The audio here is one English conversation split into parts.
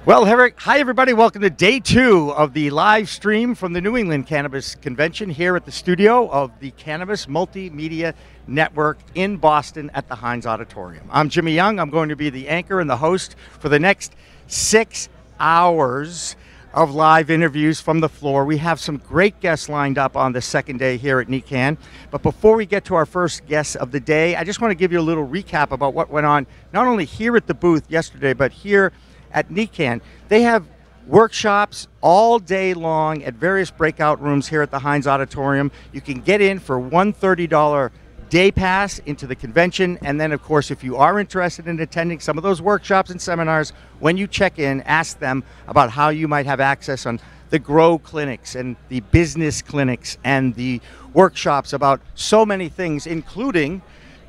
Well, hi everybody. Welcome to day 2 of the live stream from the New England Cannabis Convention here at the studio of the Cannabis Multimedia Network in Boston at the Heinz Auditorium. I'm Jimmy Young. I'm going to be the anchor and the host for the next 6 hours of live interviews from the floor. We have some great guests lined up on the second day here at NECANN. But before we get to our first guests of the day, I just want to give you a little recap about what went on not only here at the booth yesterday, but here at NECANN. They have workshops all day long at various breakout rooms here at the Heinz Auditorium. You can get in for one $30 day pass into the convention, and then of course if you are interested in attending some of those workshops and seminars, when you check in, ask them about how you might have access on the grow clinics and the business clinics and the workshops about so many things, including,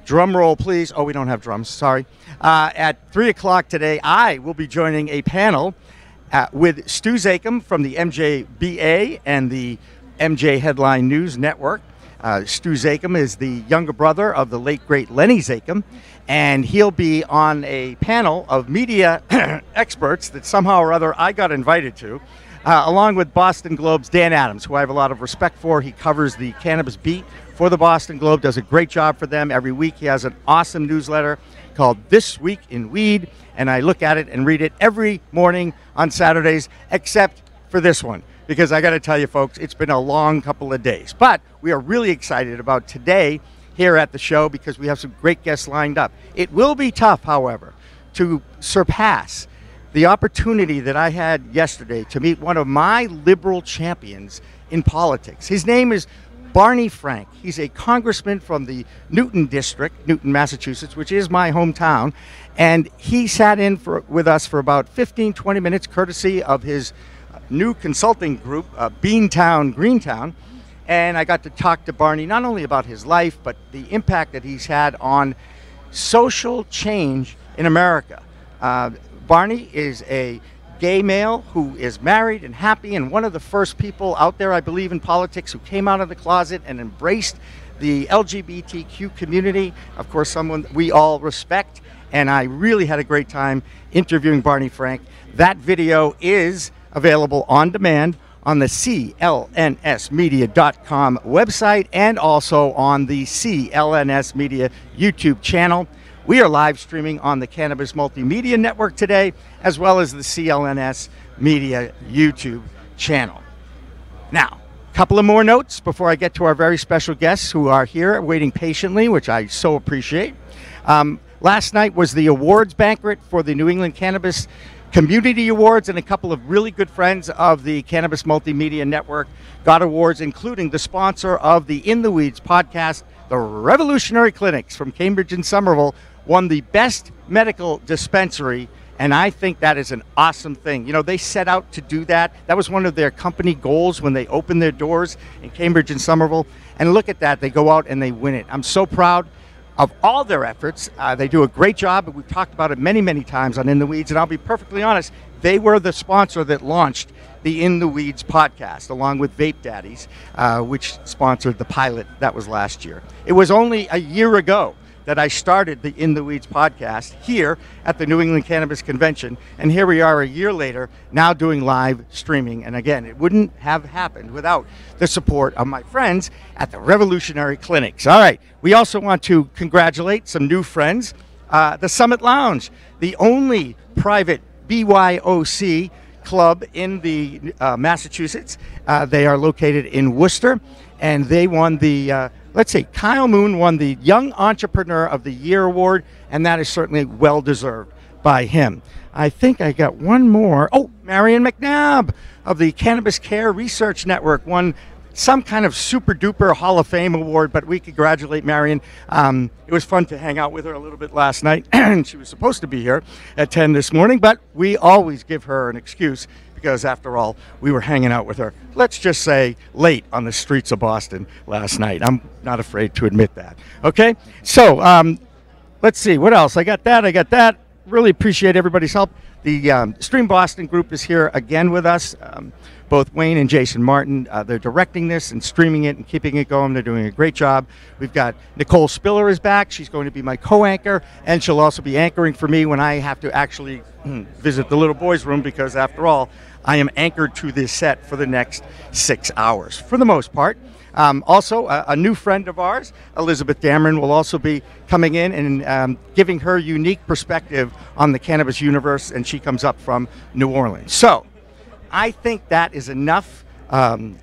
drum roll please, oh we don't have drums, sorry, at 3 o'clock today I will be joining a panel with Stu Zakem from the MJBA and the MJ Headline News Network. Stu Zakem is the younger brother of the late great Lenny Zakem, and he'll be on a panel of media experts that somehow or other I got invited to, along with Boston Globe's Dan Adams, who I have a lot of respect for. He covers the cannabis beat for the Boston Globe, does a great job for them every week. He has an awesome newsletter called This Week in Weed, and I look at it and read it every morning on Saturdays, except for this one, because I got to tell you folks, it's been a long couple of days. But we are really excited about today here at the show because we have some great guests lined up. It will be tough, however, to surpass the opportunity that I had yesterday to meet one of my liberal champions in politics. His name is Barney Frank. He's a congressman from the Newton district, Newton, Massachusetts, which is my hometown. And he sat in with us for about 15, 20 minutes, courtesy of his new consulting group, Beantown, Greentown. And I got to talk to Barney not only about his life, but the impact that he's had on social change in America. Barney is a gay male who is married and happy, and one of the first people out there, I believe, in politics who came out of the closet and embraced the LGBTQ community. Of course, someone we all respect, and I really had a great time interviewing Barney Frank. That video is available on demand on the CLNSmedia.com website and also on the CLNS Media YouTube channel. We are live streaming on the Cannabis Multimedia Network today, as well as the CLNS Media YouTube channel. Now, a couple of more notes before I get to our very special guests who are here waiting patiently, which I so appreciate. Last night was the awards banquet for the New England Cannabis Community Awards, and a couple of really good friends of the Cannabis Multimedia Network got awards, including the sponsor of the In the Weeds podcast, the Revolutionary Clinics from Cambridge and Somerville, won the Best Medical Dispensary, and I think that is an awesome thing. You know, they set out to do that. That was one of their company goals when they opened their doors in Cambridge and Somerville, and look at that, they go out and they win it. I'm so proud of all their efforts. They do a great job, and we've talked about it many, many times on In the Weeds, and I'll be perfectly honest, they were the sponsor that launched the In the Weeds podcast, along with Vape Daddies, which sponsored the pilot that was last year. It was only a year ago that I started the In the Weeds podcast here at the New England Cannabis Convention, and here we are a year later, now doing live streaming. And again, it wouldn't have happened without the support of my friends at the Revolutionary Clinics. All right, we also want to congratulate some new friends. The Summit Lounge, the only private BYOC club in the Massachusetts. They are located in Worcester, and they won the let's see, Kyle Moon won the Young Entrepreneur of the Year Award, and that is certainly well-deserved by him. I think I got one more. Oh, Marion McNabb of the Cannabis Care Research Network won some kind of super-duper Hall of Fame award, but we congratulate Marion. It was fun to hang out with her a little bit last night, and she was supposed to be here at 10 this morning, but we always give her an excuse because, after all, we were hanging out with her, let's just say, late on the streets of Boston last night. I'm not afraid to admit that. Okay? So, let's see. What else? I got that. really appreciate everybody's help. The Stream Boston group is here again with us. Both Wayne and Jason Martin, they're directing this and streaming it and keeping it going. They're doing a great job. We've got Nicole Spiller is back. She's going to be my co-anchor, and she'll also be anchoring for me when I have to actually visit the little boys' room, because after all, I am anchored to this set for the next 6 hours, for the most part. Also, a new friend of ours, Elizabeth Dameron, will also be coming in and giving her unique perspective on the cannabis universe, and she comes up from New Orleans. So, I think that is enough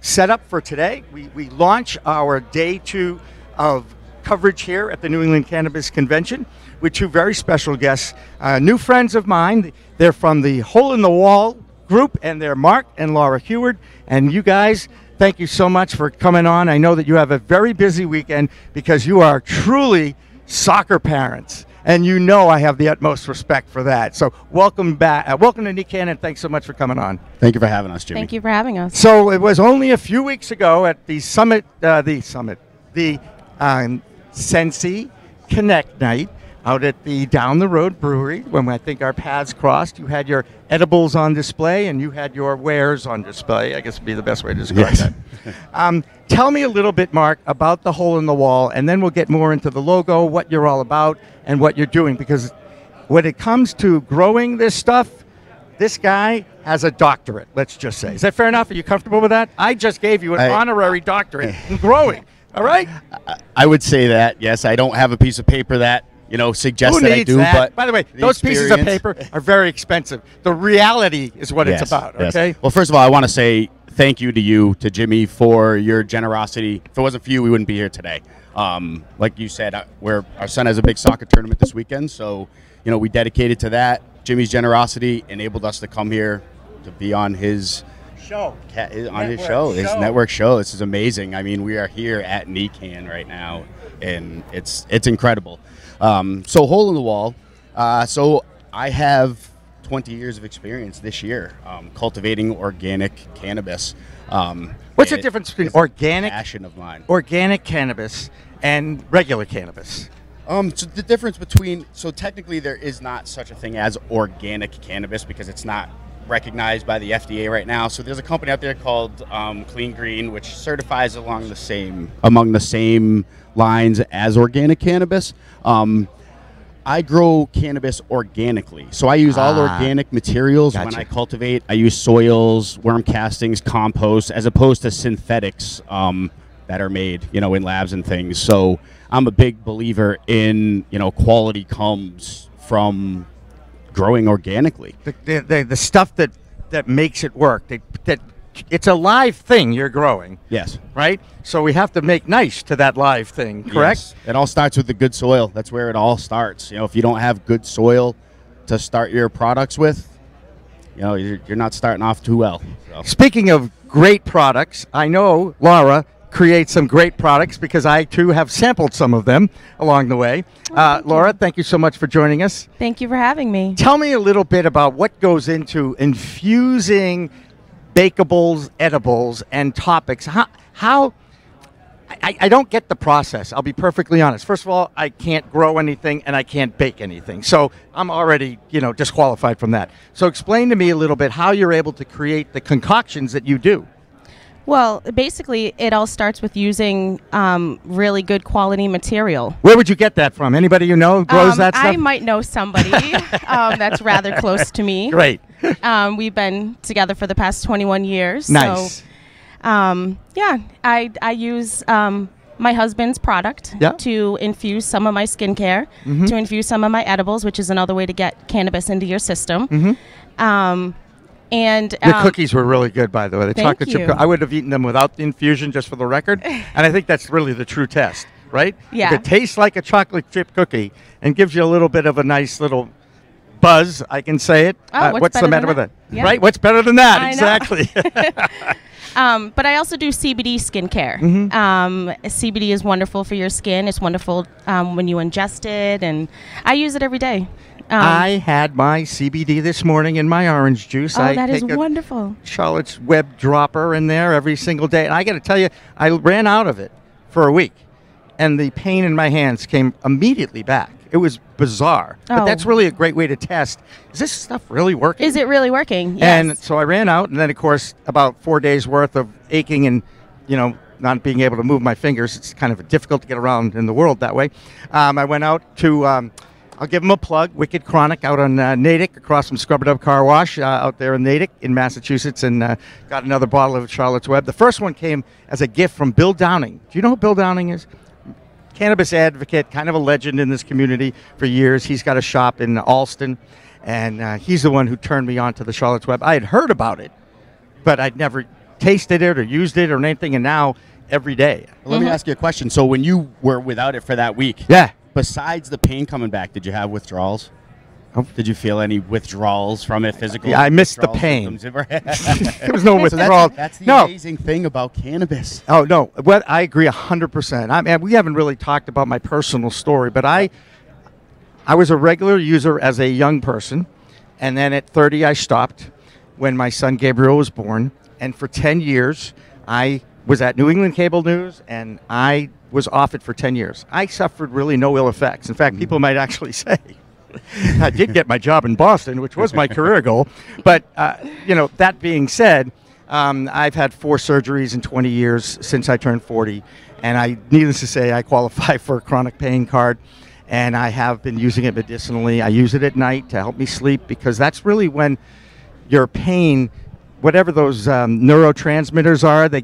setup for today. We launch our day 2 of coverage here at the New England Cannabis Convention with 2 very special guests, new friends of mine. They're from the Hole in the Wall group, and they're Mark and Laura Heward. And you guys, thank you so much for coming on. I know that you have a very busy weekend because you are truly soccer parents. And you know I have the utmost respect for that. So welcome back. Welcome to NECANN, and thanks so much for coming on. Thank you for having us, Jimmy. Thank you for having us. So it was only a few weeks ago at the Sensi Connect night out at the Down the Road Brewery, when I think our paths crossed. You had your edibles on display, and you had your wares on display, I guess would be the best way to describe that. Tell me a little bit, Mark, about the Hole in the Wall, and then we'll get more into the logo, what you're all about, and what you're doing. Because when it comes to growing this stuff, this guy has a doctorate, let's just say. Is that fair enough? Are you comfortable with that? I just gave you an honorary doctorate in growing, all right? I would say that, yes. I don't have a piece of paper that suggests that I do. That? But by the way, those pieces of paper are very expensive. The reality is what it's about, okay? Yes. Well, first of all, I want to say thank you to Jimmy, for your generosity. If it wasn't for you, we wouldn't be here today. Like you said, our son has a big soccer tournament this weekend, so we dedicated to that. Jimmy's generosity enabled us to come here to be on his show. His network show. This is amazing. I mean, we are here at NECANN right now, and it's incredible. So Hole in the Wall. So I have 20 years of experience this year cultivating organic cannabis. What's the difference between organic, passion of mine, organic cannabis and regular cannabis? So the difference between, technically there is not such a thing as organic cannabis because it's not recognized by the FDA right now. So there's a company out there called Clean Green, which certifies among the same lines as organic cannabis. I grow cannabis organically, so I use all organic materials. Gotcha. When I cultivate. I use soils, worm castings, compost, as opposed to synthetics that are made, in labs and things. So I'm a big believer in, quality comes from growing organically. The stuff that makes it work. That it's a live thing you're growing. Yes. Right? So we have to make nice to that live thing, correct? Yes. It all starts with the good soil. That's where it all starts. If you don't have good soil to start your products with, you're not starting off too well. So. Speaking of great products, I know Laura creates some great products because I, too, have sampled some of them along the way. Laura, thank you so much for joining us. Thank you for having me. Tell me a little bit about what goes into infusing bakables, edibles, and topics. How I don't get the process. I'll be perfectly honest. First of all, I can't grow anything and I can't bake anything. So I'm already, disqualified from that. So explain to me a little bit how you're able to create the concoctions that you do. Well, basically, it all starts with using really good quality material. Where would you get that from? Anybody you know grows that stuff? I might know somebody that's rather close to me. Great. We've been together for the past 21 years. Nice. So, I use my husband's product to infuse some of my skincare, to infuse some of my edibles, which is another way to get cannabis into your system. And your cookies were really good, by the way. The chocolate chip. I would have eaten them without the infusion, just for the record. And I think that's really the true test, right? Yeah. If it tastes like a chocolate chip cookie and gives you a little bit of a nice little buzz, I can say it. What's the matter with it? Yeah. Right? What's better than that? I Exactly. But I also do CBD skincare. CBD is wonderful for your skin. It's wonderful when you ingest it, and I use it every day. I had my CBD this morning in my orange juice. That is wonderful. Charlotte's Web dropper in there every single day. And I got to tell you, I ran out of it for a week, and the pain in my hands came immediately back. It was bizarre. But Oh. that's really a great way to test. Is this stuff really working? Is it really working? Yes. And so I ran out, and then, of course, about 4 days worth of aching and, not being able to move my fingers. It's kind of difficult to get around in the world that way. I went out to, I'll give them a plug, Wicked Chronic out on Natick, across from Scrub It Up Car Wash out there in Natick in Massachusetts, and got another bottle of Charlotte's Web. The first one came as a gift from Bill Downing. Do you know who Bill Downing is? Cannabis advocate, kind of a legend in this community for years. He's got a shop in Alston, and he's the one who turned me on to the Charlotte's Web. I had heard about it, but I'd never tasted it or used it or anything, and now every day. Let me ask you a question. So when you were without it for that week, Yeah. besides the pain coming back, did you have withdrawals? Oh. Did you feel any withdrawals from it, physical? Yeah, I missed the withdrawal pain. symptoms? There was no So withdrawal. that's the No. amazing thing about cannabis. Oh, no. Well, I agree 100%. I mean, we haven't really talked about my personal story, but I was a regular user as a young person, and then at 30 I stopped when my son Gabriel was born, and for 10 years I was at New England Cable News, and I was off it for 10 years. I suffered really no ill effects. In fact, people might actually say I did get my job in Boston, which was my career goal. But, that being said, I've had 4 surgeries in 20 years since I turned 40. And needless to say, I qualify for a chronic pain card. And I have been using it medicinally. I use it at night to help me sleep, because that's really when your pain, whatever those neurotransmitters are, they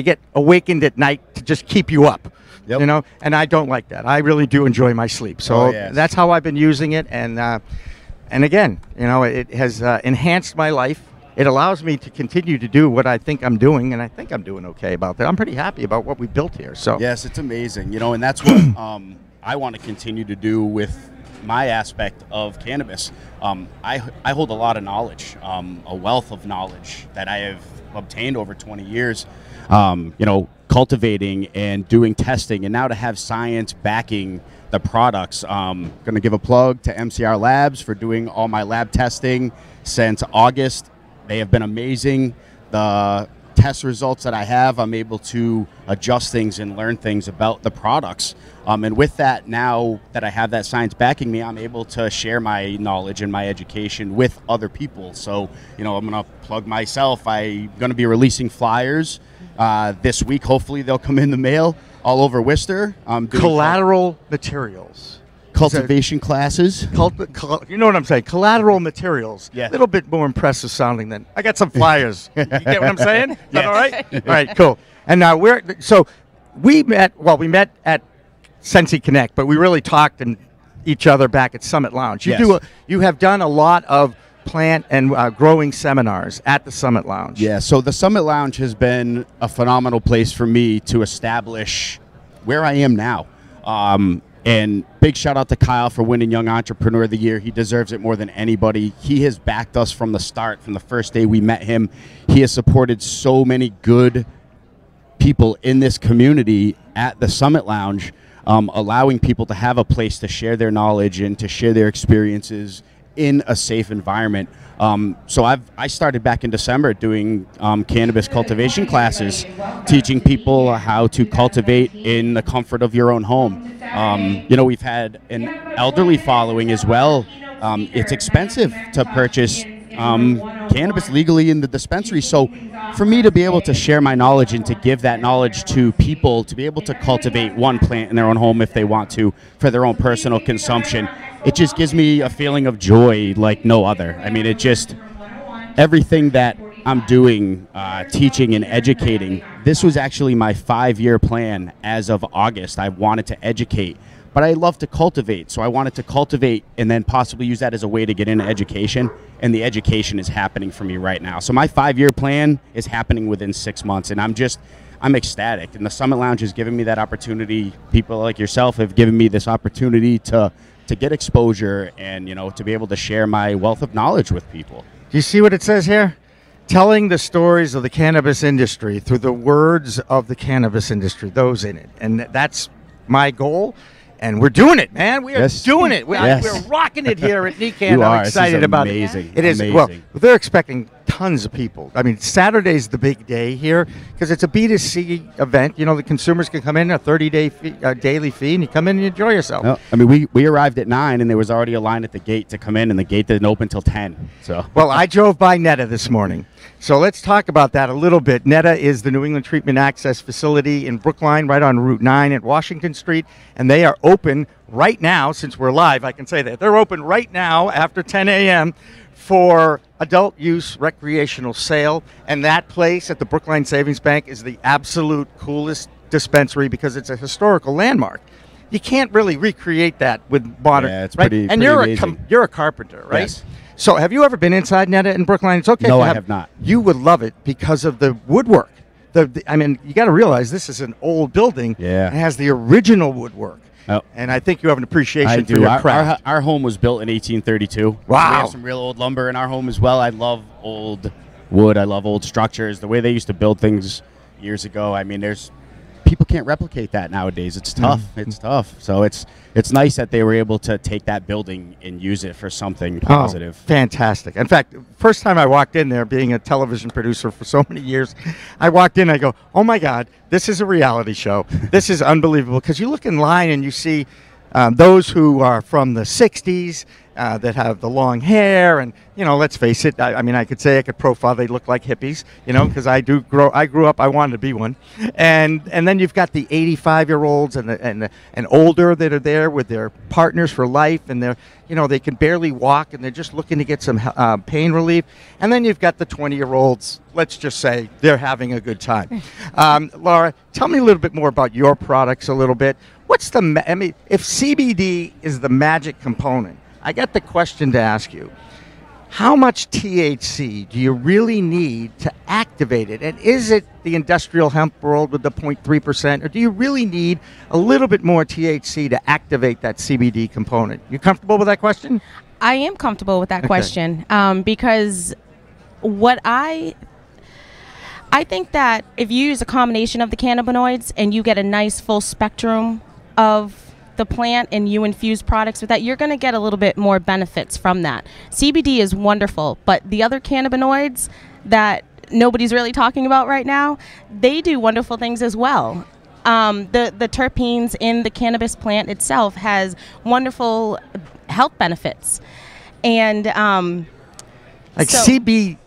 get awakened at night to just keep you up. Yep. And I don't like that. I really do enjoy my sleep. So yes. That's how I've been using it. And again, it has enhanced my life. It allows me to continue to do what I think I'm doing, and I think I'm doing okay about that. I'm pretty happy about what we built here. So Yes, it's amazing. And that's what I want to continue to do with my aspect of cannabis. I hold a lot of knowledge, a wealth of knowledge that I have obtained over 20 years. Cultivating and doing testing, and now to have science backing the products. Going to give a plug to MCR Labs for doing all my lab testing since August. They have been amazing. The test results that I have, I'm able to adjust things and learn things about the products. And with that, now that I have that science backing me, I'm able to share my knowledge and my education with other people. So, I'm going to plug myself. I'm going to be releasing flyers this week. Hopefully they'll come in the mail all over Worcester. collateral materials. Cultivation classes. You know what I'm saying? Collateral materials. Yeah. A little bit more impressive sounding than I got some flyers. You get what I'm saying? Is that Yes. all right? All right, cool. And now we met at Sensi Connect, but we really talked and each other back at Summit Lounge. You have done a lot of plant and growing seminars at the Summit Lounge. Yeah, so the Summit Lounge has been a phenomenal place for me to establish where I am now. And big shout out to Kyle for winning Young Entrepreneur of the Year. He deserves it more than anybody. He has backed us from the start, from the first day we met him. He has supported so many good people in this community at the Summit Lounge, allowing people to have a place to share their knowledge and to share their experiences in a safe environment. So I started back in December doing cannabis cultivation classes, teaching people how to cultivate in the comfort of your own home. We've had an elderly following as well. It's expensive to purchase cannabis legally in the dispensary. So for me to be able to share my knowledge and to give that knowledge to people, to be able to cultivate one plant in their own home if they want to for their own personal consumption, it just gives me a feeling of joy like no other. I mean, everything that I'm doing, teaching and educating, this was actually my 5-year plan as of August. I wanted to educate, but I love to cultivate. So I wanted to cultivate and then possibly use that as a way to get into education. And the education is happening for me right now. So my 5-year plan is happening within 6 months. And I'm ecstatic. And the Summit Lounge has given me that opportunity. People like yourself have given me this opportunity to get exposure and, to be able to share my wealth of knowledge with people. Do you see what it says here? Telling the stories of the cannabis industry through the words of the cannabis industry, those in it. And that's my goal. And we're doing it, man. We are doing it. We're rocking it here at NECANN. I'm excited about it. Amazing. It is. Amazing. Well, they're expecting tons of people. I mean, Saturday's the big day here because it's a B2C event. You know, the consumers can come in, a 30-day daily fee, and you come in and enjoy yourself. No, I mean, we arrived at 9, and there was already a line at the gate to come in, and the gate didn't open until 10. So, well, I drove by NETA this morning. So let's talk about that a little bit. NETA is the New England Treatment Access Facility in Brookline, right on Route 9 at Washington Street, and they are open right now. Since we're live, I can say that. They're open right now after 10 a.m. for adult use recreational sale, and that place at the Brookline Savings Bank is the absolute coolest dispensary because it's a historical landmark. You can't really recreate that with modern. Yeah, it's right? pretty. And pretty you're a carpenter, right? Yes. So have you ever been inside NETA in Brookline? It's okay. No, I have not. You would love it because of the woodwork. I mean, you got to realize this is an old building. Yeah. It has the original woodwork. Oh. And I think you have an appreciation for do. your craft. Our home was built in 1832. Wow. We have some real old lumber in our home as well. I love old wood. I love old structures. The way they used to build things years ago. I mean, people can't replicate that nowadays. It's tough. It's tough. So it's nice that they were able to take that building and use it for something positive. Oh, fantastic. In fact, first time I walked in there, being a television producer for so many years, I walked in, I go, oh my God, this is a reality show. This is unbelievable. Because you look in line and you see those who are from the 60s, that have the long hair, and you know, let's face it. I mean, I could say I could profile. They look like hippies, you know, because I grew up. I wanted to be one, and then you've got the 85-year-olds and older that are there with their partners for life, and they can barely walk, and they're just looking to get some pain relief. And then you've got the 20-year-olds. Let's just say they're having a good time. Laura, tell me a little bit more about your products. A little bit. What's if CBD is the magic component? I got the question to ask you. How much THC do you really need to activate it? And is it the industrial hemp world with the 0.3%? Or do you really need a little bit more THC to activate that CBD component? You comfortable with that question? I am comfortable with that question because what I think that if you use a combination of the cannabinoids and you get a nice full spectrum of the plant and you infuse products with that, you're going to get a little bit more benefits from that. CBD is wonderful, but the other cannabinoids that nobody's really talking about right now, they do wonderful things as well. The terpenes in the cannabis plant itself has wonderful health benefits. And CBDN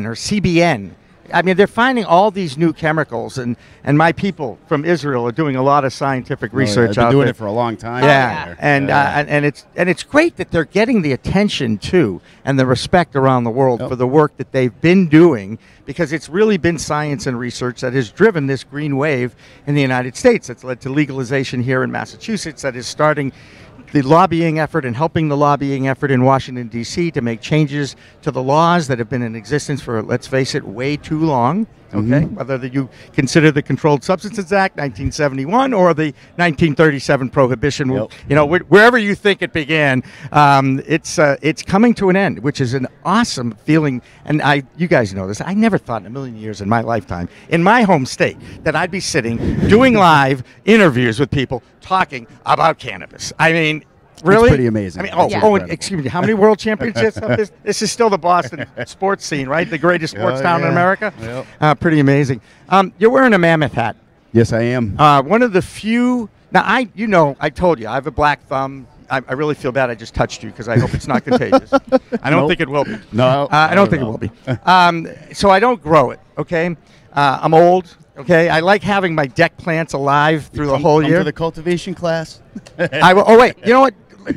or CBN. I mean, they're finding all these new chemicals, and my people from Israel are doing a lot of scientific research. They've been doing it for a long time. Yeah, and it's great that they're getting the attention too and the respect around the world for the work that they've been doing, because it's really been science and research that has driven this green wave in the United States. That's led to legalization here in Massachusetts. That is starting the lobbying effort and helping the lobbying effort in Washington, D.C. to make changes to the laws that have been in existence for, let's face it, way too long. Okay, whether you consider the Controlled Substances Act, 1971, or the 1937 Prohibition, you know, wherever you think it began, it's coming to an end, which is an awesome feeling. And you guys know this. I never thought in a million years in my lifetime, in my home state, that I'd be sitting doing live interviews with people talking about cannabis. I mean, really? It's pretty amazing. I mean, excuse me. How many world championships? This is still the Boston sports scene, right? The greatest sports town in America. Yep. Pretty amazing. You're wearing a mammoth hat. Yes, I am. One of the few. Now, I told you, I have a black thumb. I really feel bad I just touched you because I hope it's not contagious. I don't think it will be. No. I don't think it will be. So I don't grow it, okay? I'm old. Okay, I like having my deck plants alive through the whole year. Come to the cultivation class. I will. Oh wait, you know what?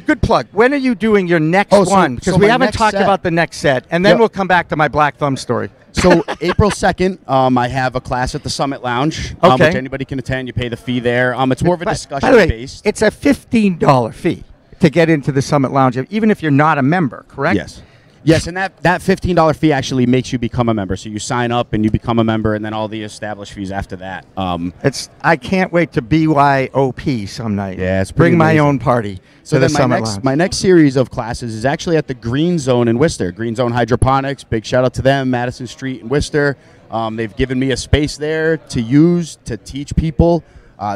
Good plug. When are you doing your next one? Because we haven't talked about the next set, and then we'll come back to my black thumb story. So April 2nd, I have a class at the Summit Lounge, which anybody can attend. You pay the fee there. It's more of a discussion based. It's a $15 fee to get into the Summit Lounge, even if you're not a member. Correct? Yes. Yes, and that $15 fee actually makes you become a member. So you sign up and you become a member, and then all the established fees after that. I can't wait to BYOP some night. Yeah, it's bring my amazing. own party. So to then the Summit Lounge. My next series of classes is actually at the Green Zone in Worcester. Green Zone Hydroponics. Big shout out to them, Madison Street in Worcester. They've given me a space there to use to teach people.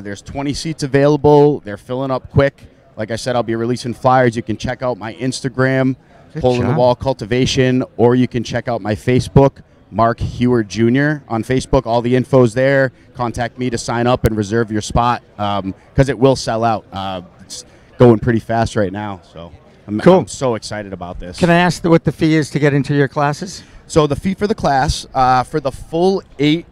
There's 20 seats available. They're filling up quick. Like I said, I'll be releasing flyers. You can check out my Instagram. Hole in the Wall Cultivation, or you can check out my Facebook, Mark Heward Jr. on Facebook. All the info's there. Contact me to sign up and reserve your spot because it will sell out. It's going pretty fast right now, so I'm so excited about this. Can I ask what the fee is to get into your classes? So the fee for the class, for the full 8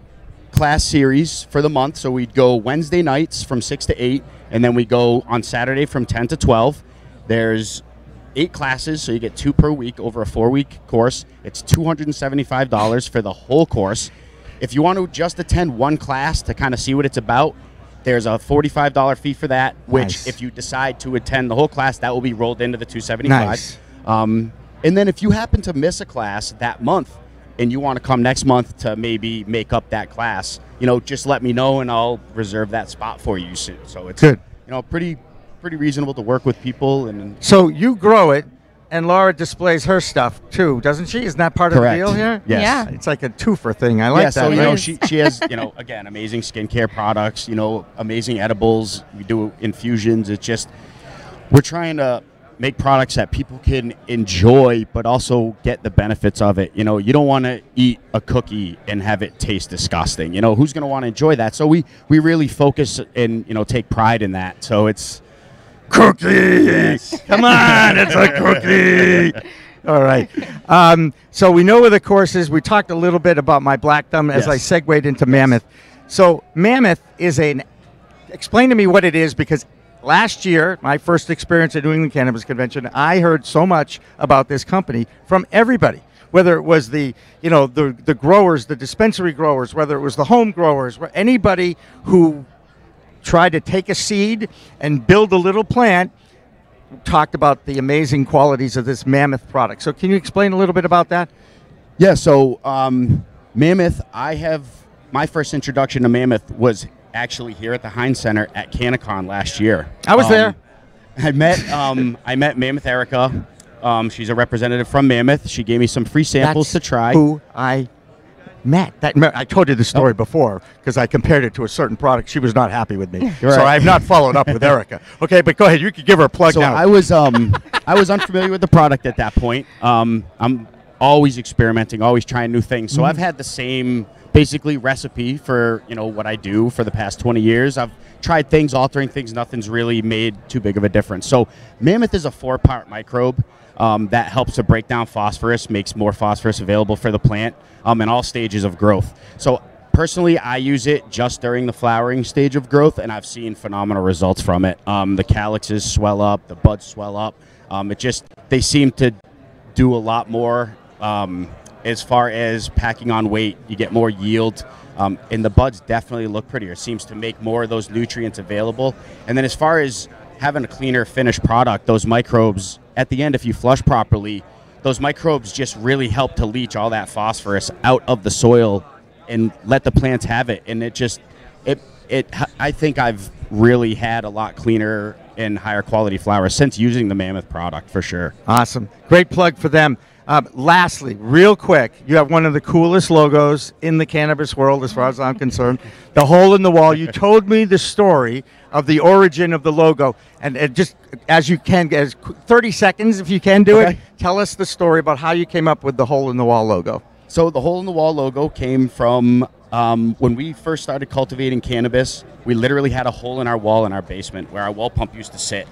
class series for the month, so we'd go Wednesday nights from 6 to 8, and then we go on Saturday from 10 to 12. There's 8 classes, so you get 2 per week over a 4-week course. It's $275 for the whole course. If you want to just attend one class to kind of see what it's about, there's a $45 fee for that, which if you decide to attend the whole class, that will be rolled into the $275. Nice. And then if you happen to miss a class that month and you want to come next month to maybe make up that class, just let me know and I'll reserve that spot for you soon. So it's good. Pretty reasonable to work with people. And so you grow it, and Laura displays her stuff too, doesn't she? Isn't that part of the deal here? Yes. Yeah. It's like a twofer thing. I like that. So she has again, amazing skincare products. Amazing edibles. We do infusions. It's just we're trying to make products that people can enjoy, but also get the benefits of it. You don't want to eat a cookie and have it taste disgusting. Who's going to want to enjoy that? So we really focus and take pride in that. So it's cookies. Come on, it's a cookie. All right. So we know where the course is. We talked a little bit about my black thumb as I segued into Mammoth. So Mammoth is explain to me what it is, because last year, my first experience at New England Cannabis Convention, I heard so much about this company from everybody, whether it was the growers, the dispensary growers, whether it was the home growers, anybody who tried to take a seed and build a little plant talked about the amazing qualities of this Mammoth product. So can you explain a little bit about that? Yeah, so Mammoth, my first introduction to Mammoth was actually here at the Heinz Center at NECANN last year. I was there. I met Mammoth Erica. She's a representative from Mammoth. She gave me some free samples to try. Who I met. I told you the story before because I compared it to a certain product. She was not happy with me, so I have not followed up with Erica. Okay, but go ahead. You could give her a plug now. I was unfamiliar with the product at that point. I'm always experimenting, always trying new things. So I've had the same basically recipe for what I do for the past 20 years. I've tried things, altering things. Nothing's really made too big of a difference. So Mammoth is a 4-part microbe that helps to break down phosphorus, makes more phosphorus available for the plant in all stages of growth. So personally, I use it just during the flowering stage of growth, and I've seen phenomenal results from it. The calyxes swell up, the buds swell up. They seem to do a lot more as far as packing on weight. You get more yield, and the buds definitely look prettier. It seems to make more of those nutrients available. And then as far as having a cleaner finished product, those microbes, at the end, if you flush properly, those microbes just really help to leach all that phosphorus out of the soil and let the plants have it. And I think I've really had a lot cleaner and higher quality flowers since using the Mammoth product, for sure. Awesome. Great plug for them. Lastly, real quick, you have one of the coolest logos in the cannabis world as far as I'm concerned, the hole in the wall. You told me the story of the origin of the logo, and just as you can, 30 seconds if you can do it, tell us the story about how you came up with the hole in the wall logo. So the hole in the wall logo came from when we first started cultivating cannabis. We literally had a hole in our wall in our basement where our well pump used to sit.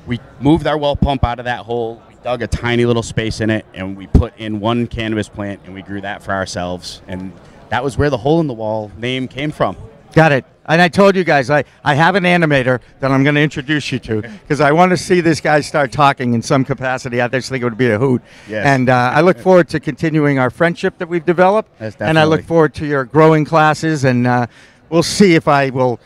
We moved our well pump out of that hole, we dug a tiny little space in it, and we put in one cannabis plant, and we grew that for ourselves. And that was where the hole in the wall name came from. Got it. And I told you guys, I have an animator that I'm going to introduce you to because I want to see this guy start talking in some capacity. I just think it would be a hoot. Yes. And I look forward to continuing our friendship that we've developed. And I look forward to your growing classes, and we'll see if I will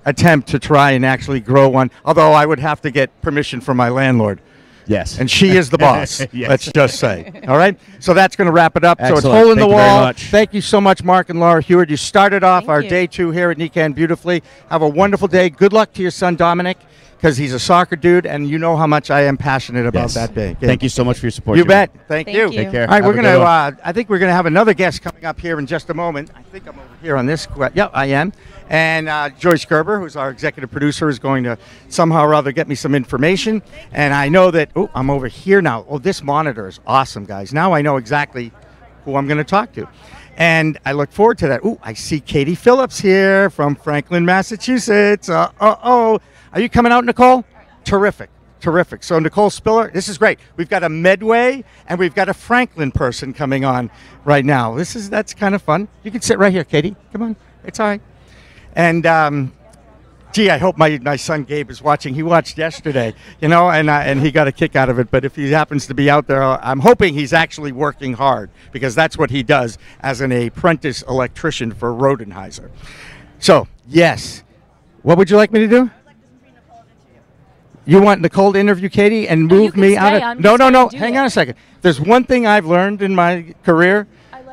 attempt to try and actually grow one, although I would have to get permission from my landlord. Yes. And she is the boss, yes. Let's just say. All right? So that's going to wrap it up. Excellent. So it's hole in the wall. Much. Thank you so much, Mark and Laura Heward. You started off our day 2 here at NECANN beautifully. Have a wonderful day. Good luck to your son, Dominic. because he's a soccer dude, and you know how much I am passionate about Yes. that game. Thank you so much for your support. You Jimmy. bet. Thank you. you. Take care. All right, Have we're a going good one. to, I think we're going to have another guest coming up here in just a moment. I think I'm over here on this. Yep, I am. And Joyce Gerber, who's our executive producer, is going to somehow or other get me some information. And I know that, oh, I'm over here now. Oh, this monitor is awesome, guys. Now I know exactly who I'm going to talk to. And I look forward to that. Oh, I see Katie Phillips here from Franklin, Massachusetts. Are you coming out, Nicole? Terrific. Terrific. So Nicole Spiller, this is great. We've got a Medway and we've got a Franklin person coming on right now. That's kind of fun. You can sit right here, Katie. Come on. It's all right. And gee, I hope my son Gabe is watching. He watched yesterday, and he got a kick out of it. But if he happens to be out there, I'm hoping he's actually working hard, because that's what he does as an apprentice electrician for Rodenheiser. So, yes. What would you like me to do? You want Nicole to interview Katie and move me out of... No. Hang on a second. There's one thing I've learned in my career.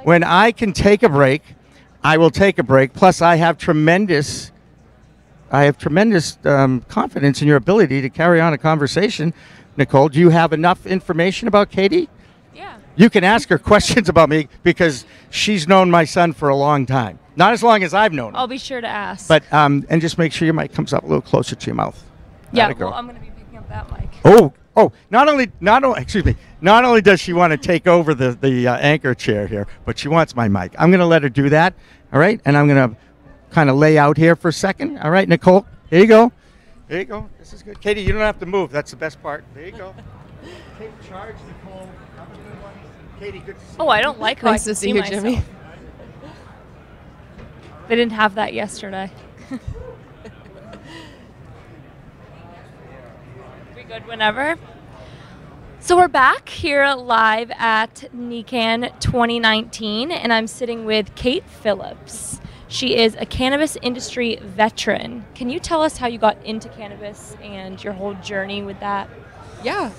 When I can take a break, I will take a break. Plus, I have tremendous confidence in your ability to carry on a conversation. Nicole, do you have enough information about Katie? Yeah. You can ask her questions about me, because she's known my son for a long time. Not as long as I've known him. I'll be sure to ask. But and just make sure your mic comes up a little closer to your mouth. yeah, That'd go. well, I'm going to be picking up that mic. Not only does she want to take over the anchor chair here, but she wants my mic. I'm going to let her do that, all right? And I'm going to kind of lay out here for a second. All right, Nicole, here you go. There you go. This is good. Katie, you don't have to move. That's the best part. There you go. Take charge, Nicole. Have a good one. Katie, good to see you. Oh, I don't like how Nice I can to see you, myself. Jimmy. They didn't have that yesterday. We good whenever? So we're back here live at NECANN 2019, and I'm sitting with Kate Phillips. She is a cannabis industry veteran. Can you tell us how you got into cannabis and your whole journey with that? Yeah,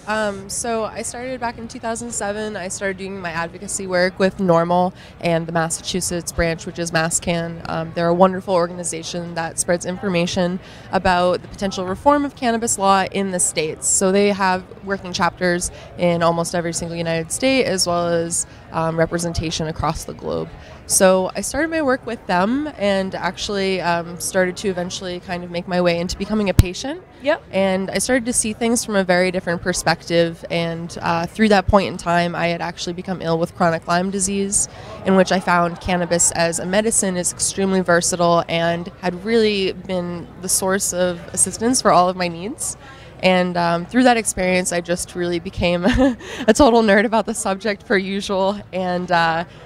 so I started back in 2007. I started doing my advocacy work with NORML and the Massachusetts branch, which is NECANN. They're a wonderful organization that spreads information about the potential reform of cannabis law in the states. So they have working chapters in almost every single United state, as well as representation across the globe. So I started my work with them, and actually started to eventually kind of make my way into becoming a patient. Yep. And I started to see things from a very different perspective. And through that point in time, I had actually become ill with chronic Lyme disease, in which I found cannabis as a medicine is extremely versatile and had really been the source of assistance for all of my needs. And through that experience, I just really became a total nerd about the subject per usual, and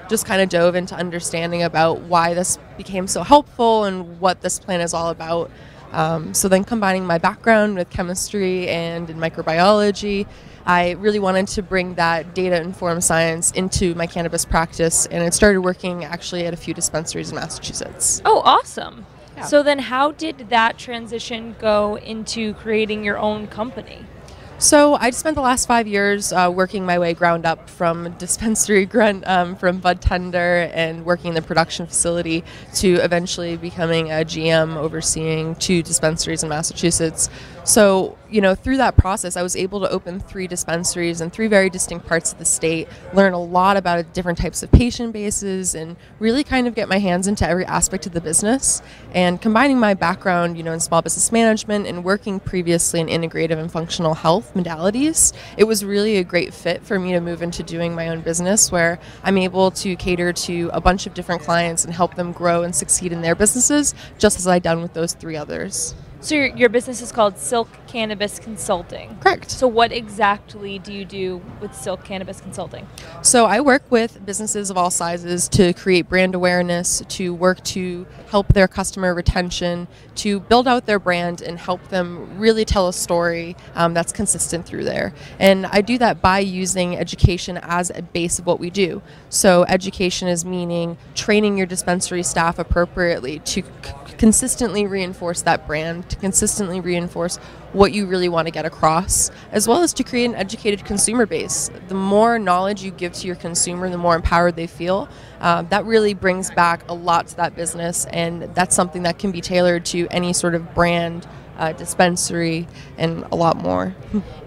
just kind of dove into understanding about why this became so helpful and what this plant is all about. So then combining my background with chemistry and in microbiology, I really wanted to bring that data-informed science into my cannabis practice, and it started working actually at a few dispensaries in Massachusetts. Oh, awesome. Yeah. So then how did that transition go into creating your own company? So I spent the last 5 years working my way ground up from dispensary grunt, from bud tender and working in the production facility to eventually becoming a GM overseeing 2 dispensaries in Massachusetts. So, through that process, I was able to open 3 dispensaries in 3 very distinct parts of the state, learn a lot about different types of patient bases, and really kind of get my hands into every aspect of the business. And combining my background, in small business management and working previously in integrative and functional health modalities, it was really a great fit for me to move into doing my own business, where I'm able to cater to a bunch of different clients and help them grow and succeed in their businesses, just as I've done with those 3 others. So your business is called Silk Cannabis Consulting. Correct. So what exactly do you do with Silk Cannabis Consulting? So I work with businesses of all sizes to create brand awareness, to work to help their customer retention, to build out their brand and help them really tell a story that's consistent through there. And I do that by using education as a base of what we do. So education is meaning training your dispensary staff appropriately to consistently reinforce that brand, to consistently reinforce what you really want to get across, as well as to create an educated consumer base. The more knowledge you give to your consumer, the more empowered they feel. That really brings back a lot to that business, and that's something that can be tailored to any sort of brand dispensary, and a lot more.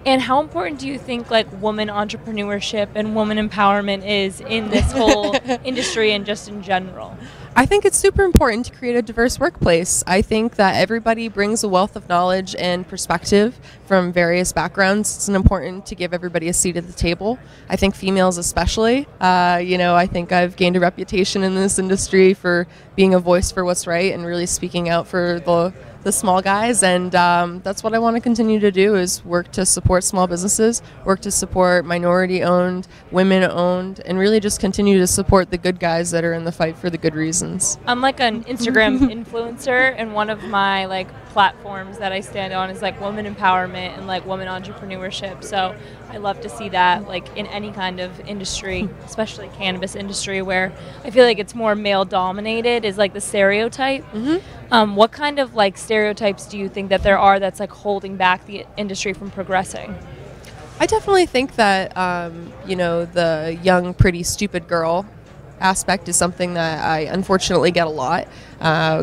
And how important do you think like woman entrepreneurship and woman empowerment is in this whole industry and just in general? I think it's super important to create a diverse workplace. I think that everybody brings a wealth of knowledge and perspective from various backgrounds. It's important to give everybody a seat at the table. I think females especially. I think I've gained a reputation in this industry for being a voice for what's right and really speaking out for the small guys, and that's what I want to continue to do, is work to support small businesses, work to support minority-owned, women-owned, and really just continue to support the good guys that are in the fight for the good reasons. I'm like an Instagram influencer, and one of my like platforms that I stand on is like women empowerment and like women entrepreneurship. So I love to see that like in any kind of industry, especially cannabis industry, where I feel like it's more male dominated is like the stereotype. What kind of like stereotypes do you think that there are that's like holding back the industry from progressing? I definitely think that the young, pretty, stupid girl aspect is something that I unfortunately get a lot.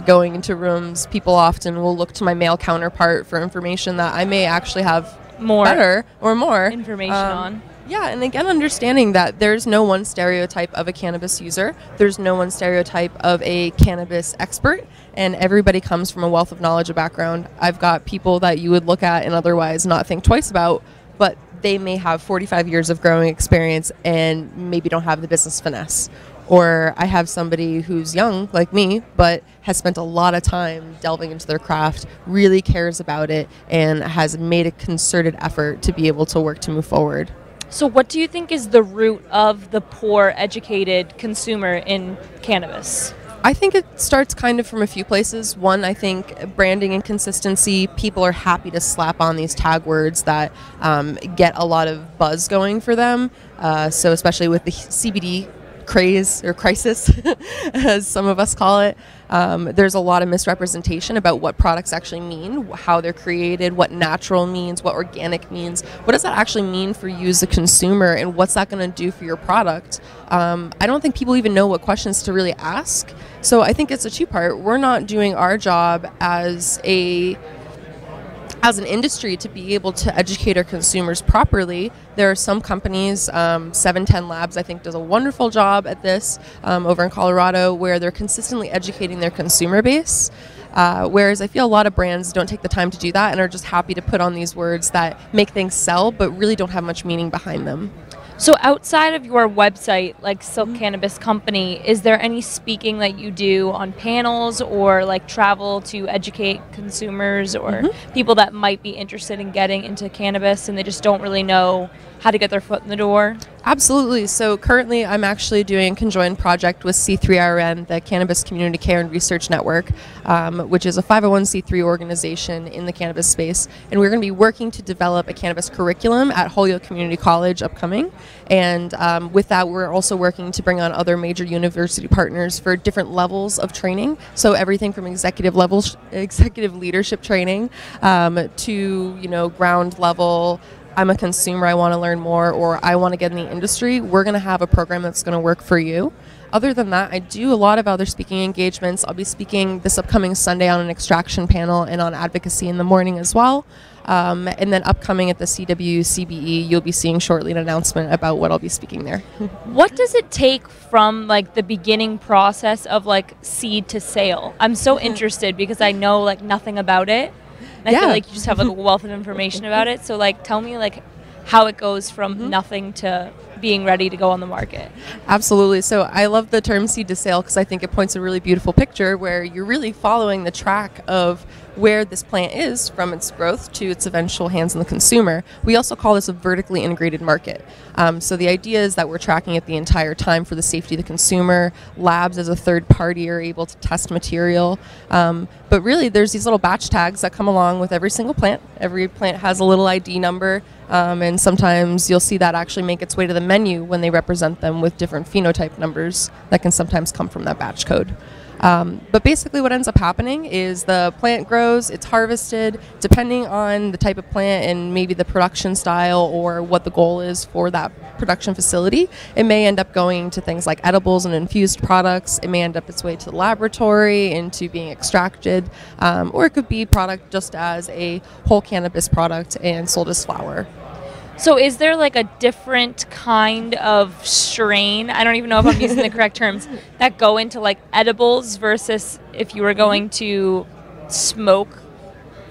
Going into rooms, people often will look to my male counterpart for information that I may actually have More better or more information on. Yeah, and again, understanding that there's no one stereotype of a cannabis user, there's no one stereotype of a cannabis expert, and everybody comes from a wealth of knowledge and background. I've got people that you would look at and otherwise not think twice about, but they may have 45 years of growing experience and maybe don't have the business finesse. Or I have somebody who's young, like me, but has spent a lot of time delving into their craft, really cares about it, and has made a concerted effort to be able to work to move forward. So what do you think is the root of the poor educated consumer in cannabis? I think it starts kind of from a few places. One, I think branding and consistency. People are happy to slap on these tag words that get a lot of buzz going for them. So especially with the CBD craze or crisis, as some of us call it, there's a lot of misrepresentation about what products actually mean, how they're created, what natural means, what organic means. What does that actually mean for you as a consumer, and what's that going to do for your product? I don't think people even know what questions to really ask. So I think it's a two-part. We're not doing our job as an industry to be able to educate our consumers properly. There are some companies, 710 Labs I think does a wonderful job at this over in Colorado, where they're consistently educating their consumer base. Whereas I feel a lot of brands don't take the time to do that and are just happy to put on these words that make things sell but really don't have much meaning behind them. So outside of your website, like Silk Cannabis Company, is there any speaking that you do on panels or like travel to educate consumers or people that might be interested in getting into cannabis and they just don't really know how to get their foot in the door? Absolutely. So currently I'm actually doing a conjoined project with C3RN, the Cannabis Community Care and Research Network, which is a 501c3 organization in the cannabis space. And we're going to be working to develop a cannabis curriculum at Holyoke Community College upcoming. And with that, we're also working to bring on other major university partners for different levels of training. So everything from executive leadership training to, ground level, I'm a consumer, I want to learn more, or I want to get in the industry. We're going to have a program that's going to work for you. Other than that, I do a lot of other speaking engagements. I'll be speaking this upcoming Sunday on an extraction panel and on advocacy in the morning as well. And then upcoming at the CWCBE, you'll be seeing shortly an announcement about what I'll be speaking there. What does it take from like the beginning process of like seed to sale? I'm so interested because I know like nothing about it. And I feel like you just have like a wealth of information about it. So like tell me like how it goes from nothing to being ready to go on the market. Absolutely. So I love the term seed to sale because I think it points a really beautiful picture where you're really following the track of where this plant is from its growth to its eventual hands on the consumer. We also call this a vertically integrated market. So the idea is that we're tracking it the entire time for the safety of the consumer. Labs as a third party are able to test material. But really there's these little batch tags that come along with every single plant. Every plant has a little ID number. And sometimes you'll see that actually make its way to the menu when they represent them with different phenotype numbers that can sometimes come from that batch code. But basically what ends up happening is the plant grows, it's harvested, depending on the type of plant and maybe the production style or what the goal is for that production facility. It may end up going to things like edibles and infused products. It may end up its way to the laboratory into being extracted, or it could be product just as a whole cannabis product and sold as flower. So is there like a different kind of strain, I don't even know if I'm using the correct terms, that go into like edibles versus if you were going to smoke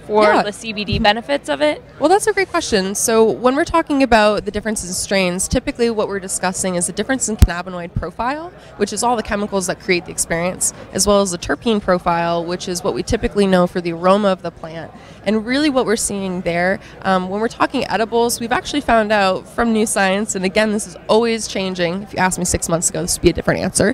for the CBD benefits of it? Well, that's a great question. So when we're talking about the differences in strains, typically what we're discussing is the difference in cannabinoid profile, which is all the chemicals that create the experience, as well as the terpene profile, which is what we typically know for the aroma of the plant. And really what we're seeing there, when we're talking edibles, we've actually found out from new science, and again, this is always changing. If you asked me 6 months ago, this would be a different answer.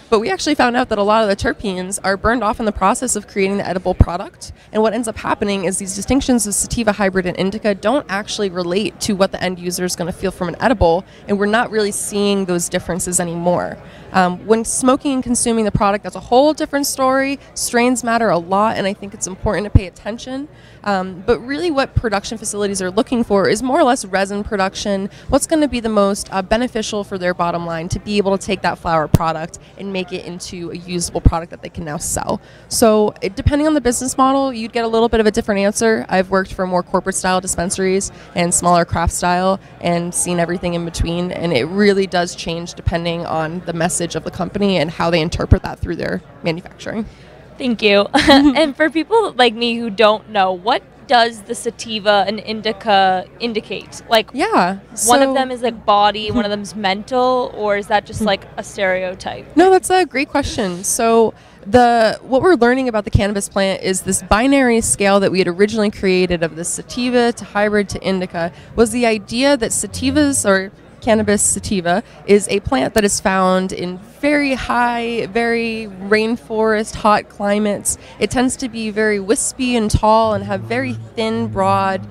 But we actually found out that a lot of the terpenes are burned off in the process of creating the edible product. And what ends up happening is these distinctions of sativa, hybrid, and indica don't actually relate to what the end user is going to feel from an edible. And we're not really seeing those differences anymore. When smoking and consuming the product, that's a whole different story. Strains matter a lot, and I think it's important to pay attention. But really what production facilities are looking for is more or less resin production. What's going to be the most beneficial for their bottom line to be able to take that flower product and make it into a usable product that they can now sell. So depending on the business model, you'd get a little bit of a different answer. I've worked for more corporate style dispensaries and smaller craft style and seen everything in between. And it really does change depending on the message of the company and how they interpret that through their manufacturing. Thank you. And for people like me who don't know, what does the sativa and indica indicate? Like, one of them is like body, one of them's mental, or is that just like a stereotype? No, that's a great question. So what we're learning about the cannabis plant is this binary scale that we had originally created of the sativa to hybrid to indica was the idea that sativas, or cannabis sativa, is a plant that is found in very high, very rainforest, hot climates. It tends to be very wispy and tall and have very thin, broad,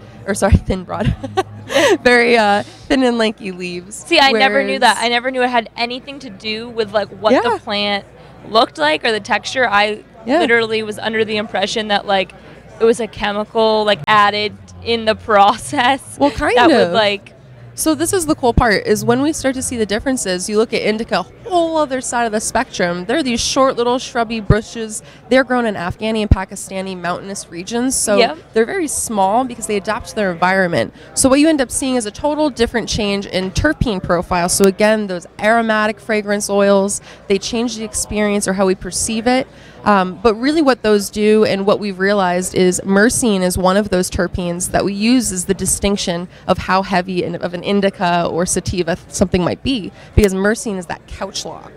very thin and lanky leaves. See, I never knew that. I never knew it had anything to do with like what the plant looked like or the texture. I literally was under the impression that like it was a chemical like added in the process. Well, kind that of. would like. So this is the cool part, is when we start to see the differences, you look at indica, a whole other side of the spectrum. They're these short little shrubby bushes. They're grown in Afghani and Pakistani mountainous regions. So they're very small because they adapt to their environment. So what you end up seeing is a total different change in terpene profile. So again, those aromatic fragrance oils, they change the experience or how we perceive it. But really what those do and what we've realized is myrcene is one of those terpenes that we use as the distinction of how heavy of an indica or sativa something might be, because myrcene is that couch lock.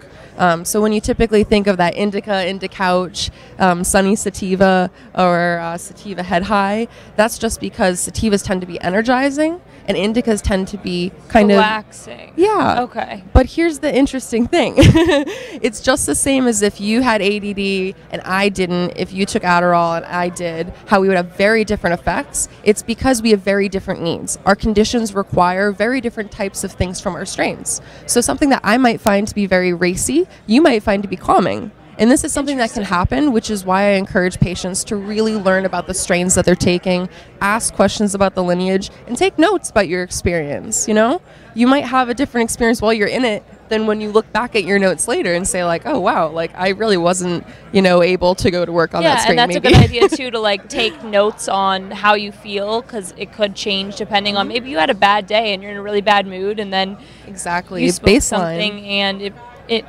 So when you typically think of that indica couch, sunny sativa, or sativa head high, that's just because sativas tend to be energizing and indicas tend to be kind relaxing. Yeah. Okay. But here's the interesting thing. It's just the same as if you had ADD and I didn't, if you took Adderall and I did, how we would have very different effects. It's because we have very different needs. Our conditions require very different types of things from our strains. So something that I might find to be very racy, you might find to be calming. And this is something that can happen, which is why I encourage patients to really learn about the strains that they're taking, ask questions about the lineage, and take notes about your experience. You know, you might have a different experience while you're in it than when you look back at your notes later and say like, oh wow, like I really wasn't, able to go to work on that strain. Yeah, and that's maybe. a good idea too, to like take notes on how you feel, because it could change depending on, maybe you had a bad day and you're in a really bad mood, and then you smoke something and it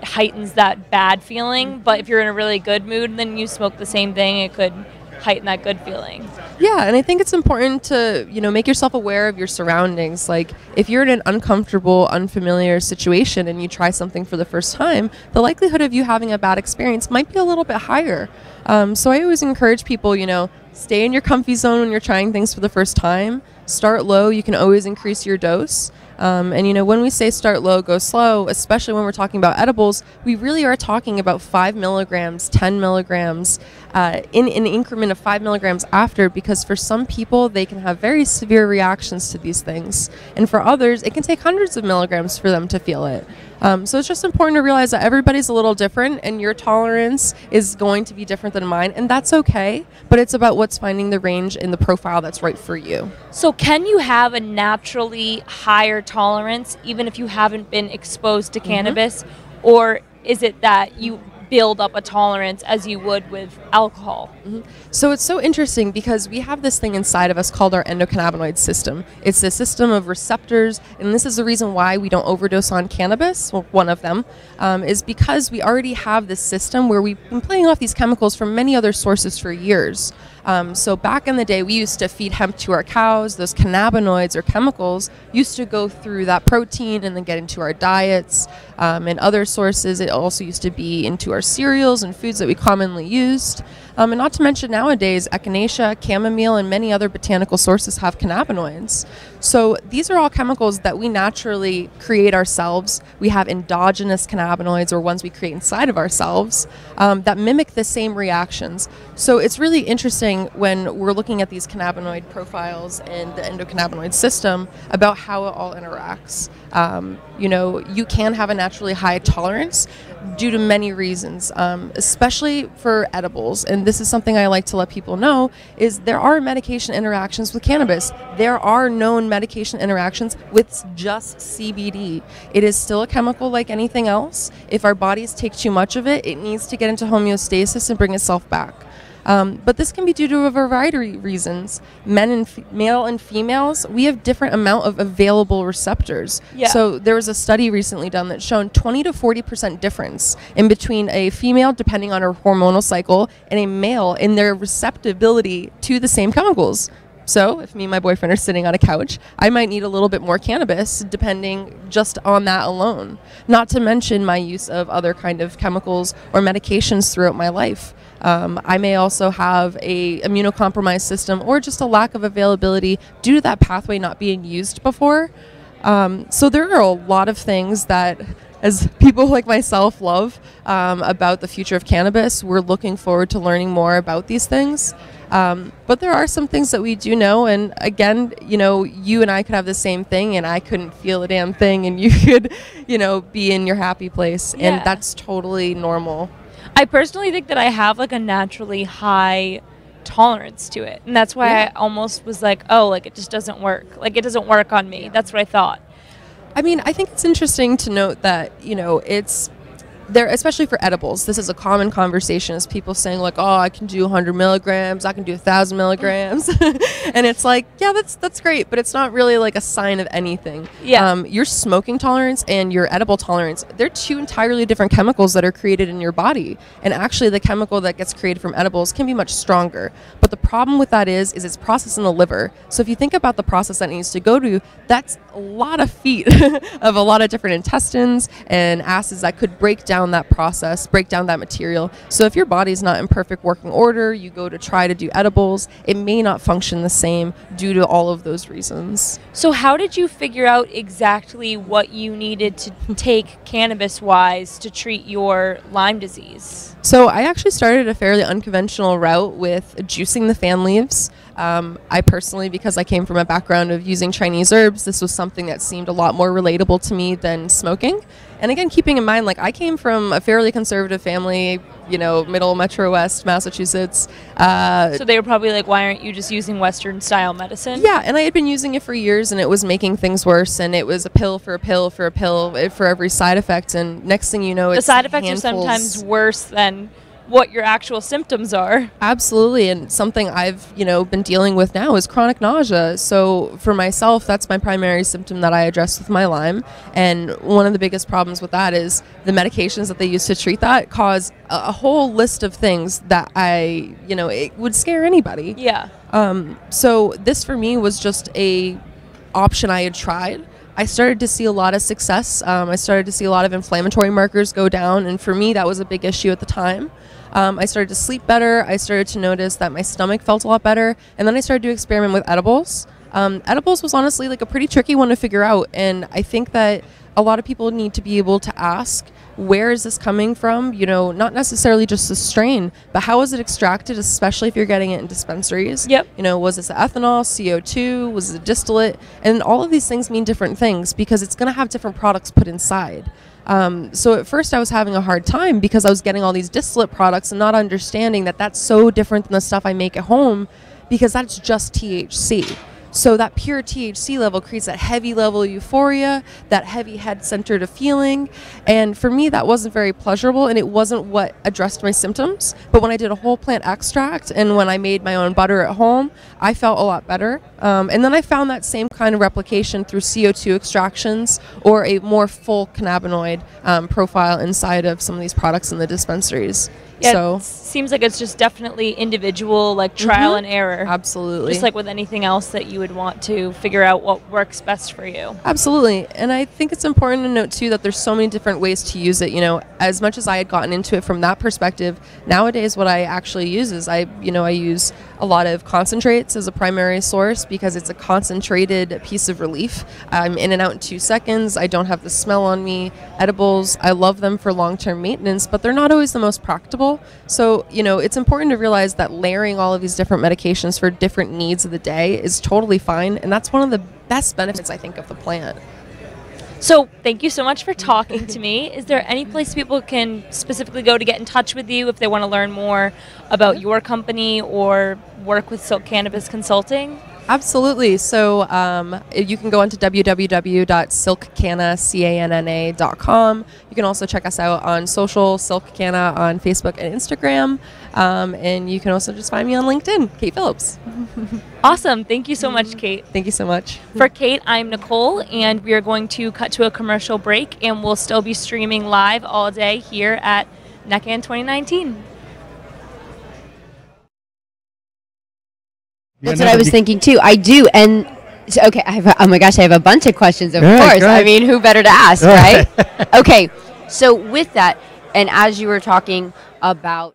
heightens that bad feeling. But if you're in a really good mood, then you smoke the same thing, it could heighten that good feeling. Yeah, and I think it's important to, make yourself aware of your surroundings. Like, if you're in an uncomfortable, unfamiliar situation and you try something for the first time, the likelihood of you having a bad experience might be a little bit higher. So I always encourage people, stay in your comfy zone when you're trying things for the first time. Start low. You can always increase your dose. And when we say start low, go slow, especially when we're talking about edibles, we really are talking about 5 milligrams, 10 milligrams, in an increment of 5 milligrams after, because for some people, they can have very severe reactions to these things. And for others, it can take hundreds of milligrams for them to feel it. So it's just important to realize that everybody's a little different, and your tolerance is going to be different than mine, and that's okay, but it's about what's finding the range and the profile that's right for you. So can you have a naturally higher tolerance even if you haven't been exposed to cannabis, or is it that you build up a tolerance as you would with alcohol? So it's so interesting because we have this thing inside of us called our endocannabinoid system. It's a system of receptors, and this is the reason why we don't overdose on cannabis. Well, one of them is because we already have this system where we've been playing off these chemicals from many other sources for years. So back in the day, we used to feed hemp to our cows. Those cannabinoids or chemicals used to go through that protein and then get into our diets and other sources. It also used to be into our cereals and foods that we commonly used. And not to mention nowadays, echinacea, chamomile, and many other botanical sources have cannabinoids. So these are all chemicals that we naturally create ourselves. We have endogenous cannabinoids, or ones we create inside of ourselves, that mimic the same reactions. So it's really interesting when we're looking at these cannabinoid profiles and the endocannabinoid system about how it all interacts. You can have a naturally high tolerance due to many reasons, especially for edibles. And this is something I like to let people know, is there are medication interactions with cannabis. There are known medication interactions with just CBD. It is still a chemical like anything else. If our bodies take too much of it, it needs to get into homeostasis and bring itself back. But this can be due to a variety of reasons. Male and females, we have different amount of available receptors. Yeah. So there was a study recently done that's shown 20 to 40% difference in between a female, depending on her hormonal cycle, and a male in their receptibility to the same chemicals. So if me and my boyfriend are sitting on a couch, I might need a little bit more cannabis depending just on that alone. Not to mention my use of other kind of chemicals or medications throughout my life. I may also have a immunocompromised system or just a lack of availability due to that pathway not being used before. So there are a lot of things that, as people like myself love about the future of cannabis, we're looking forward to learning more about these things. But there are some things that we do know, and again, you and I could have the same thing and I couldn't feel a damn thing, and you could, be in your happy place, and that's totally normal. I personally think that I have like a naturally high tolerance to it, and that's why I almost was like, oh, like it just doesn't work. Like it doesn't work on me. That's what I thought. I mean, I think it's interesting to note that, it's there, especially for edibles. This is a common conversation, is people saying like, oh, I can do 100 milligrams, I can do 1,000 milligrams. And it's like, yeah, that's great, but it's not really like a sign of anything. Yeah. Your smoking tolerance and your edible tolerance, they're two entirely different chemicals that are created in your body. And actually the chemical that gets created from edibles can be much stronger. But the problem with that is it's processed in the liver. So if you think about the process that needs to go to, that's a lot of feet of a lot of different intestines and acids that could break down that process, break down that material. So if your body's not in perfect working order, you go to try to do edibles, it may not function the same due to all of those reasons. So how did you figure out exactly what you needed to take cannabis-wise to treat your Lyme disease? So I actually started a fairly unconventional route with juicing the fan leaves. I personally, because I came from a background of using Chinese herbs, this was something that seemed a lot more relatable to me than smoking. And again, keeping in mind, like I came from a fairly conservative family, middle Metro West Massachusetts. So they were probably like, why aren't you just using Western style medicine? Yeah, and I had been using it for years, and it was making things worse, and it was a pill for a pill for a pill for every side effect, and next thing you know, the side effects are sometimes worse than what your actual symptoms are. Absolutely, and something I've been dealing with now is chronic nausea. So for myself, that's my primary symptom that I address with my Lyme, and one of the biggest problems with that is the medications that they use to treat that cause a whole list of things that it would scare anybody. Yeah. So this for me was just a option I had tried. I started to see a lot of success. I started to see a lot of inflammatory markers go down, and for me that was a big issue at the time. I started to sleep better. I started to notice that my stomach felt a lot better, and then I started to experiment with edibles. Edibles was honestly like a pretty tricky one to figure out, and I think that a lot of people need to be able to ask, where is this coming from? You know, not necessarily just the strain, but how is it extracted, especially if you're getting it in dispensaries. Yep. You know, was this ethanol, CO2, was it a distillate? And all of these things mean different things because it's going to have different products put inside. So at first I was having a hard time because I was getting all these distillate products and not understanding that that's so different than the stuff I make at home, because that's just THC. So that pure THC level creates that heavy level of euphoria, that heavy head-centered of feeling. And for me, that wasn't very pleasurable, and it wasn't what addressed my symptoms. But when I did a whole plant extract and when I made my own butter at home, I felt a lot better. And then I found that same kind of replication through CO2 extractions or a more full cannabinoid profile inside of some of these products in the dispensaries. Yeah, So it seems like it's just definitely individual, like trial and error. absolutely. Just like with anything else that you would want to figure out what works best for you. Absolutely. And I think it's important to note too that there's so many different ways to use it. You know, as much as I had gotten into it from that perspective, nowadays what I actually use is I use a lot of concentrates as a primary source because it's a concentrated piece of relief. I'm in and out in 2 seconds. I don't have the smell on me. Edibles, I love them for long-term maintenance, but they're not always the most practical. So, you know, it's important to realize that layering all of these different medications for different needs of the day is totally fine. And that's one of the best benefits, I think, of the plant. So thank you so much for talking to me. Is there any place people can specifically go to get in touch with you if they want to learn more about your company or work with Silk Cannabis Consulting? Absolutely. So you can go onto www.silkcanna.com. You can also check us out on social, Silk Canna on Facebook and Instagram. And you can also just find me on LinkedIn, Kate Phillips. Awesome. Thank you so much, Kate. Thank you so much. For Kate, I'm Nicole, and we are going to cut to a commercial break, and we'll still be streaming live all day here at NECANN 2019. That's what I was thinking too. I do, and so, okay. Oh my gosh, I have a bunch of questions. Of course, I mean, who better to ask, right? Okay, so with that, and as you were talking about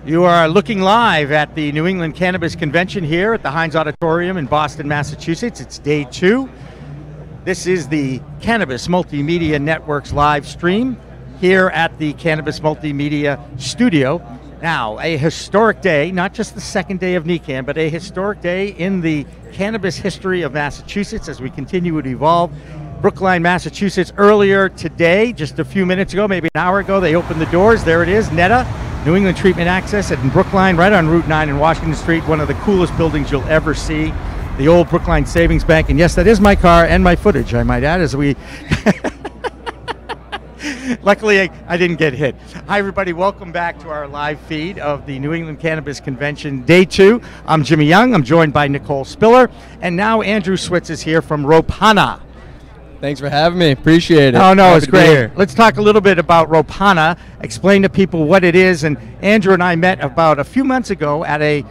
You are looking live at the New England Cannabis Convention here at the Heinz Auditorium in Boston, Massachusetts. It's day 2. This is the Cannabis Multimedia Network's live stream here at the Cannabis Multimedia Studio. Now, a historic day, not just the second day of NECANN, but a historic day in the cannabis history of Massachusetts as we continue to evolve. Brookline, Massachusetts, earlier today, just a few minutes ago, maybe an hour ago, they opened the doors. There it is, NETA, New England Treatment Access in Brookline, right on Route 9 in Washington Street, one of the coolest buildings you'll ever see. The old Brookline Savings Bank, and yes, that is my car and my footage, I might add, as we... Luckily, I didn't get hit. Hi, everybody. Welcome back to our live feed of the New England Cannabis Convention, Day 2. I'm Jimmy Young. I'm joined by Nicole Spiller. And now Andrew Switz is here from Ropana. Thanks for having me. Appreciate it. Oh, no, Happy it's to be great. here. Let's talk a little bit about Ropana. Explain to people what it is. And Andrew and I met about a few months ago at a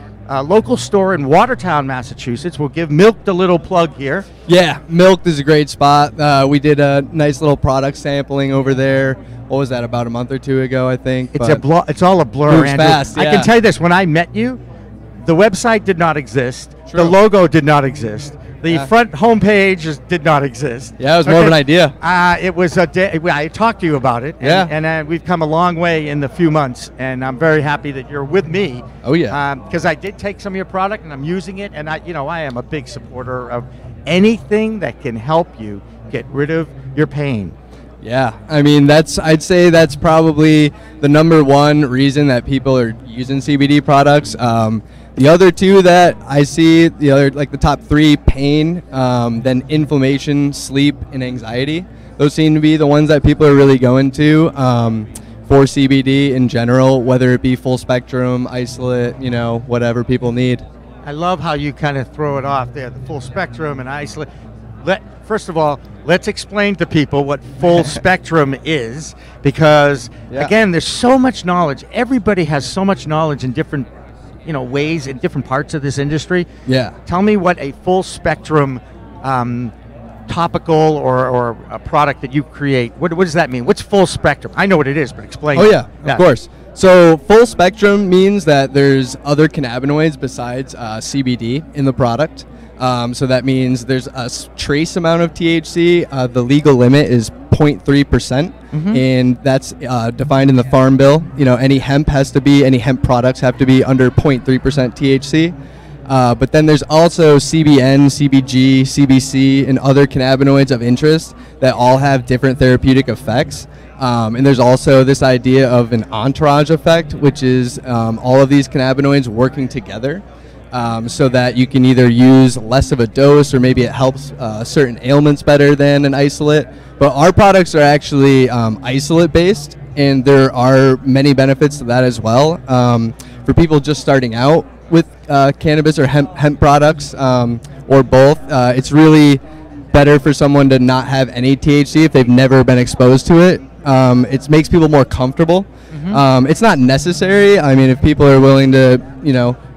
local store in Watertown, Massachusetts. We'll give Milk the little plug here. Yeah, Milk is a great spot. We did a nice little product sampling over there. What was that, about a month or two ago, I think? It's all a blur, moves Andrew. fast, I yeah. can tell you this, when I met you, the website did not exist. True. The logo did not exist. The Yeah. front homepage did not exist. Yeah, it was more of an idea. It was a day. I talked to you about it. Yeah. And we've come a long way in the few months, and I'm very happy that you're with me. Oh, yeah. Because I did take some of your product and I'm using it, and I am a big supporter of anything that can help you get rid of your pain. Yeah, I mean, I'd say that's probably the number one reason that people are using CBD products. The other two that I see, the top 3, pain, then inflammation, sleep, and anxiety. Those seem to be the ones that people are really going to for CBD in general, whether it be full spectrum, isolate, whatever people need. I love how you kind of throw it off there, the full spectrum and isolate. First of all, let's explain to people what full spectrum is, because, again, there's so much knowledge. Everybody has so much knowledge in different ways in different parts of this industry. Yeah. Tell me what a full spectrum topical or a product that you create, what does that mean? What's full spectrum? I know what it is, but explain. Oh, yeah, of course. So full spectrum means that there's other cannabinoids besides CBD in the product. So that means there's a trace amount of THC. The legal limit is 0.3%, and that's defined in the Farm Bill. Any hemp products have to be under 0.3% THC. But then there's also CBN, CBG, CBC, and other cannabinoids of interest that all have different therapeutic effects. And there's also this idea of an entourage effect, which is all of these cannabinoids working together. So that you can either use less of a dose, or maybe it helps certain ailments better than an isolate. But our products are actually isolate based, and there are many benefits to that as well. For people just starting out with cannabis or hemp products, or both, it's really better for someone to not have any THC if they've never been exposed to it. It makes people more comfortable. It's not necessary. I mean, if people are willing to,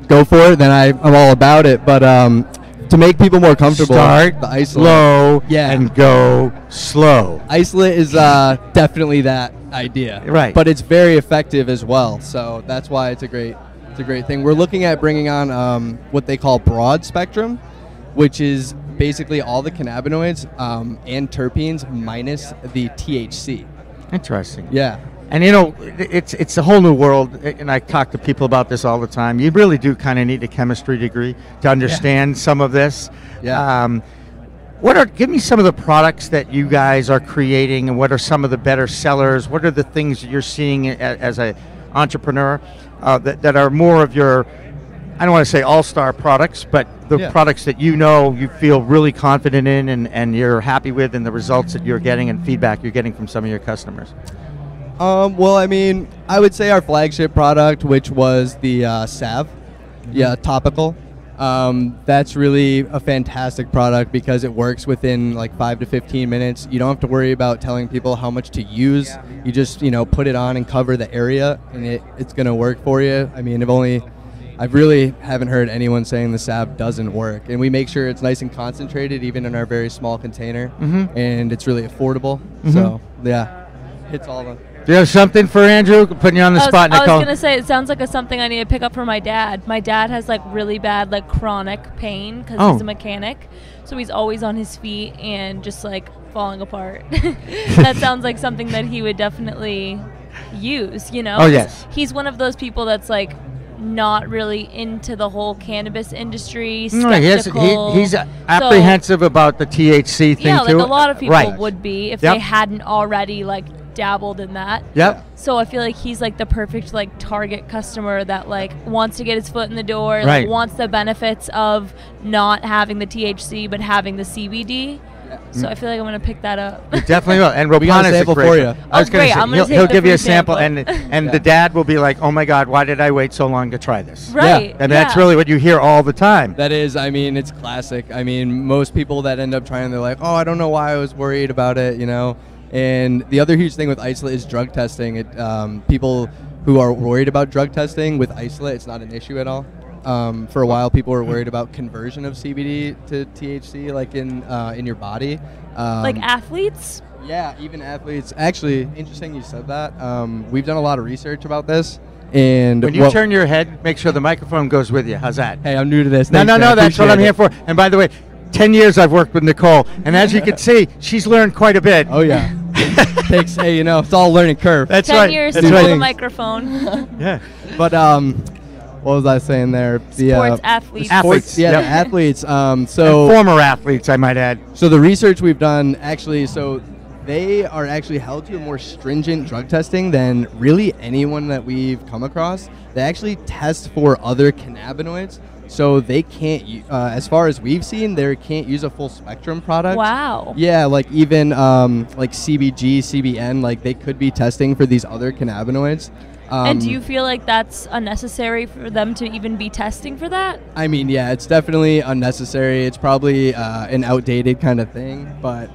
go for it, then I'm all about it. But to make people more comfortable, start the isolate, slow and go slow. Isolate is definitely that idea, right? But it's very effective as well. So that's why it's a great thing. We're looking at bringing on what they call broad spectrum, which is basically all the cannabinoids and terpenes minus the THC. Interesting. Yeah. And it's a whole new world, and I talk to people about this all the time. You really do kind of need a chemistry degree to understand some of this. Yeah. Give me some of the products that you guys are creating, and what are some of the better sellers? What are the things that you're seeing as an entrepreneur that are more of your, I don't want to say all-star products, but the products that you feel really confident in and you're happy with, and the results that you're getting and feedback you're getting from some of your customers? Well, I mean, I would say our flagship product, which was the salve, topical. That's really a fantastic product because it works within like 5 to 15 minutes. You don't have to worry about telling people how much to use. You just, put it on and cover the area, and it's going to work for you. I mean, I really haven't heard anyone saying the salve doesn't work. And we make sure it's nice and concentrated, even in our very small container, and it's really affordable. So, yeah, hits all the... Do you have something for Andrew? Putting you on the spot, Nicole. I was gonna say it sounds like something I need to pick up for my dad. My dad has like really bad like chronic pain because he's a mechanic, so he's always on his feet and just like falling apart. That sounds like something that he would definitely use. You know? Oh yes. He's one of those people that's like not really into the whole cannabis industry. No, Skeptical. he's apprehensive about the THC thing yeah, like too. a lot of people Right. would be if Yep. they hadn't already like dabbled in that. Yep. So I feel like he's like the perfect like target customer that like wants to get his foot in the door, Right. like wants the benefits of not having the THC but having the CBD. So I feel like I'm gonna pick that up. You definitely will. And We got a Ropana's sample great for you. one. I was Oh, gonna great. say, I'm gonna take he'll the give you a free sample, sample. and the dad will be like, "Oh my God, why did I wait so long to try this?" Right. And that's really what you hear all the time. That is, I mean, it's classic. I mean, most people that end up trying, they're like, oh, I don't know why I was worried about it, you know? And the other huge thing with isolate is drug testing. People who are worried about drug testing with isolate, it's not an issue at all. For a while, people were worried about conversion of CBD to THC, like in your body. Like athletes. Yeah, even athletes. Actually, interesting you said that. We've done a lot of research about this. And When you turn your head, make sure the microphone goes with you. How's that? Hey, I'm new to this. No, Thanks, no, man. that's what I'm Appreciate here for. And by the way, 10 years I've worked with Nicole, and as you can see, she's learned quite a bit. Oh yeah. Takes, hey, you know, it's all a learning curve. That's 10 right. years That's to right. hold the microphone. Yeah. But what was I saying there? Sports athletes. Athletes. Yeah, Yep. the athletes. And So former athletes, I might add. So the research we've done actually, so they are actually held to a more stringent drug testing than really anyone that we've come across. They actually test for other cannabinoids, so they can't, as far as we've seen, they can't use a full spectrum product. Wow. Yeah, like even like CBG, CBN, like they could be testing for these other cannabinoids. And do you feel like that's unnecessary for them to even be testing for that? I mean, yeah, it's definitely unnecessary. It's probably an outdated kind of thing, but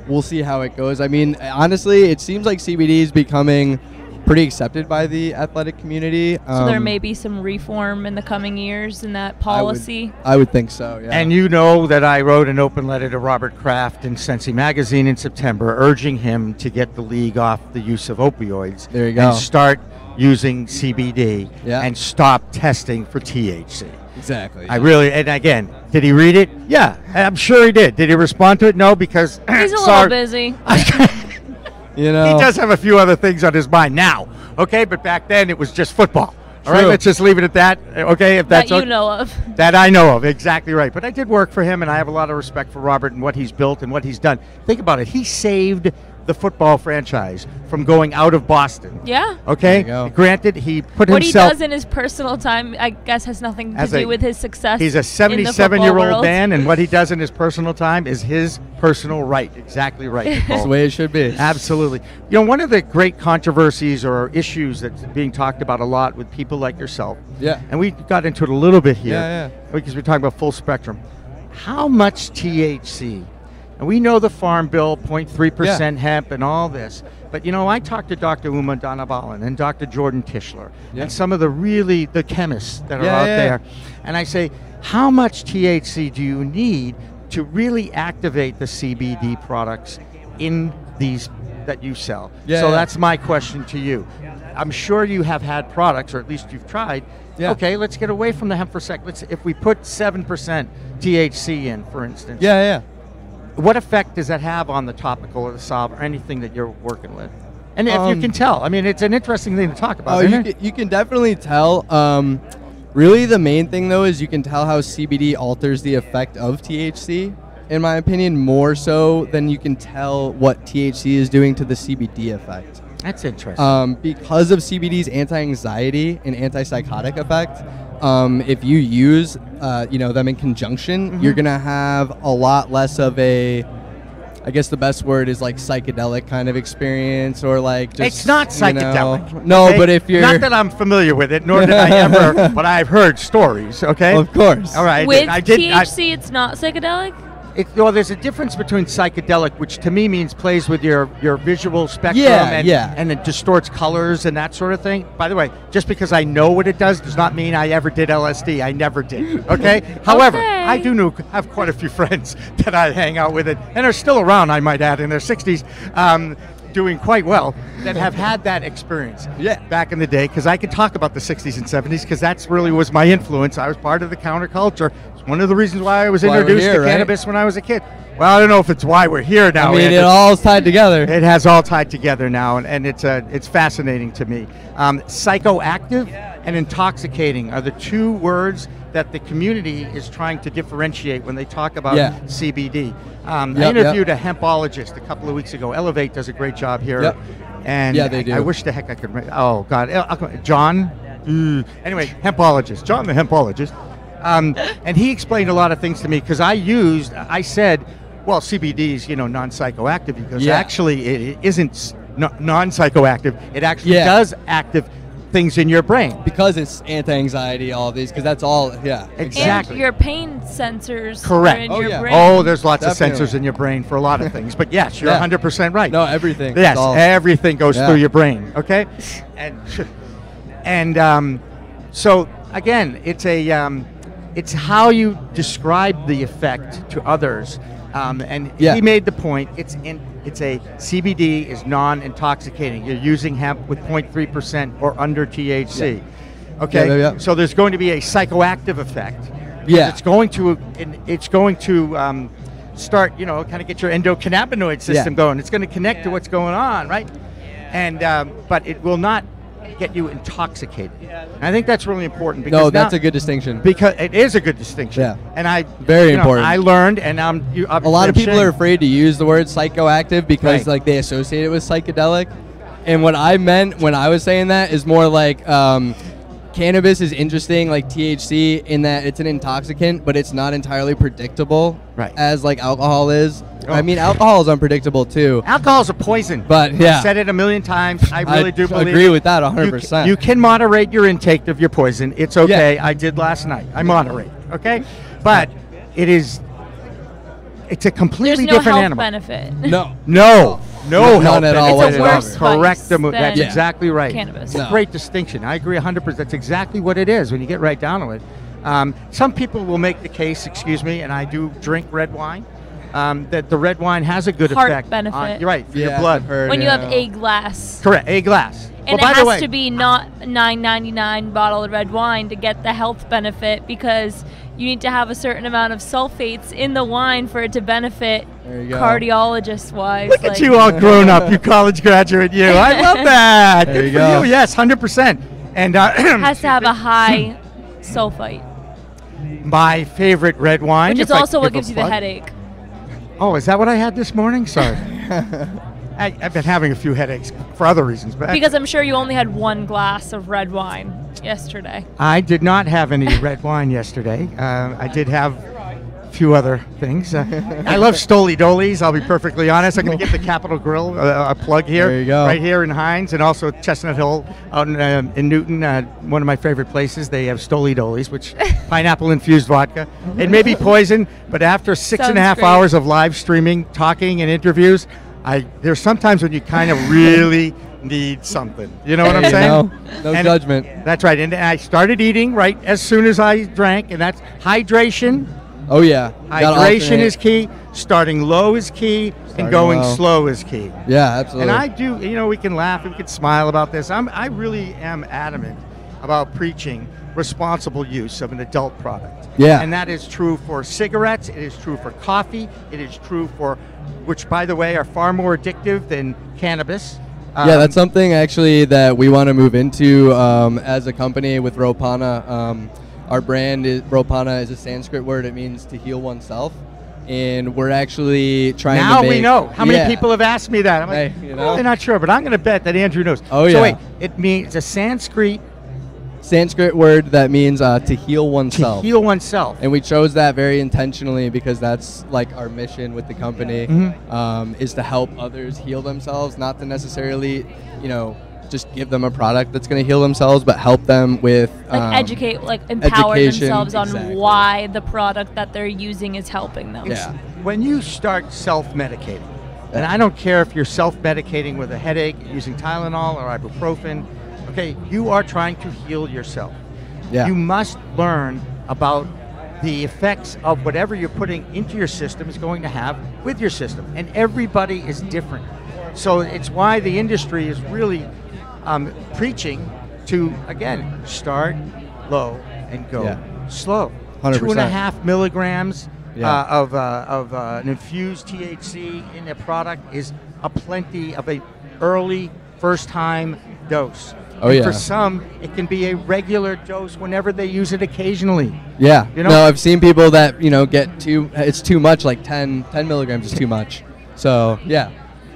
we'll see how it goes. I mean, honestly, it seems like CBD is becoming pretty accepted by the athletic community. So there may be some reform in the coming years in that policy. I would think so, yeah. And you know that I wrote an open letter to Robert Kraft in Sensi Magazine in September urging him to get the league off the use of opioids. There you go. And start using CBD Yeah. and stop testing for THC. Exactly. I really, and again, did he read it? Yeah, I'm sure he did. Did he respond to it? No, because He's a sorry. little busy. You know, He does have a few other things on his mind now, okay? But back then it was just football. All right, True. let's just leave it at that, okay? If that's that you okay. know of. That I know of, exactly right. But I did work for him, and I have a lot of respect for Robert and what he's built and what he's done. Think about it. He saved the football franchise from going out of Boston. Yeah. Okay? There you go. Granted, he put What he himself... does in his personal time, I guess, has nothing to As do a- with his success. He's a in the football 77-year-old world. man, and what he does in his personal time is his personal right. Exactly right, that's Nicole. the way it should be. Absolutely. You know, one of the great controversies or issues that's being talked about a lot with people like yourself, Yeah. and we got into it a little bit here, Yeah, because we're talking about full spectrum. How much THC? And we know the Farm Bill, 0.3% hemp and all this. But, you know, I talked to Dr. Uma Donabalan and Dr. Jordan Tischler and some of the chemists that are out there. And I say, how much THC do you need to really activate the CBD products in these that you sell? So that's my question to you. I'm sure you have had products, or at least you've tried. Yeah. Okay, let's get away from the hemp for a sec. If we put 7% THC in, for instance. Yeah. What effect does that have on the topical or the solve or anything that you're working with? And if you can tell, I mean, it's an interesting thing to talk about, isn't it? You can definitely tell. Really, the main thing, though, is you can tell how CBD alters the effect of THC, in my opinion, more so than you can tell what THC is doing to the CBD effect. That's interesting. Because of CBD's anti-anxiety and antipsychotic effect, if you use them in conjunction, you're gonna have a lot less of a, I guess the best word is like psychedelic kind of experience, or like just, it's not psychedelic. No, okay? but if you're not that I'm familiar with it, nor did I ever, but I've heard stories. Okay, of course. All right. With THC, it's not psychedelic? Well, there's a difference between psychedelic, which to me means plays with your visual spectrum and it distorts colors and that sort of thing. By the way, just because I know what it does not mean I ever did LSD. I never did. Okay? However, I do have quite a few friends that I hang out with it and are still around, I might add, in their 60s. doing quite well that have had that experience back in the day, because I could talk about the 60s and 70s because that's really was my influence. I was part of the counterculture. It's one of the reasons why I was introduced to cannabis when I was a kid. Well, I don't know if it's why we're here now. I mean, it all's tied together. It has all tied together now, and it's fascinating to me. Psychoactive and intoxicating are the two words that the community is trying to differentiate when they talk about CBD. I interviewed a hempologist a couple of weeks ago. Elevate does a great job here. And they do. I wish the heck I could. Oh, God. John? Anyway, hempologist. John the hempologist. And he explained a lot of things to me because I said, well, CBD is, non-psychoactive. He goes, actually, it isn't non-psychoactive. It actually does active things in your brain. Because it's anti-anxiety, all of these, because that's all, Exactly. And your pain sensors Correct. are in your brain. Oh, there's lots of sensors in your brain for a lot of things. But yes, you're 100% right. No, everything. Yes, everything goes through your brain, okay? And so, again, it's how you describe the effect to others. And he made the point, it's a CBD is non-intoxicating. You're using hemp with 0.3% or under THC. Okay, so there's going to be a psychoactive effect. It's going to start, kind of get your endocannabinoid system going. It's going to connect to what's going on, right? And but it will not get you intoxicated. And I think that's really important. Because that's a good distinction. Because it is a good distinction. Yeah. And very important. I learned, and a lot of people are afraid to use the word psychoactive because like they associate it with psychedelic. And what I meant when I was saying that is more like cannabis is interesting, like THC, in that it's an intoxicant, but it's not entirely predictable as like alcohol is. I mean, alcohol is unpredictable too. Alcohol is a poison. But I've said it a million times. I really do believe agree with that 100%. You can moderate your intake of your poison. It's okay. I did last night. I moderate. Okay, but it's a completely different animal. There's no health benefit. No none at all. It's a worse Correct. than That's exactly right. Cannabis. It's a great distinction. I agree 100%. That's exactly what it is when you get right down to it. Some people will make the case, excuse me, and I do drink red wine, that the red wine has a good Heart effect. benefit. You're right, for your blood. When you have a glass. Correct, a glass. And it has to be not $9.99 bottle of red wine to get the health benefit, because you need to have a certain amount of sulfates in the wine for it to benefit cardiologist-wise. Look at you all grown up, you college graduate, you. I love that. There you Good go. for you. Yes, 100%. And it has to have a high sulfite. My favorite red wine. Which is also what gives you the headache. Oh, is that what I had this morning? Sorry. I've been having a few headaches for other reasons. But because I'm sure you only had one glass of red wine yesterday. I did not have any red wine yesterday. I did have a few other things. I love Stoli Dolis, I'll be perfectly honest. I'm going to give the Capitol Grill a plug here. There you go. Right here in Hines, and also Chestnut Hill out in Newton, one of my favorite places. They have Stoli Dolis, which pineapple-infused vodka. It may be poison, but after 6.5 hours of live streaming, talking, and interviews, there's sometimes when you kind of really need something. You know what I'm saying? No judgment. That's right. And I started eating right as soon as I drank, and that's hydration. Oh, yeah. Hydration is key. Starting low is key, and going slow is key. Yeah, absolutely. And I do, we can laugh, we can smile about this. I really am adamant about preaching responsible use of an adult product. Yeah. And that is true for cigarettes, it is true for coffee, it is true for, which by the way are far more addictive than cannabis. Yeah, that's something actually that we want to move into as a company with Ropana. Our brand, Ropana, is a Sanskrit word. It means to heal oneself. And we're actually trying to make... Now we know. How many people have asked me that? I'm like, I'm not sure, but I'm going to bet that Andrew knows. Oh, so wait, it means a Sanskrit word that means to heal oneself. To heal oneself. And we chose that very intentionally because that's like our mission with the company, is to help others heal themselves, not to necessarily, just give them a product that's going to heal themselves, but help them with educate, empower themselves on why the product that they're using is helping them. Yeah. When you start self-medicating, and I don't care if you're self-medicating with a headache, using Tylenol or ibuprofen, okay, you are trying to heal yourself. Yeah. You must learn about the effects of whatever you're putting into your system is going to have with your system, and everybody is different. So it's why the industry is really preaching to, again, start low and go slow. 100%. 2.5 milligrams Yeah. of an infused THC in a product is a plenty of a early first-time dose. Oh, And yeah. for some, it can be a regular dose whenever they use it occasionally. Yeah. You know? No, I've seen people that, get it's too much, like 10 milligrams is too much. So, yeah.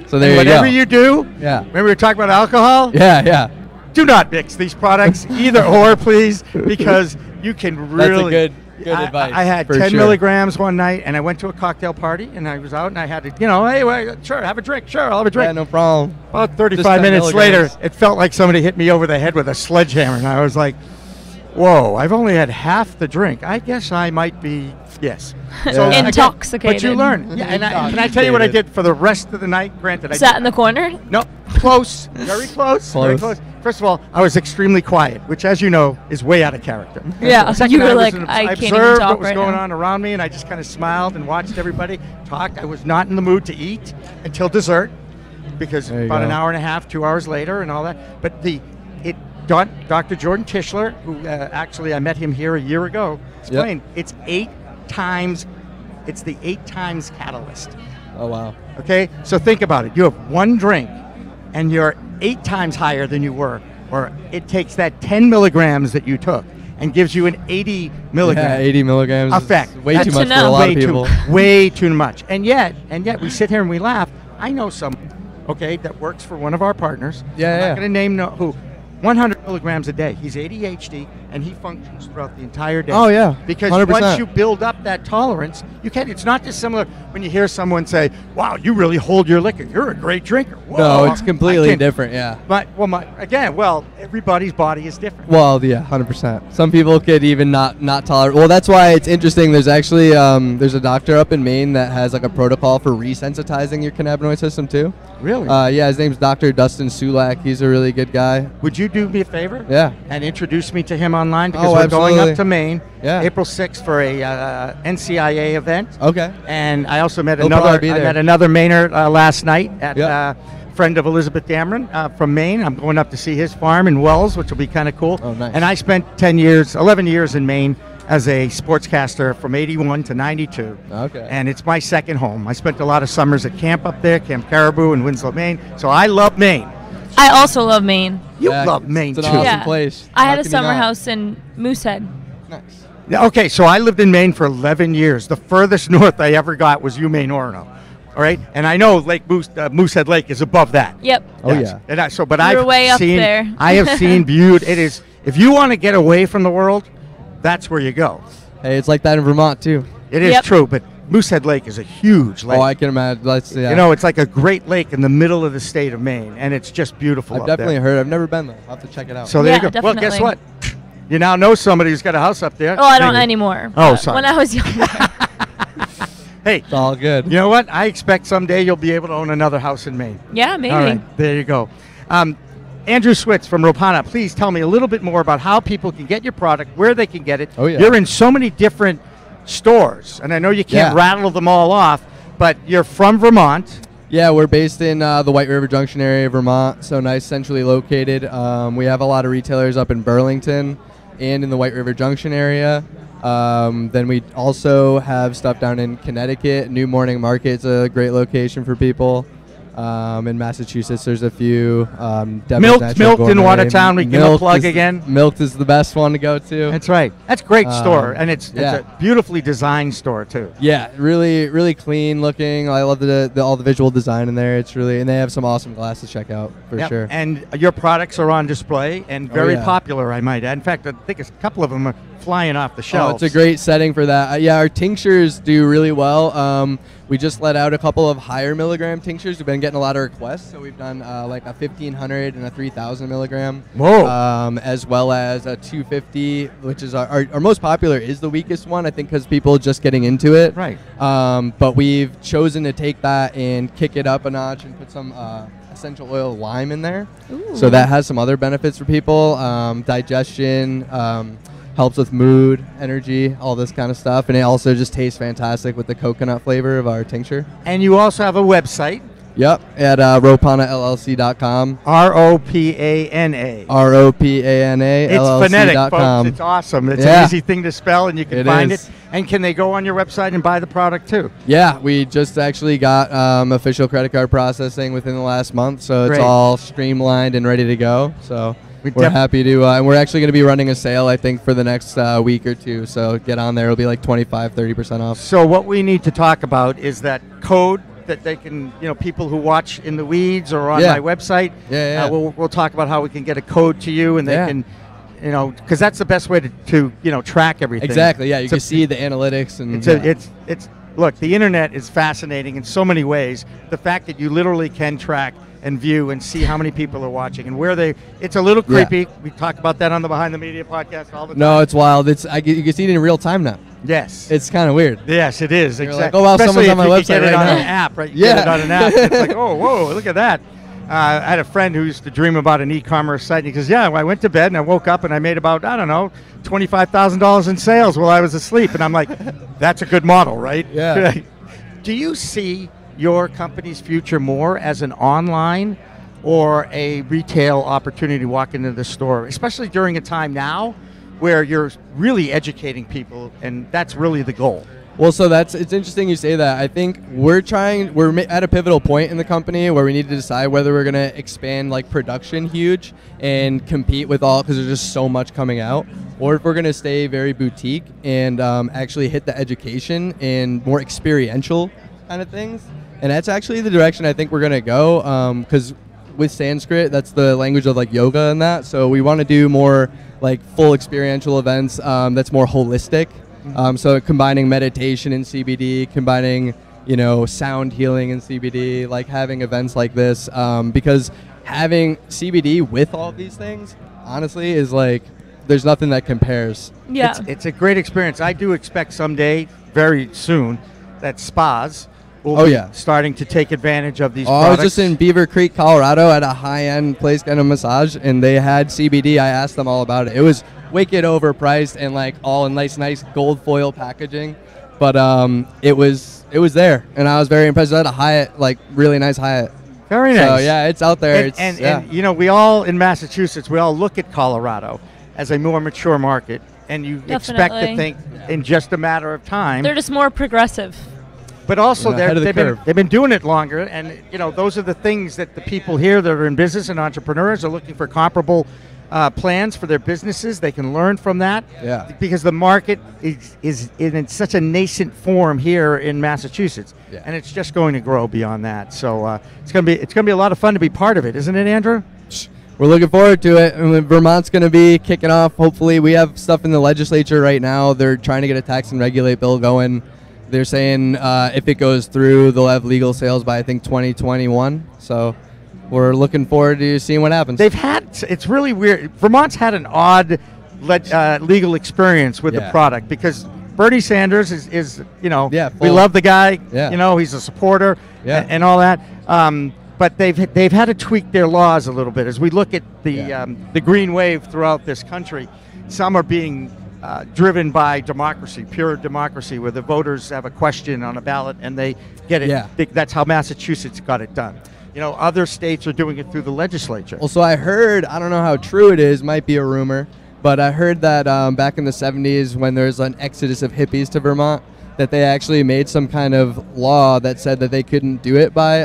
So there And you go. whatever you do, Yeah. remember we were talking about alcohol? Yeah, yeah. Do not mix these products, either or, please, because you can That's really. a good advice. I had for 10 sure. milligrams one night, and I went to a cocktail party, and I was out, and I had to, hey, wait, sure, have a drink. Sure, I'll have a drink. Yeah, no problem. About Just 35 10 minutes later, milligrams. it felt like somebody hit me over the head with a sledgehammer, and I was like, whoa, I've only had half the drink. I guess I might be, yes. Yeah. again, Intoxicated. But you learn. Yeah, and can I tell you what I did for the rest of the night? Granted, I Sat did- in the corner. No, close, very close, very Close. close. First of all, I was extremely quiet, which, as you know, is way out of character. Yeah, Second, you were I was like, an- I can't even observed talk what was right going now. on around me, and I just kind of smiled and watched everybody talk. I was not in the mood to eat until dessert, because There you about go. an hour and a half, 2 hours later, and all that. But Dr. Jordan Tischler, who actually I met him here a year ago, explained it's 8 times. It's the 8 times catalyst. Oh, wow. Okay, so think about it. You have one drink, and you're 8 times higher than you were, or it takes that 10 milligrams that you took and gives you an 80 milligram Yeah, 80 milligrams. is effect. Way That's too much to for a know. lot way of people. way too much. And yet we sit here and we laugh. I know someone, okay, that works for one of our partners. Yeah, I'm yeah. not going to name who. 100 milligrams a day. He's ADHD, and he functions throughout the entire day. Oh, yeah. Because 100%. once you build up that tolerance, you can. It's not dissimilar when you hear someone say, "Wow, you really hold your liquor. You're a great drinker." Whoa, No, it's I completely can't- different, yeah. But everybody's body is different. Well, yeah, 100%. Some people could even not tolerate. Well, that's why it's interesting. There's actually there's a doctor up in Maine that has like a protocol for resensitizing your cannabinoid system too. Really? Yeah, his name's Dr. Dustin Sulak. He's a really good guy. Would you do me a favor? Yeah. And introduce me to him online, because Oh, we're going absolutely. up to Maine, Yeah. April 6th for a NCIA event. Okay. And I also met He'll probably be there. another Mainer last night at Yeah. friend of Elizabeth Dameron from Maine. I'm going up to see his farm in Wells, which will be kind of cool. Oh, nice. And I spent 11 years in Maine as a sportscaster from 81 to 92. Okay. And it's my second home. I spent a lot of summers at camp up there, Camp Caribou in Winslow, Maine. So I love Maine. I also love Maine. You Yeah, love Maine it's too. an awesome Yeah. place. I How had a can you summer not? house in Moosehead. Nice. Yeah, okay, so I lived in Maine for 11 years. The furthest north I ever got was Umaine, Orono. All right, and I know Moosehead Lake is above that. Yep. Oh, Yes. yeah. And but You're I've way up seen, there. I have seen viewed. It is, if you want to get away from the world, that's where you go. Hey, it's like that in Vermont too. It is Yep. true, but Moosehead Lake is a huge lake. Oh, I can imagine. Yeah. You know, it's like a great lake in the middle of the state of Maine, and it's just beautiful. I've up definitely there. heard. I've never been there. I'll have to check it out. So there Yeah, you go. Well, guess definitely. what? You now know somebody who's got a house up there. Oh, I don't Maybe. anymore. Oh, but sorry. When I was younger. Hey, It's all good. you know what? I expect someday you'll be able to own another house in Maine. Yeah, maybe. All right, there you go. Andrew Switz from Ropana, please tell me a little bit more about how people can get your product, where they can get it. Oh, yeah. You're in so many different stores, and I know you can't Yeah. rattle them all off, but you're from Vermont. Yeah, we're based in the White River Junction area of Vermont, so nice, centrally located. We have a lot of retailers up in Burlington and in the White River Junction area. Then we also have stuff down in Connecticut. New Morning Market's a great location for people. In Massachusetts, there's a few. Devil's Natural Milked in Gourmet. Watertown. We give a Milked plug is- again. Milked is the best one to go to. That's right. That's a great store, and it's yeah. a beautifully designed store too. Yeah, really, really clean looking. I love all the visual design in there. It's really, and they have some awesome glass to check out for Yep. sure. And your products are on display and very yeah. popular, I might add. In fact, I think a couple of them are flying off the Oh, shelves. it's a great setting for that. Yeah, our tinctures do really well. We just let out a couple of higher milligram tinctures. We've been getting a lot of requests, so we've done like a 1,500 and a 3,000 milligram. Whoa. As well as a 250, which is our most popular, is the weakest one, I think, because people are just getting into it. Right. But we've chosen to take that and kick it up a notch and put some essential oil lime in there. Ooh. So that has some other benefits for people. Digestion, helps with mood, energy, all this kind of stuff. And it also just tastes fantastic with the coconut flavor of our tincture. And you also have a website. Yep, at ropanallc.com. ROPANA. ROPANA. It's phonetic, folks. It's awesome. It's an easy thing to spell, and you can find it. And can they go on your website and buy the product too? Yeah, we just actually got official credit card processing within the last month, so it's all streamlined and ready to go. So we're happy to, and we're actually going to be running a sale, I think, for the next week or two. So get on there. It'll be like 25-30% off. So what we need to talk about is that code that they can, people who watch in the weeds or on my website. We'll talk about how we can get a code to you, and they can, because that's the best way to track everything. Exactly. Yeah, you can see the analytics and. It's look, the internet is fascinating in so many ways. The fact that you literally can track and view and see how many people are watching and where it's a little creepy. We talk about that on the Behind the Media podcast all the time. No, it's wild. You can see it in real time now. Yes. It's kind of weird. Yes, it is. You're exactly. Like, oh, wow, Especially someone's on my website get right it on now. an app, right? You Yeah. get it on an app. It's like, oh, whoa, look at that. I had a friend who used to dream about an e-commerce site. And he goes, I went to bed and I woke up and I made about, $25,000 in sales while I was asleep. And I'm like, that's a good model, right? Yeah. Do you see your company's future more as an online or a retail opportunity to walk into the store, especially during a time now where you're really educating people, and that's really the goal? Well, so it's interesting you say that. I think we're at a pivotal point in the company where we need to decide whether we're going to expand like production huge and compete with all, because there's just so much coming out, or if we're going to stay very boutique and actually hit the education and more experiential kind of things. And that's actually the direction I think we're going to go, because with Sanskrit, that's the language of like yoga and that. So we want to do more like full experiential events that's more holistic. So combining meditation and CBD, combining, sound healing and CBD, like having events like this, because having CBD with all of these things, honestly, is like, there's nothing that compares. Yeah. It's a great experience. I do expect someday, very soon, that spas will be starting to take advantage of these products. I was just in Beaver Creek, Colorado at a high-end place getting a massage, and they had CBD. I asked them all about it. It was wicked overpriced and like all in nice gold foil packaging, but it was there, and I was very impressed. I had a Hyatt, like really nice Hyatt. Very nice. So yeah, it's out there. And we all in Massachusetts, we all look at Colorado as a more mature market, and you expect to think in just a matter of time. They're just more progressive. But also they've been doing it longer, and those are the things that the people here that are in business and entrepreneurs are looking for comparable plans for their businesses. They can learn from that. Yeah. Because the market is in such a nascent form here in Massachusetts, and it's just going to grow beyond that. So it's gonna be a lot of fun to be part of it, isn't it, Andrew? We're looking forward to it. And Vermont's going to be kicking off. Hopefully, we have stuff in the legislature right now. They're trying to get a tax and regulate bill going. They're saying if it goes through, they'll have legal sales by, I think, 2021. So we're looking forward to seeing what happens. It's really weird. Vermont's had an odd legal experience with the product, because Bernie Sanders is we love the guy. Yeah. He's a supporter and all that. But they've had to tweak their laws a little bit. As we look at the green wave throughout this country, some are being driven by democracy, pure democracy, where the voters have a question on a ballot and they get it. Yeah. That's how Massachusetts got it done. Other states are doing it through the legislature. Well, so I heard, I don't know how true it is, might be a rumor, but I heard that back in the 70s when there was an exodus of hippies to Vermont, that they actually made some kind of law that said that they couldn't do it by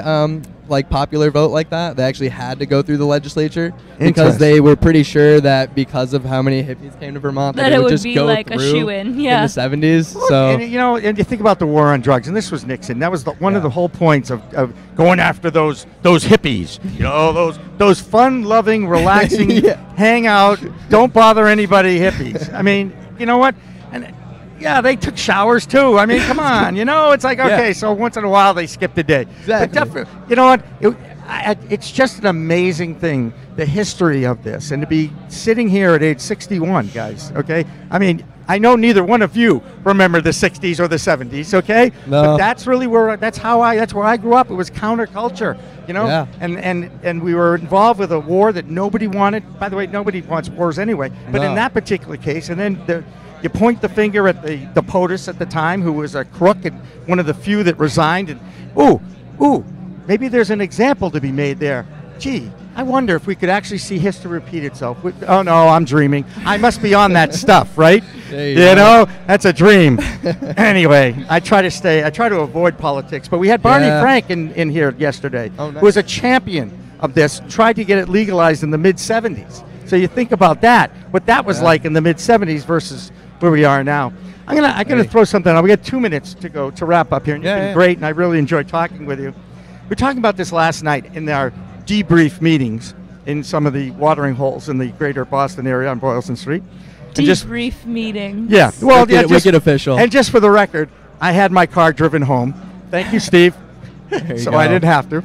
like popular vote like that. They actually had to go through the legislature because they were pretty sure that because of how many hippies came to Vermont, that it would just go like through a shoo-in. in the 70s. So and you think about the war on drugs, and this was Nixon. That was one of the whole points of going after those hippies. Those fun-loving, relaxing, hang out, don't bother anybody hippies. I mean, you know what? And yeah, they took showers too. I mean, come on, it's like, okay, so once in a while they skipped a day. Exactly. But definitely, you know what? It's just an amazing thing, the history of this, and to be sitting here at age 61, guys, okay? I mean, I know neither one of you remember the 60s or the 70s, okay? No. But that's really where I grew up. It was counterculture, Yeah. And we were involved with a war that nobody wanted. By the way, nobody wants wars anyway. But in that particular case, and then you point the finger at the POTUS at the time, who was a crook and one of the few that resigned, and maybe there's an example to be made there. Gee, I wonder if we could actually see history repeat itself. Oh no, I'm dreaming. I must be on that stuff, right? You know, that's a dream. Anyway, I try to avoid politics. But we had Barney Frank in here yesterday, who was a champion of this, tried to get it legalized in the mid-'70s. So you think about that, what that was like in the mid-'70s versus where we are now. I'm gonna throw something out. We got 2 minutes to go to wrap up here, and you've been great, and I really enjoyed talking with you. We were talking about this last night in our debrief meetings in some of the watering holes in the greater Boston area on Boylston Street. Debrief meetings. Yeah, well, make it official. And just for the record, I had my car driven home. Thank you, Steve. So I didn't have to.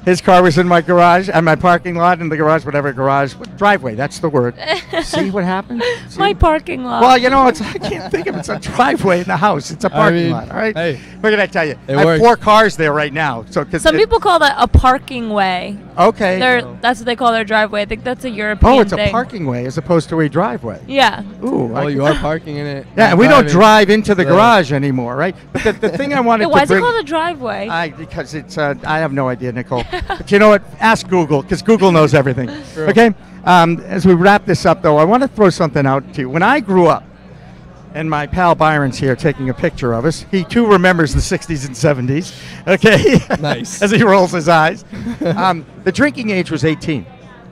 His car was in my garage, and my parking lot in the garage, whatever garage, driveway, that's the word. See what happened? See? My parking lot. Well, you know, I can't think of it. It's a driveway in the house. It's a parking lot, all right? Hey, what can I tell you? I have 4 cars there right now. So some people call that a parking way. Okay. That's what they call their driveway. I think that's a European thing. Oh, it's a parking way as opposed to a driveway. Yeah. Ooh. Well, you are parking in it. Yeah, we don't drive into the garage anymore, right? But the thing I wanted to bring... Why is it called a driveway? Because it's, I have no idea, Nicole. But you know what? Ask Google, because Google knows everything. True. Okay? As we wrap this up, though, I want to throw something out to you. When I grew up, and my pal Byron's here taking a picture of us, he too remembers the 60s and 70s, okay? Nice. As he rolls his eyes. The drinking age was 18.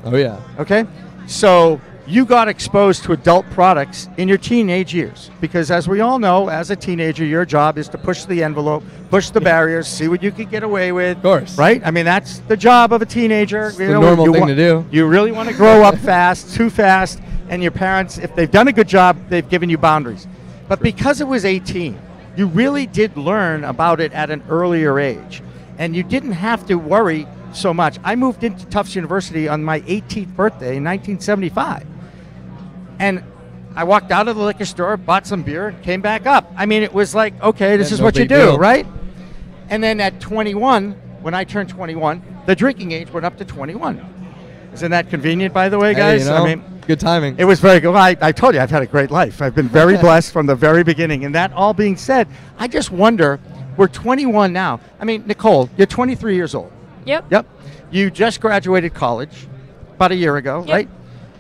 Oh, yeah. Okay? So you got exposed to adult products in your teenage years, because as we all know, as a teenager, your job is to push the envelope, push the barriers, see what you can get away with. Of course. Right? I mean, that's the job of a teenager. It's the normal thing to do. You really want to grow up fast, too fast, and your parents, if they've done a good job, they've given you boundaries. But because it was 18, you really did learn about it at an earlier age, and you didn't have to worry so much. I moved into Tufts University on my 18th birthday in 1975. And I walked out of the liquor store, bought some beer, and came back up. I mean, it was like, okay, this is what you do, right? And then at 21, when I turned 21, the drinking age went up to 21. Isn't that convenient, by the way, guys? Hey, you know, I mean, good timing. It was very good. Well, I told you, I've had a great life. I've been very blessed from the very beginning. And that all being said, I just wonder, we're 21 now. I mean, Nicole, you're 23 years old. Yep. Yep. You just graduated college about a year ago, Yep. right?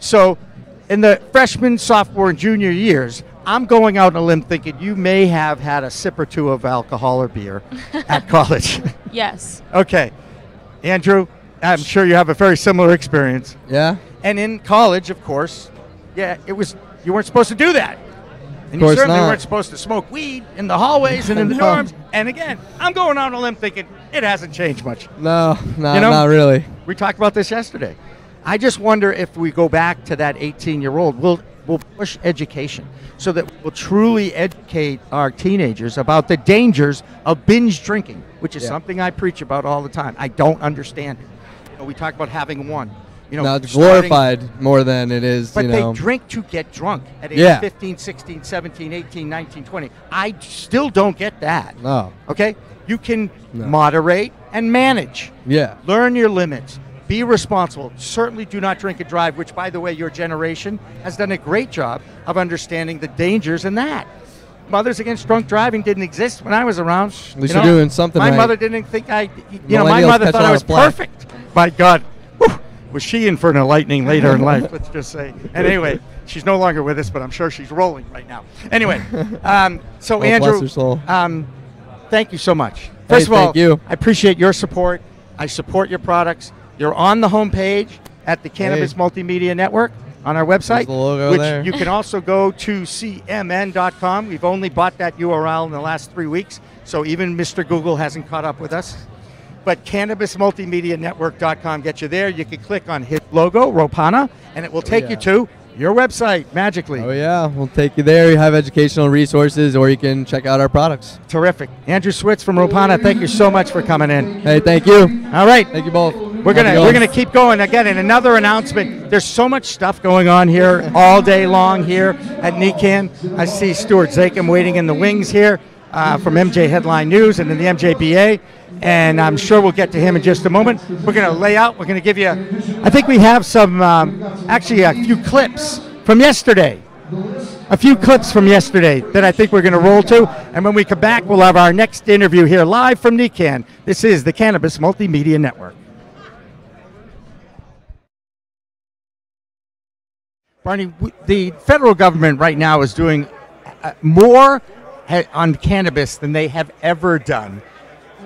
So in the freshman, sophomore, and junior years, I'm going out on a limb thinking you may have had a sip or two of alcohol or beer at college. Yes. Okay. Andrew, I'm sure you have a very similar experience. Yeah. And in college, of course, yeah, you weren't supposed to do that. And you course certainly not. weren't supposed to smoke weed in the hallways and in the No. dorms. And again, I'm going out on a limb thinking it hasn't changed much. No, You know? not really. We talked about this yesterday. I just wonder if we go back to that 18-year-old, we'll push education so that we'll truly educate our teenagers about the dangers of binge drinking, which is something I preach about all the time. I don't understand it. You know, we talk about having one. You know, No, it's glorified more than it is, but you know. they drink to get drunk at age 15, 16, 17, 18, 19, 20. I still don't get that. No. Okay? You can moderate and manage. Yeah. Learn your limits. Be responsible. Certainly do not drink and drive, which, by the way, your generation has done a great job of understanding the dangers in that. Mothers Against Drunk Driving didn't exist when I was around. At least you're doing something My right. mother didn't think my mother catch thought a I lot was of flack. perfect. My God. Whew, was she in for an enlightening later in life, let's just say. And anyway, she's no longer with us, but I'm sure she's rolling right now. Anyway, so Oh, Andrew, bless her soul. thank you so much. First of all, thank you. I appreciate your support. I support your products. You're on the homepage at the Cannabis Multimedia Network on our website, There's the logo which there. you can also go to cmn.com. We've only bought that URL in the last 3 weeks, so even Mr. Google hasn't caught up with us. But cannabismultimedianetwork.com gets you there. You can click on his logo, Ropana, and it will take you to your website magically. Oh, yeah. We'll take you there. You have educational resources, or you can check out our products. Terrific. Andrew Switz from Ropana, thank you so much for coming in. Hey, thank you. All right. Thank you both. We're gonna keep going again. And another announcement. There's so much stuff going on here all day long here at NECANN. I see Stuart Zakem waiting in the wings here from MJ Headline News and in the MJBA. And I'm sure we'll get to him in just a moment. We're gonna lay out. We're gonna give you. I think we have some actually a few clips from yesterday. a few clips from yesterday that I think we're going to roll to. And when we come back, we'll have our next interview here live from NECANN. This is the Cannabis Multimedia Network. Barney, the federal government right now is doing more on cannabis than they have ever done.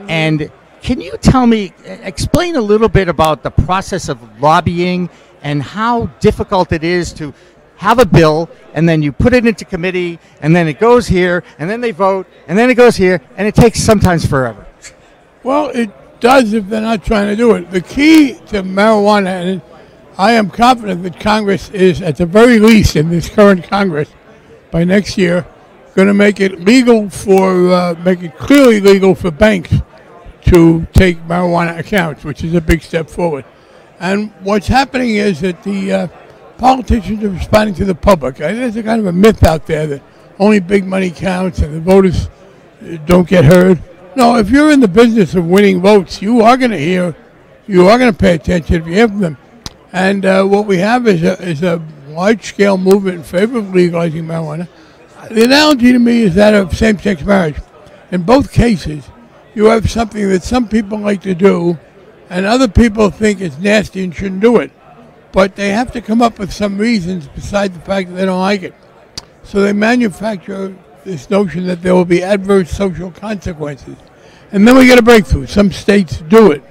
And can you explain a little bit about the process of lobbying and how difficult it is to have a bill and then you put it into committee and then it goes here and then they vote and then it goes here and it takes sometimes forever? Well, it does if they're not trying to do it. The key to marijuana, and I am confident that Congress is, at the very least in this current Congress, by next year, going to make it legal make it clearly legal for banks to take marijuana accounts, which is a big step forward. And what's happening is that the politicians are responding to the public. There's a kind of a myth out there that only big money counts and the voters don't get heard. No, if you're in the business of winning votes, you are going to hear, you are going to pay attention if you hear from them. And what we have is a large-scale movement in favor of legalizing marijuana. The analogy to me is that of same-sex marriage. In both cases, you have something that some people like to do and other people think it's nasty and shouldn't do it. But they have to come up with some reasons besides the fact that they don't like it. So they manufacture this notion that there will be adverse social consequences. And then we get a breakthrough. Some states do it.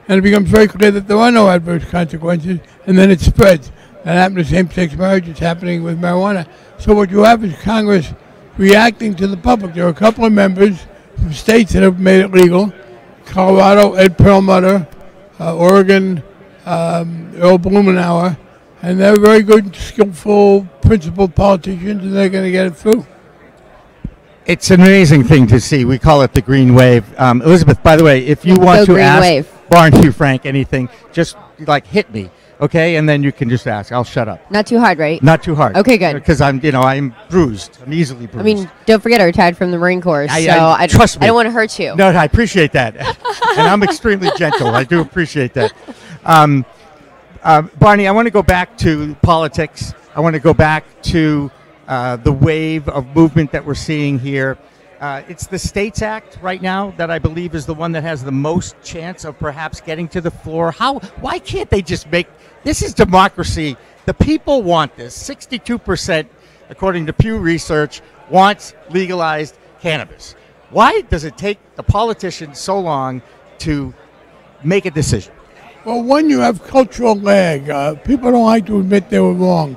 And it becomes very clear that there are no adverse consequences, and then it spreads. That happened to same-sex marriage. It's happening with marijuana. So what you have is Congress reacting to the public. There are a couple of members from states that have made it legal. Colorado, Ed Perlmutter, Oregon, Earl Blumenauer, and they're very good, skillful, principled politicians, and they're going to get it through. It's an amazing thing to see. We call it the green wave. Elizabeth, by the way, if you want to ask Barney, Frank, anything, just hit me, okay? And then you can just ask. I'll shut up. Not too hard, right? Not too hard. Okay, good. Because I'm bruised. I'm easily bruised. I mean, don't forget I retired from the Marine Corps, trust me. I don't want to hurt you. No, I appreciate that. And I'm extremely gentle. I do appreciate that. Barney, I want to go back to politics. I want to go back to the wave of movement that we're seeing here. It's the States Act right now that I believe is the one that has the most chance of perhaps getting to the floor. Why can't they just this is democracy. The people want this. 62%, according to Pew Research, wants legalized cannabis. Why does it take the politicians so long to make a decision? Well, one, you have cultural lag. People don't like to admit they were wrong.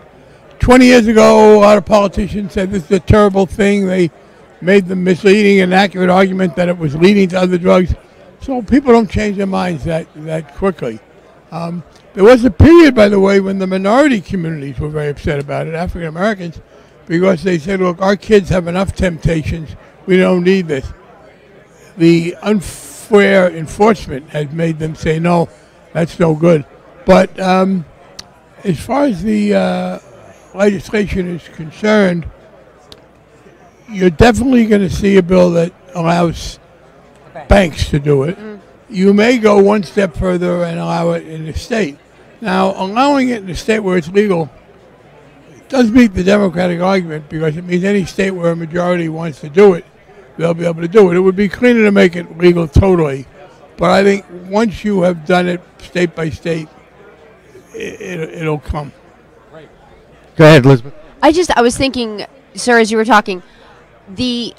20 years ago, a lot of politicians said this is a terrible thing. They made the misleading and inaccurate argument that it was leading to other drugs. So people don't change their minds that quickly. There was a period, by the way, when the minority communities were very upset about it, African Americans, because they said, look, our kids have enough temptations. We don't need this. The unfair enforcement has made them say, no, that's no good. But as far as the legislation is concerned, you're definitely going to see a bill that allows banks to do it. You may go one step further and allow it in the state. Now, allowing it in the state where it's legal does meet the Democratic argument, because it means any state where a majority wants to do it, they'll be able to do it. It would be cleaner to make it legal totally. But I think once you have done it state by state, it'll come. Right. Go ahead, Elizabeth. I was thinking, sir, as you were talking, the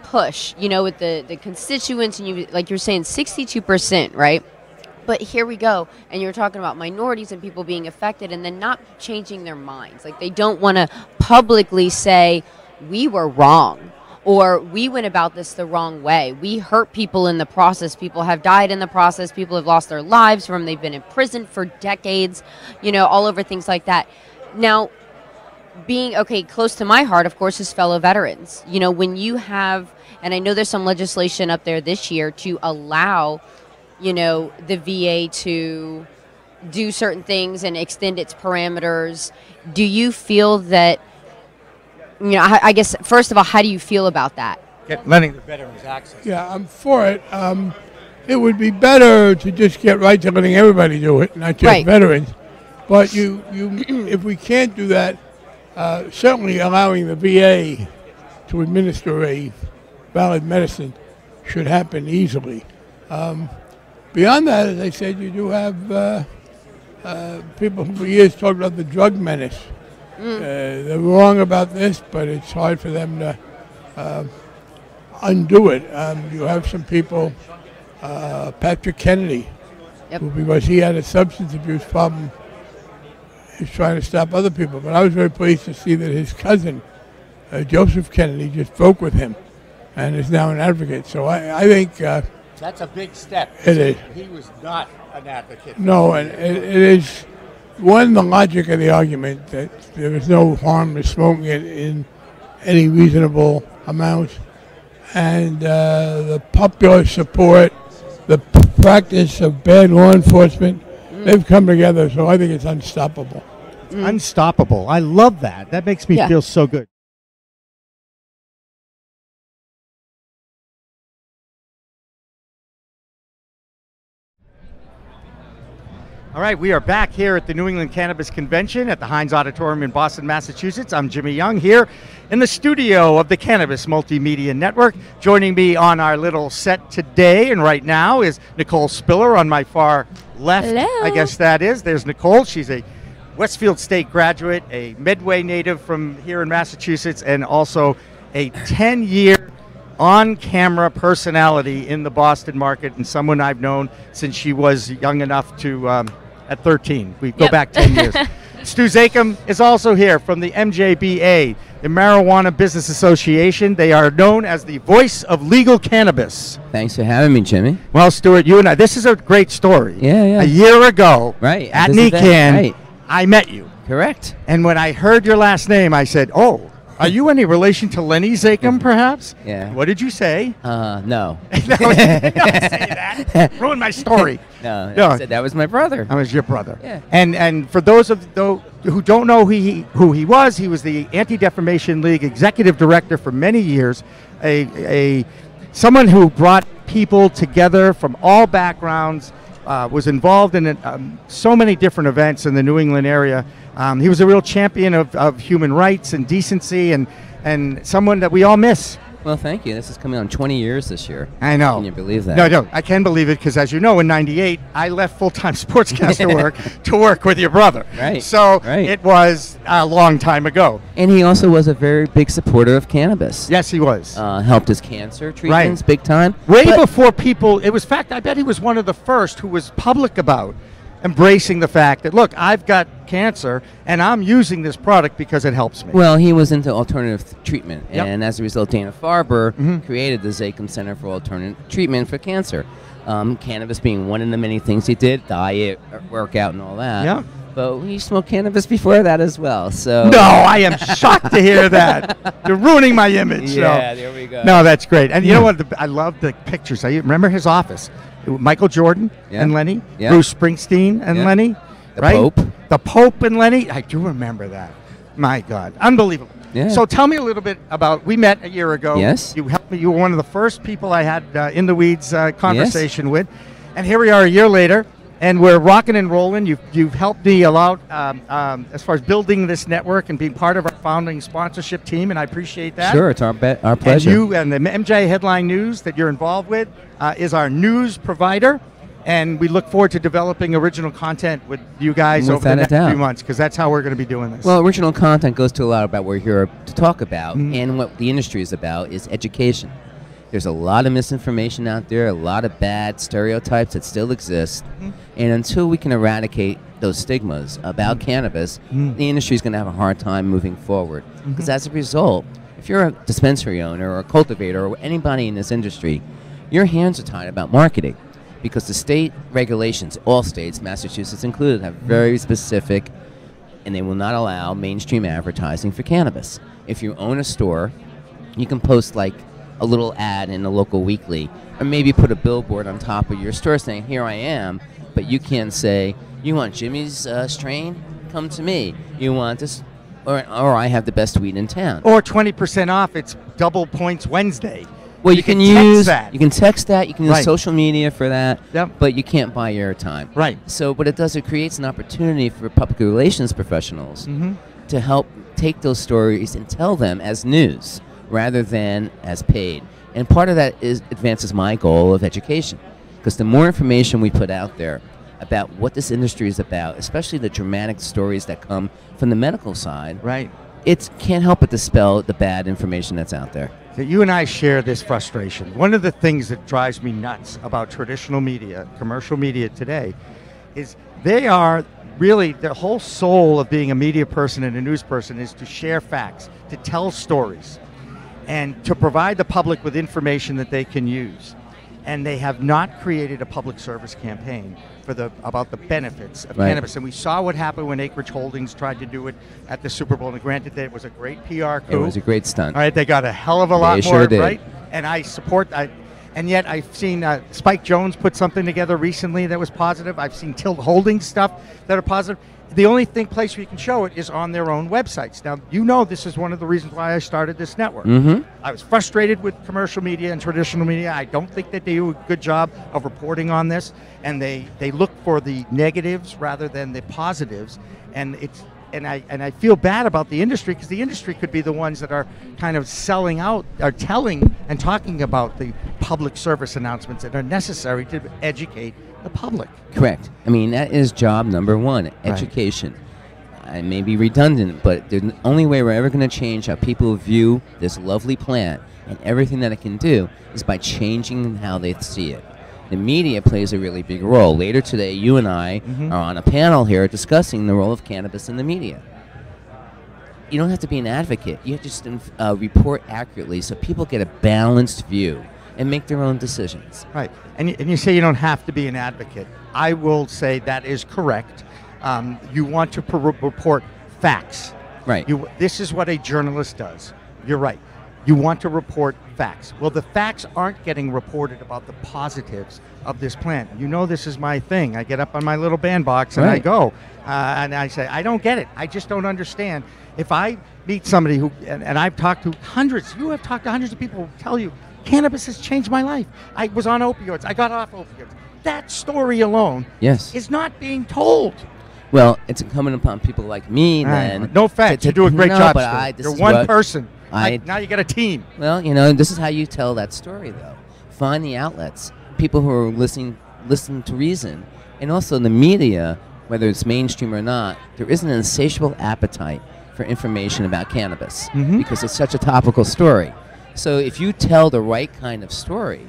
push, with the constituents, and like you're saying, 62%, right? But here we go, and you're talking about minorities and people being affected, and then not changing their minds. Like, they don't want to publicly say, we were wrong, or we went about this the wrong way. We hurt people in the process. People have died in the process. People have lost their lives they've been in prison for decades, all over things like that. Now, being, close to my heart, of course, is fellow veterans. When you have, and I know there's some legislation up there this year to allow, the VA to do certain things and extend its parameters. Do you feel that, I guess, first of all, how do you feel about that? Letting the veterans access. Yeah, I'm for it. It would be better to just get right to letting everybody do it, not just veterans. But if we can't do that, certainly allowing the VA to administer a valid medicine should happen easily. Beyond that, as I said, you do have people who for years talked about the drug menace. They're wrong about this, but it's hard for them to undo it. You have some people, Patrick Kennedy, who, because he had a substance abuse problem, is trying to stop other people. But I was very pleased to see that his cousin, Joseph Kennedy, just spoke with him and is now an advocate. So I think that's a big step. It is. He was not an advocate. No, and it is, one, the logic of the argument that there is no harm to smoking it in any reasonable amount, and the popular support, the practice of bad law enforcement, they've come together, so I think it's unstoppable. Unstoppable. I love that. That makes me feel so good. All right, we are back here at the New England Cannabis Convention at the Heinz Auditorium in Boston, Massachusetts. I'm Jimmy Young here in the studio of the Cannabis Multimedia Network. Joining me on our little set today and right now is Nicole Spiller on my far left. Hello. I guess that is. There's Nicole. She's a Westfield State graduate, a Medway native from here in Massachusetts, and also a 10-year on-camera personality in the Boston market, and someone I've known since she was young enough to, at 13. We go back 10 years. Stu Zakem is also here from the MJBA, the Marijuana Business Association. They are known as the voice of legal cannabis. Thanks for having me, Jimmy. Well, Stuart, you and I, this is a great story. Yeah. A year ago, right, at this NECANN, right. I met you. Correct. And when I heard your last name, I said, oh, are you any relation to Lenny Zakem, perhaps? Yeah. What did you say? No. No, don't say that. Ruin my story. No, No. I said that was my brother. I was your brother. Yeah. And for those who don't know who he was the Anti-Defamation League executive director for many years, someone who brought people together from all backgrounds, was involved in so many different events in the New England area. He was a real champion of human rights and decency, and someone that we all miss. Well, thank you. This is coming on 20 years this year. I know. Can you believe that? No, I can believe it because, as you know, in '98, I left full-time sportscaster work to work with your brother. Right. So right. it was a long time ago. And he also was a very big supporter of cannabis. Yes, he was. Helped his cancer treatments big time. Way before people, I bet he was one of the first who was public about embracing the fact that, look, I've got cancer and I'm using this product because it helps me. Well, he was into alternative treatment, Yep. and as a result, Dana-Farber created the Zakem Center for Alternative Treatment for Cancer. Cannabis being one of the many things he did, diet, workout, and all that. Yeah. But he smoked cannabis before that as well. So No, I am shocked to hear that. You're ruining my image. Yeah, there we go. No, that's great. And you know what? I love the pictures. I remember his office. Michael Jordan and Lenny, Bruce Springsteen and Lenny, The Pope. The Pope and Lenny. I do remember that. My God, unbelievable. Yeah. So tell me a little bit about. We met a year ago. Yes. You helped me. You were one of the first people I had in the weeds conversation with, and here we are a year later, and we're rocking and rolling. You've helped me a lot as far as building this network and being part of our founding sponsorship team, and I appreciate that. Sure, it's our pleasure. And you and the MJ Headline News that you're involved with is our news provider, and we look forward to developing original content with you guys over the next few months, because that's how we're going to be doing this. Well, original content goes to a lot about what we're here to talk about, and what the industry is about is education. There's a lot of misinformation out there, a lot of bad stereotypes that still exist, and until we can eradicate those stigmas about cannabis, the industry is going to have a hard time moving forward. Because as a result, if you're a dispensary owner or a cultivator or anybody in this industry, your hands are tied about marketing, because the state regulations, all states, Massachusetts included, have very specific, and they will not allow mainstream advertising for cannabis. If you own a store, you can post like a little ad in a local weekly, or maybe put a billboard on top of your store saying, here I am, but you can't say, you want Jimmy's strain? Come to me. You want this, or I have the best weed in town. Or 20% off, it's double points Wednesday. Well, you can use that. You can text that. You can use Right. social media for that. Yep. But you can't buy airtime. Right. So what it does, it creates an opportunity for public relations professionals to help take those stories and tell them as news rather than as paid. And part of that advances my goal of education, because the more information we put out there about what this industry is about, especially the dramatic stories that come from the medical side, right, it can't help but dispel the bad information that's out there. So you and I share this frustration. One of the things that drives me nuts about traditional media, commercial media today, is they are really, the whole soul of being a media person and a news person is to share facts, to tell stories, and to provide the public with information that they can use. And they have not created a public service campaign about the benefits of cannabis. And we saw what happened when Acreage Holdings tried to do it at the Super Bowl. And granted that it was a great PR coup. It was a great stunt. All right, they got a hell of a lot They more, sure did. right? And I support that. And yet I've seen Spike Jones put something together recently that was positive. I've seen Tilt Holdings stuff that are positive. The only place we can show it is on their own websites. Now, you know this is one of the reasons why I started this network. Mm-hmm. I was frustrated with commercial media and traditional media. I don't think that they do a good job of reporting on this, and they look for the negatives rather than the positives. And I feel bad about the industry, because the industry could be the ones that are kind of selling out, are telling and talking about the public service announcements that are necessary to educate the public. Correct. I mean, that is job number one, education. I may be redundant, but the only way we're ever going to change how people view this lovely plant and everything that it can do is by changing how they see it. The media plays a really big role. Later today, you and I are on a panel here discussing the role of cannabis in the media. You don't have to be an advocate. You have to just report accurately so people get a balanced view and make their own decisions. Right. And you say you don't have to be an advocate. I will say that is correct. You want to report facts. Right. This is what a journalist does. You're right. You want to report facts. Well, the facts aren't getting reported about the positives of this plant. You know, this is my thing. I get up on my little bandbox and I go. And I say, I don't get it. I just don't understand. If I meet somebody who, and I've talked to hundreds, you have talked to hundreds of people who tell you, cannabis has changed my life. I was on opioids. I got off opioids. That story alone is not being told. Well, it's incumbent upon people like me then. No offense. You do a great job. But You're one person. Now you got a team. Well, you know, this is how you tell that story, though. Find the outlets, people who are listening to reason. And also the media, whether it's mainstream or not, there isn't an insatiable appetite for information about cannabis because it's such a topical story. So if you tell the right kind of story,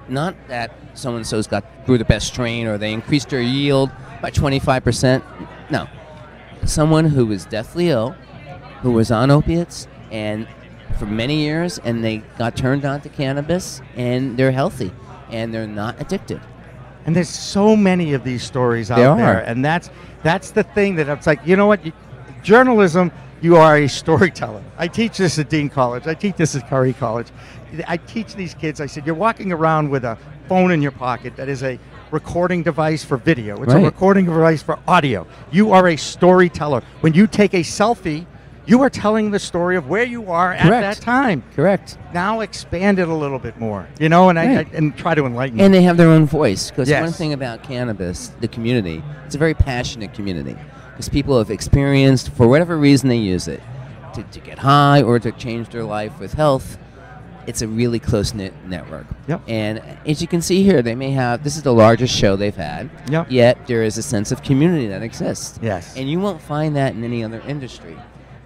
not that so-and-so's grew the best strain or they increased their yield by 25%, no. Someone who was deathly ill, who was on opiates, and for many years, and they got turned on to cannabis, and they're healthy, and they're not addicted. And there's so many of these stories out there, and that's the thing that it's like, you know what, journalism, you are a storyteller. I teach this at Dean College. I teach this at Curry College. I teach these kids, I said, you're walking around with a phone in your pocket that is a recording device for video. It's a recording device for audio. You are a storyteller. When you take a selfie, you are telling the story of where you are at that time. Correct. Now expand it a little bit more, you know, and and try to enlighten. And they have their own voice, because one thing about cannabis, the community, it's a very passionate community, because people have experienced, for whatever reason they use it, to get high or to change their life with health. It's a really close-knit network. And as you can see here, they may have, this is the largest show they've had, yet there is a sense of community that exists. And you won't find that in any other industry.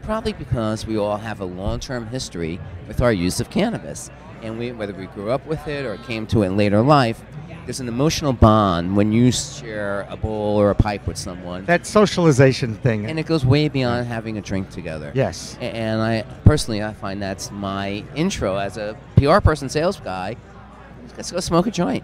Probably because we all have a long-term history with our use of cannabis. And whether we grew up with it or came to it in later life, there's an emotional bond when you share a bowl or a pipe with someone. That socialization thing. And it goes way beyond having a drink together. And I find that's my intro as a PR person, sales guy. Let's go smoke a joint.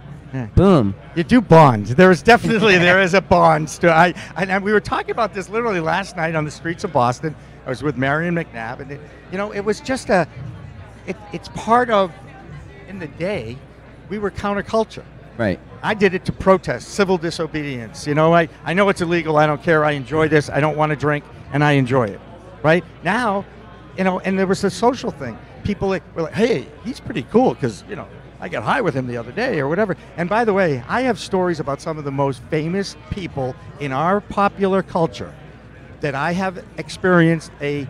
Boom. You do bond. There is definitely there is a bond. And we were talking about this literally last night on the streets of Boston. I was with Marion McNabb, and it was just it's part of, in the day, we were counterculture. I did it to protest civil disobedience. I know it's illegal. I don't care. I enjoy this. I don't want to drink, and I enjoy it. Now, and there was a social thing. People were like, hey, he's pretty cool because, I got high with him the other day or whatever. And by the way, I have stories about some of the most famous people in our popular culture that I have experienced a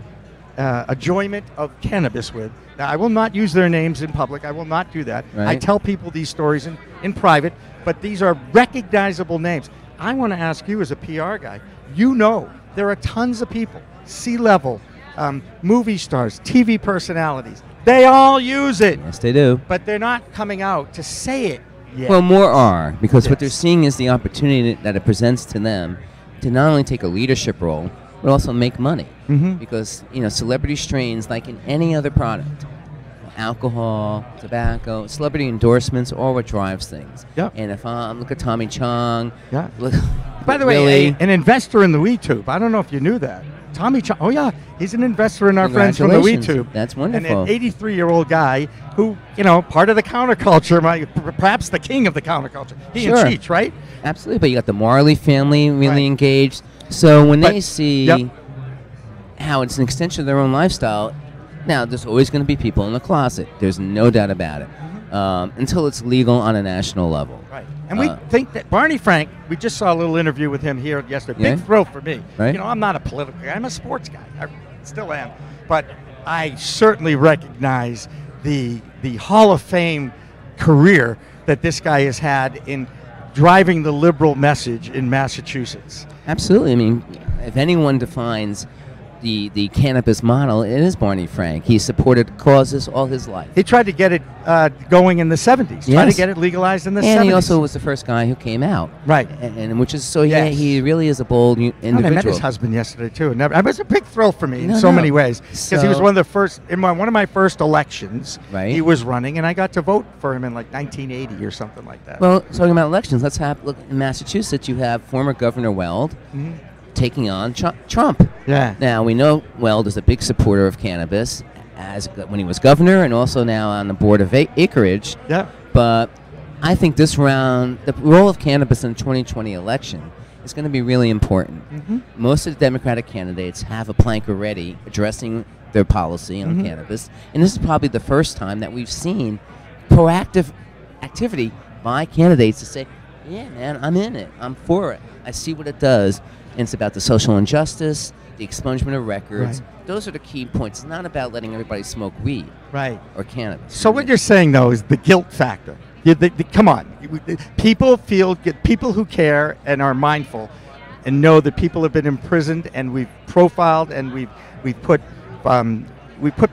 enjoyment of cannabis with. Now, I will not use their names in public. I will not do that. Right. I tell people these stories in private, but these are recognizable names. I want to ask you as a PR guy, you know there are tons of people, C-level, movie stars, TV personalities. They all use it. Yes, they do. But they're not coming out to say it yet. Well, more are, because what Yes. they're seeing is the opportunity that it presents to them to not only take a leadership role, but also make money. Because, celebrity strains, like in any other product, alcohol, tobacco, celebrity endorsements, all what drives things. Yep. And if look at Tommy Chong. Yeah. Look, By the way, an investor in the WeTube. I don't know if you knew that. Tommy Chong. Oh, yeah. He's an investor in our friends from the Congratulations. WeTube. That's And wonderful. an 83-year-old guy who, part of the counterculture, perhaps the king of the counterculture. He Sure. and Cheech, right? Absolutely, but you got the Marley family really Right. engaged. So when But- they see Yep. how it's an extension of their own lifestyle, now there's always going to be people in the closet. There's no doubt about it. Until it's legal on a national level. Right. And we think that Barney Frank, we just saw a little interview with him here yesterday. Yeah. Big thrill for me. Right. I'm not a political guy. I'm a sports guy. I still am. But I certainly recognize the Hall of Fame career that this guy has had in driving the liberal message in Massachusetts. Absolutely. I mean, if anyone defines the cannabis model, it is Barney Frank. He supported causes all his life. He tried to get it going in the 70s. Tried to Yes. get it legalized in the 70s. And he also was the first guy who came out. Right. And which is so Yes. he really is a bold individual. I met his husband yesterday too. It was a big thrill for me in No, so no. many ways because he was So- one of the first in one of my first elections. Right. He was running, and I got to vote for him in like 1980 or something like that. Well, talking about elections, let's look in Massachusetts. You have former Governor Weld taking on Trump. Yeah. Now we know Weld is a big supporter of cannabis, when he was governor, and also now on the board of Acreage. Yeah. But I think this round, the role of cannabis in the 2020 election is going to be really important. Most of the Democratic candidates have a plank already addressing their policy on cannabis, and this is probably the first time that we've seen proactive activity by candidates to say, yeah, man, I'm in it. I'm for it. I see what it does. And it's about the social injustice, the expungement of records. Right. Those are the key points. It's not about letting everybody smoke weed Right. or cannabis. So what you're saying though is the guilt factor. Come on, people who care and are mindful, and know that people have been imprisoned, and we've profiled, and we've put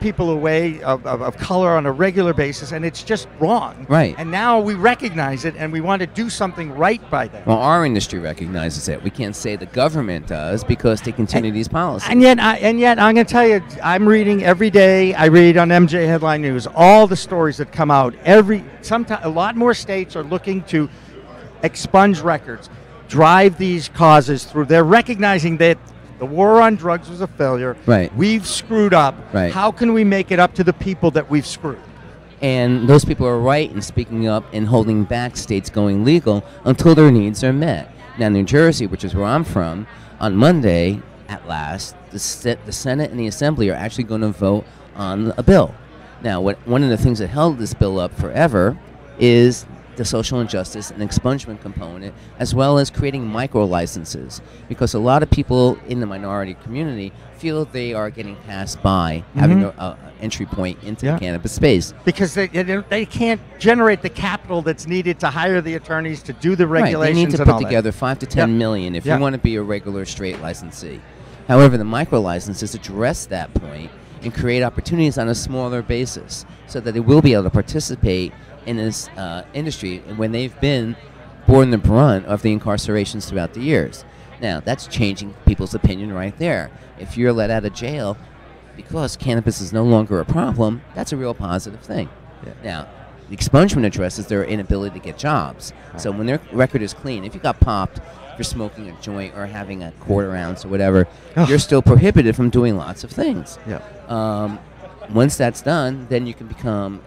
people away of color on a regular basis, and it's just wrong. Right. And now we recognize it, and we want to do something right by them. Well, our industry recognizes it. We can't say the government does because they continue these policies. And yet, I'm going to tell you, I'm reading every day. I read on MJ Headline News all the stories that come out. A lot more states are looking to expunge records, drive these causes through. They're recognizing that the war on drugs was a failure. Right. We've screwed up. Right. How can we make it up to the people that we've screwed? And those people are right in speaking up and holding back states going legal until their needs are met. Now, New Jersey, which is where I'm from, on Monday, at last, the Senate and the Assembly are actually going to vote on a bill. Now, one of the things that held this bill up forever is the social injustice and expungement component, as well as creating micro licenses, because a lot of people in the minority community feel they are getting passed by having an entry point into the cannabis space. Because they can't generate the capital that's needed to hire the attorneys to do the regulations. Right, they need to and all put that. together $5 to $10 million if Yep. you want to be a regular straight licensee. However, the micro licenses address that point and create opportunities on a smaller basis so that they will be able to participate in this industry when they've been borne the brunt of the incarcerations throughout the years. Now, that's changing people's opinion right there. If you're let out of jail because cannabis is no longer a problem, that's a real positive thing. Now, the expungement addresses their inability to get jobs. So when their record is clean, if you got popped for smoking a joint or having a quarter ounce or whatever, you're still prohibited from doing lots of things. Once that's done, then you can become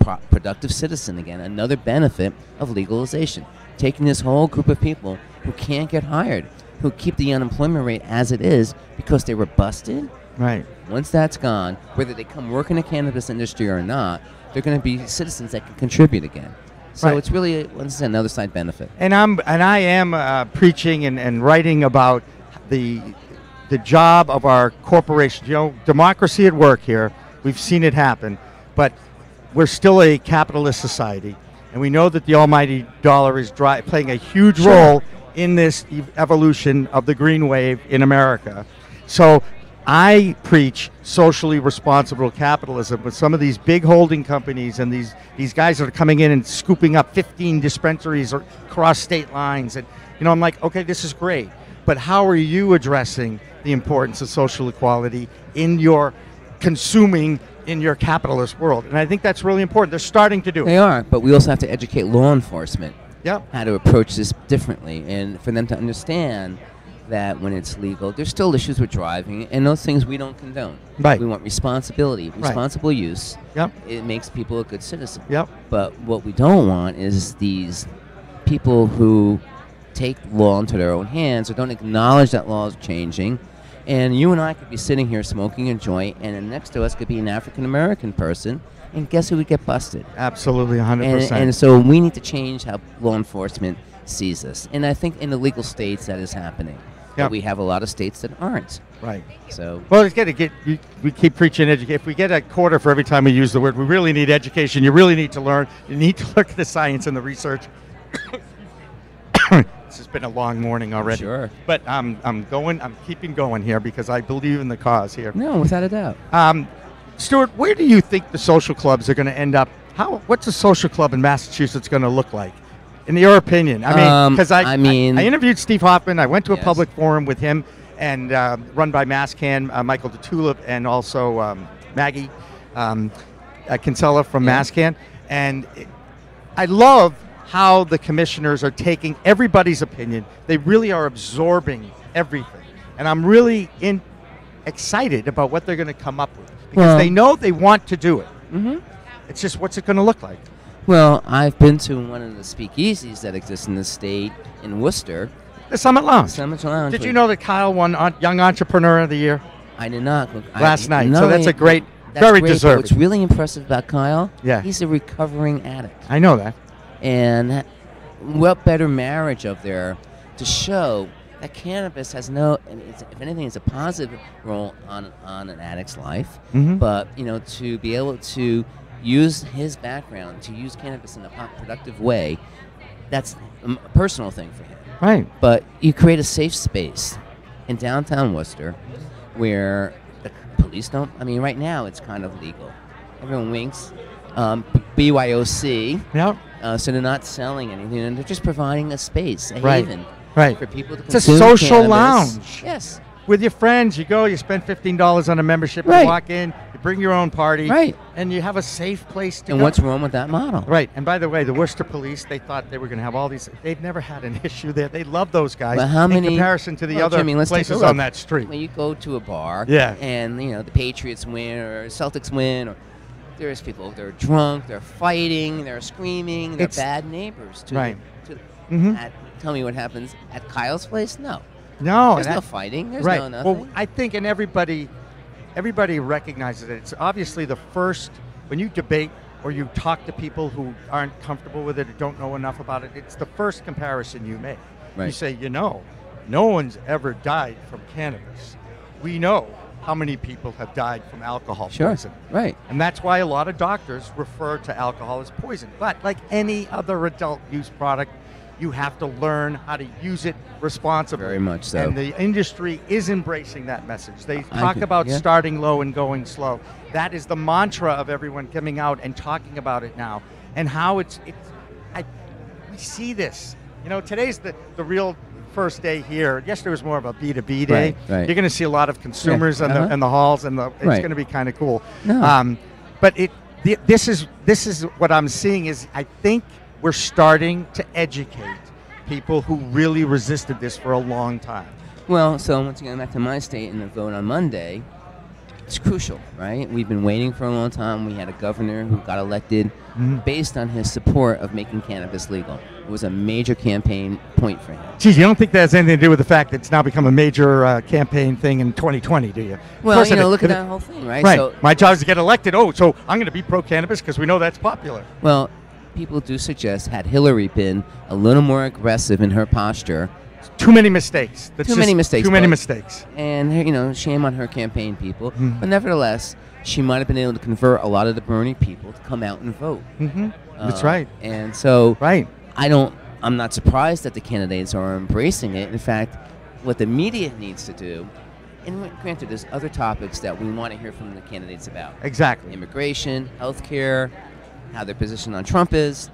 a productive citizen again. Another benefit of legalization. Taking this whole group of people who can't get hired, who keep the unemployment rate as it is because they were busted. Right. Once that's gone, whether they come work in the cannabis industry or not, they're going to be citizens that can contribute again. So Right. it's really, once again, another side benefit. And I am preaching and writing about the the job of our corporations. Democracy at work here. We've seen it happen, but we're still a capitalist society, and we know that the almighty dollar is playing a huge role in this evolution of the green wave in America. So I preach socially responsible capitalism with some of these big holding companies and these guys that are coming in and scooping up 15 dispensaries across state lines. And, I'm like, okay, this is great. But how are you addressing the importance of social equality in your consuming in your capitalist world? And I think that's really important. They're starting to do it. They are, but we also have to educate law enforcement how to approach this differently, and for them to understand that when it's legal, there's still issues with driving, and those things we don't condone. Right. We want responsibility, responsible use. Yep. It makes people a good citizen. Yep. But what we don't want is these people who take law into their own hands or don't acknowledge that law is changing. And you and I could be sitting here smoking a joint, and then next to us could be an African-American person, and guess who would get busted? Absolutely, 100%. And so we need to change how law enforcement sees us. And I think in the legal states that is happening. But we have a lot of states that aren't. Right. So. Well, we keep preaching education. If we get a quarter for every time we use the word, we really need education. You really need to learn. You need to look at the science and the research. This has been a long morning already. Sure. But I'm keeping going here because I believe in the cause here. No, without a doubt. Stuart, where do you think the social clubs are going to end up? What's a social club in Massachusetts going to look like? In your opinion, I mean, because I interviewed Steve Hoffman. I went to a public forum with him, and run by NECANN, Michael DeTulip, and also Maggie Kinsella from NECANN. And I love how the commissioners are taking everybody's opinion. They really are absorbing everything, and I'm really excited about what they're going to come up with because they know they want to do it. Mm-hmm. It's just what's it going to look like. Well, I've been to one of the speakeasies that exist in the state in Worcester. The Summit Lounge. Summit Lounge. Did you know that Kyle won Young Entrepreneur of the Year? I did not. Last night. So that's a great, very deserving. What's really impressive about Kyle, yeah, he's a recovering addict. I know that. And what better marriage of there to show that cannabis has if anything, it's a positive role on an addict's life. Mm-hmm. But, to be able to use his background, to use cannabis in a productive way, that's a personal thing for him. Right. But you create a safe space in downtown Worcester where the police don't, right now it's kind of legal. Everyone winks. BYOC. Yep. So they're not selling anything, and they're just providing a space, a haven for people to consume. It's a social cannabis. lounge. Yes. With your friends, you go, you spend $15 on a membership, you walk in, you bring your own party, and you have a safe place to go. And what's wrong with that model? Right. And by the way, the Worcester police, they thought they were going to have all these. They've never had an issue there. They love those guys. But how many, in comparison to the other places on that street? When you go to a bar, and the Patriots win or Celtics win, or there's people, they're drunk, they're fighting, they're screaming, they're bad neighbors. Tell me what happens at Kyle's place? No. No, there's no fighting. There's no nothing. Well, I think, and everybody recognizes it. It's obviously the first when you debate or you talk to people who aren't comfortable with it or don't know enough about it. It's the first comparison you make. Right. You say, no one's ever died from cannabis. We know how many people have died from alcohol poison. Right. And that's why a lot of doctors refer to alcohol as poison. But like any other adult use product, you have to learn how to use it responsibly. Very much so. And the industry is embracing that message. They talk about starting low and going slow. That is the mantra of everyone coming out and talking about it now. And how we see this. Today's the real first day here. Yesterday was more of a B2B day. Right. You're going to see a lot of consumers in the halls, and it's going to be kind of cool. No. But this is what I'm seeing is I think we're starting to educate people who really resisted this for a long time. Well, so once again, back to my state and the vote on Monday, it's crucial, right? We've been waiting for a long time. We had a governor who got elected based on his support of making cannabis legal. It was a major campaign point for him. Geez, you don't think that has anything to do with the fact that it's now become a major campaign thing in 2020, do you? Well, look at that whole thing, right? Right. So, my job is to get elected. Oh, so I'm going to be pro-cannabis because we know that's popular. Well, people do suggest, had Hillary been a little more aggressive in her posture too many mistakes. Too many mistakes. Too many but- mistakes. And you know, shame on her campaign people. Mm. But nevertheless, she might have been able to convert a lot of the Bernie people to come out and vote. Mm-hmm. That's right. And so, Right. I'm not surprised that the candidates are embracing it. In fact, what the media needs to do, and granted, there's other topics that we want to hear from the candidates about. Exactly. Immigration, healthcare, how their position on Trump is,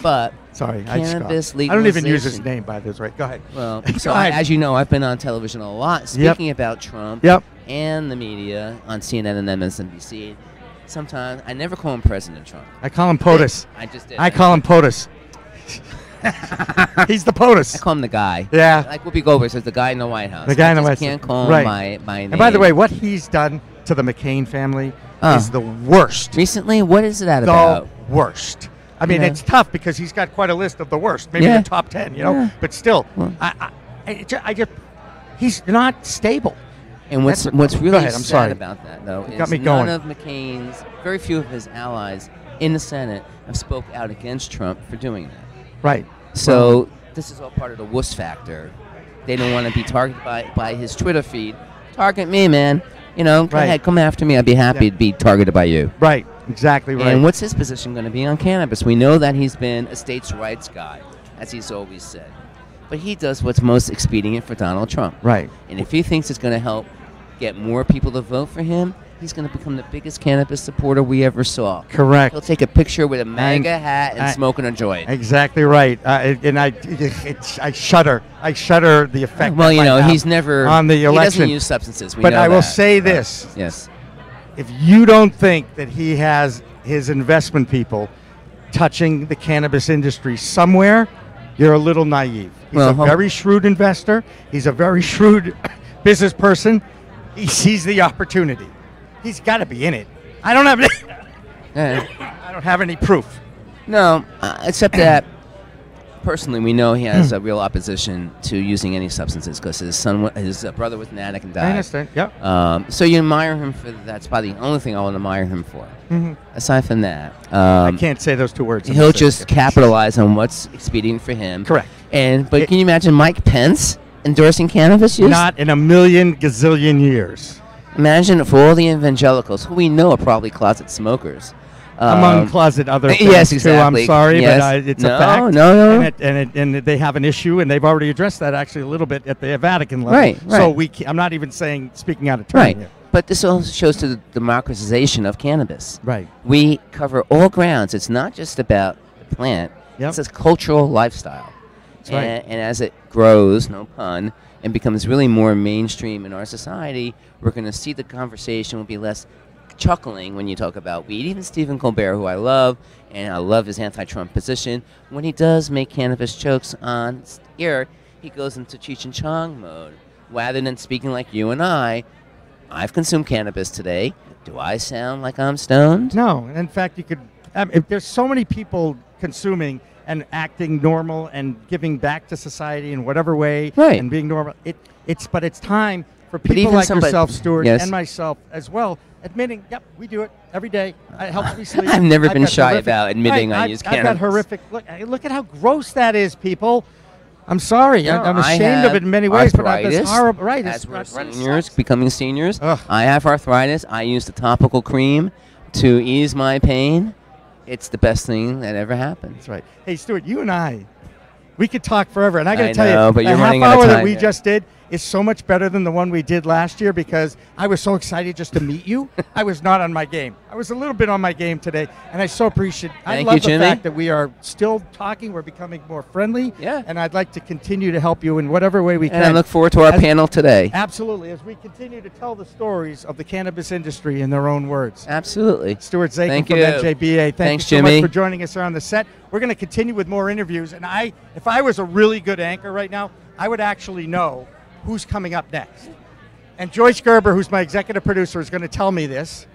but Sorry, cannabis I don't even use his legalization- name, by this, right? Go ahead. Well, Go so ahead. as you know, I've been on television a lot speaking about Trump Yep. and the media on CNN and MSNBC. Sometimes I never call him President Trump. I call him POTUS. I just did. I call him POTUS. He's the I POTUS. call him the guy. Yeah. Like Whoopi Goldberg says, the guy in the White House. The guy in the I White just House. can't call him Right. my name. And by the way, what he's done to the McCain family is the worst. Recently, what is that The about? worst. I mean, Yeah. it's tough because he's got quite a list of the worst, maybe Yeah. the top 10, you know. Yeah. But still, Well. I just, he's not stable. And what's That's- what's Go really ahead, I'm sad sorry. about that, though, Got is me none going. of McCain's, very few of his allies in the Senate have spoke out against Trump for doing that. Right. So this is all part of the wuss factor. They don't want to be targeted by his Twitter feed. Target me, man. You know, go Right. ahead, come after me. I'd be happy Yeah. to be targeted by you. Right. Exactly right. And what's his position going to be on cannabis? We know that he's been a states' rights guy, as he's always said. But he does what's most expedient for Donald Trump. Right. And if he thinks it's going to help get more people to vote for him, he's going to become the biggest cannabis supporter we ever saw. Correct. He'll take a picture with a MAGA hat and I- smoking a joint. Exactly right. And I shudder. I shudder the effect. Well, that you might know, have he's never on the He election. doesn't use substances. We But know I will that. say But- this. Yes. If you don't think that he has his investment people touching the cannabis industry somewhere, you're a little naive. He's Well, a very shrewd investor. He's a very shrewd business person. He sees the opportunity. He's got to be in it. I don't have I don't have any proof. No, except that personally, we know he has a real opposition to using any substances because his brother was an addict and died. I understand. Yep. So you admire him for that's probably the only thing I will admire him for. Mhm. Aside from that, I can't say those two words. he'll just capitalize on what's expedient for him. Correct. But can you imagine Mike Pence endorsing cannabis use? Not in a million gazillion years. Imagine for all the evangelicals who we know are probably closet smokers. Among closet other things yes, too. exactly. I'm sorry, Yes. but it's No, a fact. no. And they have an issue, and they've already addressed that actually a little bit at the Vatican level. Right, So right. I'm not even saying speaking out of turn Right. here. But this also shows to the democratization of cannabis. Right. We cover all grounds. It's not just about the plant. Yep. It's a cultural lifestyle. That's right. And as it grows, no pun, and becomes really more mainstream in our society, we're going to see the conversation will be less chuckling when you talk about weed. Even Stephen Colbert, who I love, and I love his anti-Trump position, when he does make cannabis jokes on air, he goes into Cheech and Chong mode. Rather than speaking like you and I've consumed cannabis today. Do I sound like I'm stoned? No. In fact, you could. If there's so many people consuming and acting normal and giving back to society in whatever way, Right. and being normal. But it's time for But people even like somebody- yourself, Stuart, Yes. and myself as well, admitting, yep, we do it every day. It helps me sleep. I've never been got shy horrific- about admitting I I've- use I've got cannabis. horrific. Look at how gross that is, people. I'm sorry. No, I'm I ashamed of have it in many ways, but I arthritis. this horrible. Right. As it's we're arthritis seniors, sucks. becoming seniors, Ugh. I have arthritis. I use the topical cream to ease my pain. It's the best thing that ever happened. That's right. Hey, Stuart, you and I, we could talk forever, and I got to I tell know, you, but the you're half running out of hour that time we here. just did is so much better than the one we did last year because I was so excited just to meet you. I was not on my game. I was a little bit on my game today, and I so appreciate. I Thank love you, the Jimmy. fact that we are still talking. We're becoming more friendly. Yeah. And I'd like to continue to help you in whatever way we can. And I look forward to our As- panel today. Absolutely, as we continue to tell the stories of the cannabis industry in their own words. Absolutely. Stuart Zakin Thank from you. NJBA. Thank Thanks, you so Jimmy. much for joining us here on the set. We're going to continue with more interviews, and if I was a really good anchor right now, I would actually know who's coming up next. And Joyce Gerber, who's my executive producer, is going to tell me this.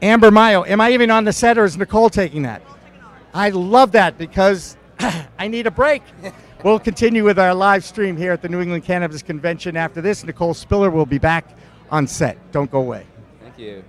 Amber Mayo. Am I even on the set, or is Nicole taking that? I love that because I need a break. We'll continue with our live stream here at the New England Cannabis Convention after this. Nicole Spiller will be back on set. Don't go away. Thank you.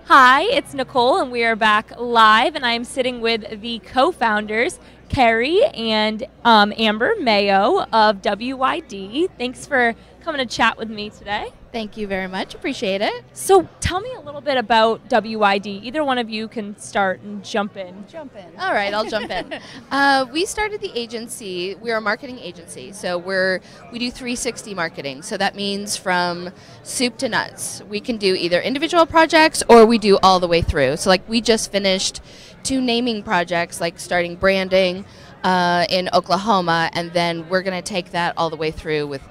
Hi, it's Nicole, and we are back live, and I am sitting with the co-founders, Carrie and Amber Mayo of WYD. Thanks for coming to chat with me today. Thank you very much. Appreciate it. So tell me a little bit about WYD. Either one of you can start and jump in. All right, I'll jump in. We started the agency. We're a marketing agency, so we do 360 marketing. So that means from soup to nuts. We can do either individual projects or we do all the way through. So like we just finished 2 naming projects, like starting branding in Oklahoma, and then we're going to take that all the way through with.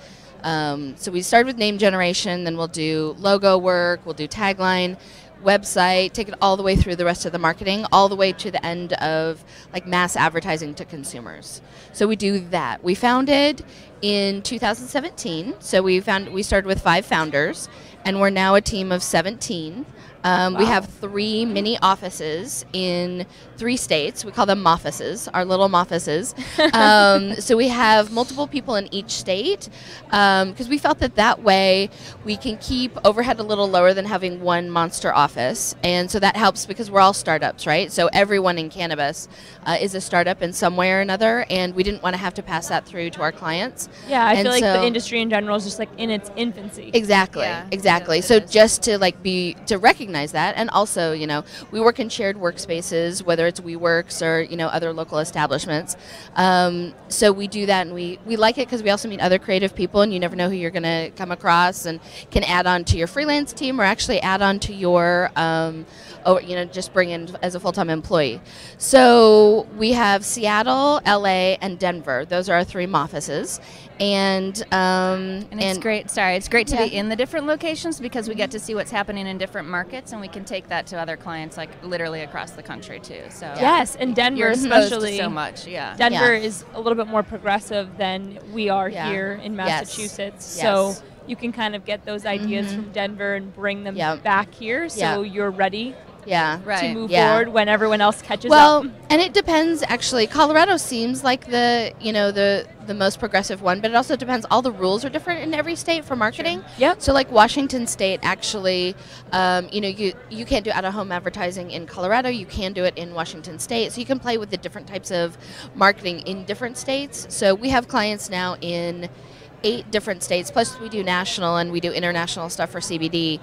So we started with name generation, then we'll do logo work, we'll do tagline, website, take it all the way through the rest of the marketing, all the way to the end of like mass advertising to consumers. So we do that. We founded in 2017. So we started with 5 founders, and we're now a team of 17. Wow. We have 3 mini offices in 3 states. We call them moffices, our little moffices. So we have multiple people in each state because we felt that way we can keep overhead a little lower than having one monster office. And so that helps because we're all startups, right? So everyone in cannabis is a startup in some way or another, and we didn't want to have to pass that through to our clients. Yeah, I feel like the industry in general is just like in its infancy. Exactly, yeah, exactly. So just to to recognize that, and also, we work in shared workspaces, whether it's WeWorks or other local establishments. So we do that, and we like it because we also meet other creative people, and you never know who you're going to come across, and can add on to your freelance team or actually add on to your just bring in as a full-time employee. So we have Seattle, LA, and Denver. Those are our 3 offices. And it's great. Sorry, it's great to be in the different locations because we get to see what's happening in different markets, and we can take that to other clients, like literally across the country too. So yes, and Denver you're especially so much. Yeah, Denver is a little bit more progressive than we are here in Massachusetts. Yes. So you can kind of get those ideas from Denver and bring them back here, so you're ready. To move forward when everyone else catches up. Well, and it depends actually. Colorado seems like the most progressive one, but it also depends. All the rules are different in every state for marketing. Sure. Yep. So like Washington State actually, you can't do out-of-home advertising in Colorado. You can do it in Washington State. So you can play with the different types of marketing in different states. So we have clients now in 8 different states. Plus we do national and we do international stuff for CBD.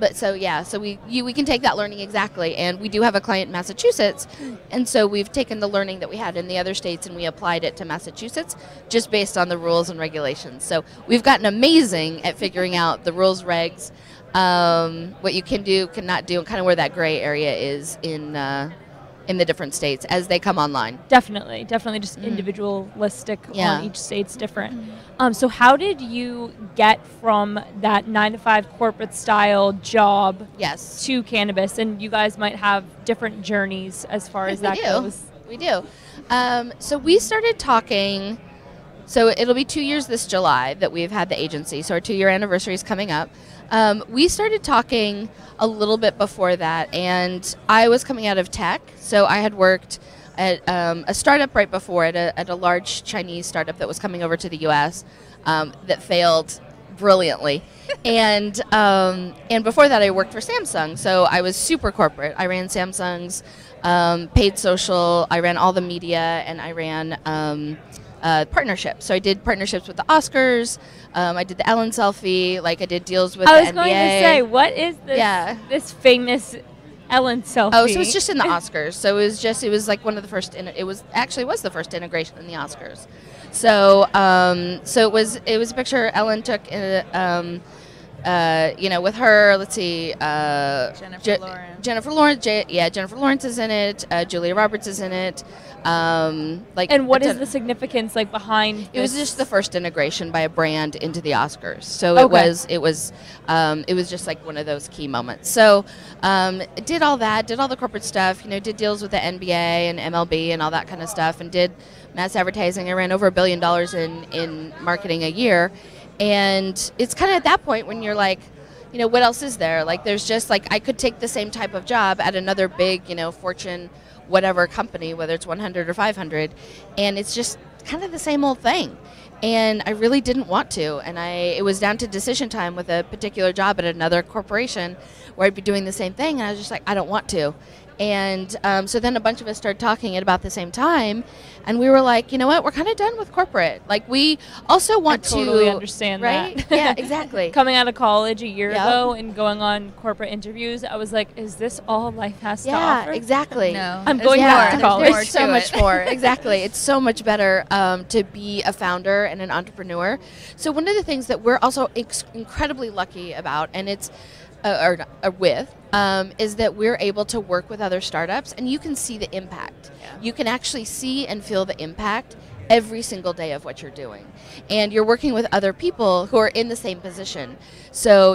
But so we can take that learning exactly, and we do have a client in Massachusetts, and so we've taken the learning that we had in the other states and we applied it to Massachusetts just based on the rules and regulations. So we've gotten amazing at figuring out the rules, regs, what you can do, cannot do, and kind of where that gray area is in the different states as they come online. Definitely just individualistic on each state's different. So how did you get from that 9-to-5 corporate style job to cannabis? And you guys might have different journeys as far as that goes. We do. So we started talking, so it'll be 2 years this July that we've had the agency, so our 2-year anniversary is coming up. We started talking a little bit before that, and I was coming out of tech, so I had worked at a startup right before at a large Chinese startup that was coming over to the U.S. That failed brilliantly, and before that I worked for Samsung, so I was super corporate. I ran Samsung's paid social, I ran all the media, and I ran partnerships. So I did partnerships with the Oscars. I did the Ellen selfie. Like I did deals with the NBA. I was going to say, what is this? This famous Ellen selfie. Oh, so it was just in the Oscars. So it was like one of the first. It was the first integration in the Oscars. So it was a picture Ellen took. With her, let's see, Jennifer Lawrence. Jennifer Lawrence is in it. Julia Roberts is in it. And what is the significance behind this? It was just the first integration by a brand into the Oscars. So it was just like one of those key moments. So did all that, did all the corporate stuff, did deals with the NBA and MLB and all that kind of stuff, and did mass advertising. I ran over $1 billion in marketing a year. And it's kind of at that point when you're like, what else is there? Like, there's just I could take the same type of job at another big, Fortune whatever company, whether it's 100 or 500, and it's just kind of the same old thing. And I really didn't want to. And it was down to decision time with a particular job at another corporation where I'd be doing the same thing. And I was just like, I don't want to. And so then a bunch of us started talking at about the same time, and we were like, you know what, we're kind of done with corporate. Like, we also want to totally understand right? that. Yeah, exactly. Coming out of college a year ago and going on corporate interviews, I was like, is this all life has to offer? Yeah, exactly. No, I'm going back to college. There's so much more. Exactly. It's so much better to be a founder and an entrepreneur. So one of the things that we're also incredibly lucky about, and it's is that we're able to work with other startups, and you can see the impact. Yeah. You can actually see and feel the impact every single day of what you're doing, and you're working with other people who are in the same position. So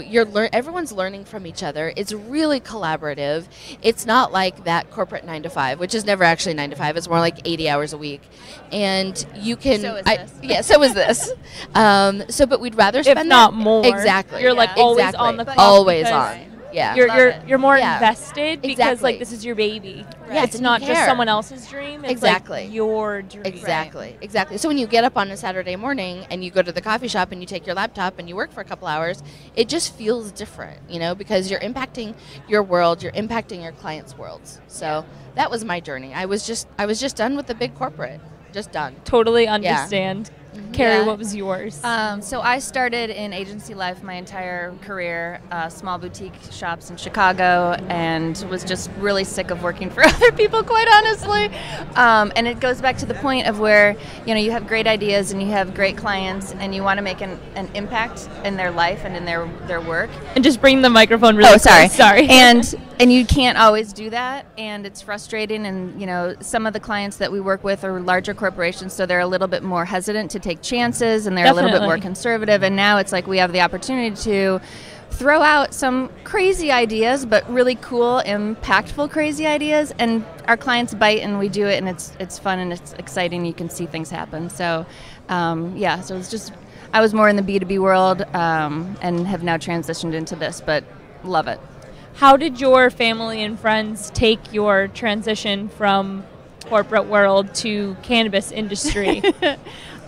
everyone's learning from each other. It's really collaborative. It's not like that corporate 9 to 5, which is never actually 9 to 5. It's more like 80 hours a week, and you can. So is this. Yeah, so is this. But we'd rather spend if not more. Exactly. You're like always on the clock. Always on. Yeah, you're more invested because like this is your baby. Right. It's not just someone else's dream. It's like your dream. Exactly, exactly. So when you get up on a Saturday morning and you go to the coffee shop and you take your laptop and you work for a couple hours, it just feels different, because you're impacting your world, you're impacting your clients' worlds. So that was my journey. I was just done with the big corporate, just done. Totally understand. Yeah. Carrie, what was yours? So I started in agency life my entire career, small boutique shops in Chicago, and was just really sick of working for other people, quite honestly. And it goes back to the point of where, you have great ideas and you have great clients and you want to make an impact in their life and in their work. And just bring the microphone really close. Sorry. And you can't always do that, and it's frustrating. And, some of the clients that we work with are larger corporations, so they're a little bit more hesitant to take chances, and they're a little bit more conservative. And now it's like we have the opportunity to throw out some crazy ideas, but really cool, impactful crazy ideas, and our clients bite, and we do it, and it's fun and it's exciting. You can see things happen. So so it's just, I was more in the B2B world and have now transitioned into this, but love it. How did your family and friends take your transition from corporate world to cannabis industry?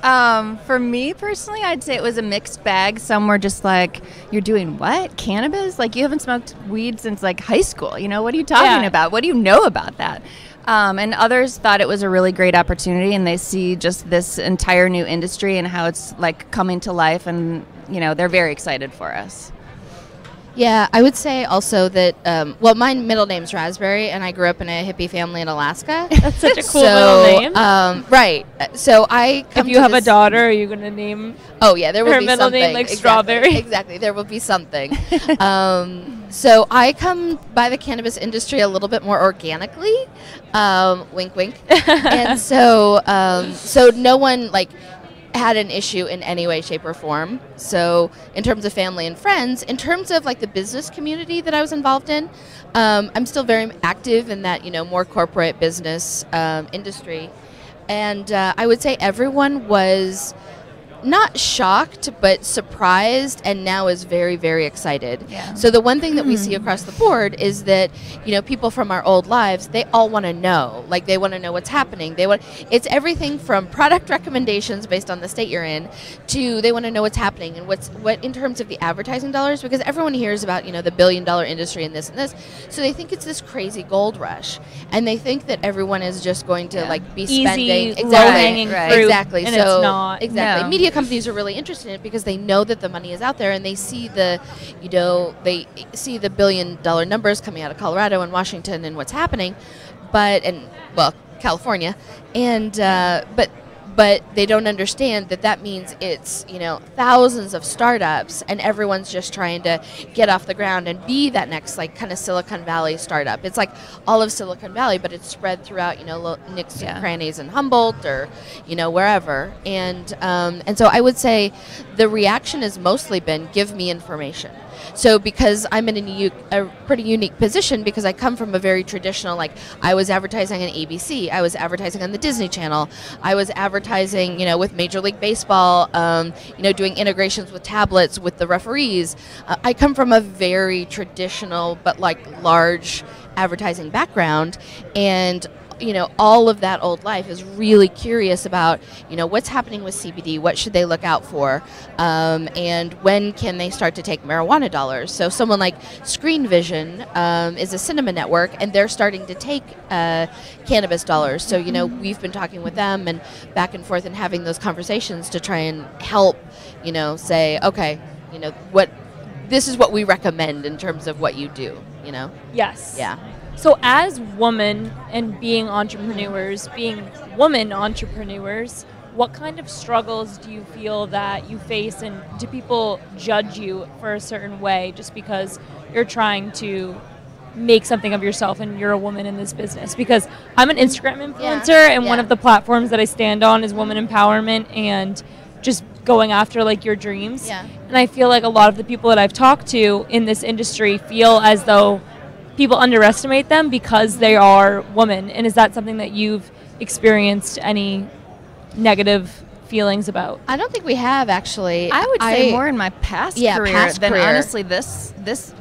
For me personally, I'd say it was a mixed bag. Some were just like, you're doing what? Cannabis? Like, you haven't smoked weed since like high school. What are you talking about? What do you know about that? And others thought it was a really great opportunity, and they see just this entire new industry and how it's like coming to life, and they're very excited for us. Yeah, I would say also that, my middle name's Raspberry, and I grew up in a hippie family in Alaska. That's such a cool middle name. Right. So if you have a daughter, are you going to name there will be something. Her middle name like Strawberry? Exactly. There will be something. So I come by the cannabis industry a little bit more organically. Wink, wink. And so no one, had an issue in any way, shape, or form. So in terms of family and friends, in terms of the business community that I was involved in, I'm still very active in that, more corporate business industry. And I would say everyone was not shocked, but surprised, and now is very, very excited. Yeah. So the one thing that we see across the board is that, people from our old lives, they all want to know. They want to know what's happening. It's everything from product recommendations based on the state you're in to they want to know what's happening and what in terms of the advertising dollars, because everyone hears about, the $1 billion industry and this and this. So they think it's this crazy gold rush, and they think that everyone is just going to be spending low-hanging fruit, exactly. And So it's not. Exactly. No. Media companies are really interested in it because they know that the money is out there, and they see the $1 billion numbers coming out of Colorado and Washington and what's happening, California, and but they don't understand that means it's thousands of startups, and everyone's just trying to get off the ground and be that next kind of Silicon Valley startup. It's like all of Silicon Valley, but it's spread throughout nooks and crannies in Humboldt or wherever. And so I would say the reaction has mostly been give me information. So because I'm in a pretty unique position, because I come from a very traditional, I was advertising on ABC, I was advertising on the Disney Channel, I was advertising, with Major League Baseball, doing integrations with tablets with the referees. I come from a very traditional but large advertising background, and all of that old life is really curious about, what's happening with CBD, what should they look out for, and when can they start to take marijuana dollars. So someone like Screen Vision is a cinema network, and they're starting to take cannabis dollars. So, we've been talking with them and back and forth and having those conversations to try and help, say, okay, this is what we recommend in terms of what you do, Yes. Yeah. So as women and being entrepreneurs, being woman entrepreneurs, what kind of struggles do you feel that you face, and do people judge you for a certain way just because you're trying to make something of yourself and you're a woman in this business? Because I'm an Instagram influencer, and one of the platforms that I stand on is woman empowerment and just going after like your dreams. Yeah. And I feel like a lot of the people that I've talked to in this industry feel as though people underestimate them because they are women. And is that something that you've experienced any negative feelings about? I don't think we have, actually. I would say more in my past career than honestly this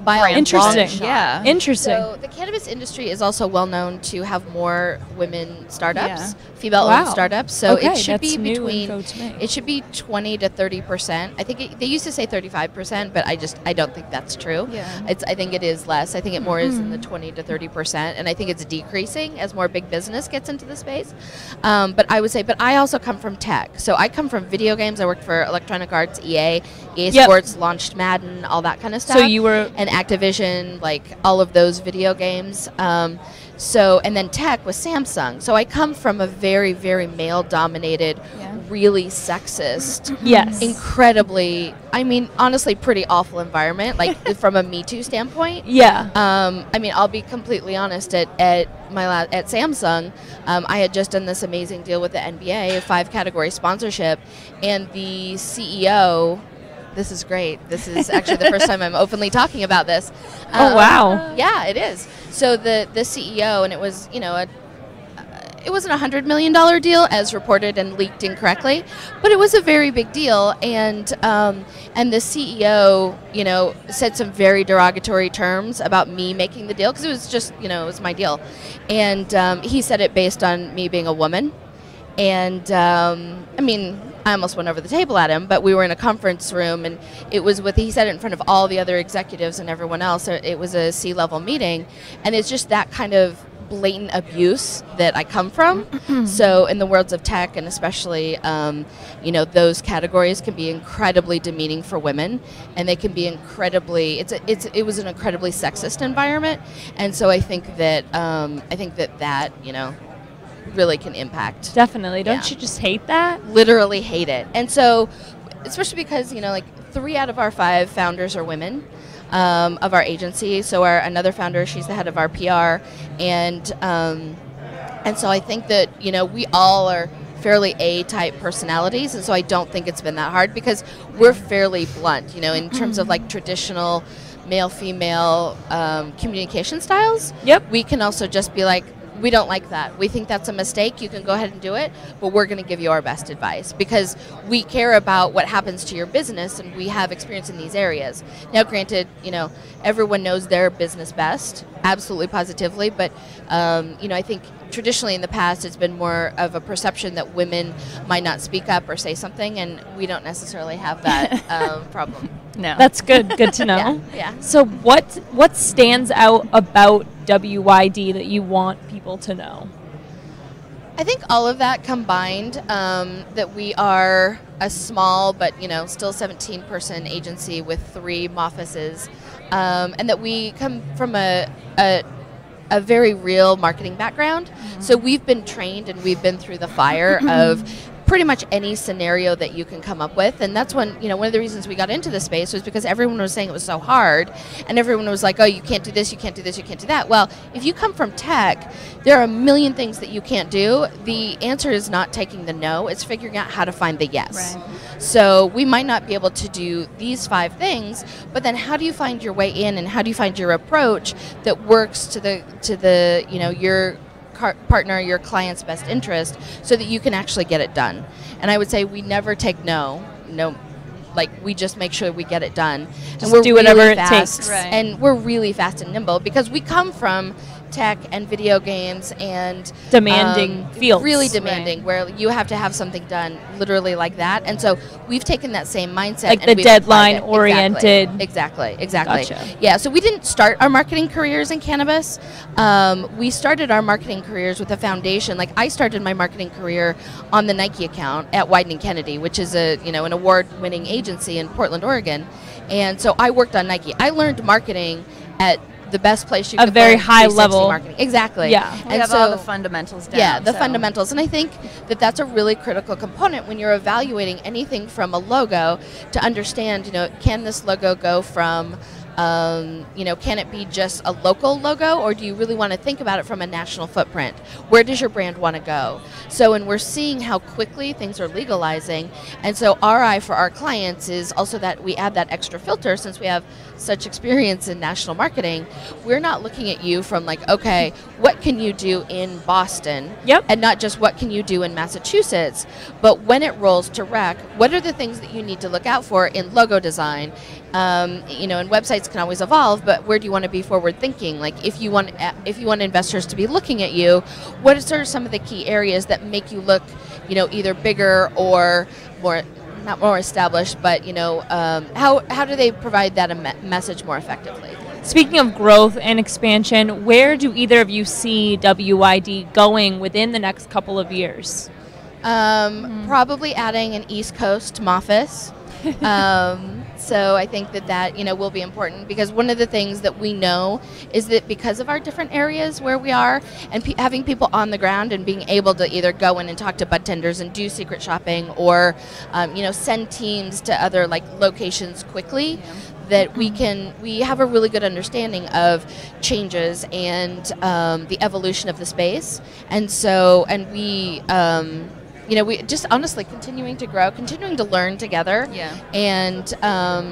by a interesting. long shot. Yeah. Interesting. So the cannabis industry is also well known to have more women startups, female-owned startups. So Okay, it should that's be new between info to me. it should be 20 to 30%. I think they used to say 35%, but I don't think that's true. Yeah. I think it is less. I think it more is in the 20 to 30%, and I think it's decreasing as more big business gets into the space. But I would say, but I also come from tech. So I come from video games. I worked for Electronic Arts, EA Sports launched Madden, all that kind of stuff. So you were... And Activision, like all of those video games. And then tech was Samsung. So I come from a very, very male-dominated, really sexist, incredibly, honestly, pretty awful environment, like from a Me Too standpoint. Yeah. I'll be completely honest. At Samsung, I had just done this amazing deal with the NBA, a 5-category sponsorship, and the CEO. This is great. This is actually the first time I'm openly talking about this. Oh, wow. Yeah, it is. So the CEO, and it was, it wasn't a $100 million deal as reported and leaked incorrectly, but it was a very big deal. And the CEO, said some very derogatory terms about me making the deal, because it was just, it was my deal. And he said it based on me being a woman. And I almost went over the table at him, but we were in a conference room, and it was he said it in front of all the other executives and everyone else. It was a C-level meeting, and it's just that kind of blatant abuse that I come from. So in the worlds of tech, and especially, those categories can be incredibly demeaning for women, and they can be incredibly, it was an incredibly sexist environment. And so I think that, really can impact. Definitely. Don't you just hate that? Literally hate it. And so, especially because, 3 out of our 5 founders are women of our agency. So another founder, she's the head of our PR. And so I think that, we all are fairly A-type personalities. And so I don't think it's been that hard, because we're fairly blunt, in terms of traditional male-female communication styles. Yep. We can also just be like, we don't like that. We think that's a mistake. You can go ahead and do it, but we're going to give you our best advice, because we care about what happens to your business, and we have experience in these areas. Now, granted, everyone knows their business best, absolutely positively, but I think traditionally in the past it's been more of a perception that women might not speak up or say something, and we don't necessarily have that problem. No. That's good. Good to know. Yeah. So what stands out about WYD that you want people to know? I think all of that combined, that we are a small but still 17-person agency with 3 offices, and that we come from a very real marketing background. So we've been trained and we've been through the fire of pretty much any scenario that you can come up with. And that's when, one of the reasons we got into this space was because everyone was saying it was so hard, and everyone was like, oh, you can't do this, you can't do this, you can't do that. Well, if you come from tech, there are a million things that you can't do. The answer is not taking the no, it's figuring out how to find the yes. Right. So we might not be able to do these 5 things, but then how do you find your way in, and how do you find your approach that works to the your partner, your client's best interest, so that you can actually get it done. And I would say we never take no, we just make sure we get it done. Just and we're do whatever really it fast, takes. and we're really fast and nimble, because we come from tech and video games and demanding fields. Really demanding, where you have to have something done literally like that. And so we've taken that same mindset. Like and the we've deadline applied it. oriented. Exactly. Gotcha. Yeah, so we didn't start our marketing careers in cannabis. We started our marketing careers with a foundation. Like I started my marketing career on the Nike account at Wieden & Kennedy, which is an award-winning agency in Portland, Oregon. And so I worked on Nike. I learned marketing at the best place you could very learn high 360 level marketing. Exactly. Yeah. We have all the fundamentals down. Yeah, the fundamentals. And I think that that's a really critical component when you're evaluating anything from a logo to understand, can this logo go from can it be just a local logo, or do you really want to think about it from a national footprint? Where does your brand want to go? So, and we're seeing how quickly things are legalizing, and so our eye for our clients is also that we add that extra filter. Since we have such experience in national marketing, we're not looking at you from like, okay, what can you do in Boston? Yep. And not just what can you do in Massachusetts, but when it rolls to rec, what are the things that you need to look out for in logo design? And websites can always evolve, but where do you want to be forward thinking? Like if you want investors to be looking at you, what are sort of some of the key areas that make you look, either bigger or not more established, but how do they provide that message more effectively? Speaking of growth and expansion, where do either of you see WYD going within the next couple of years? Probably adding an East Coast office. So I think that will be important, because one of the things that we know is that because of our different areas where we are, and having people on the ground and being able to either go in and talk to bud tenders and do secret shopping, or send teams to other locations quickly, that we have a really good understanding of changes and the evolution of the space, and we we just honestly continuing to grow, continuing to learn together. Yeah. And I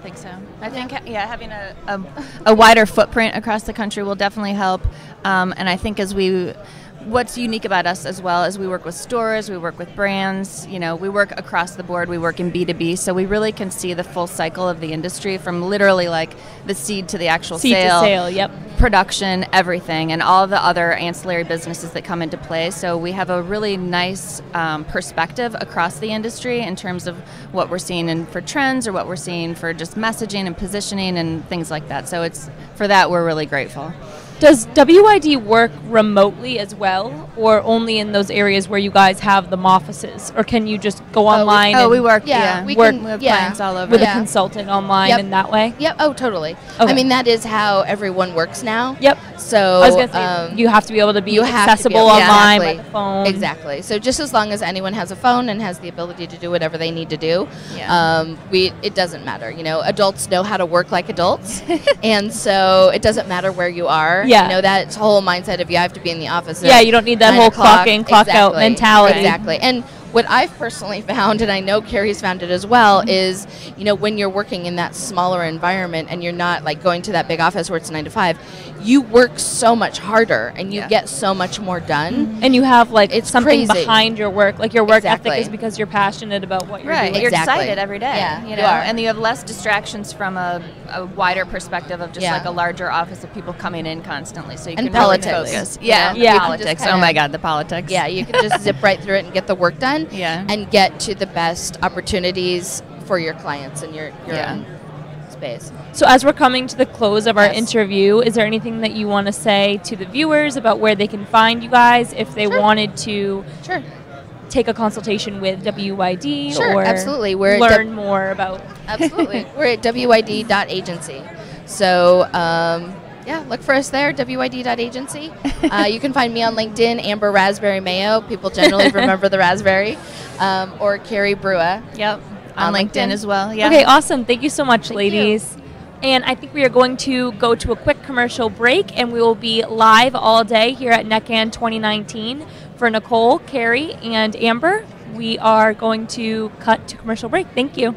think so. I think having a wider footprint across the country will definitely help. And I think what's unique about us as well is we work with stores, we work with brands, we work across the board, we work in B2B, so we really can see the full cycle of the industry from literally like the seed to the actual sale, yep. Production, everything, and all the other ancillary businesses that come into play. So we have a really nice perspective across the industry in terms of what we're seeing for trends, or what we're seeing for just messaging and positioning and things like that. So for that we're really grateful. Does WID work remotely as well, or only in those areas where you guys have the offices, or can you just go online? We work. Yeah, we work can, with clients all over with a consultant online in that way. Yep. Oh, totally. Okay. I mean, that is how everyone works now. Yep. So I was gonna say, you have to be able to be accessible online by the phone. Exactly. So just as long as anyone has a phone and has the ability to do whatever they need to do, it doesn't matter. Adults know how to work like adults, and so it doesn't matter where you are. Yeah. That whole mindset of you have to be in the office. Yeah, you don't need that whole clock in, clock out mentality. Exactly. And what I've personally found, and I know Carrie's found it as well, is, when you're working in that smaller environment and you're not like going to that big office where it's 9 to 5, you work so much harder and you get so much more done. And you have it's something crazy. Behind your work. Like your work ethic is because you're passionate about what you're doing. You're excited every day. Yeah, you are. And you have less distractions from a wider perspective of just like a larger office of people coming in constantly. So you can politics. really focus. Yeah. Politics. Oh my God, the politics. Yeah, you can just zip right through it and get the work done. Yeah. And get to the best opportunities for your clients and your own space. So as we're coming to the close of our interview, is there anything that you want to say to the viewers about where they can find you guys if they wanted to take a consultation with WYD or absolutely. learn more about? Absolutely. We're at wyd.agency. So look for us there, wyd.agency. You can find me on LinkedIn, Amber Raspberry Mayo. People generally remember the raspberry. Or Carrie Brua. Yep. On LinkedIn as well. Yeah. Okay, awesome. Thank you so much, ladies. And I think we are going to go to a quick commercial break, and we will be live all day here at NECANN 2019. For Nicole, Carrie, and Amber, we are going to cut to commercial break. Thank you.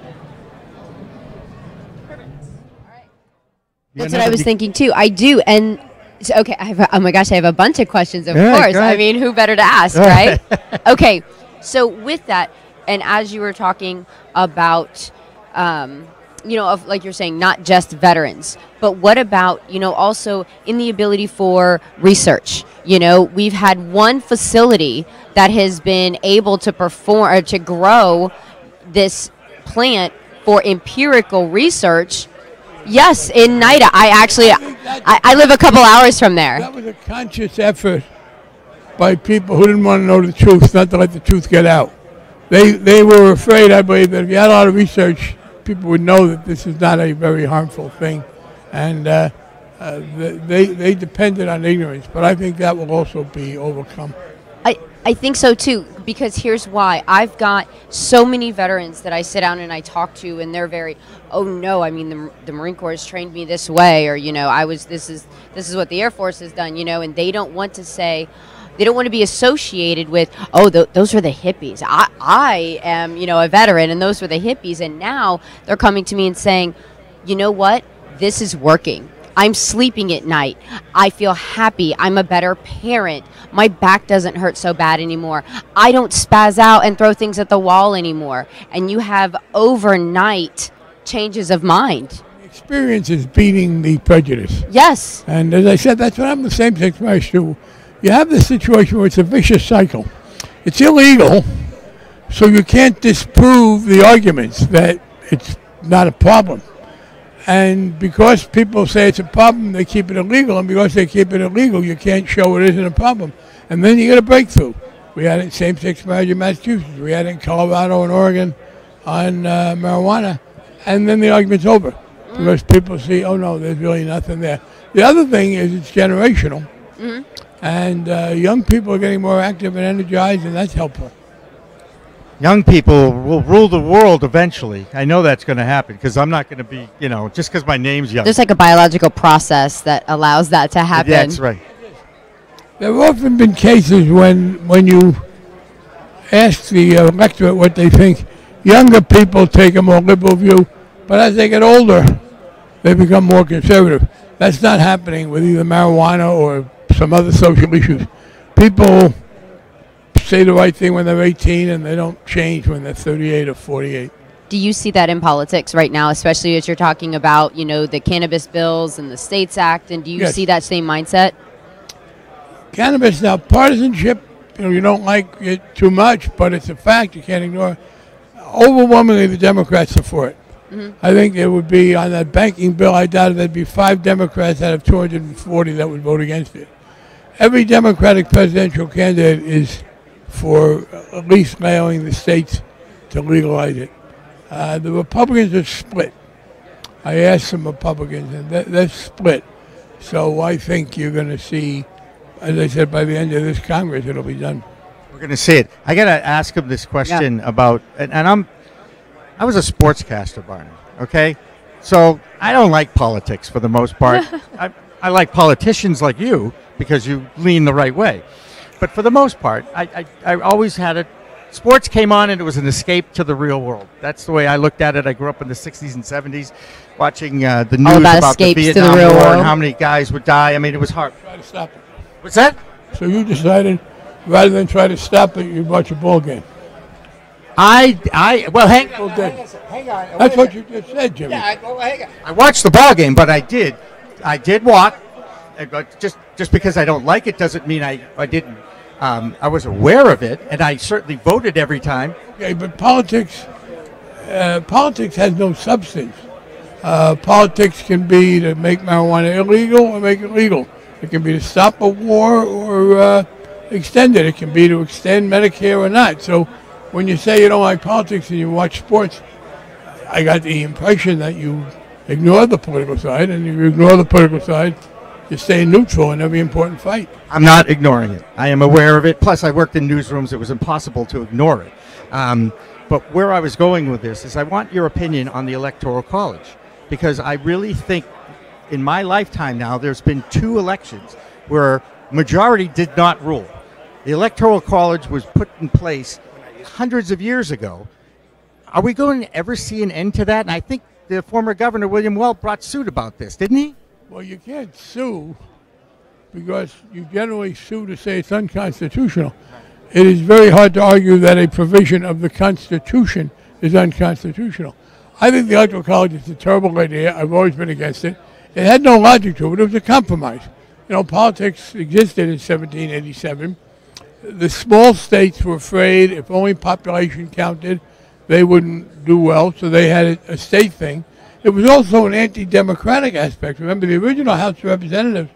That's what I was thinking too. I do, and okay. I have a bunch of questions. Of course, I mean, who better to ask, right? Okay, so with that, and as you were talking about of, like you're saying, not just veterans, but what about, also in the ability for research? We've had one facility that has been able to perform or to grow this plant for empirical research. Yes, in NIDA. I live a couple hours from there. That was a conscious effort by people who didn't want to know the truth, not to let the truth get out. They were afraid, I believe, that if you had a lot of research, people would know that this is not a very harmful thing. And they depended on ignorance. But I think that will also be overcome. I think so too, because here's why. I've got so many veterans that I sit down and I talk to, and they're very, oh no, I mean the Marine Corps has trained me this way, or this is what the Air Force has done, and they don't want to say, they don't want to be associated with, oh, those were the hippies. I am, a veteran, and those were the hippies, and now they're coming to me and saying, you know what, this is working. I'm sleeping at night. I feel happy. I'm a better parent. My back doesn't hurt so bad anymore. I don't spaz out and throw things at the wall anymore. And you have overnight changes of mind. Experience is beating the prejudice. Yes. And as I said, that's what happened to same-sex marriage too. You have this situation where it's a vicious cycle. It's illegal, so you can't disprove the arguments that it's not a problem. And because people say it's a problem, they keep it illegal. And because they keep it illegal, you can't show it isn't a problem. And then you get a breakthrough. We had it in same-sex marriage in Massachusetts. We had it in Colorado and Oregon on marijuana. And then the argument's over. Because people see, oh, no, there's really nothing there. The other thing is it's generational. Mm-hmm. And young people are getting more active and energized, and that's helpful. Young people will rule the world eventually. I know that's going to happen because I'm not going to be, just because my name's young. There's like a biological process that allows that to happen. That's right. There have often been cases when you ask the electorate what they think, younger people take a more liberal view, but as they get older, they become more conservative. That's not happening with either marijuana or some other social issues. People say the right thing when they're 18 and they don't change when they're 38 or 48. Do you see that in politics right now, especially as you're talking about, the cannabis bills and the States Act, and do you see that same mindset? Cannabis, now partisanship, you don't like it too much, but it's a fact you can't ignore. Overwhelmingly, the Democrats are for it. Mm-hmm. I think there would be, on that banking bill, I doubt there'd be 5 Democrats out of 240 that would vote against it. Every Democratic presidential candidate is for at least allowing the states to legalize it. The Republicans are split. I asked some Republicans, and they're split. So I think you're going to see, as I said, by the end of this Congress, it'll be done. We're going to see it. I got to ask him this question about, and I was a sportscaster, Barney, okay? So I don't like politics for the most part. I like politicians like you because you lean the right way. But for the most part, I always had it. Sports came on and it was an escape to the real world. That's the way I looked at it. I grew up in the 60s and 70s watching the news about the Vietnam War and how many guys would die. I mean, it was hard. Try to stop it. What's that? So you decided rather than try to stop it, you'd watch a ball game. Well, hang on. That's what you just said, Jimmy. Yeah, hang on. I watched the ball game, but I did walk. Just because I don't like it doesn't mean I didn't. I was aware of it, and I certainly voted every time. Okay, but politics has no substance. Politics can be to make marijuana illegal or make it legal. It can be to stop a war or extend it. It can be to extend Medicare or not. So when you say you don't like politics and you watch sports, I got the impression that you ignore the political side, and if you ignore the political side, you stay neutral in every important fight. I'm not ignoring it. I am aware of it. Plus, I worked in newsrooms. It was impossible to ignore it. But where I was going with this is I want your opinion on the Electoral College, because I really think in my lifetime now there's been 2 elections where majority did not rule. The Electoral College was put in place hundreds of years ago. Are we going to ever see an end to that? And I think the former governor, William Weld, brought suit about this, didn't he? Well, you can't sue because you generally sue to say it's unconstitutional. It is very hard to argue that a provision of the Constitution is unconstitutional. I think the Electoral College is a terrible idea. I've always been against it. It had no logic to it. It was a compromise. You know, politics existed in 1787. The small states were afraid if only population counted, they wouldn't do well, so they had a state thing. It was also an anti-democratic aspect. Remember, the original House of Representatives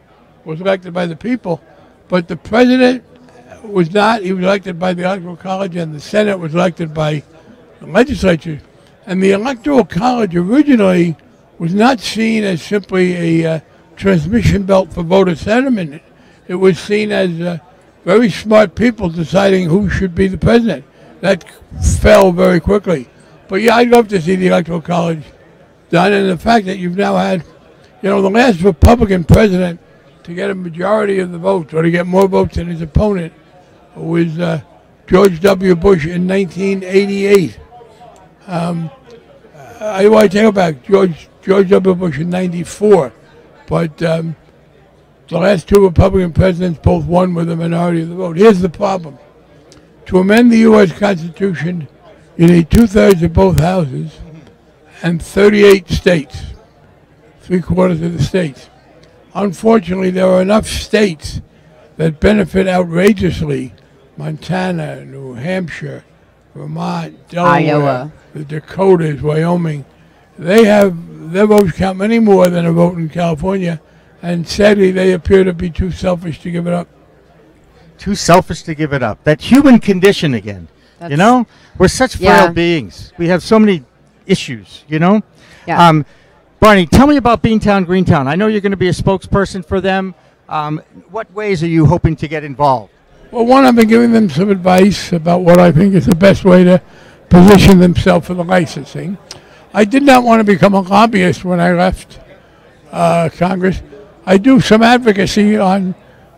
was elected by the people, but the president was not. He was elected by the Electoral College, and the Senate was elected by the legislature. And the Electoral College originally was not seen as simply a transmission belt for voter sentiment. It was seen as very smart people deciding who should be the president. That fell very quickly. But yeah, I'd love to see the Electoral College done, and the fact that you've now had, you know, the last Republican president to get a majority of the votes or to get more votes than his opponent was George W. Bush in 1988. I want to take it back, George W. Bush in 94. But the last two Republican presidents both won with a minority of the vote. Here's the problem. To amend the U.S. Constitution, you need 2/3 of both houses and 38 states, 3/4 of the states. Unfortunately, there are enough states that benefit outrageously. Montana, New Hampshire, Vermont, Delaware, Iowa, the Dakotas, Wyoming. Their votes count many more than a vote in California, and sadly, they appear to be too selfish to give it up. Too selfish to give it up. That human condition again. You know, we're such frail beings. We have so many issues. You know. Yeah. Barney, tell me about Beantown Greentown. I know you're going to be a spokesperson for them. What ways are you hoping to get involved? Well, one, I've been giving them some advice about what I think is the best way to position themselves for the licensing. I did not want to become a lobbyist when I left Congress. I do some advocacy on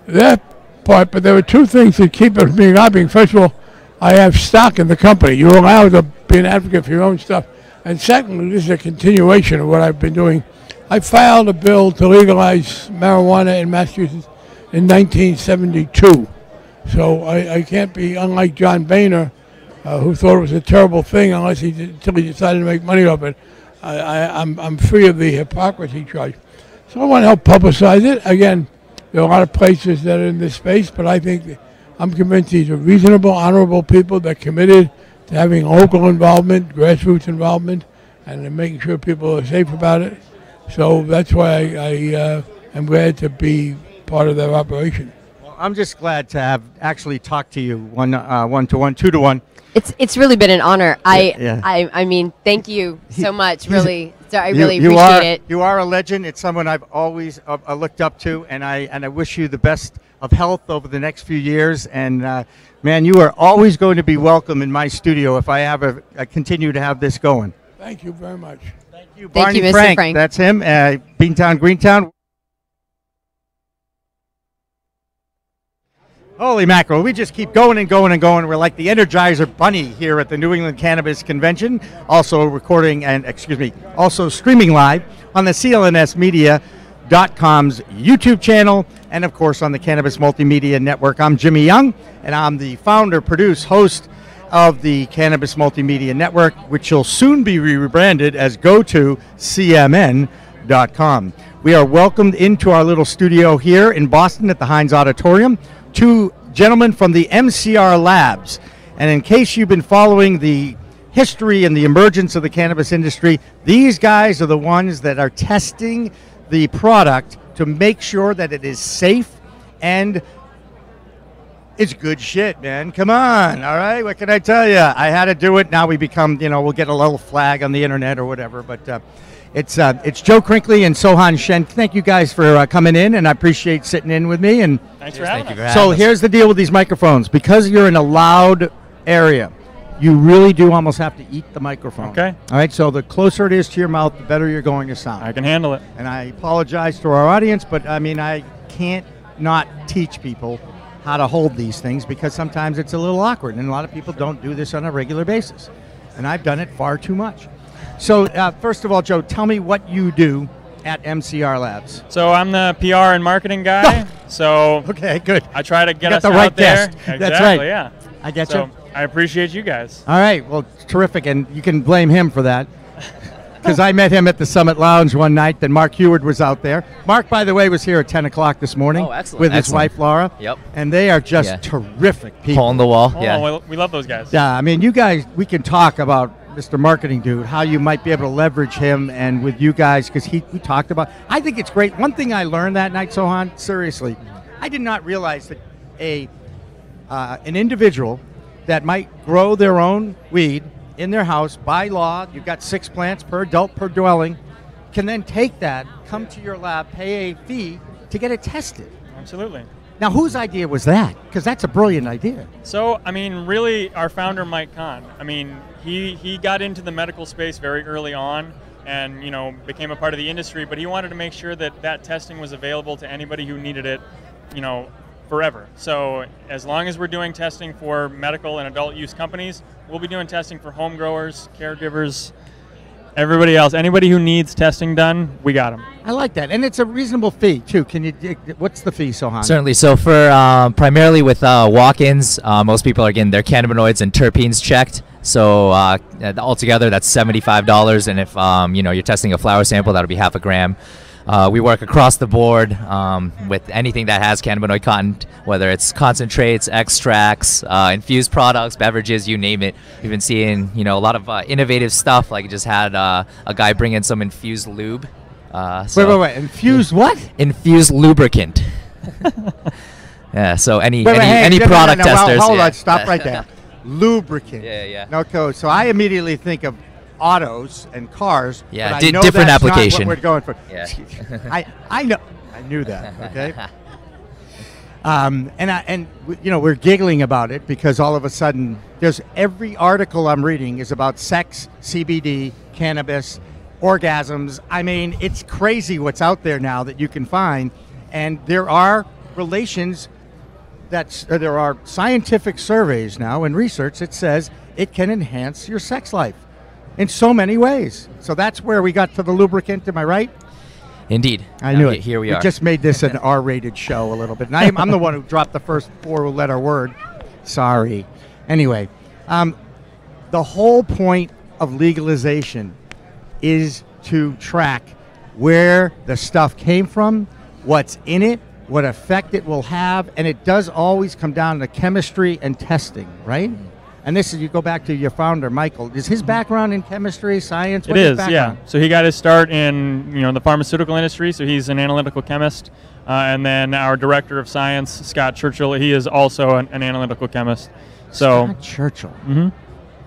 their part, but there are two things that keep it from being lobbying. First of all, I have stock in the company. You're allowed to be an advocate for your own stuff. And secondly, this is a continuation of what I've been doing. I filed a bill to legalize marijuana in Massachusetts in 1972. So I can't be, unlike John Boehner, who thought it was a terrible thing until he decided to make money off it. I'm free of the hypocrisy charge. So I want to help publicize it. Again, there are a lot of places that are in this space, but I think I'm convinced these are reasonable, honorable people that are committed to having local involvement, grassroots involvement, and making sure people are safe about it. So that's why I am glad to be part of their operation. Well, I'm just glad to have actually talked to you one-to-one, two-to-one. It's really been an honor. I mean, thank you so much. Really, I really you appreciate it. You are a legend. It's someone I've always looked up to, and I wish you the best of health over the next few years. And man, you are always going to be welcome in my studio if I continue to have this going. Thank you very much. Thank you, Thank Barney you, Mr. Frank. That's him. Beantown Greentown. Holy mackerel, we just keep going and going and going. We're like the Energizer Bunny here at the New England Cannabis Convention. Also also streaming live on the CLNS Media.com's YouTube channel, and of course on the Cannabis Multimedia Network. I'm Jimmy Young, and I'm the founder, host of the Cannabis Multimedia Network, which will soon be rebranded as GoToCMN.com. We are welcomed into our little studio here in Boston at the Heinz Auditorium. Two gentlemen from the MCR Labs. And in case you've been following the history and the emergence of the cannabis industry, these guys are the ones that are testing the product to make sure that it is safe and it's good shit, man. Come on, all right? What can I tell you? I had to do it. Now we become, we'll get a little flag on the internet or whatever, but it's Joe Crinkley and Sohan Shen. Thank you guys for coming in, and I appreciate sitting in with me. And thanks for having us. So here's the deal with these microphones. Because you're in a loud area, you really do almost have to eat the microphone. Okay. All right, so the closer it is to your mouth, the better you're going to sound. I can handle it. And I apologize to our audience, but I mean, I can't not teach people how to hold these things because sometimes it's a little awkward, and a lot of people don't do this on a regular basis. And I've done it far too much. So first of all, Joe, tell me what you do at MCR Labs. So I'm the PR and marketing guy. So okay, good. I try to get us the out right there. guest. Exactly, That's right. Yeah. I get so you. I appreciate you guys. All right. Well, terrific, and you can blame him for that. because I met him at the Summit Lounge one night. Then Mark Heward was out there. Mark, by the way, was here at 10 o'clock this morning with his wife, Laura. Yep. And they are just terrific people. Hole in the wall. Well, we love those guys. Yeah, I mean, you guys, we can talk about Mr. Marketing Dude, how you might be able to leverage him and with you guys, because we talked about, I think it's great. One thing I learned that night, Sohan, seriously, I did not realize that an individual that might grow their own weed in their house, by law, you've got 6 plants per adult per dwelling, can then take that, come to your lab, pay a fee to get it tested. Absolutely. Now, whose idea was that? Because that's a brilliant idea. So, I mean, really, our founder, Mike Kahn, I mean, he got into the medical space very early on and, you know, became a part of the industry, but he wanted to make sure that that testing was available to anybody who needed it, you know, forever. So as long as we're doing testing for medical and adult use companies, we'll be doing testing for home growers, caregivers, everybody else. Anybody who needs testing done, we got them. I like that. And it's a reasonable fee, too. What's the fee, Sohan? Certainly. So for primarily with walk-ins, most people are getting their cannabinoids and terpenes checked. So altogether, that's $75. And if you know, you're testing a flower sample, that'll be half a gram. We work across the board with anything that has cannabinoid content, whether it's concentrates, extracts, infused products, beverages, you name it. We've been seeing, you know, a lot of innovative stuff. Like, just had a guy bring in some infused lube. Wait. Infused what? Infused lubricant. Yeah. So any hey, product no, testers. Hold on. Stop right there. Lubricant. Yeah. Okay. So I immediately think of autos and cars. Yeah, but I know different that's application. Not what we're going for. Yeah. I know. I knew that. Okay. And you know, we're giggling about it because all of a sudden, there's every article I'm reading is about sex, CBD, cannabis, orgasms. I mean, it's crazy what's out there now that you can find, and there are relations. There are scientific surveys now and research that says it can enhance your sex life in so many ways. So that's where we got to the lubricant. Am I right? Indeed. I knew it. Here we are. We just made this an R-rated show a little bit. And I'm the one who dropped the first 4-letter word. Sorry. Anyway, the whole point of legalization is to track where the stuff came from, what's in it, what effect it will have, and it does always come down to chemistry and testing, right? And this is, you go back to your founder, Michael. Is his background in chemistry, science? It is, yeah. So he got his start in, you know, the pharmaceutical industry. So he's an analytical chemist, and then our director of science, Scott Churchill, he is also an analytical chemist. So Scott Churchill. Mm-hmm.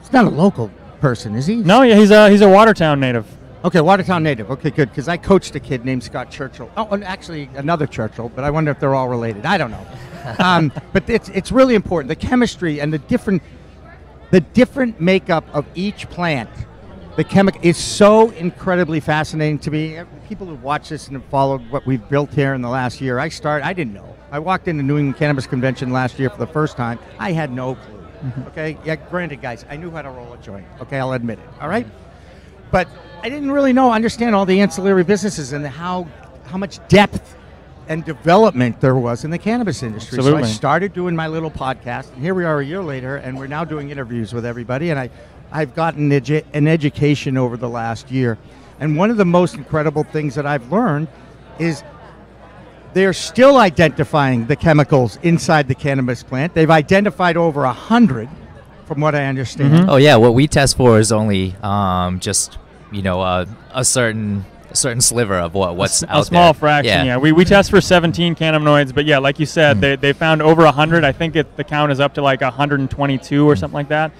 He's not a local person, is he? No, yeah, he's a Watertown native. Okay, Watertown native. Okay, good. Because I coached a kid named Scott Churchill. Oh, and actually another Churchill, but I wonder if they're all related. I don't know. But it's really important. The chemistry and the different makeup of each plant, the chemical is so incredibly fascinating to me. People who watch this and have followed what we've built here in the last year, I didn't know. I walked into New England Cannabis Convention last year for the first time. I had no clue. Mm-hmm. Okay, yeah, granted, guys, I knew how to roll a joint. Okay, I'll admit it. All right, but I didn't really understand all the ancillary businesses and how much depth and development there was in the cannabis industry. Absolutely. So I started doing my little podcast, and here we are a year later, and we're now doing interviews with everybody, and I've gotten an education over the last year. And one of the most incredible things that I've learned is they're still identifying the chemicals inside the cannabis plant. They've identified over 100, from what I understand. Mm-hmm. Oh yeah, what we test for is only just, you know, a certain sliver of what's out there. A small fraction, yeah. We test for 17 cannabinoids, but yeah, like you said, they found over 100. I think the count is up to like 122 or something like that.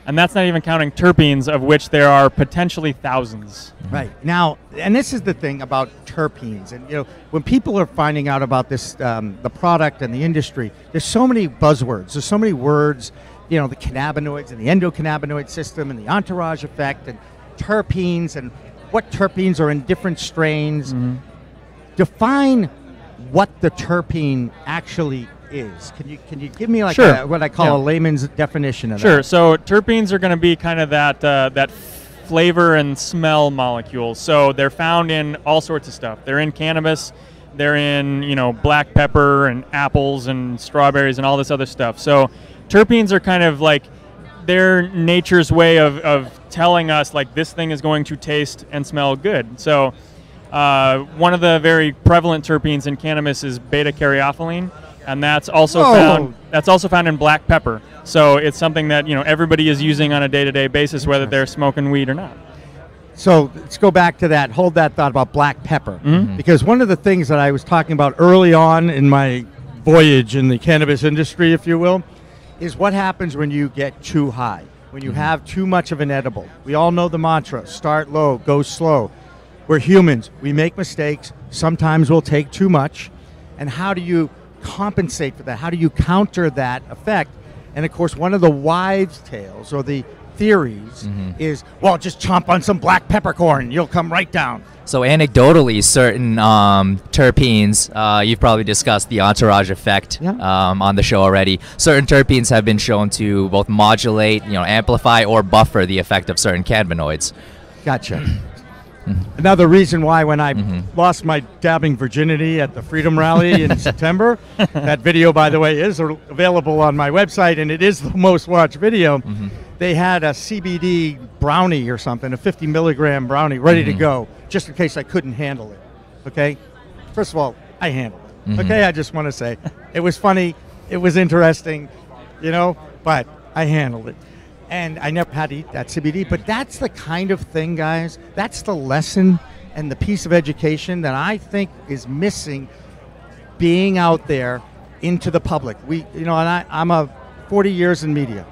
And that's not even counting terpenes, of which there are potentially thousands. Right. Now, and this is the thing about terpenes. And, you know, when people are finding out about this, the product and the industry, there's so many buzzwords. There's so many words, you know, the cannabinoids and the endocannabinoid system and the entourage effect and terpenes and what terpenes are in different strains. Mm-hmm. Define what the terpene actually is. Can you give me like what I call a layman's definition of that? Sure. So terpenes are going to be kind of that flavor and smell molecules. So they're found in all sorts of stuff. They're in cannabis. They're in, you know, black pepper and apples and strawberries and all this other stuff. So terpenes are kind of like their nature's way of telling us like this thing is going to taste and smell good. So one of the very prevalent terpenes in cannabis is beta-caryophyllene, and that's also found in black pepper. So it's something that everybody is using on a day-to-day basis, whether they're smoking weed or not. So let's go back to that. Hold that thought about black pepper, because one of the things that I was talking about early on in my voyage in the cannabis industry, if you will, is what happens when you get too high, when you have too much of an edible. We all know the mantra: start low, go slow. We're humans. We make mistakes. Sometimes we'll take too much. And how do you compensate for that? How do you counter that effect? And of course, one of the wives' tales or the theories is, well, just chomp on some black peppercorn, you'll come right down. So anecdotally, certain terpenes, you've probably discussed the entourage effect on the show already. Certain terpenes have been shown to both modulate, amplify or buffer the effect of certain cannabinoids. Gotcha. Another reason why when I lost my dabbing virginity at the Freedom Rally in September, that video, by the way, is available on my website, and it is the most watched video. They had a CBD brownie or something, a 50 milligram brownie ready to go, just in case I couldn't handle it. Okay? First of all, I handled it. Okay? I just want to say it was funny, it was interesting, but I handled it. And I never had to eat that CBD, but that's the kind of thing, guys, that's the lesson and the piece of education that I think is missing being out there into the public. And I'm a 40 years in media.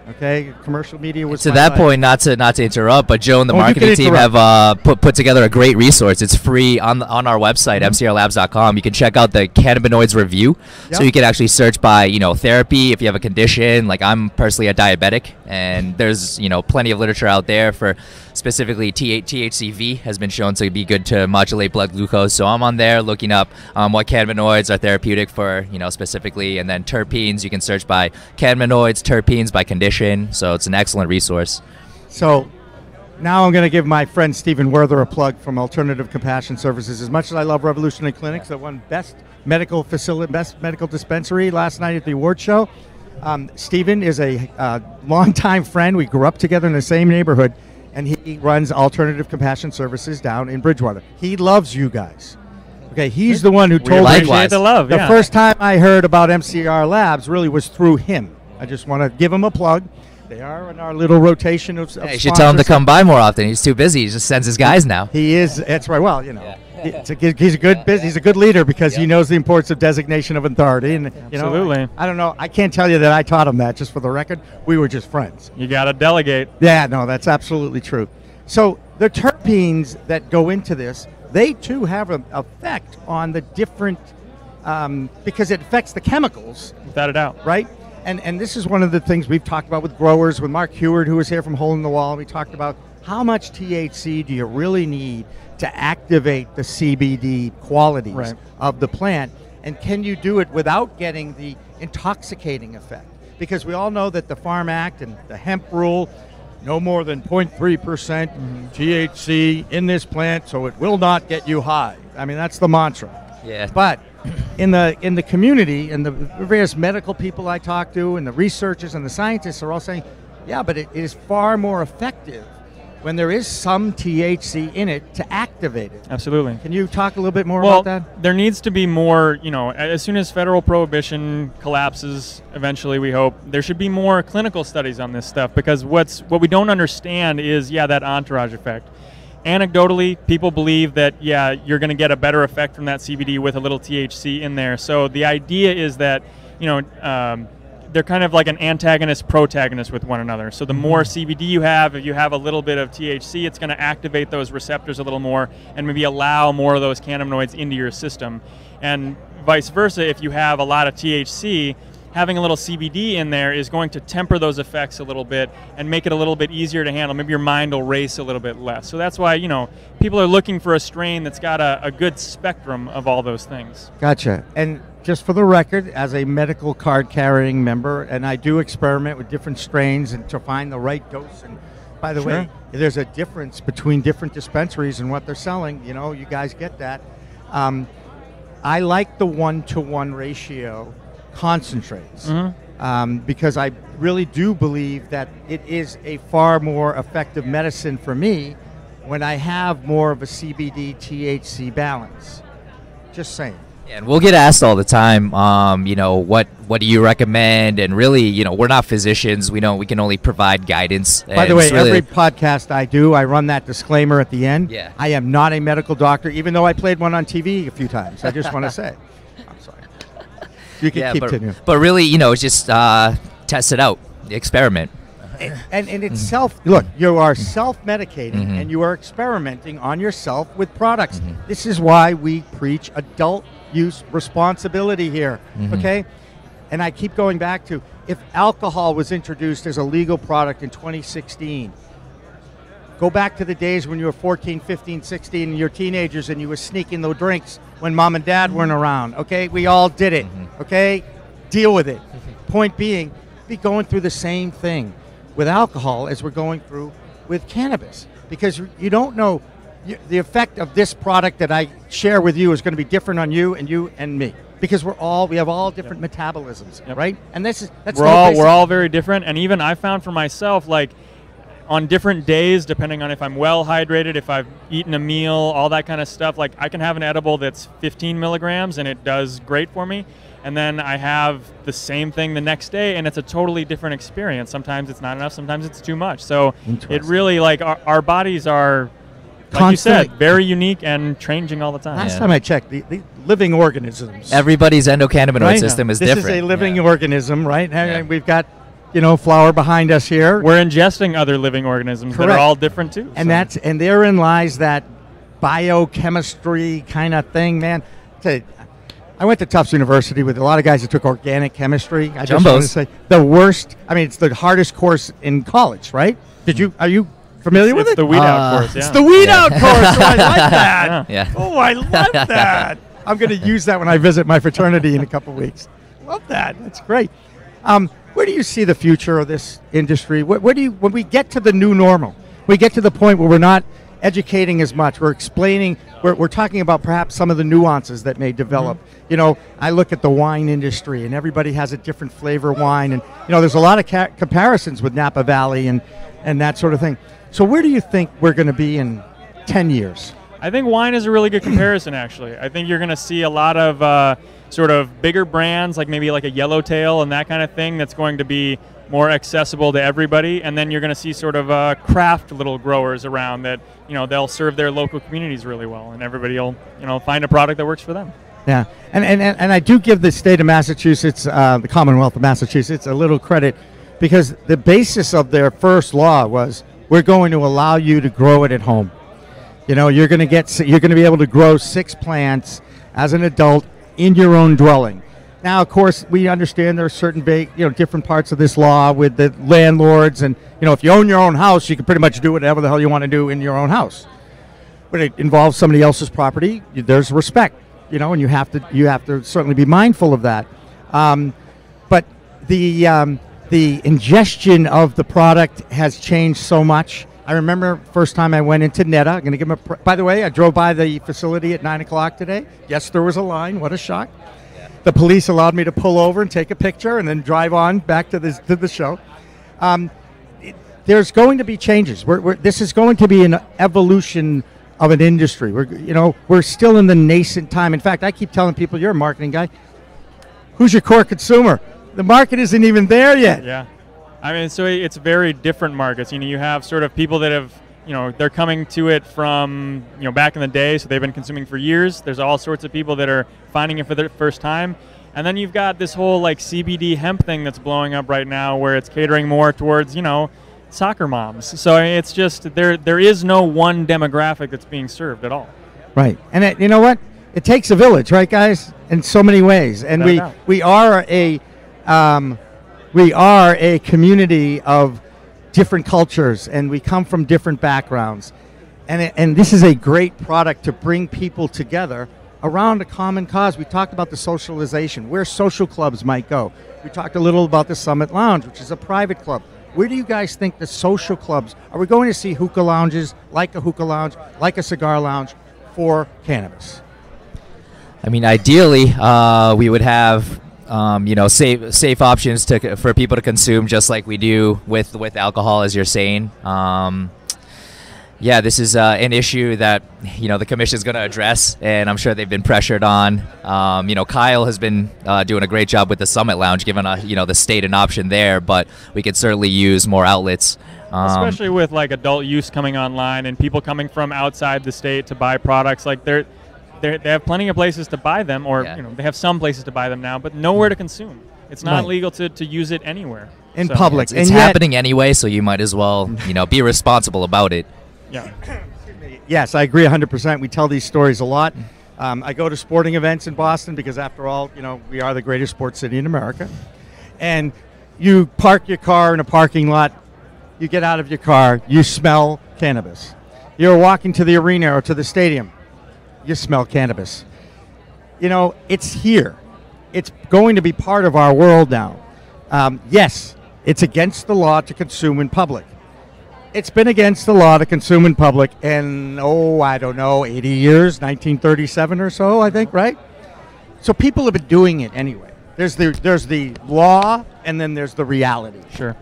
Okay, commercial media was to that point. Not to interrupt, but Joe and the marketing team have put together a great resource. It's free on our website, mcrlabs.com. You can check out the cannabinoids review, so you can actually search by therapy if you have a condition. Like I'm personally a diabetic, and there's plenty of literature out there for specifically THCV has been shown to be good to modulate blood glucose. So I'm on there looking up what cannabinoids are therapeutic for specifically, and then terpenes. You can search by cannabinoids, terpenes by condition. So it's an excellent resource. So now I'm going to give my friend Stephen Werther a plug from Alternative Compassion Services. As much as I love Revolutionary Clinics, that won Best Medical Facility, Best Medical Dispensary last night at the award show. Stephen is a longtime friend. We grew up together in the same neighborhood, and he runs Alternative Compassion Services down in Bridgewater. He loves you guys. Okay, he's the one who told me the first time I heard about MCR Labs really was through him. I just want to give him a plug. They are in our little rotation of you should tell him to come by more often. He's too busy. He just sends his guys now. He is. That's right. Well, he's a good leader because he knows the importance of designation of authority. And absolutely. I don't know. I can't tell you that I taught him that. Just for the record, we were just friends. You got to delegate. Yeah. No, that's absolutely true. So the terpenes that go into this, they too have an effect on the different because it affects the chemicals. Without a doubt. Right. And this is one of the things we've talked about with growers, with Mark Heward, who was here from Hole in the Wall. We talked about how much THC do you really need to activate the CBD qualities of the plant, and can you do it without getting the intoxicating effect? Because we all know that the Farm Act and the hemp rule, no more than 0.3% THC in this plant, so it will not get you high. I mean, that's the mantra. Yeah. But in the community and the various medical people I talk to and the researchers and the scientists are all saying, yeah, but it is far more effective when there is some THC in it to activate it. Absolutely. Can you talk a little bit more about that? There needs to be more, as soon as federal prohibition collapses, eventually we hope, there should be more clinical studies on this stuff, because what we don't understand is, that entourage effect. Anecdotally, people believe that, you're going to get a better effect from that CBD with a little THC in there. So the idea is that, they're kind of like an antagonist-protagonist with one another. So the more CBD you have, if you have a little bit of THC, it's going to activate those receptors a little more and maybe allow more of those cannabinoids into your system. And vice versa, if you have a lot of THC, having a little CBD in there is going to temper those effects a little bit and make it a little bit easier to handle. Maybe your mind will race a little bit less. So that's why, people are looking for a strain that's got a good spectrum of all those things. Gotcha. And just for the record, as a medical card-carrying member, and I do experiment with different strains and to find the right dose. And by the way, there's a difference between different dispensaries and what they're selling. You guys get that. I like the 1-to-1 ratio concentrates because really do believe that it is a far more effective medicine for me when I have more of a CBD THC balance. Just saying. And we'll get asked all the time, what do you recommend? And really, we're not physicians. We can only provide guidance. By the way, every podcast I do, I run that disclaimer at the end. Yeah. I am not a medical doctor, even though I played one on TV a few times. I just want to say. I'm sorry. You can continue. But really, just test it out, experiment. And it's look, you are self-medicating and you are experimenting on yourself with products. This is why we preach adult use responsibility here, okay? And I keep going back to, if alcohol was introduced as a legal product in 2016, go back to the days when you were 14, 15, 16, and you're teenagers and you were sneaking those drinks when mom and dad weren't around, okay? We all did it, okay? Deal with it. Point being, be going through the same thing with alcohol as we're going through with cannabis, because you don't know the effect of this product that I share with you is going to be different on you and me, because we have all different metabolisms, right? And that's we're all very different. And even I found for myself, like on different days, depending on if I'm well hydrated, if I've eaten a meal, all that kind of stuff, like I can have an edible that's 15 milligrams and it does great for me. And then I have the same thing the next day, and it's a totally different experience. Sometimes it's not enough, sometimes it's too much. So it really, like, our bodies are, like you said, very unique and changing all the time. Last time I checked, the living organisms. Everybody's endocannabinoid system is different. This is a living organism, right? And we've got, flower behind us here. We're ingesting other living organisms that are all different too. And and therein lies that biochemistry kind of thing, man. I went to Tufts University with a lot of guys that took organic chemistry. I just want to say the worst. I mean, it's the hardest course in college, right? Are you familiar with it? It's the weed out course. Yeah. It's the weed out course. So I like that. Yeah. Oh, I love that. I'm going to use that when I visit my fraternity in a couple weeks. Love that. That's great. Where do you see the future of this industry? When we get to the new normal, we get to the point where we're not educating as much. We're explaining. We're talking about perhaps some of the nuances that may develop. I look at the wine industry, and everybody has a different flavor wine, and there's a lot of comparisons with Napa Valley and that sort of thing. So where do you think we're going to be in 10 years? I think wine is a really good comparison, actually. I think you're going to see a lot of sort of bigger brands, like maybe like a Yellowtail and that kind of thing, that's going to be more accessible to everybody. And then you're going to see sort of craft little growers around that, they'll serve their local communities really well, and everybody will, find a product that works for them. Yeah, and I do give the state of Massachusetts, the Commonwealth of Massachusetts, a little credit, because the basis of their first law was, we're going to allow you to grow it at home. You're going to be able to grow 6 plants as an adult in your own dwelling. Now, of course, we understand there are certain different parts of this law with the landlords, and if you own your own house, you can pretty much do whatever the hell you want to do in your own house. When it involves somebody else's property, there's respect, and you have to certainly be mindful of that. But the ingestion of the product has changed so much. I remember first time I went into NETA. I'm going to give them by the way, I drove by the facility at 9 o'clock today. Yes, there was a line. What a shock. The police allowed me to pull over and take a picture and then drive on back to the show. There's going to be changes. This is going to be an evolution of an industry. We're still in the nascent time. In fact, I keep telling people, you're a marketing guy. Who's your core consumer? The market isn't even there yet. Yeah. I mean, so it's very different markets. You have sort of people that have, they're coming to it from, back in the day, so they've been consuming for years. There's all sorts of people that are finding it for the first time. And then you've got this whole like CBD hemp thing that's blowing up right now, where it's catering more towards, soccer moms. So it's just, there is no one demographic that's being served at all. Right. And you know what? It takes a village, right, guys? In so many ways. And we are a community of different cultures, and we come from different backgrounds. And this is a great product to bring people together around a common cause. We talked about the socialization, where social clubs might go. We talked a little about the Summit Lounge, which is a private club. Where do you guys think the social clubs, are we going to see hookah lounges, like a hookah lounge, like a cigar lounge for cannabis? I mean, ideally, we would have safe options for people to consume, just like we do with alcohol, as you're saying. Yeah, this is an issue that the commission is going to address, and I'm sure they've been pressured on. Kyle has been doing a great job with the Summit Lounge, giving the state an option there, but we could certainly use more outlets. Especially with like adult use coming online and people coming from outside the state to buy products, like they have plenty of places to buy them, or they have some places to buy them now, but nowhere to consume. It's not legal to use it anywhere in public. It's happening anyway, so you might as well be responsible about it. Yeah. Yes, I agree 100%. We tell these stories a lot. I go to sporting events in Boston because, after all, we are the greatest sports city in America. And you park your car in a parking lot. You get out of your car. You smell cannabis. You're walking to the arena or to the stadium. You smell cannabis. It's here. It's going to be part of our world now. Yes, it's against the law to consume in public. It's been against the law to consume in public in, 80 years, 1937 or so, I think, right? So people have been doing it anyway. There's the law, and then there's the reality. Sure.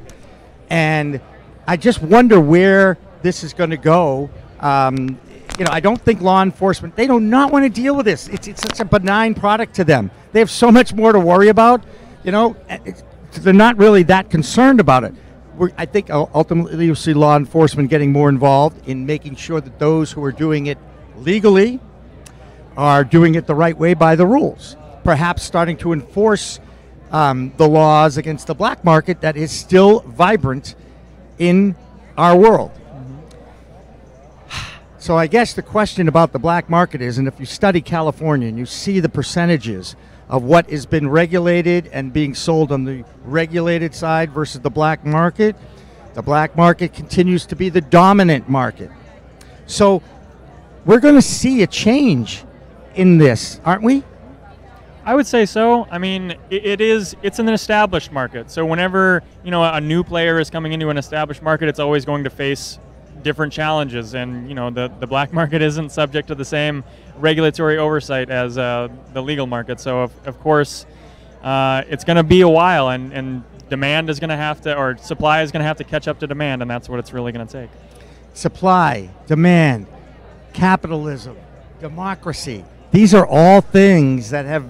And I just wonder where this is going to go. I don't think law enforcement, they do not want to deal with this. It's such a benign product to them. They have so much more to worry about. They're not really that concerned about it. I think ultimately you'll see law enforcement getting more involved in making sure that those who are doing it legally are doing it the right way by the rules. Perhaps starting to enforce the laws against the black market that is still vibrant in our world. So I guess the question about the black market is, and if you study California and you see the percentages of what has been regulated and being sold on the regulated side versus the black market continues to be the dominant market. So we're going to see a change in this, aren't we? I would say so. I mean, it's an established market. So whenever, a new player is coming into an established market, it's always going to face different challenges, and the black market isn't subject to the same regulatory oversight as the legal market. So of course it's going to be a while, and demand is going to have to, or supply is going to have to catch up to demand, and that's what it's really going to take. Supply, demand, capitalism, democracy, these are all things that have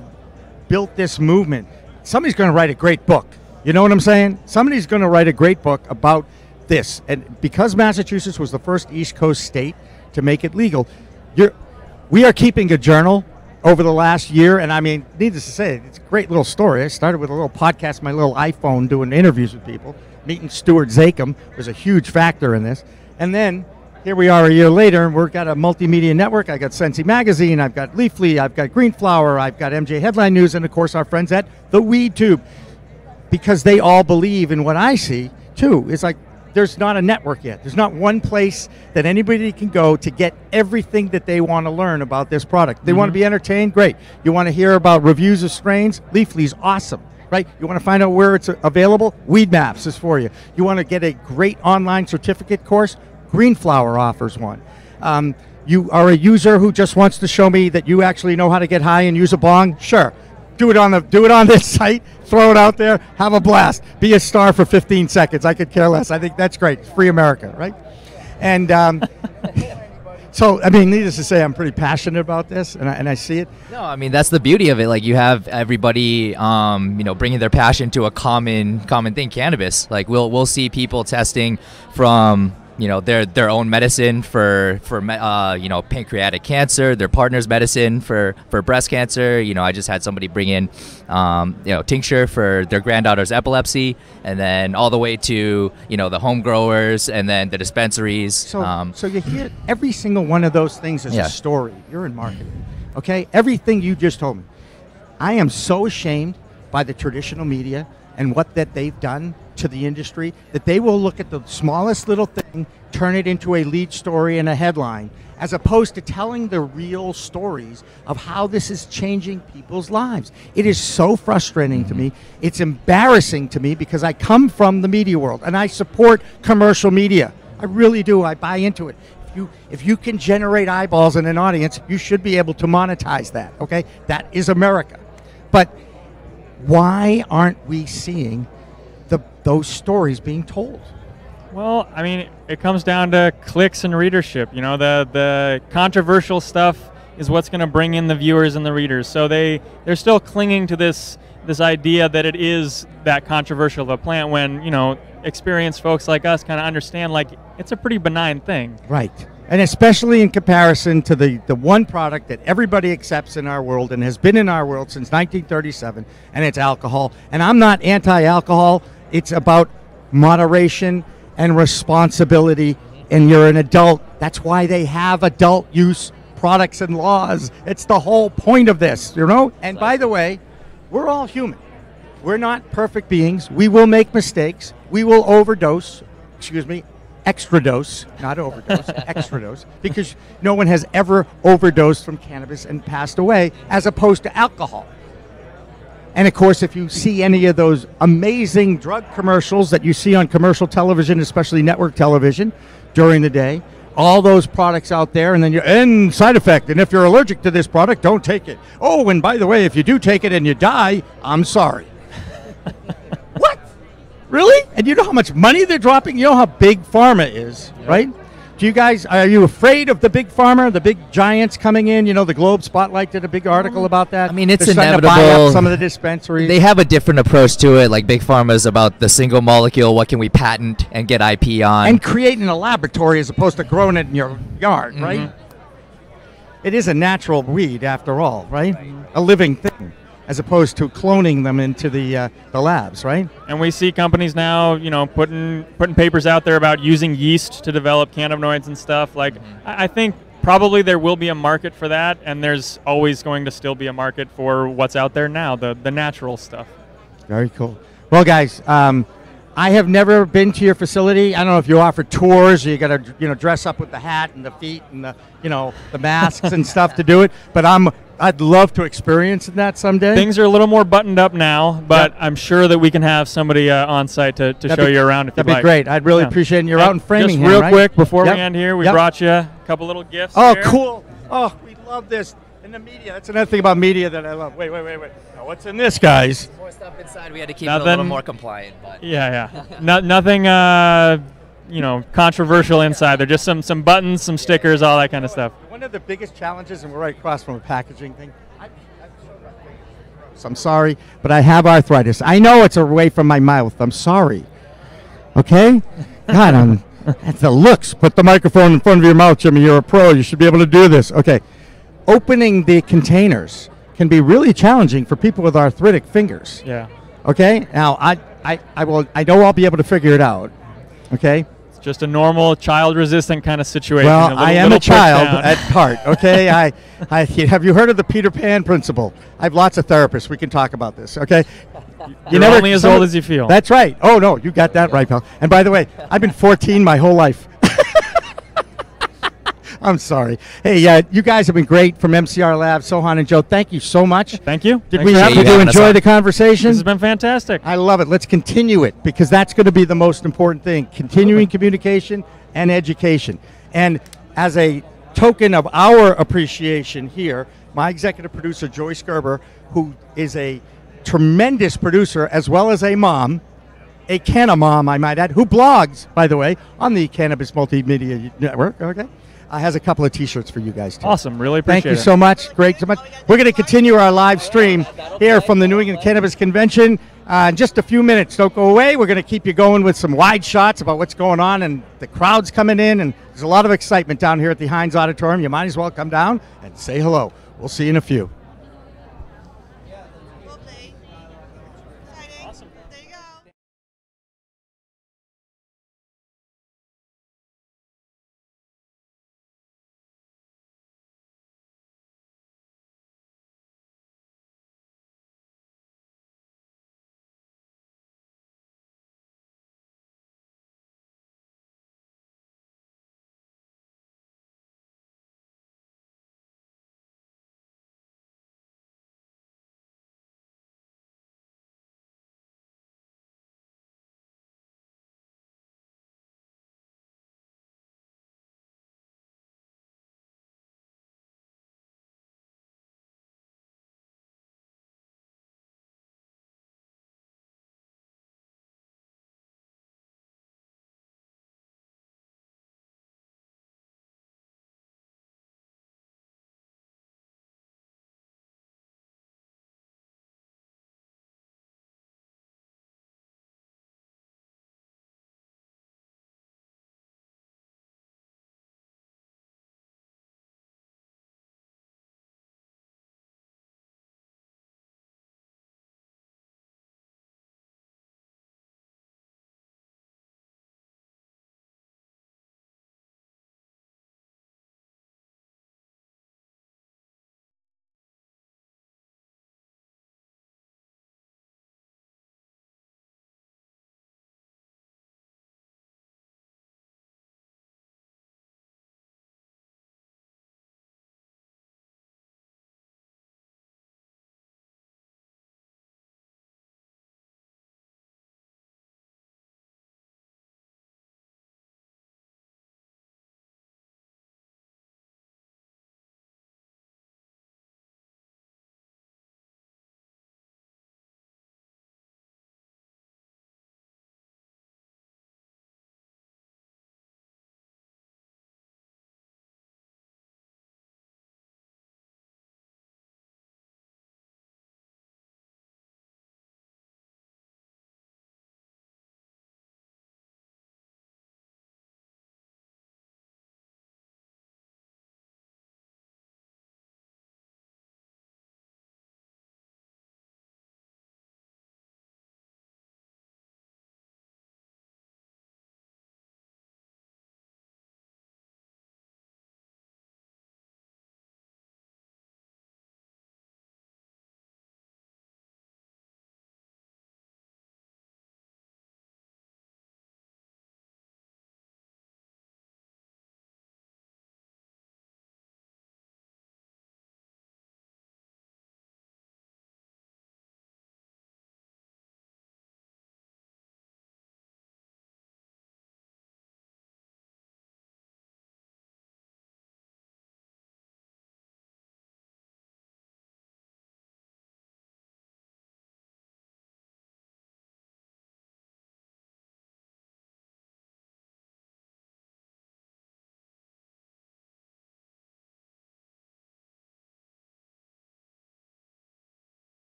built this movement. Somebody's going to write a great book. You know what I'm saying? Somebody's going to write a great book about this, and because Massachusetts was the first East Coast state to make it legal, we are keeping a journal over the last year, and I mean, needless to say, it's a great little story. I started with a little podcast, my little iPhone, doing interviews with people. Meeting Stuart Zakem was a huge factor in this, and then here we are a year later, and we've got a multimedia network. I got Sensi Magazine, I've got Leafly, I've got Green Flower, I've got MJ Headline News, and of course our friends at the Weed Tube, because they all believe in what I see too. It's like, there's not a network yet. There's not one place that anybody can go to get everything that they want to learn about this product. They want to be entertained? Great. You want to hear about reviews of strains? Leafly's awesome, right? You want to find out where it's available? Weed Maps is for you. You want to get a great online certificate course? Green Flower offers one. You are a user who just wants to show me that you actually know how to get high and use a bong? Sure. Do it on this site, throw it out there, have a blast. Be a star for 15 seconds. I could care less. I think that's great. Free America, right? And so, I mean, needless to say, I'm pretty passionate about this, and I see it. No, I mean, that's the beauty of it. Like, you have everybody, bringing their passion to a common thing, cannabis. Like, we'll see people testing from their own medicine for pancreatic cancer, their partner's medicine for breast cancer. I just had somebody bring in tincture for their granddaughter's epilepsy, and then all the way to the home growers and then the dispensaries. So you hear every single one of those things is a story. You're in marketing, okay? Everything you just told me. I am so ashamed by the traditional media and what that they've done to the industry, that they will look at the smallest little thing, turn it into a lead story and a headline, as opposed to telling the real stories of how this is changing people's lives. It is so frustrating to me. It's embarrassing to me, because I come from the media world and I support commercial media. I really do. I buy into it. If you can generate eyeballs in an audience, you should be able to monetize that, okay? That is America. But Why aren't we seeing those stories being told? Well, I mean, it comes down to clicks and readership. You know, the controversial stuff is what's going to bring in the viewers and the readers. So they're still clinging to this idea that it is that controversial of a plant when, you know, experienced folks like us kind of understand, like, it's a pretty benign thing. Right. And especially in comparison to the one product that everybody accepts in our world and has been in our world since 1937, and it's alcohol. And I'm not anti-alcohol. It's about moderation and responsibility, and you're an adult. That's why they have adult use products and laws. It's the whole point of this, you know? And by the way, we're all human. We're not perfect beings. We will make mistakes. We will overdose, extra dose, not overdose, extra dose, because no one has ever overdosed from cannabis and passed away, as opposed to alcohol. And of course, if you see any of those amazing drug commercials that you see on commercial television, especially network television during the day, all those products out there, and then you're in side effect, and if you're allergic to this product, don't take it. Oh, and by the way, if you do take it and you die, I'm sorry. What? Really? And you know how much money they're dropping? You know how big pharma is, right? Are you afraid of the big pharma, the big giants coming in? You know, the Globe Spotlight did a big article about that. I mean, it's They're starting inevitable. to buy up some of the dispensaries. They have a different approach to it. Like Big Pharma is about the single molecule. What can we patent and get IP on? And create in a laboratory as opposed to growing it in your yard, right? It is a natural weed after all, right? A living thing, as opposed to cloning them into the labs, right? And we see companies now, you know, putting papers out there about using yeast to develop cannabinoids and stuff. Like, I think probably there will be a market for that, and there's always going to still be a market for what's out there now, the natural stuff. Very cool. Well, guys, I have never been to your facility. I don't know if you offer tours, or you got to, dress up with the hat and the feet and the masks and stuff to do it. But I'd love to experience that someday. Things are a little more buttoned up now, but I'm sure that we can have somebody on site to show you around if you'd like. That'd be great. I'd really appreciate it. And you're out in Framingham, just real right? quick before we end here, we brought you a couple little gifts. Oh, here. cool. Oh, we love this. And the media, that's another thing about media that I love. Wait. Now, what's in this, guys? More stuff inside. We had to keep it a little more compliant. But Nothing, controversial inside. They're just some buttons, some stickers, all that kind of stuff. One of the biggest challenges, and we're right across from a packaging thing. I'm sorry, but I have arthritis. I know it's away from my mouth. I'm sorry. Okay? God, that's the looks. Put the microphone in front of your mouth, Jimmy. You're a pro. You should be able to do this. Okay. Opening the containers can be really challenging for people with arthritic fingers. Yeah. Okay? Now, I know I'll be able to figure it out. Okay? It's just a normal child-resistant kind of situation. Well, I am a child at heart, okay? I have you heard of the Peter Pan principle? I have lots of therapists. We can talk about this, okay? You're only as old as you feel. That's right. Oh, no, you got that right, pal. And by the way, I've been 14 my whole life. I'm sorry. Hey, you guys have been great from MCR Labs, Sohan and Joe. Thank you so much. Thank you. Did you enjoy the conversation? This has been fantastic. I love it. Let's continue it, because that's going to be the most important thing, continuing communication and education. And as a token of our appreciation here, my executive producer, Joyce Gerber, who is a tremendous producer as well as a mom, a canna mom, I might add, who blogs, by the way, on the Cannabis Multimedia Network, okay? Has a couple of T-shirts for you guys, too. Awesome. Really appreciate it. Thank you so much. Great so much. We're going to continue our live stream here from the New England Cannabis Convention in just a few minutes. Don't go away. We're going to keep you going with some wide shots about what's going on, and the crowd's coming in, and there's a lot of excitement down here at the Heinz Auditorium. You might as well come down and say hello. We'll see you in a few.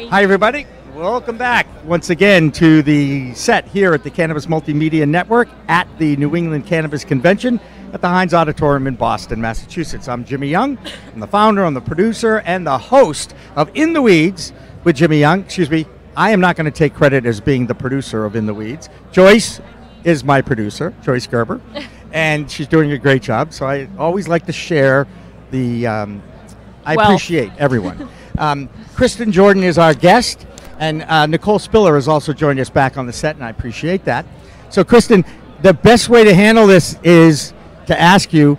Hi, everybody. Welcome back once again to the set here at the Cannabis Multimedia Network at the New England Cannabis Convention at the Heinz Auditorium in Boston, Massachusetts. I'm Jimmy Young. I'm the founder, I'm the producer, and the host of In the Weeds with Jimmy Young. Excuse me, I am not going to take credit as being the producer of In the Weeds. Joyce is my producer, Joyce Gerber, and she's doing a great job. So I always like to share the, I appreciate everyone. Kristen Jordan is our guest, and Nicole Spiller has also joined us back on the set, and I appreciate that. So, Kristen, the best way to handle this is to ask you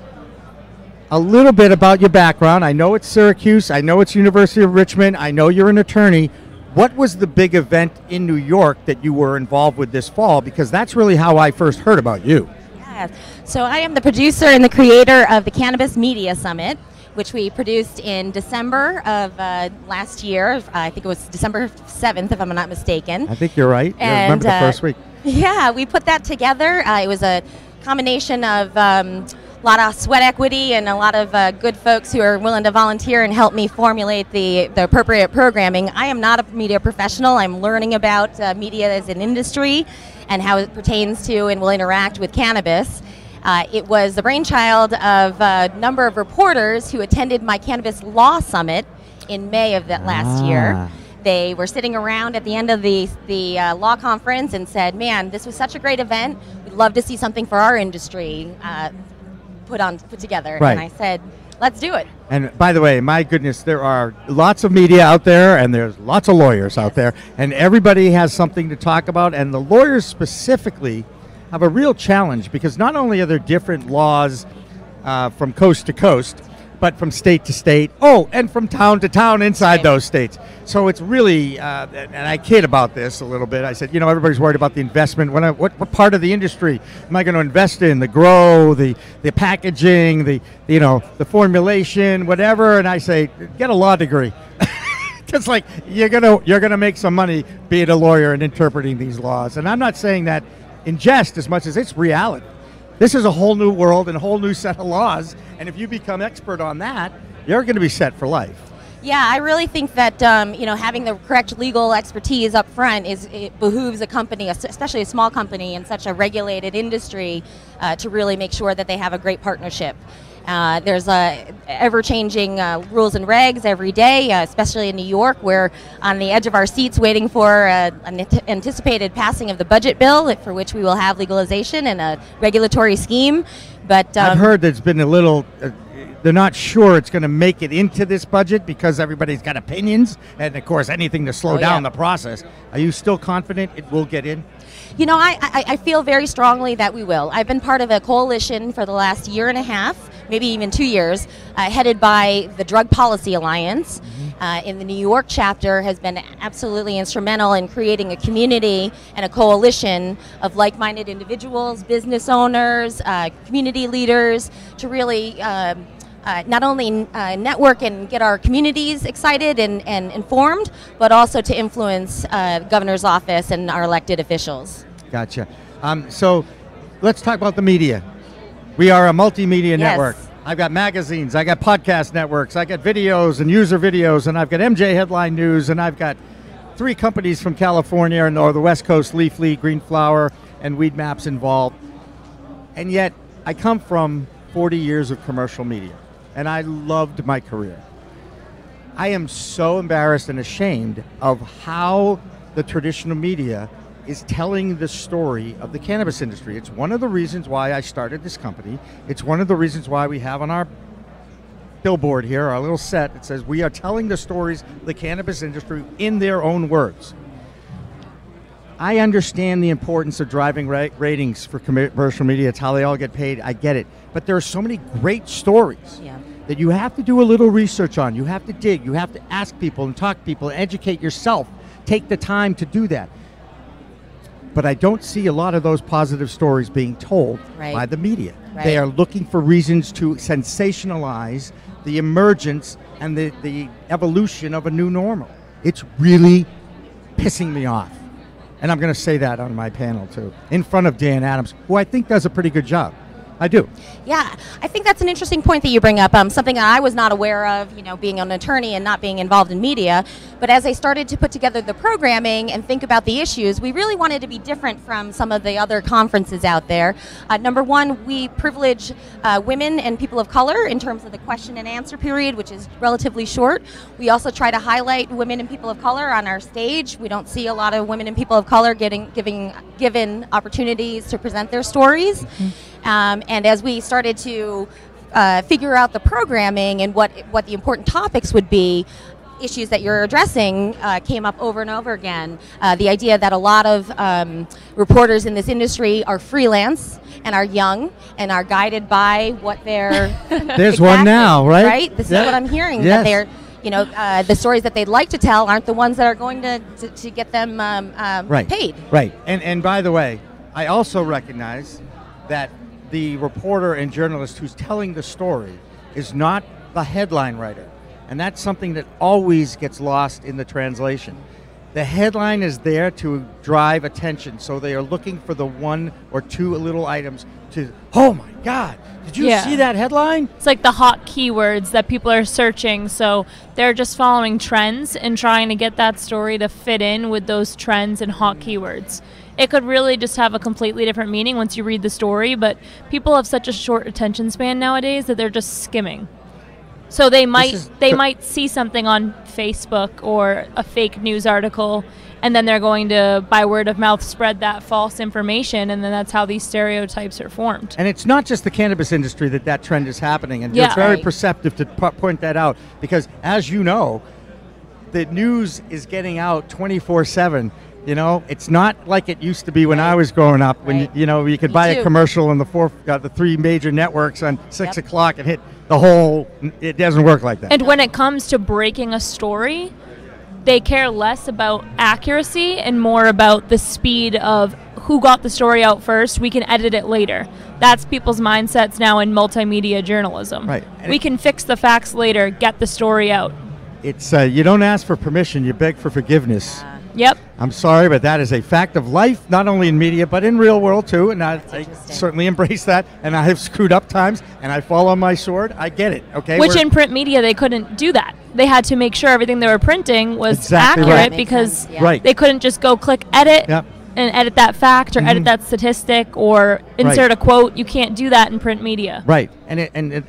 a little bit about your background. I know it's Syracuse. I know it's University of Richmond. I know you're an attorney. What was the big event in New York that you were involved with this fall? Because that's really how I first heard about you. Yes. So I am the producer and the creator of the Cannabis Media Summit, which we produced in December of last year. I think it was December 7th, if I'm not mistaken. I think you're right. I remember the first week. Yeah, we put that together. It was a combination of a lot of sweat equity and a lot of good folks who are willing to volunteer and help me formulate the appropriate programming. I am not a media professional. I'm learning about media as an industry and how it pertains to and will interact with cannabis. It was the brainchild of a number of reporters who attended my Cannabis Law Summit in May of that last year. They were sitting around at the end of the law conference and said, man, this was such a great event. We'd love to see something for our industry put together. Right. And I said, let's do it. And by the way, my goodness, there are lots of media out there, and there's lots of lawyers out there, and everybody has something to talk about, and the lawyers specifically have a real challenge because not only are there different laws from coast to coast, but from state to state, and from town to town inside those states. So it's really, and I kid about this a little bit. I said, everybody's worried about the investment. What part of the industry am I going to invest in? The grow, the packaging, the formulation, whatever. And I say, get a law degree. It's like you're gonna make some money being a lawyer and interpreting these laws. And I'm not saying that in jest as much as it's reality. This is a whole new world and a whole new set of laws, and if you become expert on that, you're going to be set for life. Yeah, I really think that having the correct legal expertise up front it behooves a company, especially a small company in such a regulated industry, to really make sure that they have a great partnership. There's ever-changing rules and regs every day, especially in New York. We're on the edge of our seats waiting for an anticipated passing of the budget bill, for which we will have legalization and a regulatory scheme. But I've heard there's been a little, they're not sure it's going to make it into this budget because everybody's got opinions, and of course anything to slow down the process. Are you still confident it will get in? I feel very strongly that we will. I've been part of a coalition for the last year and a half, maybe even 2 years, headed by the Drug Policy Alliance. In the New York chapter has been absolutely instrumental in creating a community and a coalition of like-minded individuals, business owners, community leaders to really not only network and get our communities excited and informed, but also to influence the governor's office and our elected officials. Gotcha. So let's talk about the media. We are a multimedia network. I've got magazines, I got podcast networks, I got videos and user videos, and I've got MJ Headline News, and I've got 3 companies from California or the West Coast, Leafly, Green Flower, and Weed Maps involved. And yet, I come from 40 years of commercial media, and I loved my career. I am so embarrassed and ashamed of how the traditional media is telling the story of the cannabis industry. It's one of the reasons why I started this company. It's one of the reasons why we have on our billboard here, our little set, it says, we are telling the stories of the cannabis industry in their own words. I understand the importance of driving ratings for commercial media. It's how they all get paid. I get it. But there are so many great stories that you have to do a little research on. You have to dig. You have to ask people and talk to people and educate yourself. Take the time to do that. But I don't see a lot of those positive stories being told by the media. They are looking for reasons to sensationalize the emergence and the evolution of a new normal. It's really pissing me off. And I'm going to say that on my panel, too, in front of Dan Adams, who I think does a pretty good job. I do. Yeah, I think that's an interesting point that you bring up. Something that I was not aware of, being an attorney and not being involved in media. But as I started to put together the programming and think about the issues, we really wanted to be different from some of the other conferences out there. Number one, we privilege women and people of color in terms of the question and answer period, which is relatively short. We also try to highlight women and people of color on our stage. We don't see a lot of women and people of color given opportunities to present their stories. And as we started to figure out the programming and what the important topics would be, issues that you're addressing came up over and over again. The idea that a lot of reporters in this industry are freelance and are young and are guided by what they're... There's one now, right? Right? This is what I'm hearing, that they're... the stories that they'd like to tell aren't the ones that are going to get them paid. Right. And by the way, I also recognize that the reporter and journalist who's telling the story is not the headline writer. And that's something that always gets lost in the translation. The headline is there to drive attention, so they are looking for the one or two little items to, oh my God, did you see that headline? It's like the hot keywords that people are searching, so they're just following trends and trying to get that story to fit in with those trends and hot keywords. It could really just have a completely different meaning once you read the story, but people have such a short attention span nowadays that they're just skimming. So they might see something on Facebook or a fake news article, and then they're going to, by word of mouth, spread that false information, and then that's how these stereotypes are formed. And it's not just the cannabis industry that trend is happening, and it's very perceptive to point that out, because as you know, the news is getting out 24/7. It's not like it used to be when I was growing up, when you could buy a commercial on the three major networks on 6 o'clock and hit the whole. It doesn't work like that. And when it comes to breaking a story, they care less about accuracy and more about the speed of who got the story out first. We can edit it later. That's people's mindsets now in multimedia journalism. Right. We can fix the facts later, get the story out. It's you don't ask for permission, you beg for forgiveness. Yep. I'm sorry, but that is a fact of life, not only in media, but in real world too. And I certainly embrace that. And I have screwed up times, and I fall on my sword. I get it. Okay. Which in print media, they couldn't do that. They had to make sure everything they were printing was accurate because they couldn't just go click edit and edit that fact or edit that statistic or insert a quote. You can't do that in print media. Right. And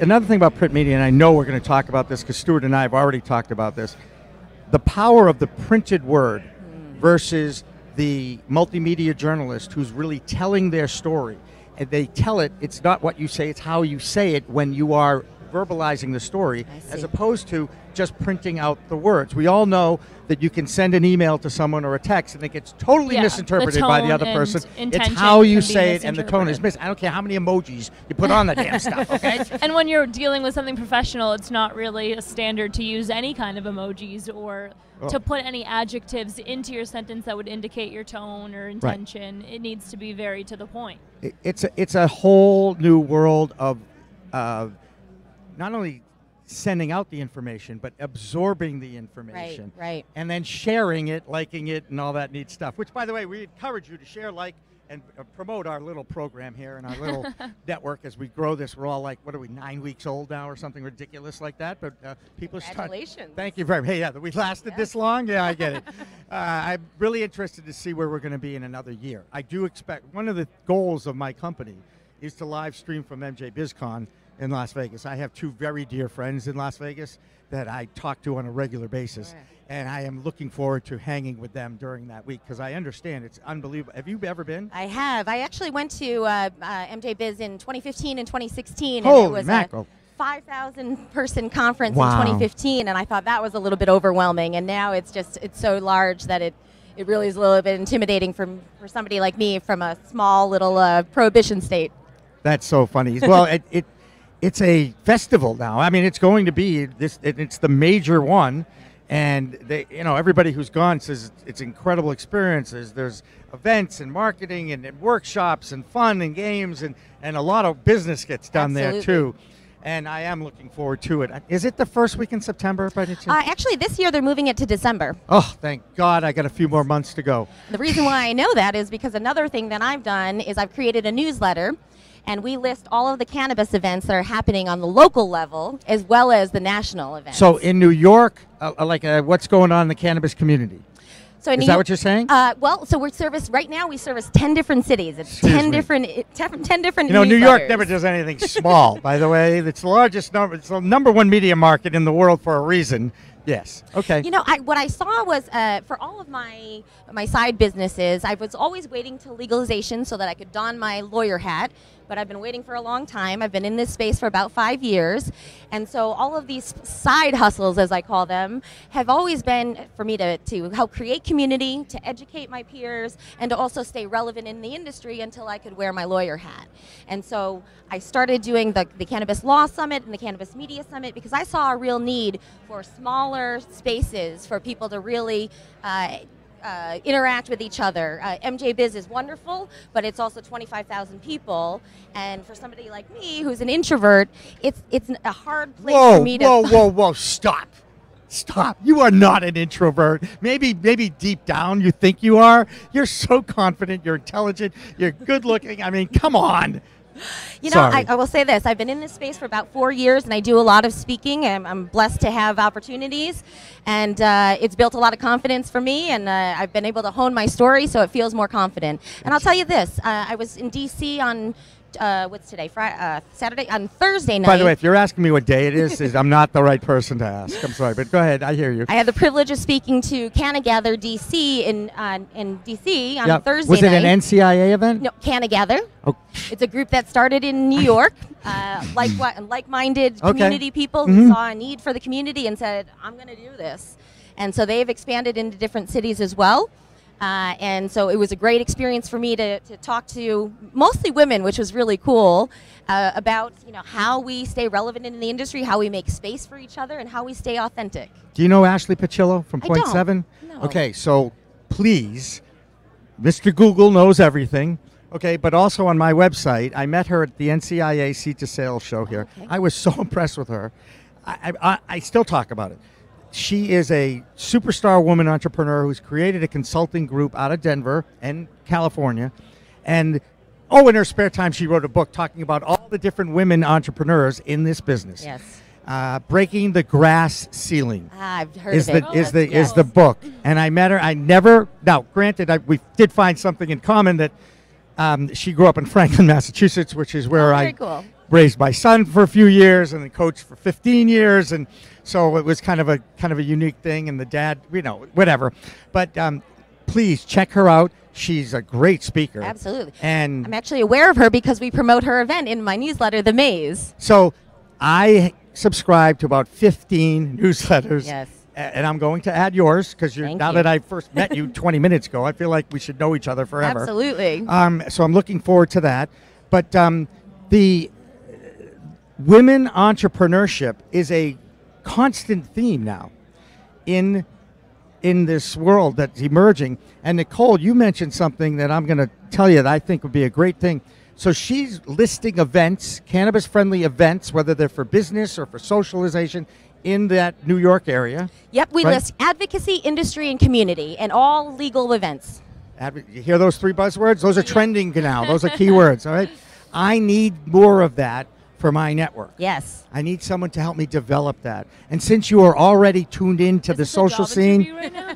another thing about print media, and I know we're going to talk about this because Stuart and I have already talked about this, the power of the printed word versus the multimedia journalist who's really telling their story. And they tell it, it's not what you say, it's how you say it when you are verbalizing the story, as opposed to just printing out the words. We all know that you can send an email to someone or a text and it gets totally misinterpreted by the other person. It's how you say it and the tone is missed. I don't care how many emojis you put on the damn stuff, okay? And when you're dealing with something professional, it's not really a standard to use any kind of emojis or to put any adjectives into your sentence that would indicate your tone or intention. It needs to be very to the point. It's a whole new world of not only sending out the information, but absorbing the information. Right. And then sharing it, liking it, and all that neat stuff. Which, by the way, we encourage you to share, like, and promote our little program here and our little network as we grow this. We're all like, what are we, 9 weeks old now or something ridiculous like that? But people start. Thank you very much. Hey, we lasted this long? Yeah, I get it. I'm really interested to see where we're going to be in another year. I do expect, one of the goals of my company is to live stream from MJ BizCon in Las Vegas. I have two very dear friends in Las Vegas that I talk to on a regular basis. And I am looking forward to hanging with them during that week because I understand it's unbelievable. Have you ever been? I have. I actually went to MJ Biz in 2015 and 2016. Holy and it was mackerel. a 5,000 person conference in 2015, and I thought that was a little bit overwhelming. And now it's so large that it really is a little bit intimidating for somebody like me from a small little prohibition state. That's so funny. Well, it's a festival now. I mean, it's going to be this. It's the major one. And they, everybody who's gone says it's incredible experiences. There's events and marketing and workshops and fun and games and a lot of business gets done there too. And I am looking forward to it. Is it the first week in September by any chance? Actually, this year they're moving it to December. Oh, thank God. I got a few more months to go. The reason why I know that is because another thing that I've done is I've created a newsletter. and we list all of the cannabis events that are happening on the local level as well as the national events. So in New York, what's going on in the cannabis community? So is that what you're saying? Well, so right now we service 10 different cities. It's 10 different New York never does anything small, by the way. It's the largest number. It's the number one media market in the world for a reason. Yes. Okay. What I saw was for all of my side businesses, I was always waiting till legalization so that I could don my lawyer hat. But I've been waiting for a long time. I've been in this space for about 5 years. And so all of these side hustles, as I call them, have always been for me to help create community, to educate my peers, and to also stay relevant in the industry until I could wear my lawyer hat. And so I started doing the Cannabis Law Summit and the Cannabis Media Summit because I saw a real need for smaller spaces for people to really interact with each other. MJ Biz is wonderful, but it's also 25,000 people, and for somebody like me who's an introvert, it's a hard place for me to. Whoa! Stop! You are not an introvert. Maybe deep down you think you are. You're so confident. You're intelligent. You're good looking. I mean, come on. I will say this. I've been in this space for about 4 years, and I do a lot of speaking. I'm blessed to have opportunities, and it's built a lot of confidence for me, and I've been able to hone my story so it feels more confident. And I'll tell you this. I was in D.C. on what's today? Saturday, on Thursday night. By the way, if you're asking me what day it is I'm not the right person to ask. I'm sorry, but go ahead. I hear you. I had the privilege of speaking to Cannagather DC in DC on Thursday night. Was it an NCIA event? No, Cannagather. Oh. It's a group that started in New York, like-minded community people who saw a need for the community and said, I'm going to do this. And so they've expanded into different cities as well. And so it was a great experience for me to talk to mostly women, which was really cool, about how we stay relevant in the industry, how we make space for each other, and how we stay authentic. Do you know Ashley Pachillo from Point don't. 7? No. Okay, so please, Mr. Google knows everything. Okay, but also on my website, I met her at the NCIA Seat to Sales show here. Okay. I was so impressed with her. I still talk about it. She is a superstar woman entrepreneur who's created a consulting group out of Denver and California. And, in her spare time, she wrote a book talking about all the different women entrepreneurs in this business. Yes. Breaking the Glass Ceiling. I've heard is of it. is the book. And I met her. Now, granted, we did find something in common that she grew up in Franklin, Massachusetts, which is where I raised my son for a few years and then coached for 15 years. And so it was kind of a unique thing. And the dad, whatever. But please check her out. She's a great speaker. Absolutely. And I'm actually aware of her because we promote her event in my newsletter, The Maze. So I subscribe to about 15 newsletters. Yes. And I'm going to add yours because now that I first met you 20 minutes ago, I feel like we should know each other forever. Absolutely. So I'm looking forward to that. But the women entrepreneurship is a constant theme now in this world that's emerging. And Nicole, you mentioned something that I'm going to tell you that I think would be a great thing. So she's listing events, cannabis-friendly events, whether they're for business or for socialization, in that New York area. Yep, we list advocacy, industry, and community, and all legal events. You hear those three buzzwords? Those are trending now. Those are keywords, all right? I need more of that for my network. Yes. I need someone to help me develop that. And since you are already tuned into the social scene, right now?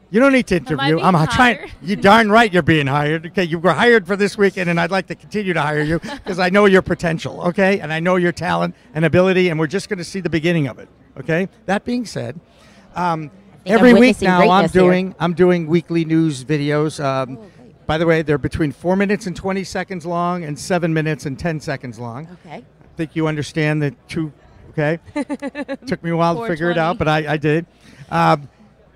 you don't need to interview. I'm trying. You darn right you're being hired. Okay, you were hired for this weekend, and I'd like to continue to hire you because I know your potential. Okay, and I know your talent and ability, and we're just going to see the beginning of it. Okay. That being said, every week now I'm doing weekly news videos. By the way, they're between 4 minutes and 20 seconds long and 7 minutes and 10 seconds long. Okay. I think you understand the two. Okay. Took me a while to figure it out, but I did.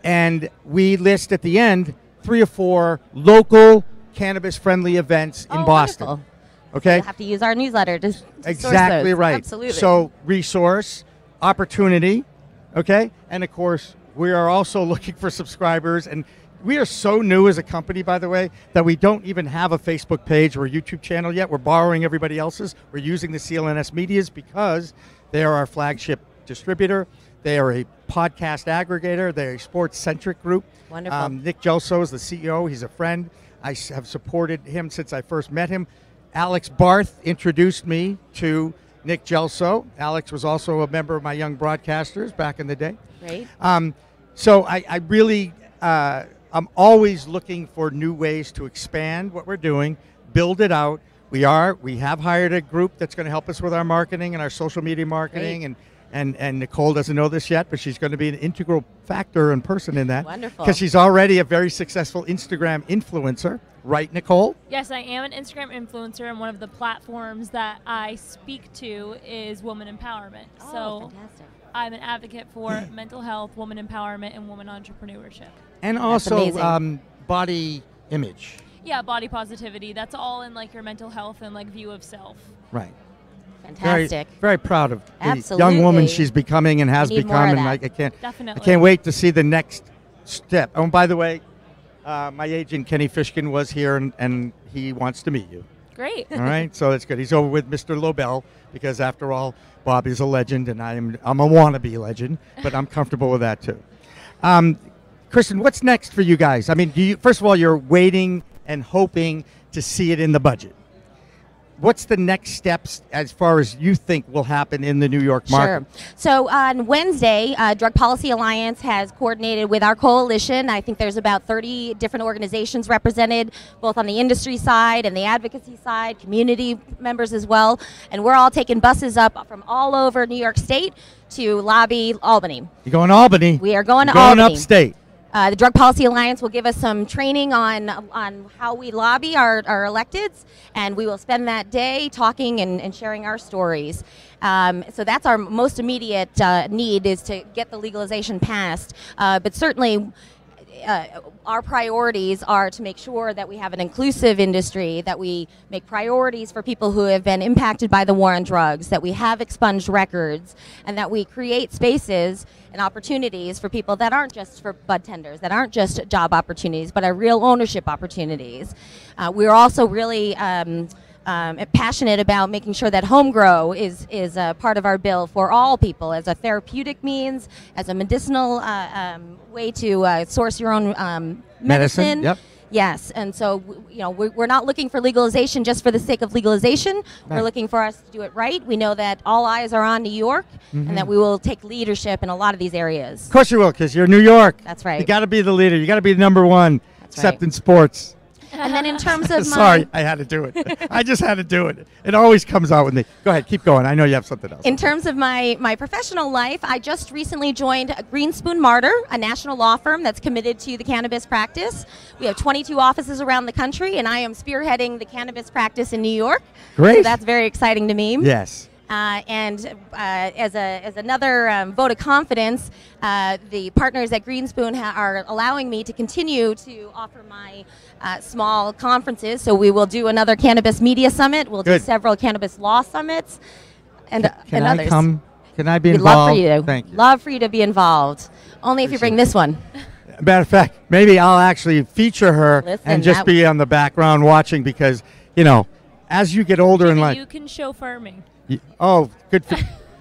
And we list at the end 3 or 4 local cannabis-friendly events in Boston. Wonderful. Okay? So you'll have to use our newsletter to exactly source those. right. Absolutely. So resource, opportunity, okay? And, of course, we are also looking for subscribers. And we are so new as a company, by the way, that we don't even have a Facebook page or a YouTube channel yet. We're borrowing everybody else's. We're using the CLNS Medias because they are our flagship distributor. They are a podcast aggregator. They're a sports-centric group. Wonderful. Nick Gelso is the CEO. He's a friend. I have supported him since I first met him. Alex Barth introduced me to Nick Gelso. Alex was also a member of my Young Broadcasters back in the day. Great. So I really, I'm always looking for new ways to expand what we're doing, build it out. We have hired a group that's going to help us with our marketing and our social media marketing, and Nicole doesn't know this yet, but she's going to be an integral factor and person in that. Wonderful. Because she's already a very successful Instagram influencer, right, Nicole? Yes, I am an Instagram influencer, and one of the platforms that I speak to is woman empowerment. Oh, so fantastic. I'm an advocate for mental health, woman empowerment, and woman entrepreneurship. And also body image. Yeah, body positivity. That's all in like your mental health and like view of self. Right. Fantastic. Very, very proud of the Absolutely. young woman she's becoming and has We need become, more of and that. Definitely. I can't wait to see the next step. Oh, and by the way, my agent Kenny Fishkin was here, and he wants to meet you. Great. All right, so that's good. He's over with Mr. Lobel because, after all, Bob is a legend, and I'm a wannabe legend, but I'm comfortable with that too. Kristen, what's next for you guys? I mean, first of all, you're waiting and hoping to see it in the budget. What's the next steps as far as you think will happen in the New York market? Sure. So on Wednesday, Drug Policy Alliance has coordinated with our coalition. I think there's about 30 different organizations represented, both on the industry side and the advocacy side, community members as well. And we're all taking buses up from all over New York State to lobby Albany. You're going to Albany. We are going to Going Albany. upstate. The Drug Policy Alliance will give us some training on how we lobby our electeds, and we will spend that day talking and sharing our stories. So that's our most immediate need, is to get the legalization passed. But certainly, our priorities are to make sure that we have an inclusive industry, that we make priorities for people who have been impacted by the war on drugs, that we have expunged records, and that we create spaces and opportunities for people that aren't just for bud tenders, that aren't just job opportunities, but are real ownership opportunities. We're also really passionate about making sure that home grow is a part of our bill for all people, as a therapeutic means, as a medicinal way to source your own medicine. Yep. Yes, and so we're not looking for legalization just for the sake of legalization. Right. We're looking for us to do it right. We know that all eyes are on New York, and that we will take leadership in a lot of these areas. Of course you will, because you're New York. That's right. You got to be the leader. You got to be the number one, except in sports. And then in terms of Sorry, I had to do it. I just had to do it. It always comes out with me. Go ahead, keep going. I know you have something else. In terms of my professional life, I just recently joined Greenspoon Martyr, a national law firm that's committed to the cannabis practice. We have 22 offices around the country, and I am spearheading the cannabis practice in New York. Great. So that's very exciting to me. Yes. And as another vote of confidence, the partners at Greenspoon are allowing me to continue to offer my small conferences. So we will do another Cannabis Media Summit. We'll do several Cannabis Law Summits and Can others. I come? Can I be We'd involved? love for you. Thank you. Love for you to be involved. Only if you bring this one. Matter of fact, maybe I'll actually feature her and just be on the background watching, because, as you get older in life. You can chauffeur me. Oh, good.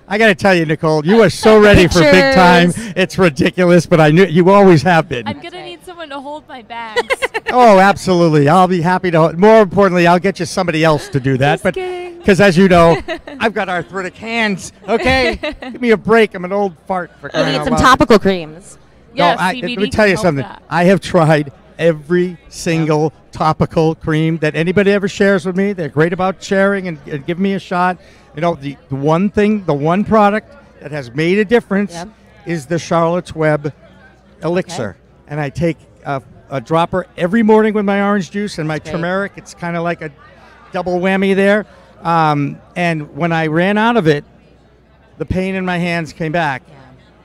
I got to tell you, Nicole, you are so ready for big time. It's ridiculous, but I knew you always have been. I'm going to need someone to hold my bags. Oh, absolutely. I'll be happy to. More importantly, I'll get you somebody else to do that. Just kidding. Because, as you know, I've got arthritic hands. Okay, give me a break. I'm an old fart. For We'll need some topical creams. Yes, let CBD me tell you can help something. that. I have tried every single topical cream that anybody ever shares with me. They're great about sharing and giving me a shot. The one thing, the one product that has made a difference is the Charlotte's Web elixir. Okay. And I take a dropper every morning with my orange juice and my turmeric. It's kind of like a double whammy there. And when I ran out of it, the pain in my hands came back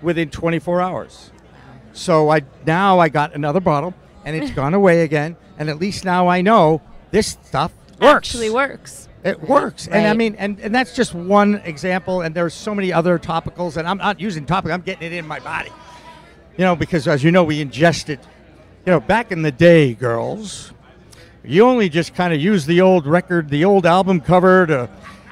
within 24 hours. So now I got another bottle, and it's gone away again. And at least now I know this stuff works. Actually works. It works. Right. And I mean, and that's just one example, and there's so many other topicals, and I'm not using topical, I'm getting it in my body. Because as you know, we ingest it. Back in the day, girls, you only just kind of use the old record, the old album cover to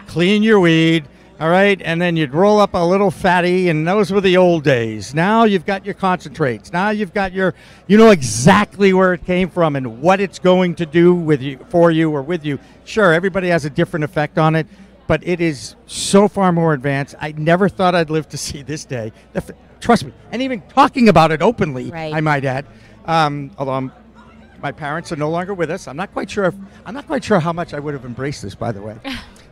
clean your weed. All right, and then you'd roll up a little fatty, and those were the old days. Now you've got your concentrates. Now you've got you know exactly where it came from and what it's going to do with you, for you, or with you. Sure, everybody has a different effect on it, but it is so far more advanced. I never thought I'd live to see this day. Trust me, and even talking about it openly, Right. I might add. Although my parents are no longer with us, I'm not quite sure how much I would have embraced this. By the way,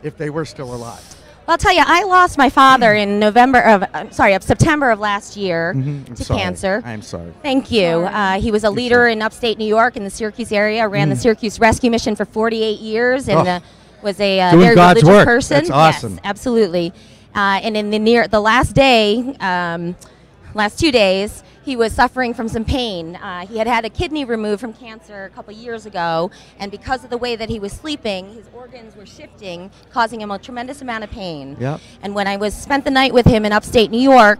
if they were still alive. Well, I'll tell you, I lost my father in September of last year to cancer. I'm sorry. Thank you. He was a leader in upstate New York in the Syracuse area, ran the Syracuse Rescue Mission for 48 years, and was a Doing very God's religious work. person. That's awesome. Yes, absolutely. And in the last day, last 2 days, he was suffering from some pain. He had a kidney removed from cancer a couple years ago, and because of the way that he was sleeping, his organs were shifting, causing him a tremendous amount of pain. Yep. And when I spent the night with him in upstate New York,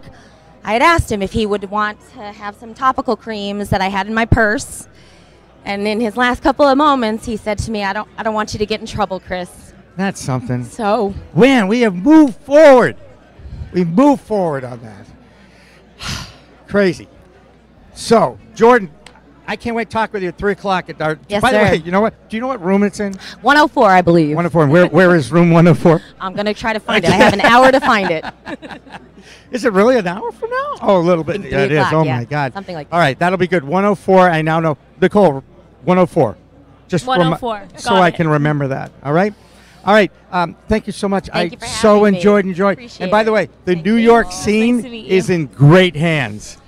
I had asked him if he would want to have some topical creams that I had in my purse. And in his last couple of moments, he said to me, I don't want you to get in trouble, Chris. That's something. So, man, we have moved forward. We moved forward on that. Crazy. So, Jordan, I can't wait to talk with you at 3 o'clock. Yes, By sir. the way, you know what? Do you know what room it's in? 104, I believe. 104. And where is room 104? I'm going to try to find it. I have an hour to find it. Is it really an hour from now? Oh, a little bit. Think Yeah, it 3 is. o'clock, Oh, yeah. my God. Something like All right, that'll be good. 104. I now know. Nicole, 104. Just 104. so Got I it. can remember that. All right? All right. Thank you so much. Thank you for so having me. enjoyed. Appreciate And by the way, the New York scene Nice to meet you. is in great hands.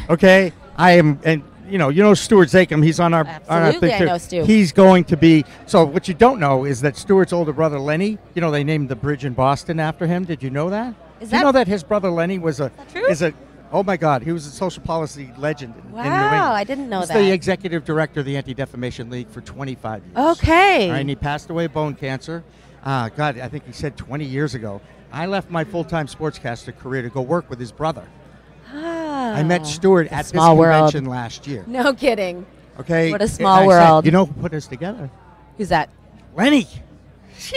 Okay? I am, and you know Stuart Zakem. He's on our Absolutely, thing I too. know Stu. He's going to be. So what you don't know is that Stuart's older brother Lenny. You know they named the bridge in Boston after him. Did you know that? Is Did you that- know that his brother Lenny was true? Oh my God, he was a social policy legend in New England. Wow, I didn't know He's that. the executive director of the Anti-Defamation League for 25 years. Okay. All right, and he passed away of bone cancer. God, I think he said 20 years ago. I left my full-time sportscaster career to go work with his brother. I met Stuart at this small world. convention last year. No kidding. Okay. What a And small I said, world. you know who put us together? Who's that? Lenny.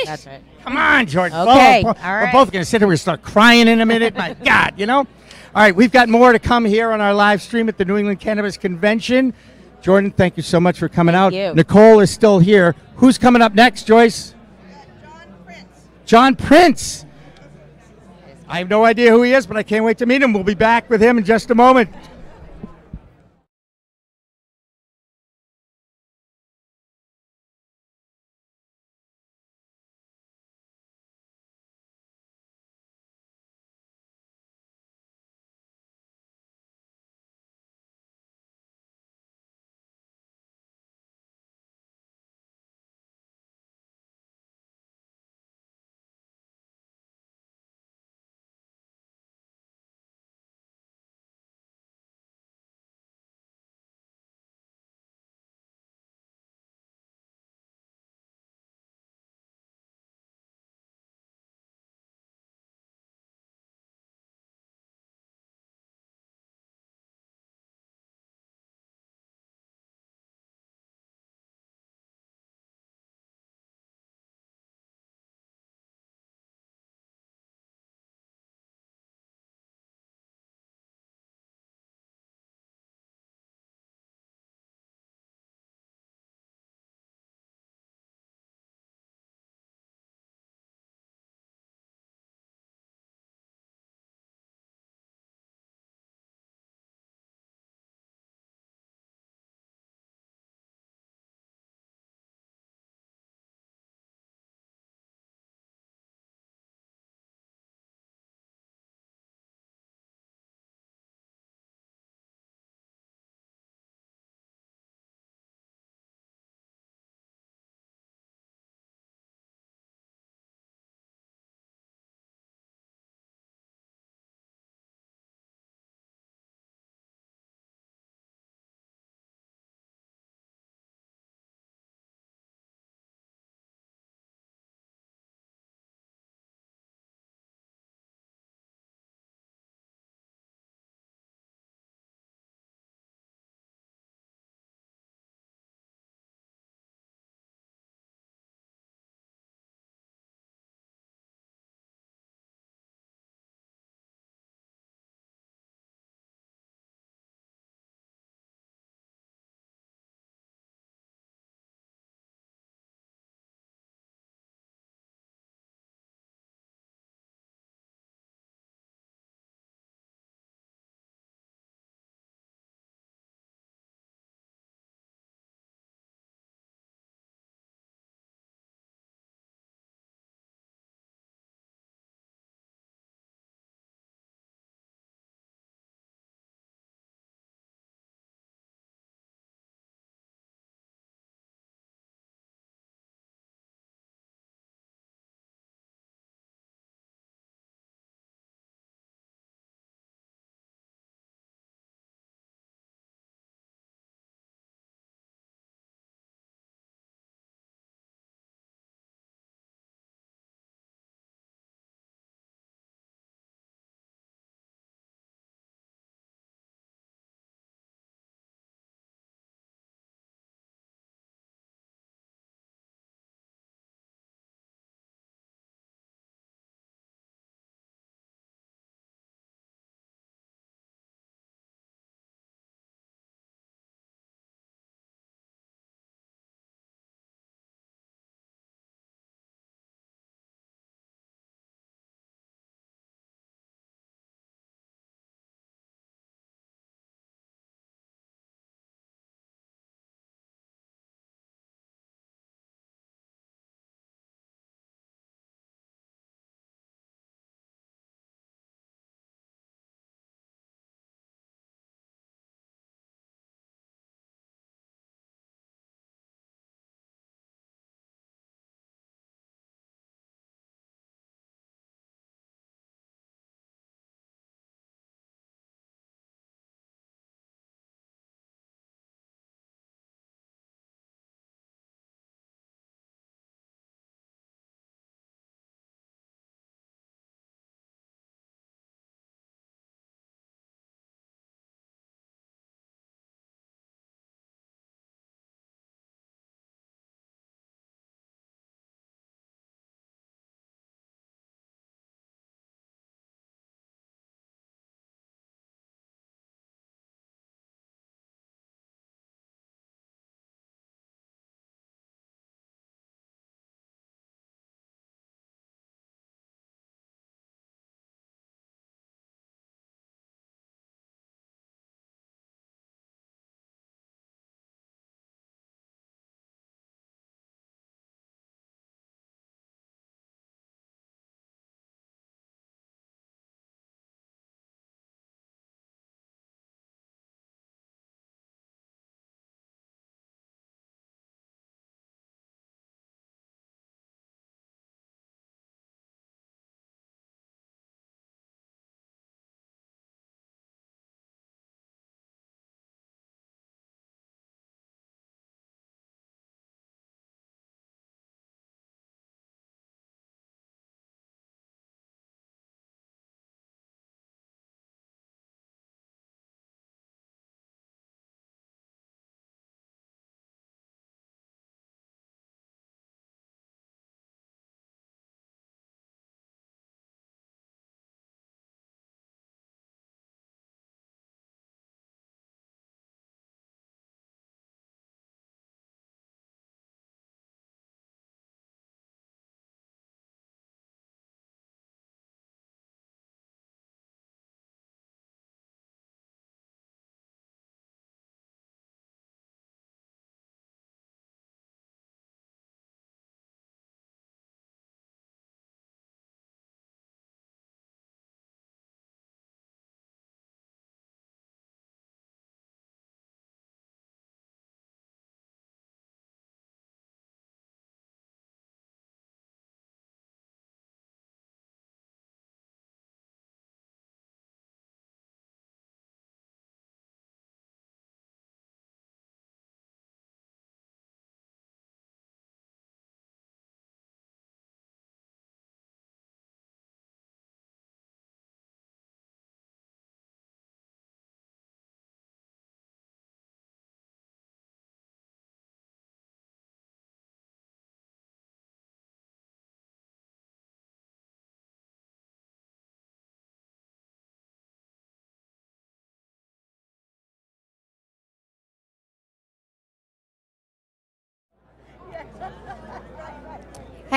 That's right. Come on, George. Okay, We're all right. both going to sit here and start crying in a minute. My God, you know? All right, we've got more to come here on our live stream at the New England Cannabis Convention. Jordan, thank you so much for coming out. you. Nicole is still here. Who's coming up next, Joyce? John Prince. I have no idea who he is, but I can't wait to meet him. We'll be back with him in just a moment.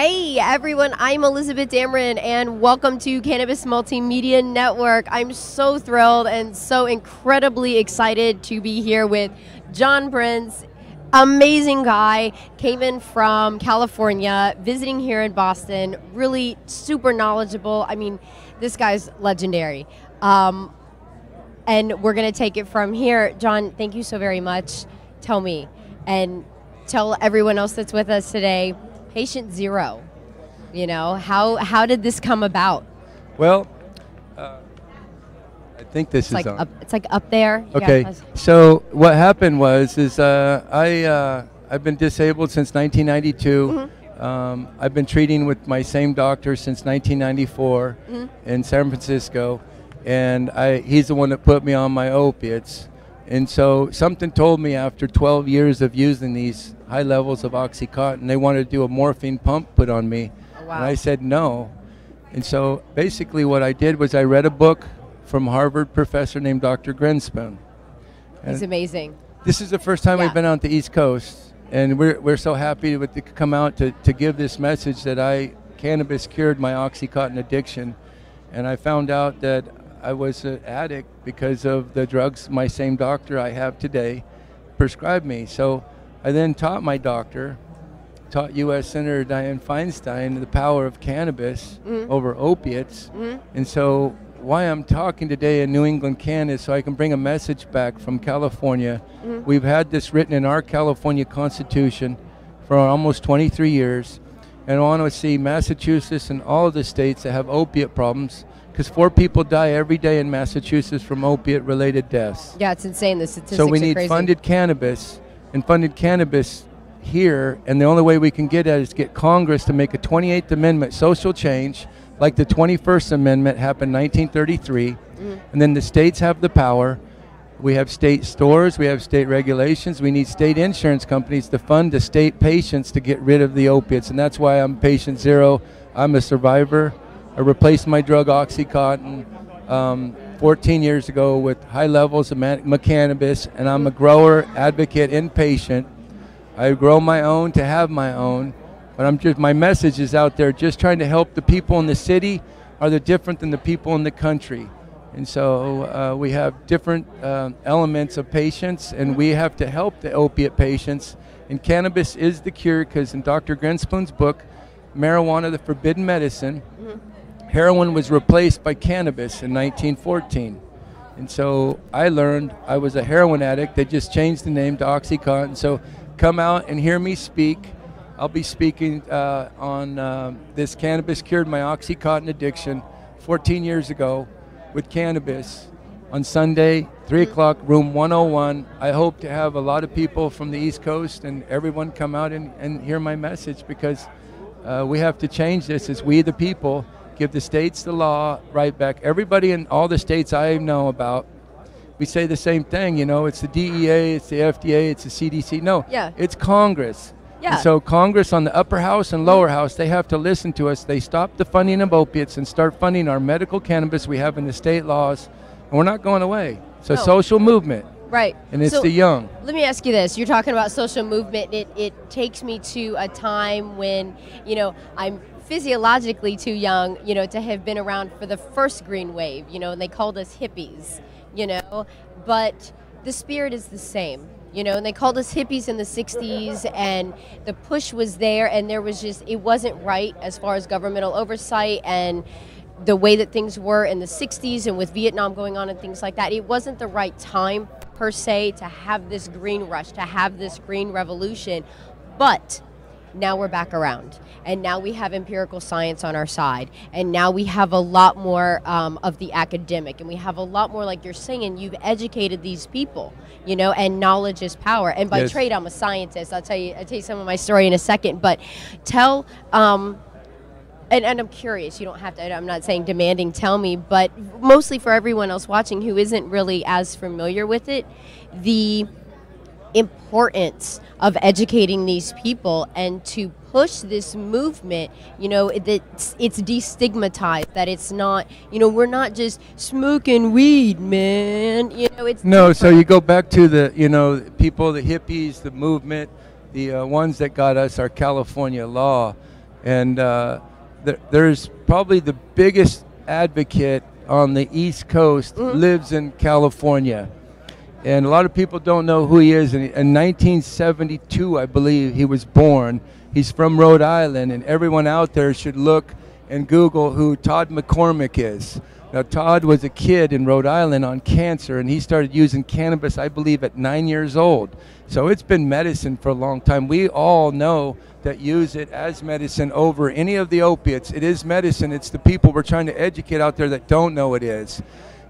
Hey everyone, I'm Elizabeth Dameron and welcome to Cannabis Multimedia Network. I'm so thrilled and so incredibly excited to be here with John Prince. Amazing guy, came in from California, visiting here in Boston, really super knowledgeable. I mean, this guy's legendary. And we're gonna take it from here. John, thank you so very much. Tell me, and tell everyone else that's with us today, patient zero, you know, how did this come about? Well, I think this is like on. it's like up there. Okay, so what happened was I've been disabled since 1992. I've been treating with my same doctor since 1994 in San Francisco, and he's the one that put me on my opiates. And so something told me after 12 years of using these high levels of Oxycontin, they wanted to do a morphine pump put on me. Oh, wow. And I said no. And so basically what I did was I read a book from Harvard professor named Dr. Grinspoon. He's amazing. This is the first time we've been out the East Coast, and we're so happy to come out to give this message that cannabis cured my Oxycontin addiction. And I found out that I was an addict because of the drugs my same doctor I have today prescribed me. So I then taught my doctor, taught U.S. Senator Dianne Feinstein the power of cannabis over opiates. And so why I'm talking today in New England Can is so I can bring a message back from California. We've had this written in our California Constitution for almost 23 years. And I want to see Massachusetts and all of the states that have opiate problems, because 4 people die every day in Massachusetts from opiate-related deaths. Yeah, it's insane. The statistics So we are need crazy. funded cannabis here, and the only way we can get at it is get Congress to make a 28th Amendment social change, like the 21st Amendment happened in 1933, and then the states have the power. We have state stores, we have state regulations, we need state insurance companies to fund the state patients to get rid of the opiates, and that's why I'm patient zero. I'm a survivor. I replaced my drug Oxycontin 14 years ago with high levels of cannabis, and I'm a grower, advocate, and patient. I grow my own to have my own, but my message is out there just trying to help the people in the city are different than the people in the country. And so we have different elements of patients, and we have to help the opiate patients. And cannabis is the cure, because in Dr. Grinspoon's book, Marijuana, the Forbidden Medicine, heroin was replaced by cannabis in 1914. And so I learned I was a heroin addict. They just changed the name to Oxycontin. So come out and hear me speak. I'll be speaking on this cannabis cured my Oxycontin addiction 14 years ago with cannabis on Sunday, 3 o'clock, room 101. I hope to have a lot of people from the East Coast and everyone come out and hear my message, because we have to change this as we the people. Give the states the law right back. Everybody in all the states I know about, we say the same thing, you know, it's the DEA, it's the FDA, it's the CDC. No, it's Congress. Yeah. And so Congress on the upper house and lower house, they have to listen to us. They stop the funding of opiates and start funding our medical cannabis we have in the state laws, and we're not going away. It's a social movement. Right. And it's So, the young. Let me ask you this. You're talking about social movement. It takes me to a time when, you know, I'm physiologically too young, you know, to have been around for the first green wave, you know, and they called us hippies, you know, but the spirit is the same, you know, and they called us hippies in the 60s, and the push was there, and there was just, it wasn't right as far as governmental oversight and the way that things were in the 60s, and with Vietnam going on and things like that. It wasn't the right time per se to have this green rush, to have this green revolution, but now we're back around, and now we have empirical science on our side, and now we have a lot more of the academic, and we have a lot more, like you're saying, you've educated these people, you know, and knowledge is power. And by trade, I'm a scientist. I'll tell you some of my story in a second, but tell, and I'm curious, you don't have to, I'm not saying demanding, tell me, but mostly for everyone else watching who isn't really as familiar with it, the importance of educating these people and to push this movement, you know, that it's destigmatized, that it's not, you know, we're not just smoking weed, man, you know, it's No, so you go back to the, you know, people, the hippies, the movement, the ones that got us our California law. And there's probably the biggest advocate on the East Coast lives in California. And a lot of people don't know who he is. In 1972, I believe, he was born. He's from Rhode Island, and everyone out there should look and Google who Todd McCormick is. Now, Todd was a kid in Rhode Island on cancer, and he started using cannabis, I believe, at 9 years old. So it's been medicine for a long time. We all know that use it as medicine over any of the opiates. It is medicine. It's the people we're trying to educate out there that don't know it is.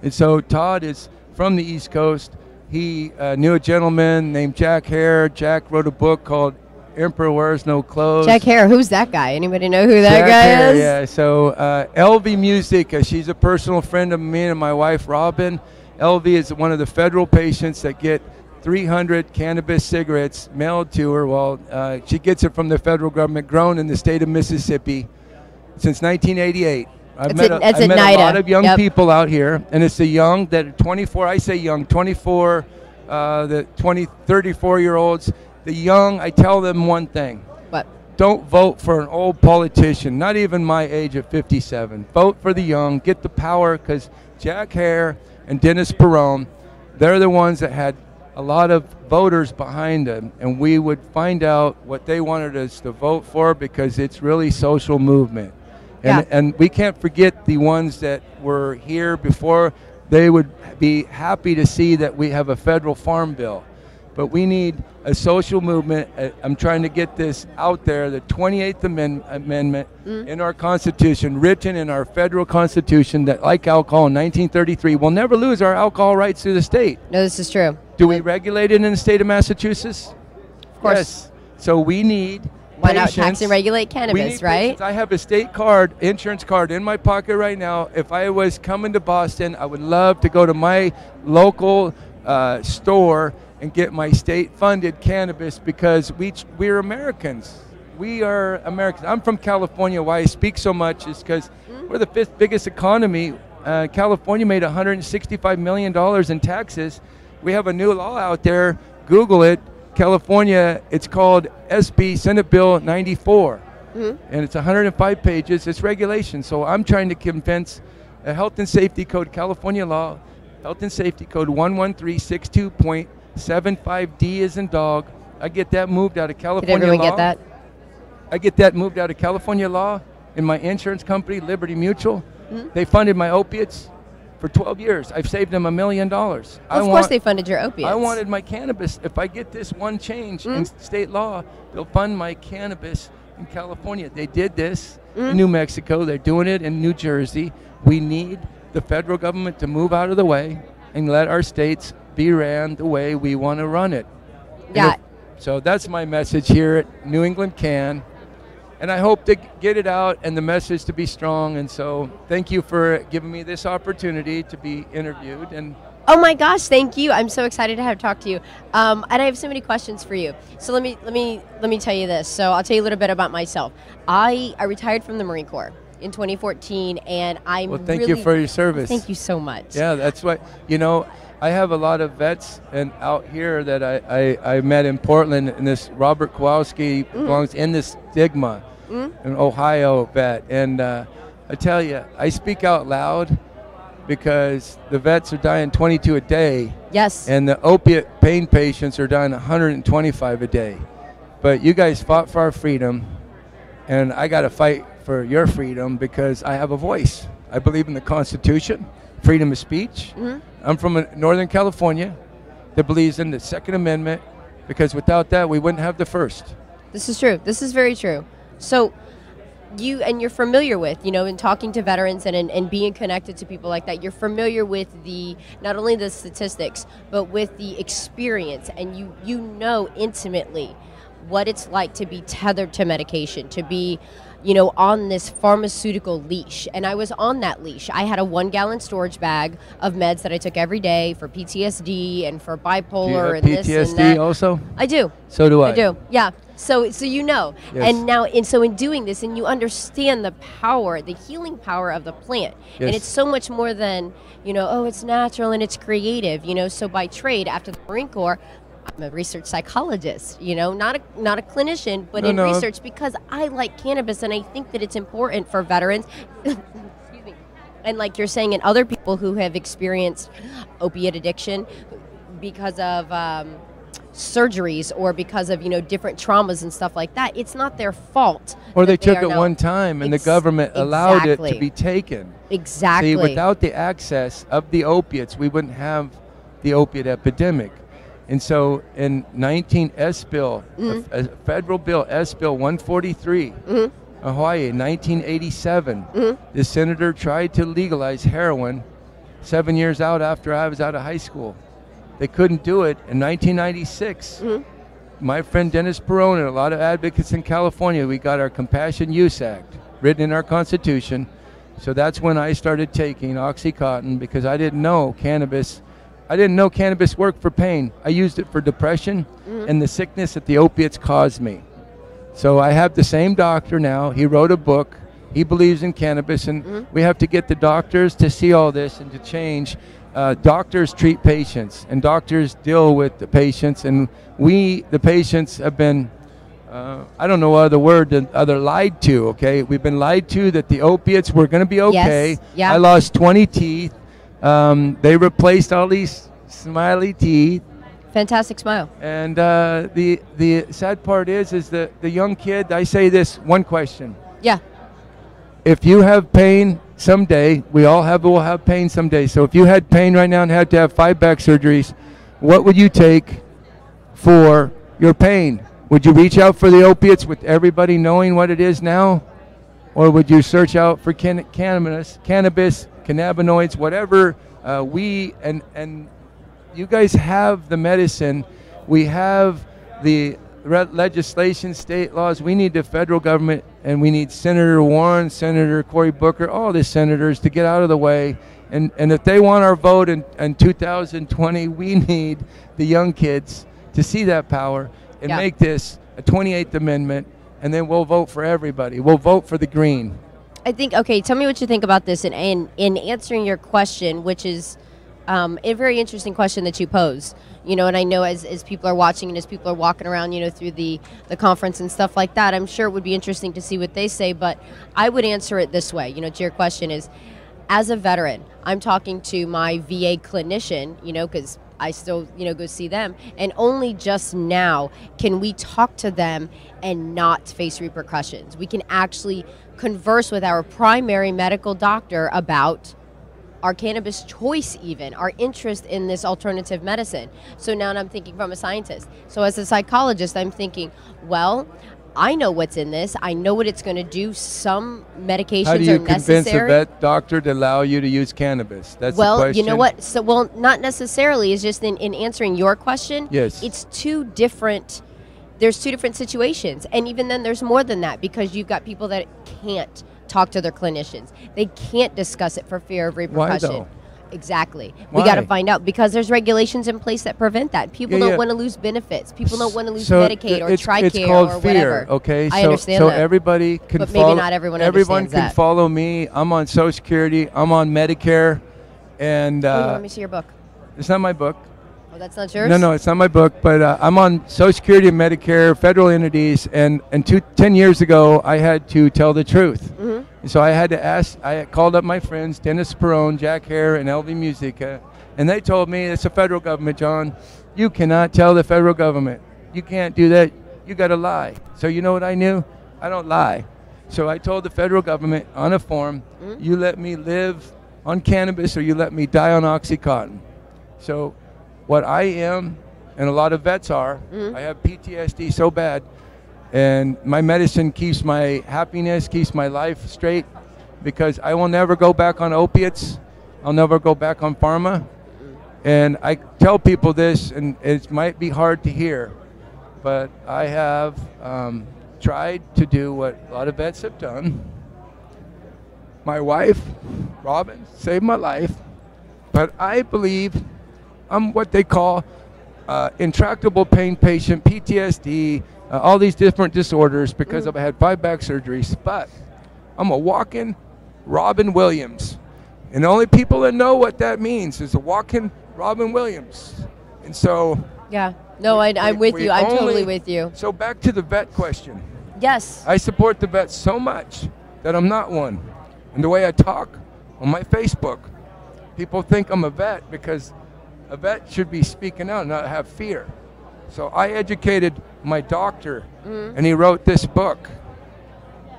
And so Todd is from the East Coast. He knew a gentleman named Jack Hare. Jack wrote a book called Emperor Wears No Clothes. Jack Hare, who's that guy? Anybody know who that Jack guy Hare, is? Yeah, so LV Music, she's a personal friend of me and my wife, Robin. LV is one of the federal patients that get 300 cannabis cigarettes mailed to her. Well, she gets it from the federal government, grown in the state of Mississippi since 1988. I've met a lot of young people out here, and it's the young that are 24, I say young, 24, the 20, 34-year-olds. The young, I tell them one thing. What? Don't vote for an old politician, not even my age of 57. Vote for the young, get the power, because Jack Hare and Dennis Perone, they're the ones that had a lot of voters behind them, and we would find out what they wanted us to vote for, because it's really social movement. And we can't forget the ones that were here before. They would be happy to see that we have a federal farm bill. But we need a social movement. I'm trying to get this out there, the 28th Amendment in our Constitution, written in our federal Constitution, that like alcohol in 1933, we'll never lose our alcohol rights to the state. No, this is true. Do we regulate it in the state of Massachusetts? Of course. Yes. So we need Why not tax and regulate cannabis, right? Patience. I have a state card, insurance card in my pocket right now. If I was coming to Boston, I would love to go to my local store and get my state-funded cannabis, because we're Americans. We are Americans. I'm from California. Why I speak so much is because we're the 5th biggest economy. California made $165 million in taxes. We have a new law out there. Google it. California, it's called SB Senate Bill 94. And it's 105 pages. It's regulation. So I'm trying to convince a Health and Safety Code, California law, Health and Safety Code 11362.75D as in dog. I get that moved out of California law. Did everyone get that? I get that moved out of California law in my insurance company, Liberty Mutual. They funded my opiates for 12 years. I've saved them $1 million. Well, of course they funded your opiates. I wanted my cannabis. If I get this one change in state law, they'll fund my cannabis in California. They did this in New Mexico. They're doing it in New Jersey. We need the federal government to move out of the way and let our states be ran the way we want to run it. Yeah. So that's my message here at New England Can. And I hope to get it out and the message to be strong. And so thank you for giving me this opportunity to be interviewed. And oh my gosh, thank you. I'm so excited to have talked to you. And I have so many questions for you. So let me tell you this. So I'll tell you a little bit about myself. I retired from the Marine Corps in 2014, and I'm well, thank you for your service. Thank you so much. Yeah, that's what, you know, I have a lot of vets and out here that I met in Portland, and this Robert Kowalski belongs in this stigma, an Ohio vet. And I tell you, I speak out loud because the vets are dying 22 a day. Yes. And the opiate pain patients are dying 125 a day. But you guys fought for our freedom, and I got to fight for your freedom because I have a voice. I believe in the Constitution, freedom of speech. I'm from Northern California that believes in the Second Amendment, because without that, we wouldn't have the First. This is true. This is very true. So you're familiar with, in talking to veterans and being connected to people like that, you're familiar with not only the statistics, but with the experience, and you know intimately what it's like to be tethered to medication, to be on this pharmaceutical leash. And I was on that leash. I had a 1-gallon storage bag of meds that I took every day for PTSD and for bipolar and this and that. PTSD also? I do. So do I. I do, yeah. So Yes. And so in doing this, and you understand the power, the healing power of the plant. Yes. And it's so much more than, it's natural and it's creative, So by trade, after the Marine Corps, I'm a research psychologist, you know, not a clinician, but No, in no. research, because I like cannabis and I think that it's important for veterans. Excuse me. And like you're saying, and other people who have experienced opiate addiction because of surgeries or because of, you know, different traumas and stuff like that. It's not their fault. Or they that took are it now- one time and the government allowed it to Exactly. be taken. Exactly. See, without the access of the opiates, we wouldn't have the opiate epidemic. And so in 19 S Bill, a federal bill, S Bill 143, Hawaii, 1987, the senator tried to legalize heroin 7 years out after I was out of high school. They couldn't do it. In 1996, my friend Dennis Perone and a lot of advocates in California, we got our Compassion Use Act written in our Constitution. So that's when I started taking OxyContin, because I didn't know cannabis. I didn't know cannabis worked for pain. I used it for depression and the sickness that the opiates caused me. So I have the same doctor now. He wrote a book. He believes in cannabis, and we have to get the doctors to see all this and to change. Doctors treat patients, and doctors deal with the patients, and we, the patients, have been, I don't know what other word than other lied to, okay? We've been lied to that the opiates were going to be okay. Yes, yeah. I lost 20 teeth. They replaced all these smiley teeth. Fantastic smile. And the sad part is that the young kid, I say this one question. Yeah. If you have pain someday, we all will have pain someday. So if you had pain right now and had to have 5 back surgeries, what would you take for your pain? Would you reach out for the opiates with everybody knowing what it is now? Or would you search out for cannabis, cannabinoids, whatever and you guys have the medicine. We have the legislation, state laws. We need the federal government, and we need Senator Warren, Senator Cory Booker, all the senators to get out of the way. And if they want our vote in 2020, we need the young kids to see that power and make this a 28th Amendment, and then we'll vote for everybody. We'll vote for the green. I think, okay, tell me what you think about this. And in answering your question, which is a very interesting question that you pose, you know, and I know as people are watching and as people are walking around, you know, through the conference and stuff like that, I'm sure it would be interesting to see what they say. But I would answer it this way, you know, to your question is, as a veteran, I'm talking to my VA clinician, you know, because I still, you know, go see them. And only just now can we talk to them and not face repercussions. We can actually converse with our primary medical doctor about our cannabis choice, even our interest in this alternative medicine. So now I'm thinking from a scientist. So as a psychologist, I'm thinking, well, I know what's in this. I know what it's going to do. Some medications How do you are convince necessary. a vet doctor to allow you to use cannabis? That's the question. You know what? So, well, not necessarily. It's just in answering your question. Yes. It's two different. There's two different situations, and even then, there's more than that, because you've got people that can't talk to their clinicians. They can't discuss it for fear of repercussion. Why though? Exactly. Why? We got to find out, because there's regulations in place that prevent that. People don't want to lose benefits. People don't want to lose Medicaid or TRICARE it's called or fear, whatever. Okay, I understand so that. everybody can but follow. maybe not everyone Everyone understands can that. follow me. I'm on Social Security. I'm on Medicare, and Let me see your book. it's not my book. Oh, that's not yours? No, it's not my book. But I'm on Social Security and Medicare, federal entities, and 10 years ago, I had to tell the truth. And so I had to ask. I called up my friends, Dennis Perone, Jack Hare, and LV Musica, and they told me, it's the federal government, John. You cannot tell the federal government. You can't do that. You got to lie. So you know what I knew? I don't lie. So I told the federal government on a form, you let me live on cannabis or you let me die on OxyContin. So what I am, and a lot of vets are, I have PTSD so bad, and my medicine keeps my happiness, keeps my life straight, because I will never go back on opiates. I'll never go back on pharma. And I tell people this, and it might be hard to hear, but I have tried to do what a lot of vets have done. My wife, Robin, saved my life, but I believe I'm what they call intractable pain patient, PTSD, all these different disorders, because I've had 5 back surgeries, but I'm a walking Robin Williams. And the only people that know what that means is a walking Robin Williams. And so Yeah. No, I'm with you. I'm totally with you. So back to the vet question. Yes. I support the vets so much that I'm not one. And the way I talk on my Facebook, people think I'm a vet because a vet should be speaking out and not have fear. So I educated my doctor, and he wrote this book.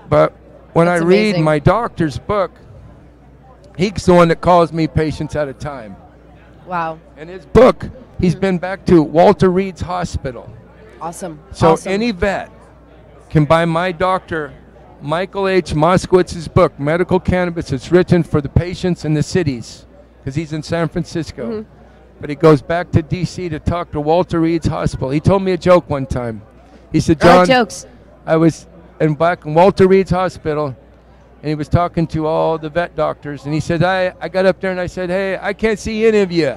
But when I read my doctor's book, he's the one that calls me patients at a time. Wow. And his book, he's been back to Walter Reed's hospital. Awesome. So any vet can buy my doctor, Michael H. Moskowitz's book, Medical Cannabis. It's written for the patients in the cities because he's in San Francisco. But he goes back to D.C. to talk to Walter Reed's hospital. He told me a joke one time. He said, John, jokes. I was back in Walter Reed's hospital, and he was talking to all the vet doctors, and he said, I got up there and I said, hey, I can't see any of you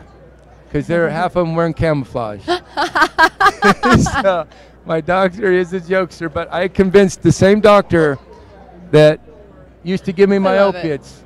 because they're half of them wearing camouflage. So my doctor is a jokester, but I convinced the same doctor that used to give me my opiates.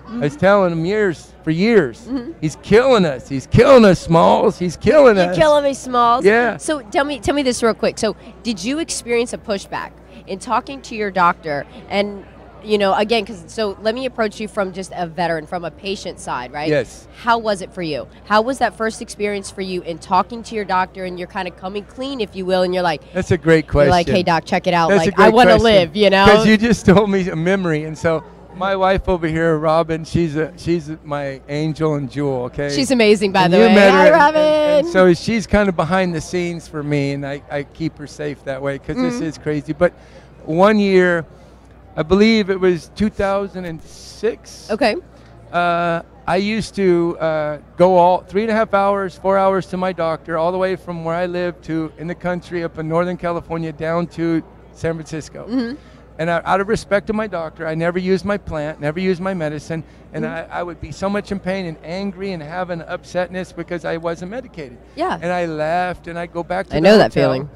I was telling him for years, he's killing us. He's killing us, Smalls. He's killing us. You're killing me, Smalls. Yeah. So tell me this real quick. So did you experience a pushback in talking to your doctor? And, you know, again, so let me approach you from just a veteran, from a patient side, right? Yes. How was it for you? How was that first experience for you in talking to your doctor, and you're kind of coming clean, if you will, and you're like, that's a great question. You're like, hey, doc, check it out. That's like, I want to live, you know? Because you just told me a memory, and so my wife over here, Robin, she's my angel and jewel. Okay, she's amazing, by and the you way. met her, Hi, Robin. and so she's kind of behind the scenes for me, and I keep her safe that way because this is crazy. But one year, I believe it was 2006. Okay. I used to go all 3.5 hours, 4 hours to my doctor, all the way from where I live to in the country up in Northern California down to San Francisco. And out of respect to my doctor, I never used my plant, never used my medicine, and I would be so much in pain and angry and having upsetness because I wasn't medicated. Yeah. And I left, and I'd go back to I the know hotel, that feeling.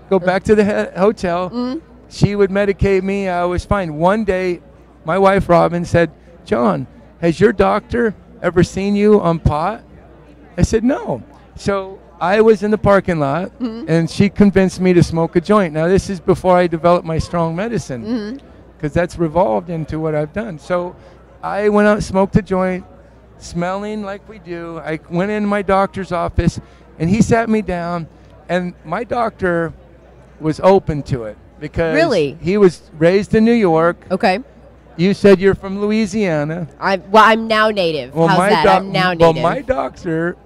Go back to the hotel. She would medicate me. I was fine. One day, my wife, Robin, said, John, has your doctor ever seen you on pot? I said, no. So I was in the parking lot, and she convinced me to smoke a joint. Now, this is before I developed my strong medicine, because that's revolved into what I've done. So I went out and smoked a joint, smelling like we do. I went in my doctor's office, and he sat me down, and my doctor was open to it because he was raised in New York. Okay. You said you're from Louisiana. I'm now native. Well, How's that? I'm now native. Well, my doctor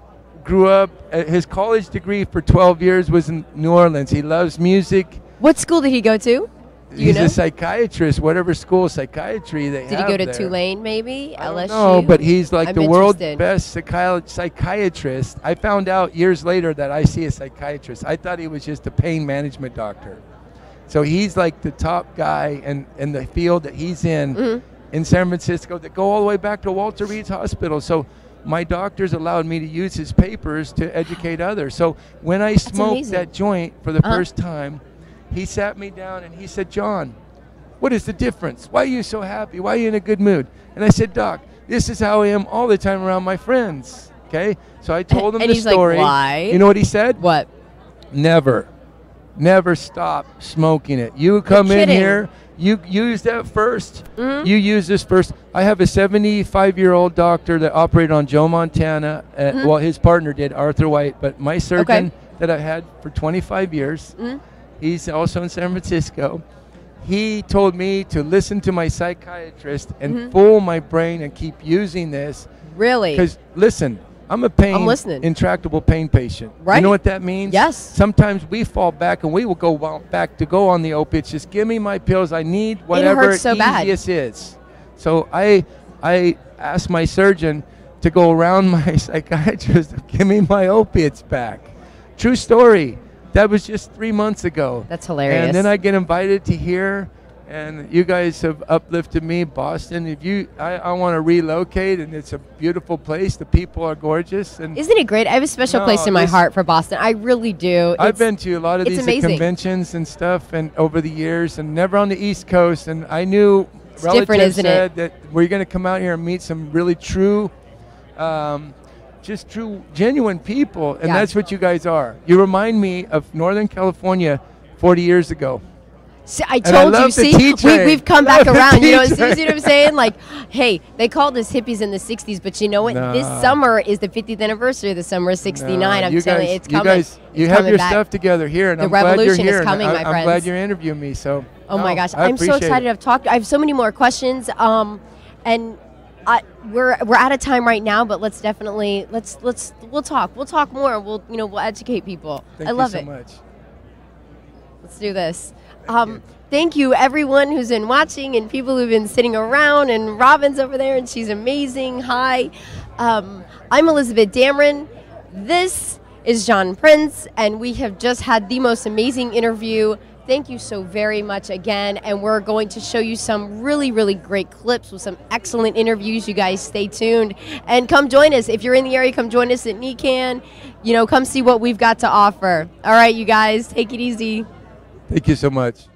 grew up, his college degree for 12 years was in New Orleans. He loves music. What school did he go to? He's a psychiatrist, whatever school of psychiatry they have. Did he go to there. Tulane, maybe? LSU? No, but he's like I'm the world's interested. best psychiatrist. I found out years later that I see a psychiatrist. I thought he was just a pain management doctor. So he's like the top guy in the field that he's in San Francisco that go all the way back to Walter Reed's hospital. So my doctors allowed me to use his papers to educate others. So when I smoked that joint for the first time, he sat me down and he said, John, what is the difference? Why are you so happy? Why are you in a good mood? And I said, Doc, this is how I am all the time around my friends. Okay? So I told him and the he's story. Like, why? You know what he said? What? Never stop smoking it. You come in here, you use that first. You use this first. I have a 75-year-old doctor that operated on Joe Montana. Well, his partner did, Arthur White. But my surgeon that I had for 25 years, he's also in San Francisco. He told me to listen to my psychiatrist and fool my brain and keep using this. Really? Because, listen, I'm a intractable pain patient. Right. You know what that means? Yes. Sometimes we fall back and we will go back to go on the opiates. Just give me my pills. I need whatever easiest is. So I asked my surgeon to go around my psychiatrist to give me my opiates back. True story. That was just 3 months ago. That's hilarious. And then I get invited to here. And you guys have uplifted me, Boston. I want to relocate, and it's a beautiful place. The people are gorgeous. And isn't it great? I have a special place in my heart for Boston. I really do. I've been to a lot of these conventions and stuff, and over the years, and never on the East Coast. And I knew relatives said that we're going to come out here and meet some really true just true, genuine people, and Yeah. that's what you guys are. You remind me of Northern California 40 years ago. See, I And I told you. love the See, tea train. we've come Love back the around. tea You know, see train. what I'm saying? Like, hey, they called us hippies in the '60s, but you know what? This Nah. summer is the 50th anniversary of the summer of '69. No, I'm you telling you, guys- it's coming. You guys, you It's have coming your back. stuff together here, and The I'm glad you're revolution here. is and coming, my I'm friends. glad you're interviewing me. So. Oh my no, gosh, I I'm so appreciate excited. it. I have so many more questions. And we're out of time right now, but let's definitely we'll talk more. We'll educate people. Thank I love you so it. much. Let's do this. Thank you, everyone who's been watching and people who've been sitting around. And Robin's over there, and she's amazing. Hi. I'm Elizabeth Dameron. This is John Prince, and we have just had the most amazing interview. Thank you so very much again, and we're going to show you some really, really great clips with some excellent interviews. You guys stay tuned and come join us. If you're in the area, come join us at NECANN. Come see what we've got to offer. All right, you guys, take it easy. Thank you so much.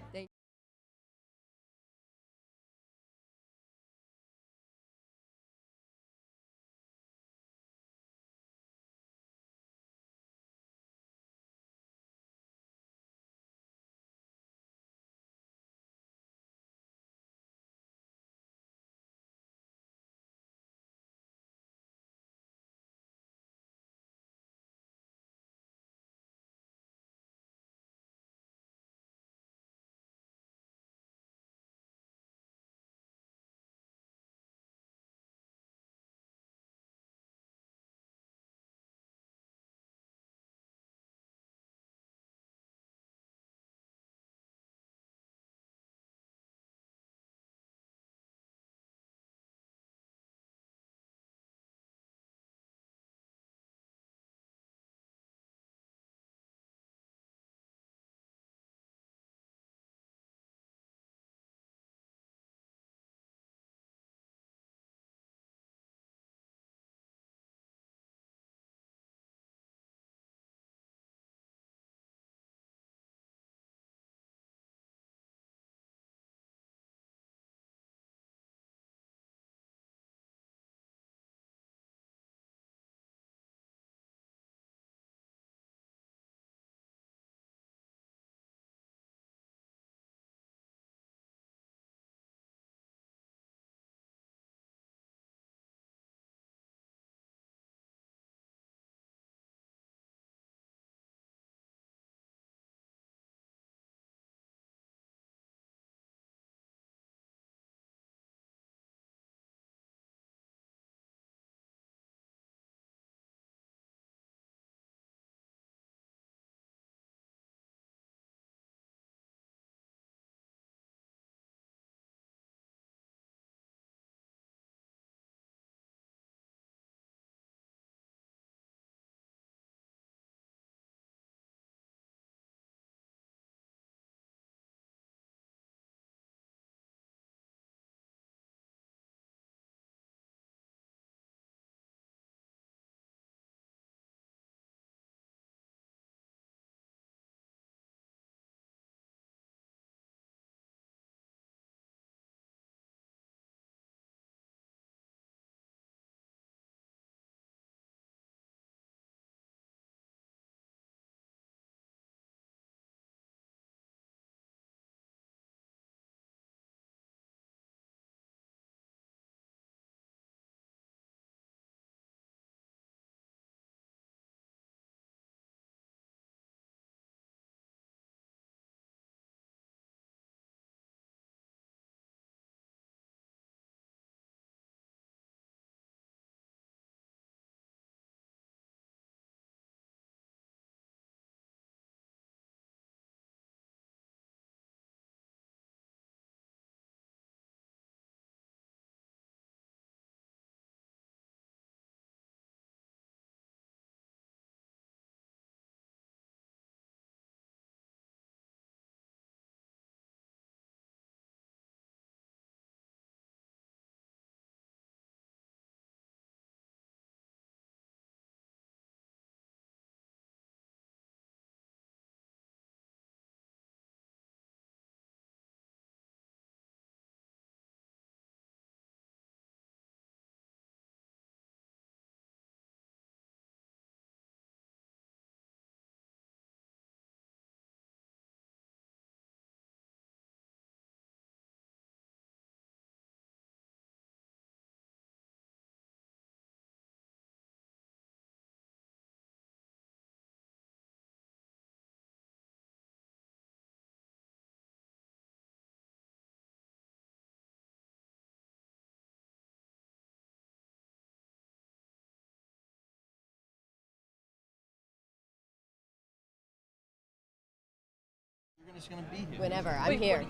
just going to be here? Whenever. I'm here.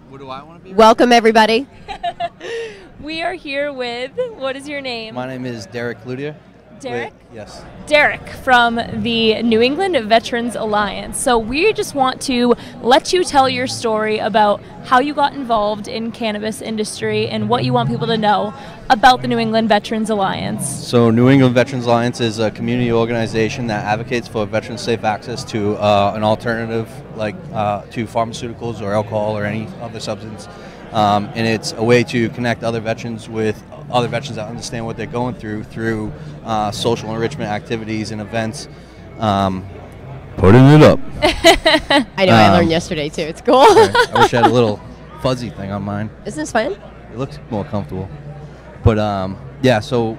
What do I want to be? Welcome, everybody. We are here with, what is your name? My name is Derek Cloutier. Derek? Yes. Derek from the New England Veterans Alliance. So we just want to let you tell your story about how you got involved in cannabis industry and what you want people to know about the New England Veterans Alliance. So New England Veterans Alliance is a community organization that advocates for veterans safe access to an alternative like to pharmaceuticals or alcohol or any other substance. And it's a way to connect other veterans with other veterans that understand what they're going through social enrichment activities and events. Putting it up. I know, I learned yesterday too. It's cool. I wish I had a little fuzzy thing on mine. Isn't this fun? It looks more comfortable. But yeah, so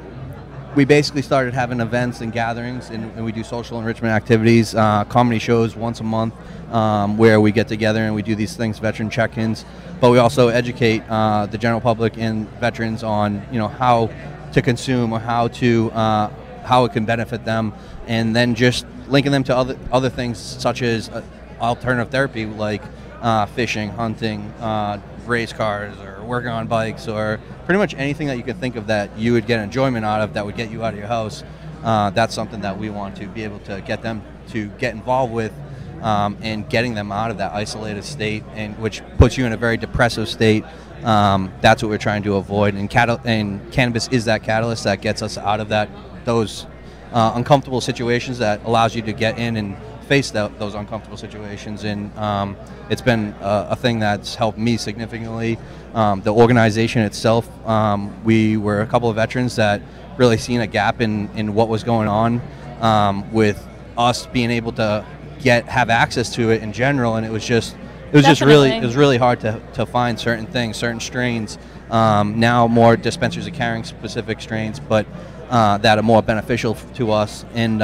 we basically started having events and gatherings, and we do social enrichment activities, comedy shows once a month, where we get together and we do these things, veteran check-ins. But we also educate the general public and veterans on, how to consume or how it can benefit them, and then just linking them to other things such as alternative therapy like fishing, hunting, race cars, or working on bikes, or pretty much anything that you could think of that you would get enjoyment out of that would get you out of your house. That's something that we want to be able to get them to get involved with, and getting them out of that isolated state, and which puts you in a very depressive state. That's what we're trying to avoid, and cannabis is that catalyst that gets us out of those uncomfortable situations, that allows you to get in and face those uncomfortable situations. And it's been a thing that's helped me significantly. The organization itself, we were a couple of veterans that really seen a gap in what was going on with us being able to have access to it in general, and it was really hard to find certain things, certain strains. Now more dispensaries are carrying specific strains, but that are more beneficial to us, and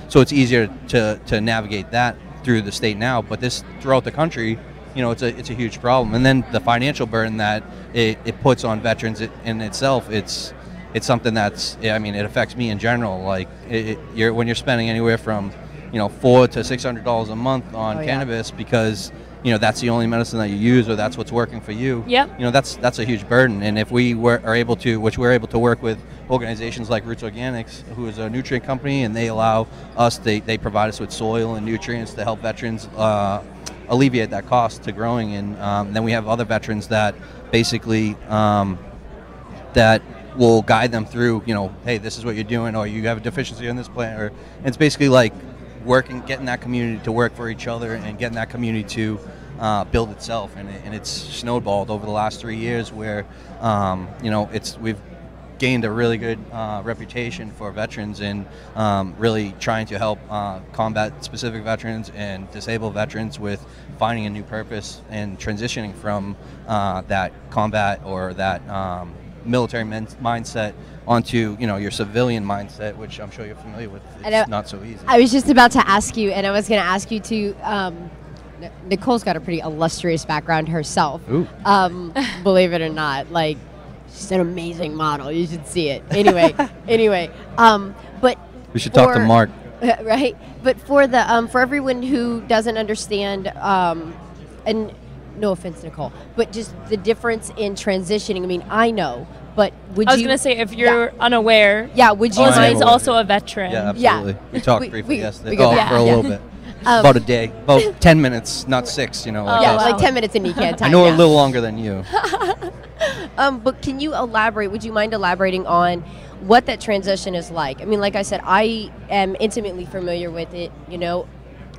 so it's easier to navigate that through the state now. But this throughout the country, it's a huge problem. And then the financial burden that it puts on veterans in itself, it's something that's, it affects me in general. Like when you're spending anywhere from $400 to $600 a month on cannabis because that's the only medicine that you use, or that's what's working for you. Yep. That's a huge burden. And if we are able to, which we're able to work with organizations like Roots Organics, who is a nutrient company, and they allow us, they provide us with soil and nutrients to help veterans alleviate that cost to growing. And then we have other veterans that basically that will guide them through, hey, this is what you're doing, or you have a deficiency in this plant, or it's basically like getting that community to work for each other, and getting that community to build itself. And it's snowballed over the last 3 years, where we've gained a really good reputation for veterans, and really trying to help combat specific veterans and disabled veterans with finding a new purpose and transitioning from that combat or that military mindset onto your civilian mindset, which I'm sure you're familiar with. It's not so easy. I was just about to ask you, and I was going to ask you to. Nicole's got a pretty illustrious background herself. Ooh. Believe it or not, like she's an amazing model. You should see it. Anyway, but we should talk to Mark. Right, but for everyone who doesn't understand, and no offense, Nicole, but just the difference in transitioning. I know, but I was going to say, if you're unaware, would you? Is also a veteran. Yeah, absolutely. Yeah. We talked briefly yesterday. For a little bit. About a day, about 10 minutes, not 6. Like 10 minutes in NECANN time. I know a little longer than you. But can you elaborate? Would you mind elaborating on what that transition is like? Like I said, I am intimately familiar with it.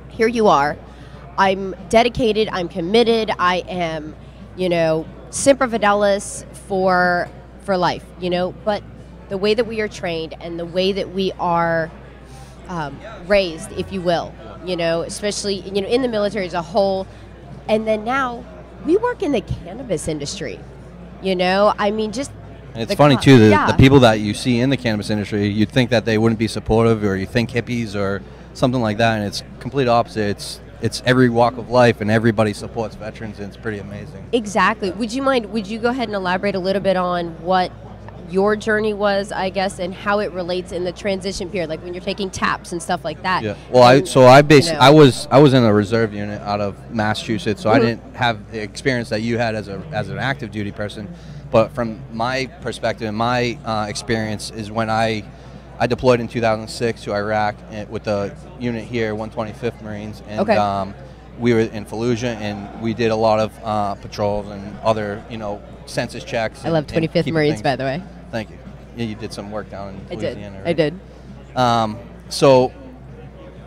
Here you are. I'm dedicated. I'm committed. I am, Semper Fidelis for life. But the way that we are trained and the way that we are raised, if you will, especially in the military as a whole, and then now we work in the cannabis industry. Just and it's funny too, the people that you see in the cannabis industry, you'd think that they wouldn't be supportive, or you think hippies or something like that, and it's complete opposite. It's every walk of life, and everybody supports veterans, and it's pretty amazing. Exactly. Would you go ahead and elaborate a little bit on what your journey was, I guess, and how it relates in the transition period, like when you're taking taps and stuff like that. Yeah. Well, I was in a reserve unit out of Massachusetts, so I didn't have the experience that you had as an active duty person. But from my perspective, my experience is when I deployed in 2006 to Iraq with the unit here, 125th Marines, and we were in Fallujah, and we did a lot of patrols and other, census checks. I love 25th Marines, by the way. Thank you. Yeah, you did some work down in Louisiana. I did. So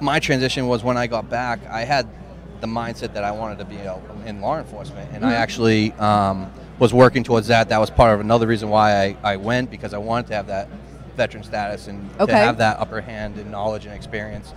my transition was when I got back, I had the mindset that I wanted to be in law enforcement, and I actually was working towards that. That was part of another reason why I went, because I wanted to have that veteran status and to have that upper hand in knowledge and experience.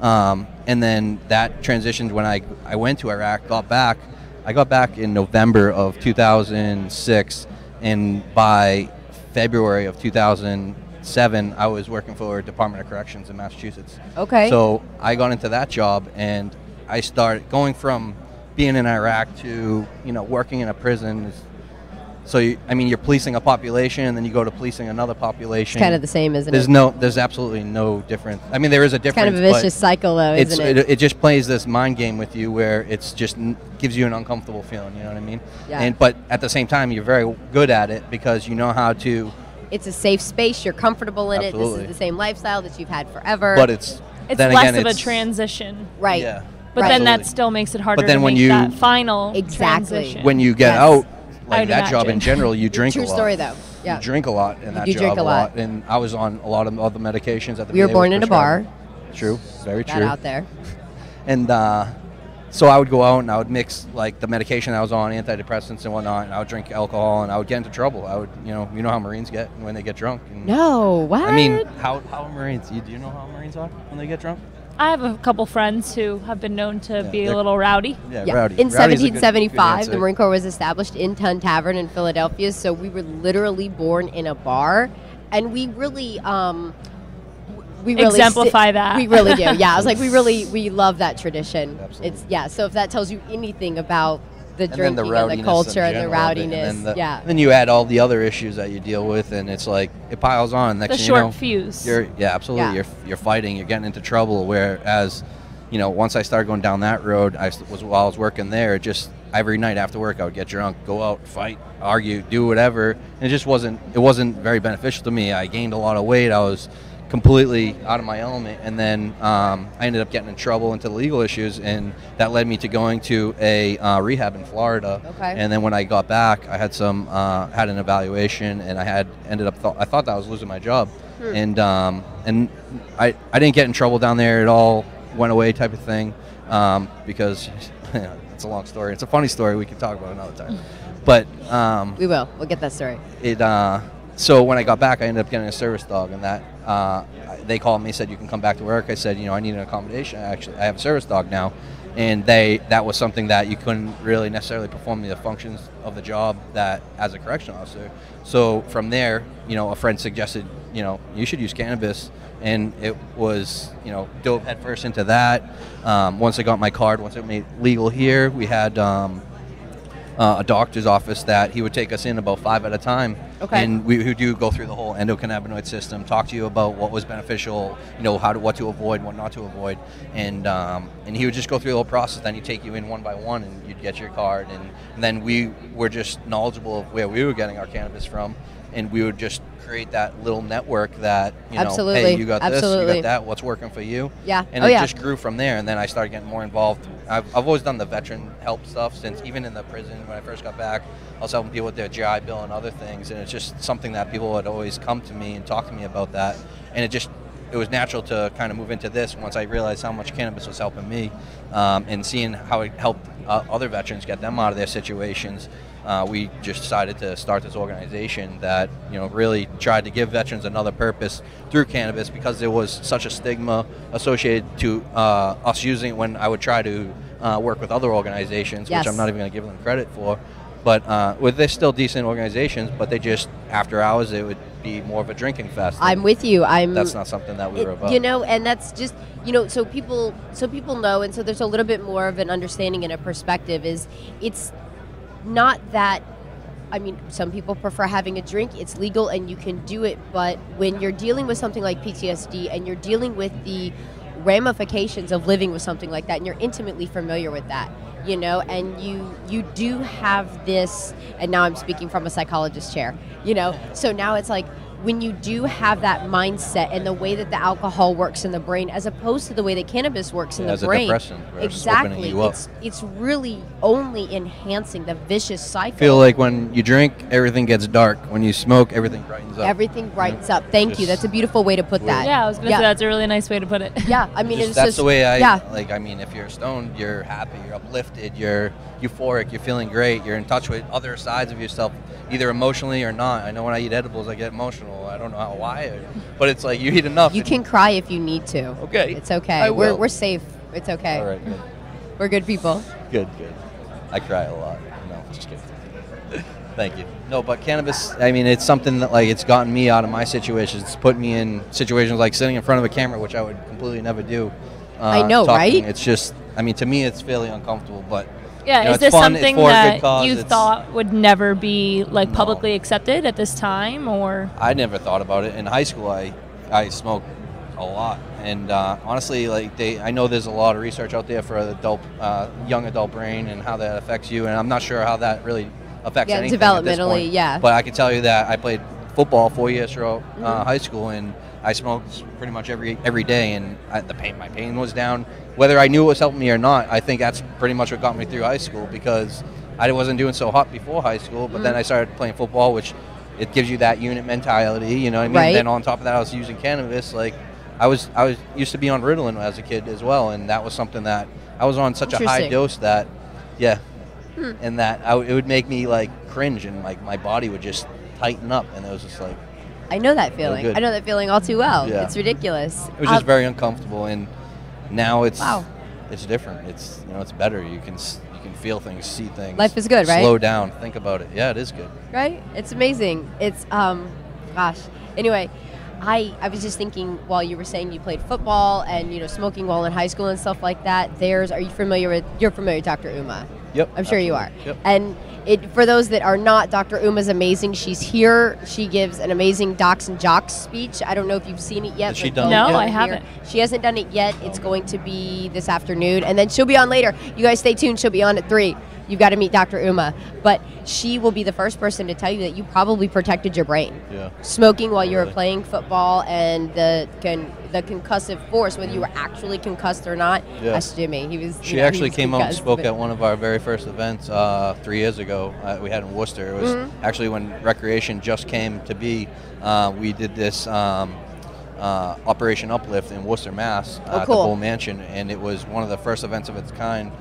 And then that transitioned when I went to Iraq, got back. I got back in November of 2006, and by February of 2007, I was working for Department of Corrections in Massachusetts. Okay. So I got into that job, and I started going from being in Iraq to, working in a prison. So, you're policing a population, and then you go to policing another population. It's kind of the same, isn't it? There's absolutely no difference. I mean, there is a difference. It's kind of a vicious cycle, though, isn't it? It just plays this mind game with you where it's just gives you an uncomfortable feeling, you know what I mean? Yeah. But at the same time, you're very good at it because you know how to... It's a safe space. You're comfortable in Absolutely. it. This is the same lifestyle that you've had forever. But it's less of a transition. Right. Yeah. But then that still makes it harder But then to when make that final Exactly. transition. When you get out, like I'd that job in imagine. general, you drink a lot. True story, though. Yeah. You drink a lot in that do job drink a lot. And I was on a lot of other medications at the We were VA born was in a bar. prescribed. True. Very That true. out there. And so I would go out and I would mix like the medication I was on, antidepressants and whatnot, and I would drink alcohol and I would get into trouble. I would, you know how Marines get when they get drunk. And No, what? I mean, how are Marines? Do you know how Marines are when they get drunk? I have a couple friends who have been known to be a they're- little rowdy. Yeah, Yeah. rowdy. In Rowdy's a good 1775, answer. the Marine Corps was established in Tun Tavern in Philadelphia. So we were literally born in a bar, and we really, Exemplify that. We really do. Yeah, I was like, we love that tradition. Absolutely. So if that tells you anything about the And then drinking the and rowdiness the in culture and the general of it, rowdiness, and then yeah. Then you add all the other issues that you deal with, and it's like it piles on. Next The thing short you know, fuse. Absolutely. Yeah. You're fighting. You're getting into trouble. Whereas, once I started going down that road, while I was working there, just every night after work, I would get drunk, go out, fight, argue, do whatever, and it just wasn't very beneficial to me. I gained a lot of weight. I was completely out of my element, and then I ended up getting in trouble into the legal issues, and that led me to going to a rehab in Florida. Okay. And then when I got back, I had had an evaluation, and I thought that I was losing my job, and I didn't get in trouble down there at all. Went away type of thing, because it's a long story. It's a funny story we can talk about another time, but We will. We'll get that story. So when I got back, I ended up getting a service dog, and that they called me, said you can come back to work. I said, I need an accommodation. I have a service dog now, and that was something that you couldn't really necessarily perform the functions of the job that as a correctional officer. So from there, a friend suggested, you should use cannabis, and it was, dove headfirst into that. Once I got my card, once it made legal here, we had a doctor's office that he would take us in about 5 at a time. Okay. And we do go through the whole endocannabinoid system, talk to you about what was beneficial, what to avoid, what not to avoid, and he would just go through the whole process. Then he'd take you in one by one, and you'd get your card, and then we were just knowledgeable of where we were getting our cannabis from, and we would just create that little network that Absolutely. hey, you got this, you Absolutely. got that, what's working for you. Yeah. And Oh, it yeah. just grew from there, and then I started getting more involved. I've always done the veteran help stuff since even in the prison when I first got back. I was helping people with their GI Bill and other things, and it's just something that people had always come to me and talk to me about that, and it was natural to kind of move into this once I realized how much cannabis was helping me, and seeing how it helped other veterans get them out of their situations. We just decided to start this organization that really tried to give veterans another purpose through cannabis, because there was such a stigma associated to us using it when I would try to work with other organizations, Yes. which I'm not even going to give them credit for. But they're still decent organizations, but they just, after hours, it would be more of a drinking fest. I'm with you. That's not something that we were about. And that's just, so people know, and so there's a little bit more of an understanding and a perspective. It's not that I mean, some people prefer having a drink. It's legal and you can do it. But when you're dealing with something like PTSD and you're dealing with the ramifications of living with something like that, and you're intimately familiar with that, you know, and you do have this, and now I'm speaking from a psychologist chair, you know, so now it's like, when you do have that mindset and the way that the alcohol works in the brain as opposed to the way that cannabis works in the brain. As a depressant. Exactly. It's really only enhancing the vicious cycle. I feel like when you drink, everything gets dark. When you smoke, everything brightens up. Everything brightens up. Thank you. That's a beautiful way to put that. Yeah, I was going to say that's a really nice way to put it. Yeah, I mean, that's the way I like. I mean, if you're stoned, you're happy, you're uplifted, you're euphoric, you're feeling great, you're in touch with other sides of yourself, either emotionally or not. I know when I eat edibles, I get emotional. I don't know why, but it's like you eat enough. You can cry if you need to. Okay. It's okay. I will. We're safe. It's okay. All right. Good. We're good people. Good. I cry a lot. No, just kidding. Thank you. No, but cannabis, I mean, it's something that, like, it's gotten me out of my situations. It's put me in situations like sitting in front of a camera, which I would completely never do. I know, talking. right? It's just, I mean, to me, it's fairly uncomfortable, but yeah, you know, is this fun, something that you thought would never be like publicly accepted at this time, or? I never thought about it. In high school, I smoked a lot, and honestly, like I know there's a lot of research out there for the young adult brain and how that affects you, and I'm not sure how that really affects anything developmentally, at this point. yeah. But I can tell you that I played football 4 years throughout high school, and I smoked pretty much every day, and my pain was down. Whether I knew it was helping me or not, I think that's pretty much what got me through high school, because I wasn't doing so hot before high school, but then I started playing football, which it gives you that unit mentality, you know what I mean? Right. Then on top of that, I was using cannabis. Like I was used to be on Ritalin as a kid as well, and that was something that I was on such a high dose that, and that it would make me like cringe, and like my body would just tighten up, and it was just like. I know that feeling. I know that feeling all too well. Yeah. It's ridiculous. It was just very uncomfortable, and now it's Wow. it's different. It's it's better. You can feel things, see things. Life is good, right? Slow down, think about it. Yeah, it is good. Right? It's amazing. It's gosh. Anyway, I was just thinking while you were saying you played football and smoking while in high school and stuff like that. You're familiar with Dr. Uma? Yep. I'm sure you are. Yep. And for those that are not, Dr. Uma's amazing. She's here. She gives an amazing Docs and Jocks speech. I don't know if you've seen it yet. Has she but done No, it yet? I haven't. She hasn't done it yet. It's going to be this afternoon, and then she'll be on later. You guys stay tuned. She'll be on at 3. You've got to meet Dr. Uma. But she will be the first person to tell you that you probably protected your brain. Yeah. Smoking while you were playing football, and the concussive force, whether you were actually concussed or not. Yeah. Ask Jimmy. He was. She actually he was came out and concussed, spoke but- at one of our very first events 3 years ago. We had in Worcester. It was actually when Recreation just came to be. We did this Operation Uplift in Worcester, Mass. At the Bull Mansion, and it was one of the first events of its kind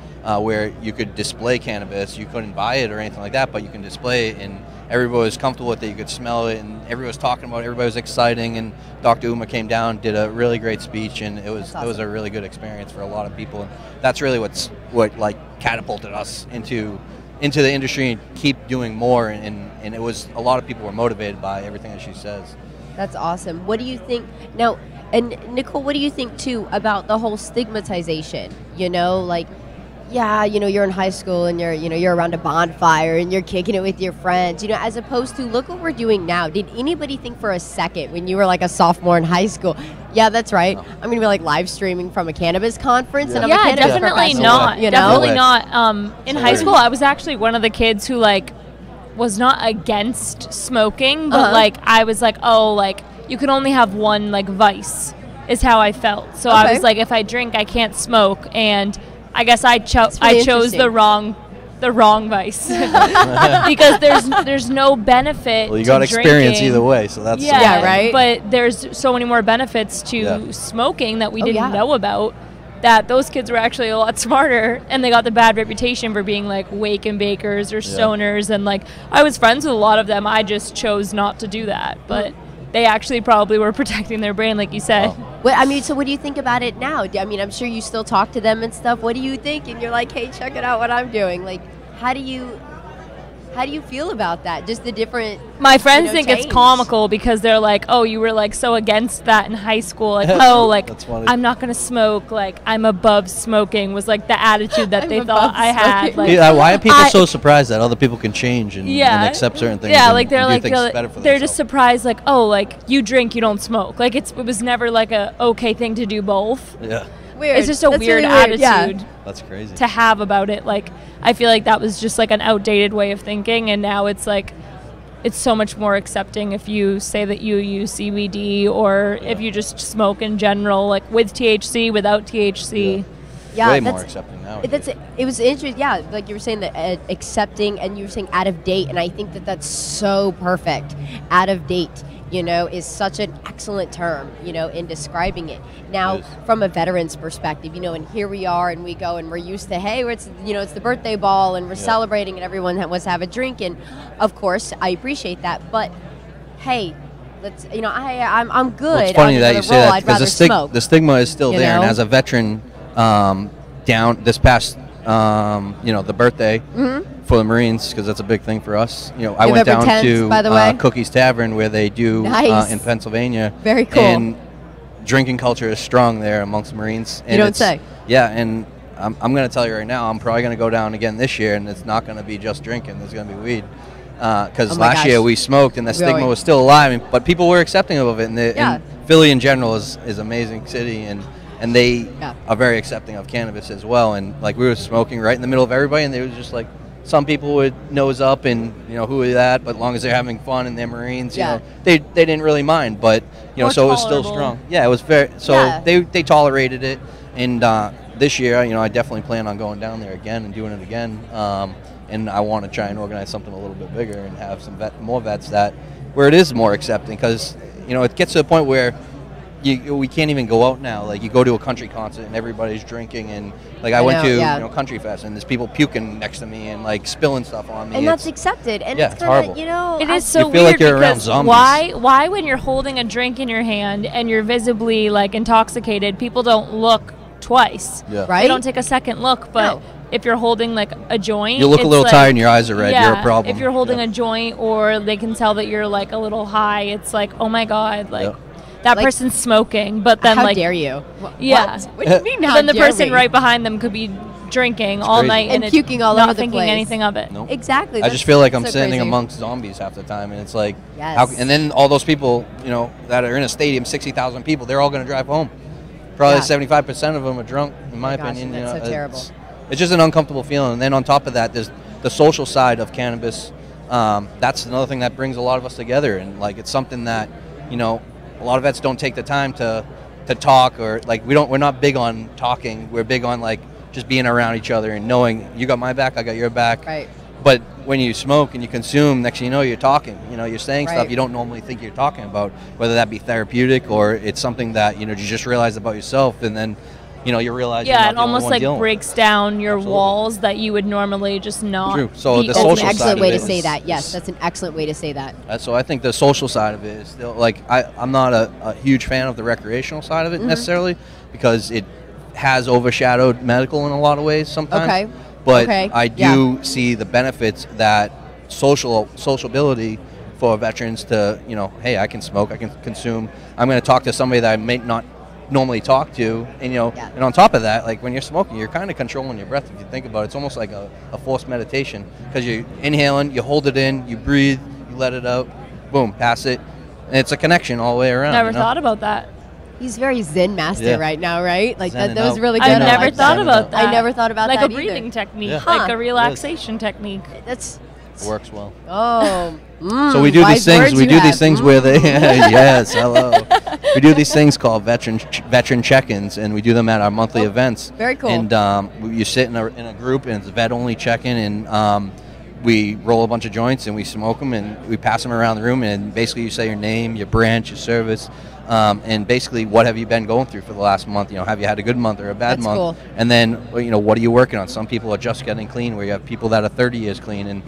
where you could display cannabis. You couldn't buy it or anything like that, but you can display it, and everybody was comfortable with it. You could smell it, and everybody was talking about it. Everybody was exciting, and Dr. Uma came down, did a really great speech, and it was a really good experience for a lot of people. And that's really what like catapulted us into the industry and keep doing more. And it was a lot of people were motivated by everything that she says. That's awesome. What do you think now? And Nicole, what do you think too about the whole stigmatization? You're in high school and you're around a bonfire and you're kicking it with your friends. As opposed to look what we're doing now. Did anybody think for a second when you were like a sophomore in high school? Yeah, that's right. I'm gonna be like live streaming from a cannabis conference, and I'm a cannabis definitely professor. not. Definitely not. In high hilarious. school, I was actually one of the kids who was not against smoking, but I was like, you can only have one vice, is how I felt. So I was like, if I drink, I can't smoke, and I guess I chose the wrong vice because there's no benefit. Well, you got experience either way, so that's right. But there's so many more benefits to smoking that we didn't know about. That those kids were actually a lot smarter, and they got the bad reputation for being wake and bakers or stoners, and I was friends with a lot of them. I just chose not to do that, but they actually probably were protecting their brain, like you said. So what do you think about it now? I'm sure you still talk to them and stuff. What do you think? And you're like, hey, check it out what I'm doing. How do How do you feel about that? Just the different. My friends think change. it's comical because they're like, "Oh, you were like so against that in high school." Like, "Oh, like I'm not gonna smoke. Like I'm above smoking." Was like the attitude that they thought I had. Like, yeah, why are people so surprised that other people can change and accept certain things? Yeah, like they're they're just surprised. Like, oh, like you drink, you don't smoke. Like it was never like a okay thing to do both. Yeah. Weird. It's just a That's weird really weird, attitude. yeah. That's crazy. To have about it. Like I feel like that was just like an outdated way of thinking, and now it's like it's so much more accepting if you say that you use CBD or if you just smoke in general, like with THC, without THC. Yeah, way more accepting now. It was interesting. Yeah, like you were saying that accepting, and you were saying out of date, and I think that that's so perfect. Out of date, is such an excellent term, in describing it. Now, from a veteran's perspective, and here we are, and we go, and we're used to, hey, it's the birthday ball, and we're celebrating, and everyone wants to have a drink, and of course, I appreciate that, but hey, let's, I'm good. Well, it's funny that you say that because the stigma is still there, and as a veteran, down this past, the birthday. Mm-hmm. For the Marines, because that's a big thing for us. I went down to Cookie's Tavern where they do in Pennsylvania. Very cool. And drinking culture is strong there amongst Marines. And you don't say. Yeah, and I'm going to tell you right now, I'm probably going to go down again this year, and it's not going to be just drinking. There's going to be weed. Because last year we smoked, and the stigma was still alive, but people were accepting of it. And Philly in general is an amazing city, and they are very accepting of cannabis as well. And like we were smoking right in the middle of everybody, and they was just like, some people would nose up and who is that, but as long as they're having fun and they're Marines, they didn't really mind. But so it was still strong. Yeah, it was very they tolerated it. And this year, I definitely plan on going down there again and doing it again. And I want to try and organize something a little bit bigger and have some more vets where it is more accepting, because it gets to the point where we can't even go out now. Like you go to a country concert and everybody's drinking, and like I went to Country Fest and there's people puking next to me and like spilling stuff on me. And that's accepted. And it's horrible. It is so feel weird like you're around because zombies. why when you're holding a drink in your hand and you're visibly like intoxicated, people don't look twice. Yeah. Right? They don't take a second look, but if you're holding like a joint, you look a little tired and your eyes are red. You're a problem. If you're holding a joint, or they can tell that you're like a little high, it's like, oh my god, like that person's smoking. But then how dare you? Yeah. What do you mean? How then the dare person we? right behind them could be drinking all night and puking all not over the thinking place. anything of it. Nope. Exactly. I just feel like I'm so standing crazy. amongst zombies half the time, and it's like, Yes. and then all those people, that are in a stadium, 60,000 people, they're all going to drive home. Probably 75% of them are drunk, in my opinion. That's so terrible. It's just an uncomfortable feeling. And then on top of that, there's the social side of cannabis. That's another thing that brings a lot of us together, and like it's something that, a lot of vets don't take the time to talk, or like we're not big on talking. We're big on like just being around each other and knowing you got my back, I got your back. Right. But when you smoke and you consume, next thing you know, you're talking. You're saying stuff Right. you don't normally think you're talking about, whether that be therapeutic or it's something that you just realize about yourself, and then you realize. Yeah, you're it not the only almost one like dealing with it. breaks down your walls that you would normally just not. True. So be the That's social an side excellent of way it to say is- that. Yes, that's an excellent way to say that. So I think the social side of it is still like I'm not a huge fan of the recreational side of it necessarily, because it has overshadowed medical in a lot of ways sometimes. Okay. But Okay. I do see the benefits that sociability for veterans to hey, I can smoke, I can consume. I'm going to talk to somebody that I may not normally talk to, and and on top of that, like when you're smoking, you're kind of controlling your breath. If you think about it, it's almost like a forced meditation, because you're inhaling, you hold it in, you breathe, you let it out, boom, pass it, and it's a connection all the way around. Never thought about that. He's very Zen master right now, right? Like that Zen was out. really good. I've I never like thought that. about that. I never thought about like that a breathing either. technique, Yeah. like Huh. a relaxation technique. That's Works well. oh. So we do wise these things. words We you do have. these things where they yes, hello. We do these things called veteran check-ins, and we do them at our monthly events. Very cool. And you sit in a group, and it's a vet-only check-in, and we roll a bunch of joints and we smoke them, and we pass them around the room, and basically you say your name, your branch, your service, and basically what have you been going through for the last month. Have you had a good month or a bad That's month? cool. And then what are you working on? Some people are just getting clean, where you have people that are 30 years clean, and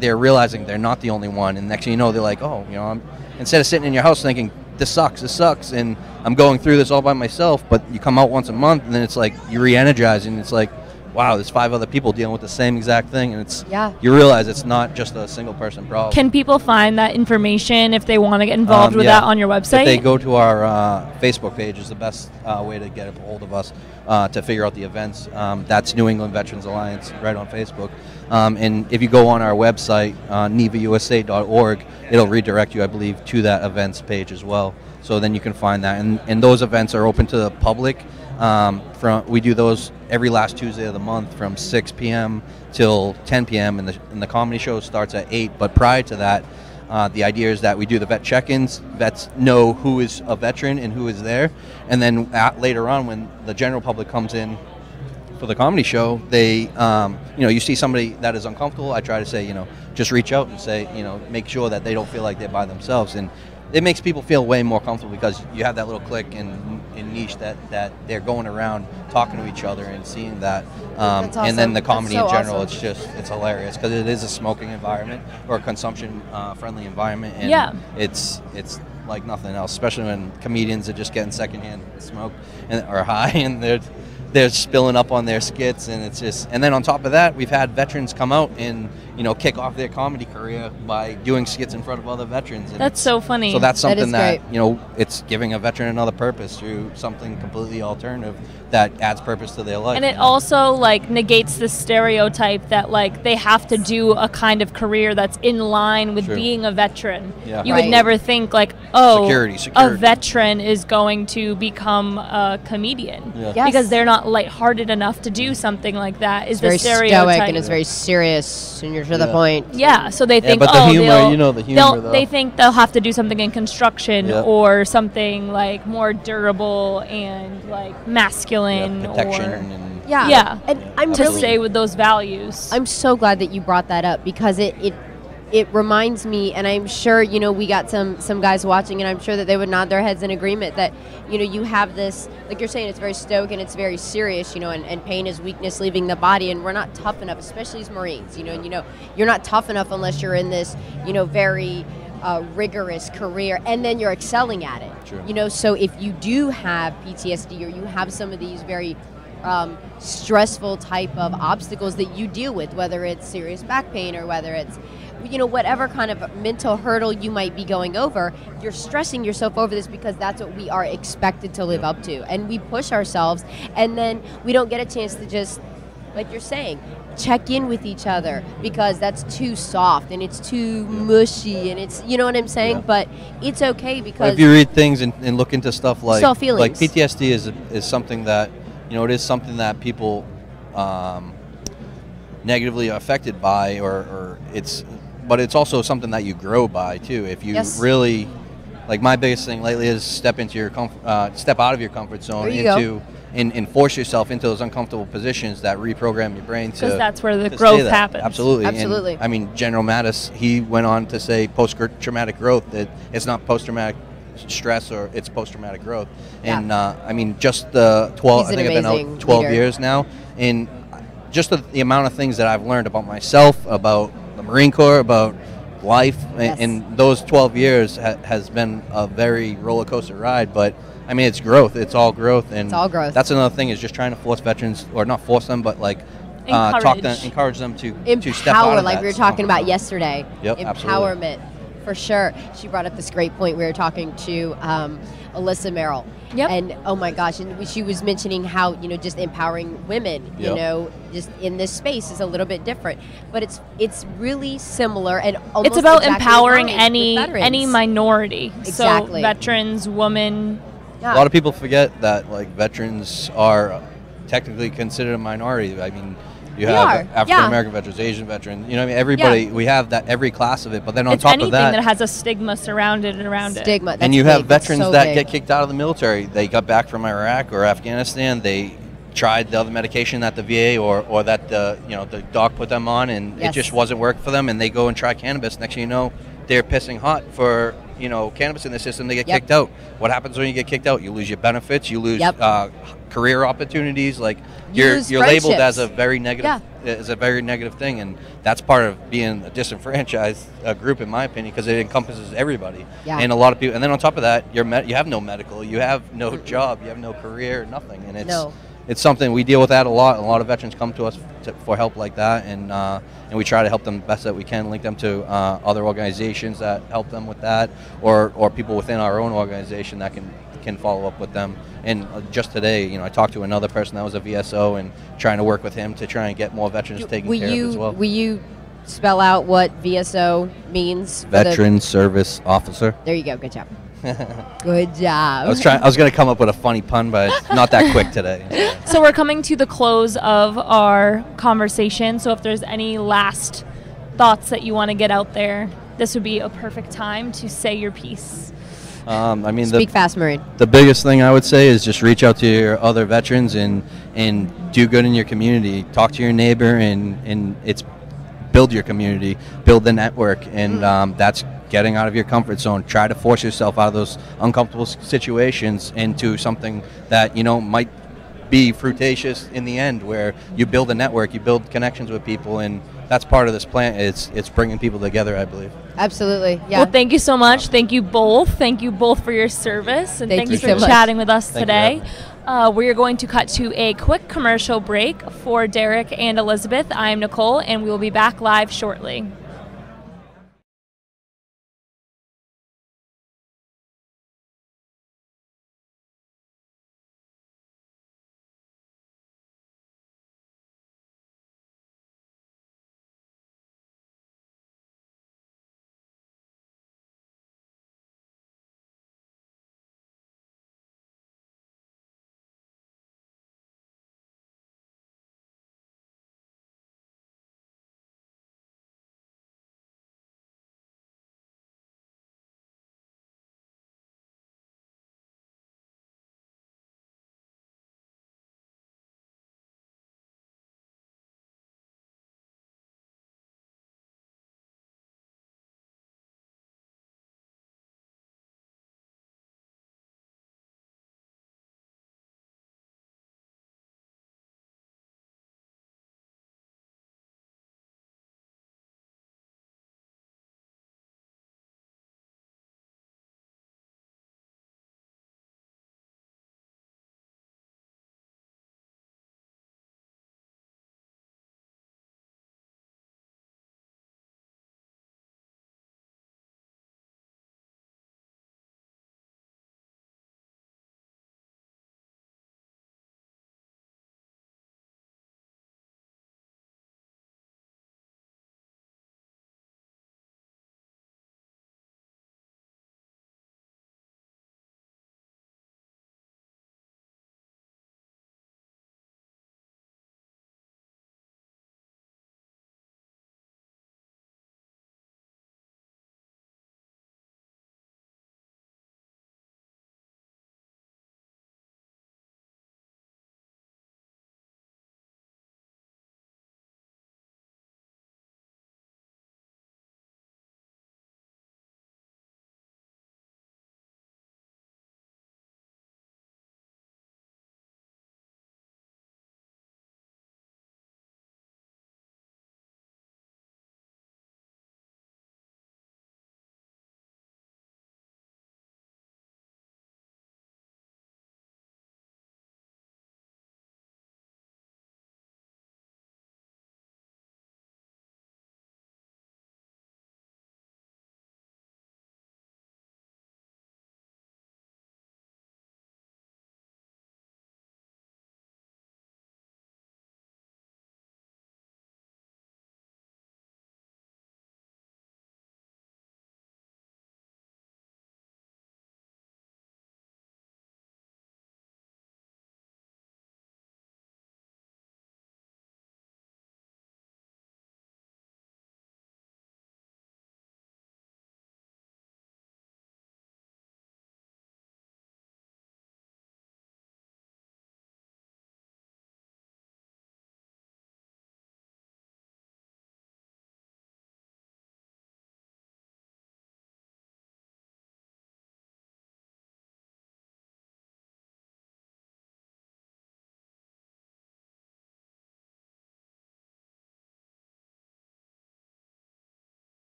they're realizing they're not the only one, and next thing you know, they're like, I'm instead of sitting in your house thinking this sucks, and I'm going through this all by myself, but you come out once a month, and then it's like you re-energize, and it's like, wow, there's 5 other people dealing with the same exact thing, and it's Yeah. you realize it's not just a single person problem. Can people find that information if they want to get involved with that on your website? If they go to our Facebook page, is the best way to get a hold of us to figure out the events. That's New England Veterans Alliance right on Facebook. And if you go on our website, nevausa.org, it'll redirect you, I believe, to that events page as well. So then you can find that. And those events are open to the public. We do those every last Tuesday of the month from 6 p.m. till 10 p.m. and the comedy show starts at 8. But prior to that, the idea is that we do the vet check-ins. Vets know who is a veteran and who is there. And then later on, when the general public comes in for the comedy show, they, you see somebody that is uncomfortable, I try to say, just reach out and say, make sure that they don't feel like they're by themselves. And it makes people feel way more comfortable because you have that little clique and niche that they're going around talking to each other and seeing that. That's awesome. And then the comedy That's so in general, awesome. it's hilarious because it is a smoking environment or a consumption friendly environment. And Yeah. it's like nothing else, especially when comedians are just getting secondhand smoke or high and they're spilling up on their skits, and it's just. And then on top of that, we've had veterans come out and kick off their comedy career by doing skits in front of other veterans. And That's so funny. So that's something That is it's giving a veteran another purpose through something completely alternative that adds purpose to their life. And it also negates the stereotype that they have to do a kind of career that's in line with True. being a veteran. Yeah. You Right. would never think Security. a veteran is going to become a comedian. Yeah. Yes. Because they're not lighthearted enough to do something like that. Is It's very the stereotype. stoic and it's very serious, and you're to the Yeah. point. Yeah, so they think, but the humor, they'll, the humor, though. they think they'll have to do something in construction Yeah. or something more durable and masculine protection or and Yeah. And I'm to really stay with those values. I'm so glad that you brought that up because it reminds me, and I'm sure we got some guys watching, and I'm sure that they would nod their heads in agreement that you have this, like you're saying, it's very stoic and it's very serious, and pain is weakness leaving the body, and we're not tough enough, especially as Marines, and you're not tough enough unless you're in this very rigorous career, and then you're excelling at it. True. So if you do have PTSD or you have some of these very stressful type of obstacles that you deal with, whether it's serious back pain or whether it's whatever kind of mental hurdle you might be going over, you're stressing yourself over this because that's what we are expected to live up to, and we push ourselves, and then we don't get a chance to just, like you're saying, check in with each other because that's too soft and it's too mushy, and it's what I'm saying. Yeah. But it's okay because if you read things and look into stuff like feelings. PTSD is something that it is something that people negatively affected by, but it's also something that you grow by too. If you Yes. really, my biggest thing lately is step out of your comfort zone and force yourself into those uncomfortable positions that reprogram your brain to. Because that's where the to growth stay that. happens. Absolutely. Absolutely. And, General Mattis, he went on to say post-traumatic growth, that it's not post-traumatic stress or it's post-traumatic growth. Yeah. And just the 12, He's I an think I've been amazing out 12 leader. years now, and just the amount of things that I've learned about myself, about the Marine Corps, about life, Yes. and those 12 years has been a very roller coaster ride, but it's growth. It's all growth, and It's all growth. that's another thing, is just trying to force veterans, or not force them, but encourage them to step out empower, of like that we were talking about comfort zone. yesterday. Yep, Empowerment, for sure. She brought up this great point. We were talking to Alyssa Merrill. Yep. And oh my gosh, and she was mentioning how just empowering women, Yep. just in this space is a little bit different, but it's really similar and almost It's about exactly empowering aligned with veterans. any minority. Exactly. So veterans, women. Yeah. A lot of people forget that veterans are technically considered a minority. You They have are, African American veterans, Asian veterans. Everybody. We have that, every class of it. But then on It's top anything of that, has a stigma surrounded around it. Stigma. and you that's have big. That's veterans so that big. get kicked out of the military. They got back from Iraq or Afghanistan. They tried the other medication that the VA or that the doc put them on, and Yes. it just wasn't working for them. And they go and try cannabis. Next thing you know, they're pissing hot for cannabis in the system. They get Yep. kicked out. What happens when you get kicked out? You lose your benefits. You lose Yep. career opportunities. You lose You're labeled friendships. as a very negative. Is a very negative thing, and that's part of being a disenfranchised group, in my opinion, because it encompasses everybody. Yeah. And a lot of people. And then on top of that, you have no medical, you have no job, you have no career, nothing, and it's No. it's something we deal with that a lot. A lot of veterans come to us for help like that, and we try to help them the best that we can, link them to other organizations that help them with that, or people within our own organization that can follow up with them. And just today, I talked to another person that was a VSO and trying to work with him to try and get more veterans taken care of as well. Will you spell out what VSO means? Veteran Service Officer. There you go. Good job. Good job. I was going to come up with a funny pun, but it's not that quick today. So we're coming to the close of our conversation. So if there's any last thoughts that you want to get out there, this would be a perfect time to say your piece. Speak fast, Marine. The biggest thing I would say is just reach out to your other veterans and do good in your community. Talk to your neighbor, and it's build your community, build the network, and that's getting out of your comfort zone. Try to force yourself out of those uncomfortable situations into something that might be fruitatious in the end, where you build a network, you build connections with people, and that's part of this plan. It's bringing people together, I believe. Absolutely, yeah. Well, thank you so much. Thank you both. Thank you both for your service, and thank you for chatting with us today. We are going to cut to a quick commercial break for Derek and Elizabeth. I am Nicole, and we will be back live shortly.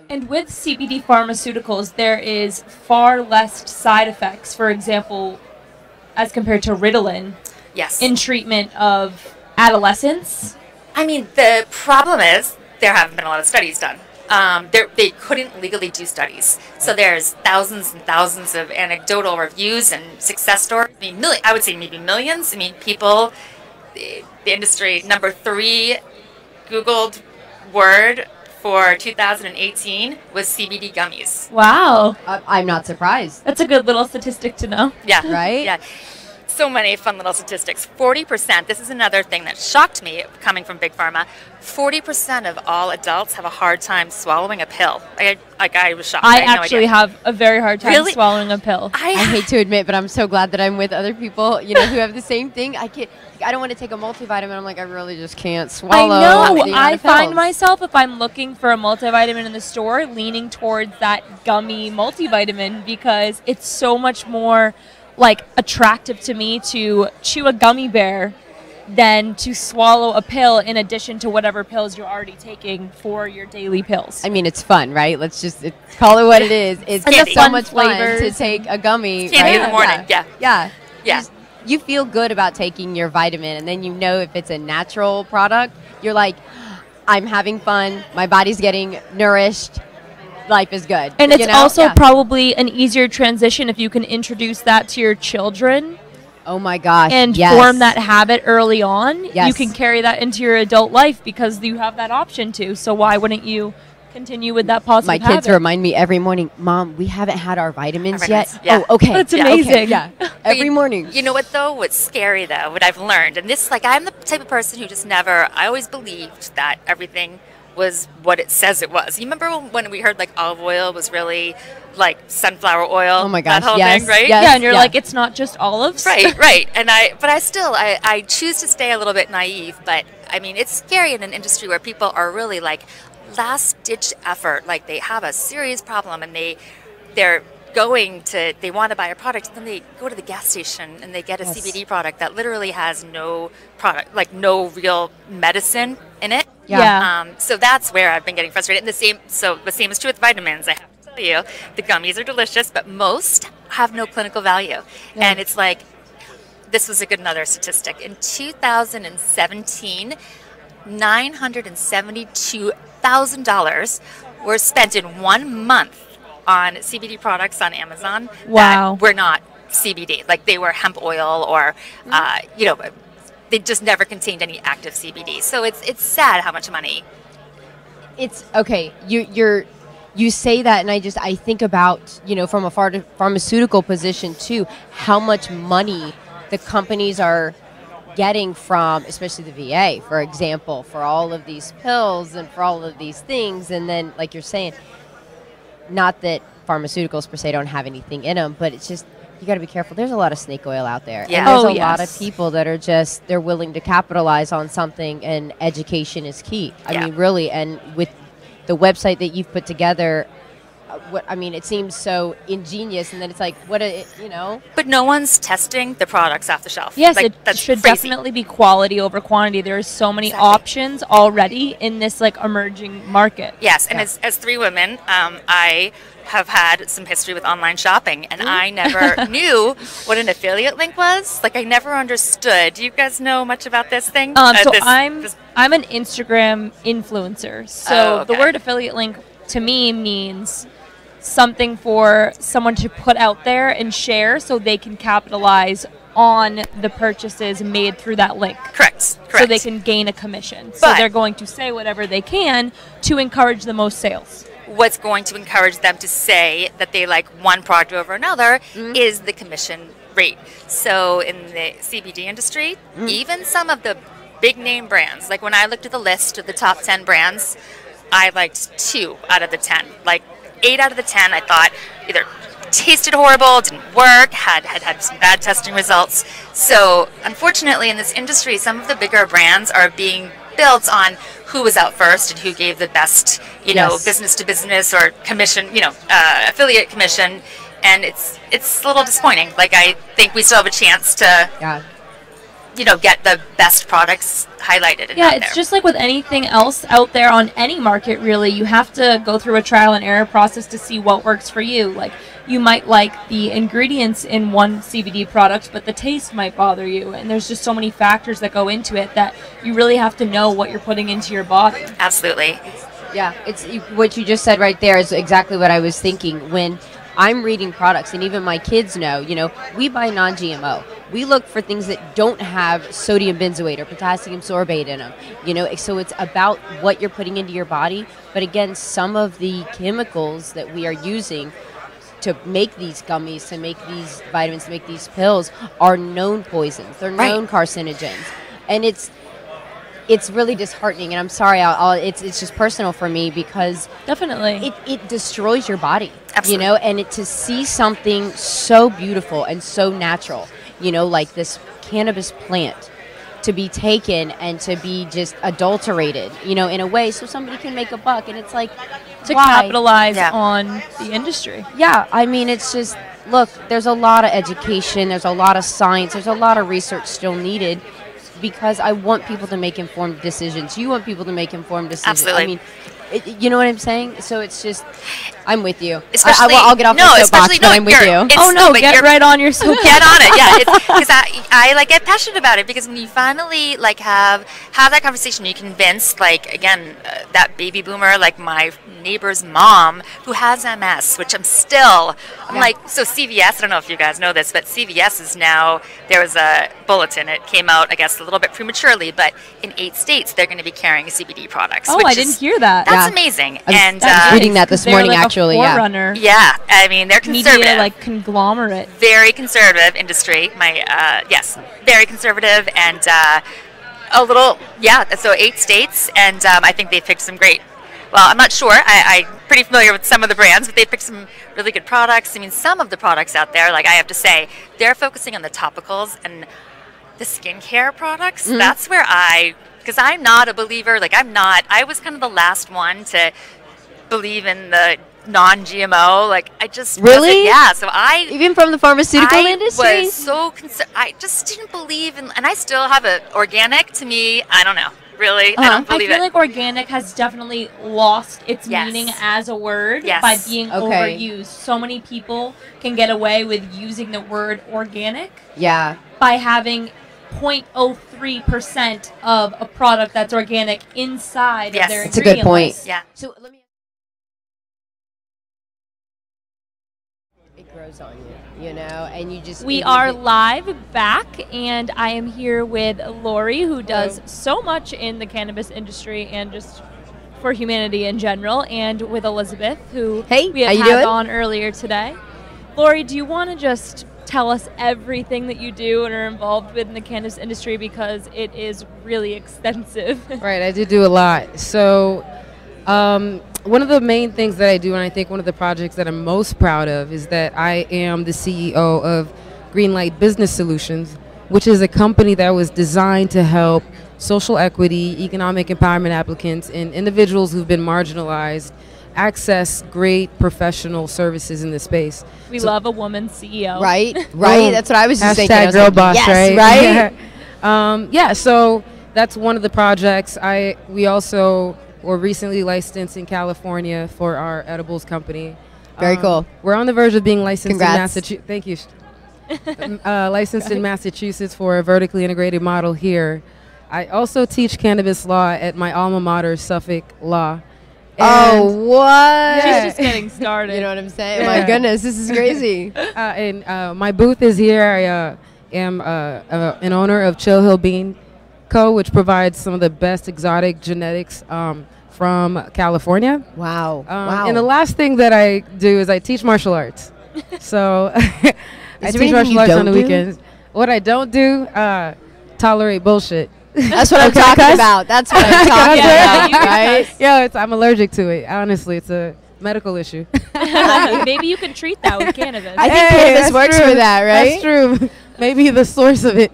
And with CBD pharmaceuticals, there is far less side effects, for example, as compared to Ritalin. Yes. In treatment of adolescents. I mean, the problem is there haven't been a lot of studies done. They couldn't legally do studies. So there's thousands and thousands of anecdotal reviews and success stories. I mean, I would say maybe millions. I mean, people, the industry, number 3 Googled word for 2018 was CBD gummies. Wow. I'm not surprised. That's a good little statistic to know. Yeah. Right? Yeah. So many fun little statistics. 40%, this is another thing that shocked me coming from Big Pharma, 40% of all adults have a hard time swallowing a pill. I was shocked. I had no actually idea. have a very hard time Really? swallowing a pill. I hate to admit, but I'm so glad that I'm with other people, who have the same thing. I don't want to take a multivitamin. I'm like, I really just can't swallow. I know. the amount I of find pills. myself, if I'm looking for a multivitamin in the store, leaning towards that gummy multivitamin because it's so much more attractive to me to chew a gummy bear than to swallow a pill in addition to whatever pills you're already taking for your daily pills. I mean, it's fun, right? Let's just call it what it is. It's And the so fun much fun to flavors. take a gummy. Candy right? in the morning, yeah. Yeah. Yeah. You feel good about taking your vitamin, and then if it's a natural product, you're like, I'm having fun. My body's getting nourished. Life is good. And it's also probably an easier transition if you can introduce that to your children. Oh my gosh. And yes. form that habit early on. Yes. You can carry that into your adult life because you have that option to. So why wouldn't you continue with that positive My kids habit? remind me every morning, Mom, we haven't had our vitamins yet. Yeah. Oh, okay. That's Yeah, amazing. okay, yeah. Every morning. You know what, though? What's scary, though, what I've learned, and this, I'm the type of person who I always believed that everything was what it says it was. You remember when we heard olive oil was really sunflower oil? Oh my gosh, that whole yes, thing, right? yes, Yeah, and you're like, it's not just olives. Right. And I choose to stay a little bit naive, but I mean, it's scary in an industry where people are really last ditch effort. They have a serious problem and they're they want to buy a product, and then they go to the gas station and they get a CBD product that literally has no product, no real medicine in it. Yeah. So that's where I've been getting frustrated. And the same is true with vitamins. I have to tell you, the gummies are delicious, but most have no clinical value. Yeah. And it's this was another statistic. In 2017, $972,000 were spent in 1 month on CBD products on Amazon. Wow. That were not CBD. They were hemp oil or, they just never contained any active CBD. So it's sad how much money. It's okay. You say that, and I think about from a pharmaceutical position too, how much money the companies are getting from, especially the VA, for example, for all of these pills and for all of these things, and then like you're saying, not that pharmaceuticals per se don't have anything in them, but it's just you got to be careful. There's a lot of snake oil out there. Yeah. And there's Oh, a lot of yes. people that are they're willing to capitalize on something, and education is key. I mean, really, and with the website that you've put together, it seems so ingenious, and then it's But no one's testing the products off the shelf. Yes, it that's should crazy. definitely be quality over quantity. There are so many options already in this emerging market. Yes, and as 3 women, I have had some history with online shopping, and I never knew what an affiliate link was. I never understood. Do you guys know much about this thing? I'm an Instagram influencer. So the okay. word affiliate link to me means something for someone to put out there and share so they can capitalize on the purchases made through that link. Correct. So they can gain a commission. So they're going to say whatever they can to encourage the most sales. What's going to encourage them to say that they like one product over another is the commission rate. So in the CBD industry, even some of the big name brands, when I looked at the list of the top 10 brands, I liked 2 out of the 10. 8 out of the 10 I thought either tasted horrible, didn't work, had some bad testing results. So unfortunately in this industry, some of the bigger brands are being built on who was out first and who gave the best, business to business or commission, affiliate commission, and it's a little disappointing. I think we still have a chance to get the best products highlighted. And Yeah, out it's there. just like with anything else out there on any market, really. You have to go through a trial and error process to see what works for you. Like, you might like the ingredients in one CBD product, but the taste might bother you. And there's just so many factors that go into it that you really have to know what you're putting into your body. Absolutely. Yeah, it's what you just said right there is exactly what I was thinking when I'm reading products, and even my kids know, we buy non-GMO. We look for things that don't have sodium benzoate or potassium sorbate in them, so it's about what you're putting into your body. But again, some of the chemicals that we are using to make these gummies, to make these vitamins, to make these pills are known poisons. They're known carcinogens. And it's really disheartening, and I'm sorry, it's just personal for me because definitely it destroys your body. Absolutely. And to see something so beautiful and so natural, like this cannabis plant, to be taken and to be just adulterated, in a way so somebody can make a buck, and it's like To why? capitalize on the industry. Yeah, I mean, it's just, look, there's a lot of education, there's a lot of science, there's a lot of research still needed, because I want people to make informed decisions. You want people to make informed decisions. Absolutely. I mean, you know what I'm saying? So it's just, I'm with you. Especially, I'll get off my soapbox, but I'm with you. Oh no, get right on your soapbox. Get on it, yeah. Because I get passionate about it, because when you finally have that conversation, you convince that baby boomer, like my neighbor's mom who has MS, which I'm so CVS. I don't know if you guys know this, but CVS is now, there was a bulletin. It came out, I guess, a little bit prematurely, but in 8 states they're going to be carrying CBD products. Oh, I didn't hear that. That's amazing. I was reading that this morning, actually. Yeah. Yeah, I mean, they're conservative. Media, conglomerate. Very conservative industry. Very conservative, and a little, so 8 states, and I think they picked some great, well, I'm not sure. I'm pretty familiar with some of the brands, but they picked some really good products. I mean, some of the products out there, I have to say, they're focusing on the topicals and the skincare products. Mm-hmm. That's where because I'm not a believer, I was kind of the last one to believe in the non-GMO, I just really, so I even from the pharmaceutical industry was so I just didn't believe in, and I still have it. Organic, to me, I don't know, really, I don't believe I feel it. like organic has definitely lost its meaning as a word by being overused. So many people can get away with using the word organic by having 0.03% of a product that's organic inside of their ingredient That's a good point. list. Yeah. So let me. It grows on you, and you just. We are live back, and I am here with Lori, who does so much in the cannabis industry and just for humanity in general, and with Elizabeth, who we how you had doing? on earlier today. Lori, do you want to just tell us everything that you do and are involved with in the cannabis industry, because it is really extensive? Right, I do a lot. So one of the main things that I do, and I think one of the projects that I'm most proud of, is that I am the CEO of Greenlight Business Solutions, which is a company that was designed to help social equity, economic empowerment applicants, and individuals who've been marginalized access great professional services in this space. We love a woman CEO. Right. That's what I was just thinking. Hashtag girl boss, yes, right? So that's one of the projects. We also were recently licensed in California for our edibles company. Very cool. We're on the verge of being licensed Congrats. in Massachusetts. Thank you. Licensed in Massachusetts for a vertically integrated model here. I also teach cannabis law at my alma mater, Suffolk Law. And what? She's just getting started. You know what I'm saying? My goodness, this is crazy. My booth is here. I am an owner of Chill Hill Bean Co., which provides some of the best exotic genetics from California. Wow. And the last thing that I do is I teach martial arts. So I teach martial arts on the weekends. What I don't do, tolerate bullshit. That's what I'm talking about. That's what I'm talking about, right? Yeah, I'm allergic to it. Honestly, it's a medical issue. Maybe you can treat that with cannabis. I think cannabis works for that, right? That's true. Maybe the source of it.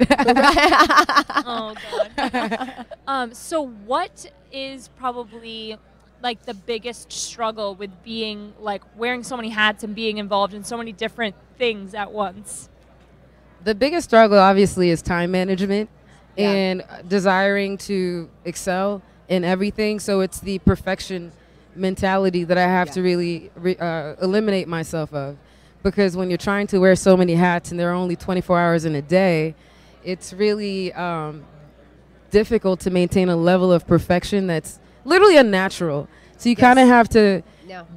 Oh, God. So what is probably the biggest struggle with being wearing so many hats and being involved in so many different things at once? The biggest struggle obviously is time management. and desiring to excel in everything. So it's the perfection mentality that I have to really eliminate myself of. Because when you're trying to wear so many hats and there are only 24 hours in a day, it's really difficult to maintain a level of perfection that's literally unnatural. So you kind of have to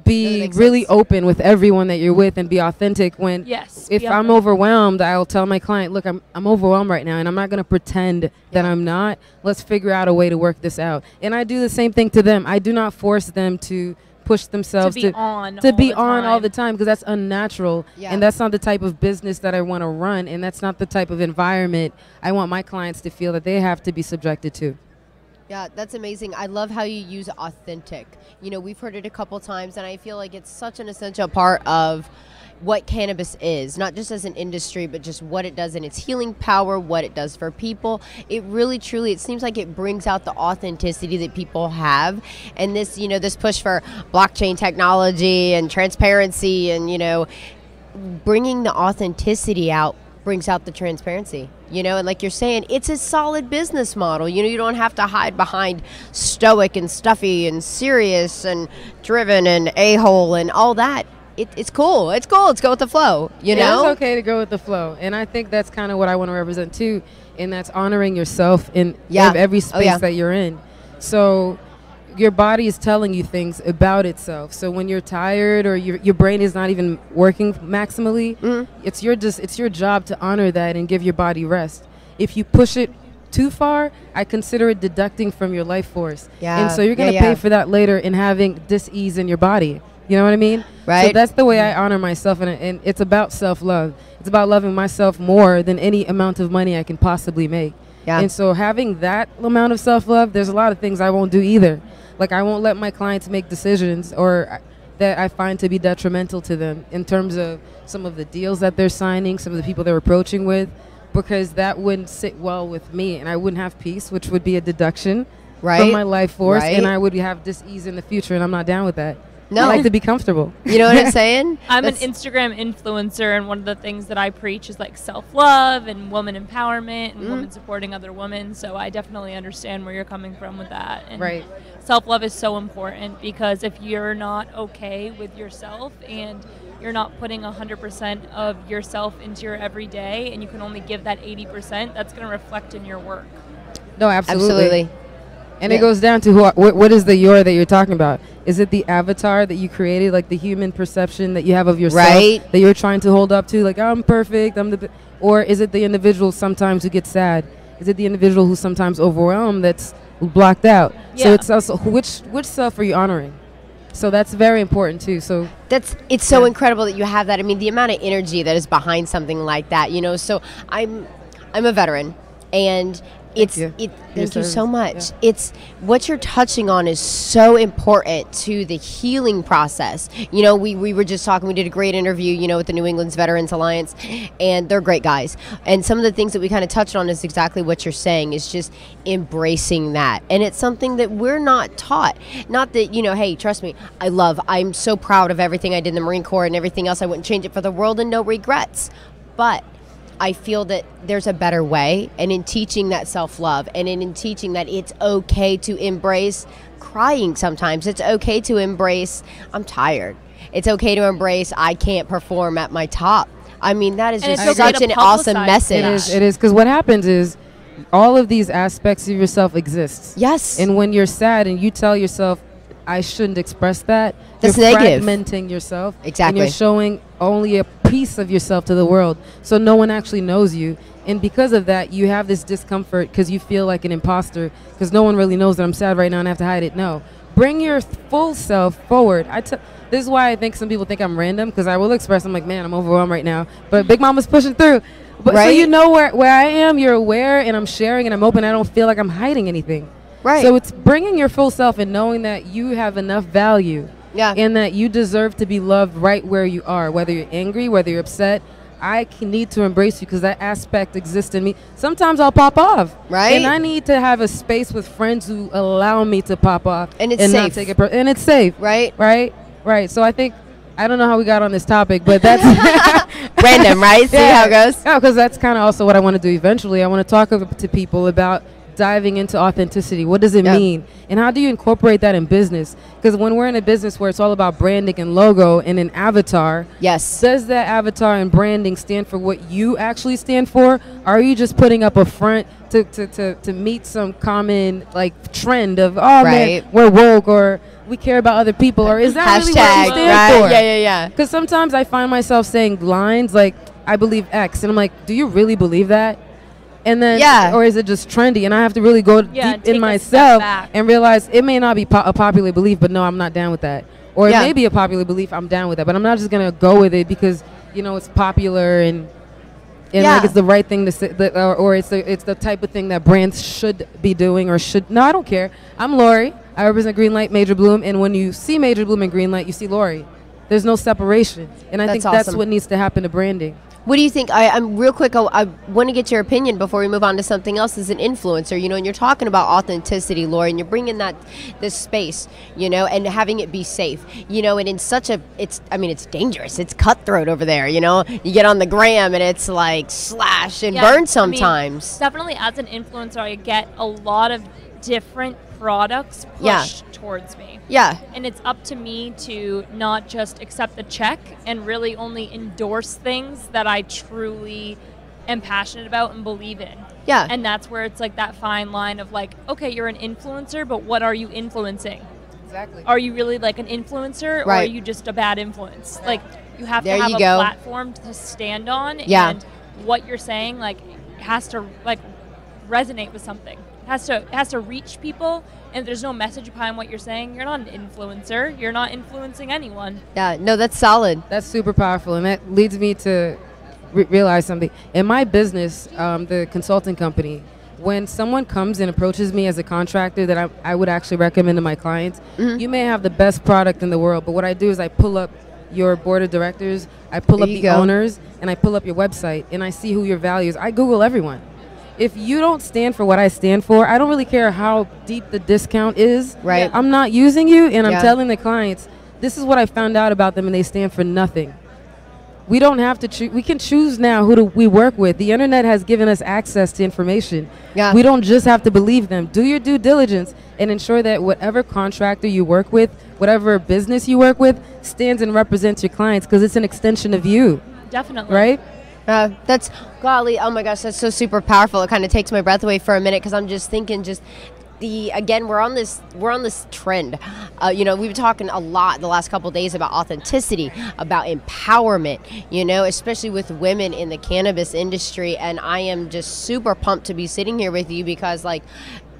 be really open with everyone that you're with and be authentic. When if I'm overwhelmed, I'll tell my client, look, I'm overwhelmed right now and I'm not going to pretend that I'm not. Let's figure out a way to work this out. And I do the same thing to them. I do not force them to push themselves to be on all the time, because that's unnatural, and that's not the type of business that I want to run, and that's not the type of environment I want my clients to feel that they have to be subjected to. Yeah, that's amazing. I love how you use authentic. You know, we've heard it a couple times, and I feel like it's such an essential part of what cannabis is, not just as an industry, but just what it does in its healing power, what it does for people. It really, truly, it seems like it brings out the authenticity that people have. And this, you know, this push for blockchain technology and transparency and, you know, bringing the authenticity out brings out the transparency, you know, and like you're saying, it's a solid business model. You know, you don't have to hide behind stoic and stuffy and serious and driven and a-hole and all that. It's cool. It's cool. Let's go with the flow, you know? It's okay to go with the flow. And I think that's kind of what I want to represent too, and that's honoring yourself in every space that you're in. So your body is telling you things about itself. So when you're tired or your brain is not even working maximally, it's your job to honor that and give your body rest. If you push it too far, I consider it deducting from your life force. And so you're going to pay for that later in having dis-ease in your body. You know what I mean? Right. So that's the way I honor myself, and it's about self-love. It's about loving myself more than any amount of money I can possibly make. And so having that amount of self-love, there's a lot of things I won't do either. Like I won't let my clients make decisions or that I find to be detrimental to them in terms of some of the deals that they're signing, some of the people they're approaching with, because that wouldn't sit well with me, and I wouldn't have peace, which would be a deduction from my life force, and I would have dis-ease in the future, and I'm not down with that. I like to be comfortable. You know what I'm saying? I'm an Instagram influencer, and one of the things that I preach is like self-love and woman empowerment and women supporting other women. So I definitely understand where you're coming from with that. And self-love is so important, because if you're not okay with yourself and you're not putting 100% of yourself into your everyday, and you can only give that 80%, that's going to reflect in your work. No, absolutely. And it goes down to what is the your that you're talking about? Is it the avatar that you created, like the human perception that you have of yourself that you're trying to hold up to, like I'm perfect, or is it the individual sometimes who gets sad? Is it the individual who's sometimes overwhelmed that's blocked out? So it's also which self are you honoring? So that's very important too. So it's so incredible that you have that. I mean, the amount of energy that is behind something like that, you know. So I'm a veteran, and thank you so much. It's what you're touching on is so important to the healing process. You know, we were just talking, we did a great interview, you know, with the New England's Veterans Alliance, and they're great guys. And some of the things that we kind of touched on is exactly what you're saying, is just embracing that. And it's something that we're not taught. Not that, you know, hey, trust me, I'm so proud of everything I did in the Marine Corps and everything else. I wouldn't change it for the world, and no regrets. But I feel that there's a better way, and in teaching that self-love, and in teaching that it's okay to embrace crying sometimes. It's okay to embrace, I'm tired. It's okay to embrace, I can't perform at my top. I mean, that is just such an awesome message. It is, because what happens is all of these aspects of yourself exist. Yes. And when you're sad and you tell yourself, I shouldn't express that, that's you're negative. Fragmenting yourself. Exactly. And you're showing only a piece of yourself to the world, so no one actually knows you. And because of that, you have this discomfort because you feel like an imposter, because no one really knows that I'm sad right now and I have to hide it. No. Bring your full self forward. This is why I think some people think I'm random, because I will express, I'm like, man, I'm overwhelmed right now. But Big Mama's pushing through. But so you know where I am, you're aware, and I'm sharing, and I'm open. I don't feel like I'm hiding anything. Right. So it's bringing your full self and knowing that you have enough value. And that you deserve to be loved right where you are, whether you're angry, whether you're upset. I need to embrace you because that aspect exists in me. Sometimes I'll pop off. And I need to have a space with friends who allow me to pop off. And it's safe. Not take it and it's safe. Right. So I think, I don't know how we got on this topic, but that's Random, right? See how it goes? Yeah, because that's kind of also what I want to do eventually. I want to talk to people about diving into authenticity. What does it mean? And how do you incorporate that in business? Because when we're in a business where it's all about branding and logo and an avatar, yes, does that avatar and branding stand for what you actually stand for? Or are you just putting up a front to meet some common like trend of, oh man, we're woke, or we care about other people, or is that really what you stand for? Yeah. Because sometimes I find myself saying lines like, I believe X, and I'm like, do you really believe that? And then, or is it just trendy? And I have to really go deep in myself and realize it may not be a popular belief, but no, I'm not down with that. Or it may be a popular belief, I'm down with that. But I'm not just going to go with it because, you know, it's popular and like it's the right thing to say, or it's the type of thing that brands should be doing or should. No, I don't care. I'm Lori. I represent Greenlight Major Bloom. And when you see Major Bloom and Greenlight, you see Lori. There's no separation. And I think that's what needs to happen to branding. What do you think? I'm real quick. I want to get your opinion before we move on to something else. As an influencer, you know, and you're talking about authenticity, Laura, and you're bringing this space, you know, and having it be safe, you know, and in such a, it's dangerous. It's cutthroat over there, you know. You get on the gram and it's like slash and burn sometimes. I mean, definitely, as an influencer, I get a lot of different products pushed towards me. Yeah. And it's up to me to not just accept the check and really only endorse things that I truly am passionate about and believe in. Yeah. And that's where it's like that fine line of like, okay, you're an influencer, but what are you influencing? Exactly. Are you really like an influencer or are you just a bad influence? Like you have to have a platform to stand on and what you're saying like has to like resonate with something. It has to reach people, and if there's no message behind what you're saying, you're not an influencer. You're not influencing anyone. Yeah, no, that's solid. That's super powerful, and that leads me to realize something. In my business, the consulting company, when someone comes and approaches me as a contractor that I would actually recommend to my clients, you may have the best product in the world, but what I do is I pull up your board of directors, I pull up the owners, and I pull up your website, and I see who your values. I Google everyone. If you don't stand for what I stand for, I don't really care how deep the discount is. Right. I'm not using you, and I'm telling the clients, this is what I found out about them, and they stand for nothing. We don't have to choose. We can choose now who we work with. The internet has given us access to information. Yeah. We don't just have to believe them. Do your due diligence and ensure that whatever contractor you work with, whatever business you work with, stands and represents your clients because it's an extension of you. Definitely. Right? That's, golly, oh my gosh, that's so super powerful. It kind of takes my breath away for a minute because I'm just thinking again, we're on this trend. You know, we've been talking a lot the last couple of days about authenticity, about empowerment, you know, especially with women in the cannabis industry. And I am just super pumped to be sitting here with you because, like,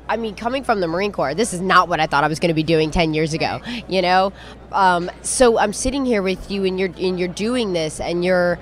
I mean, coming from the Marine Corps, this is not what I thought I was going to be doing 10 years ago, you know? So I'm sitting here with you and you're doing this and you're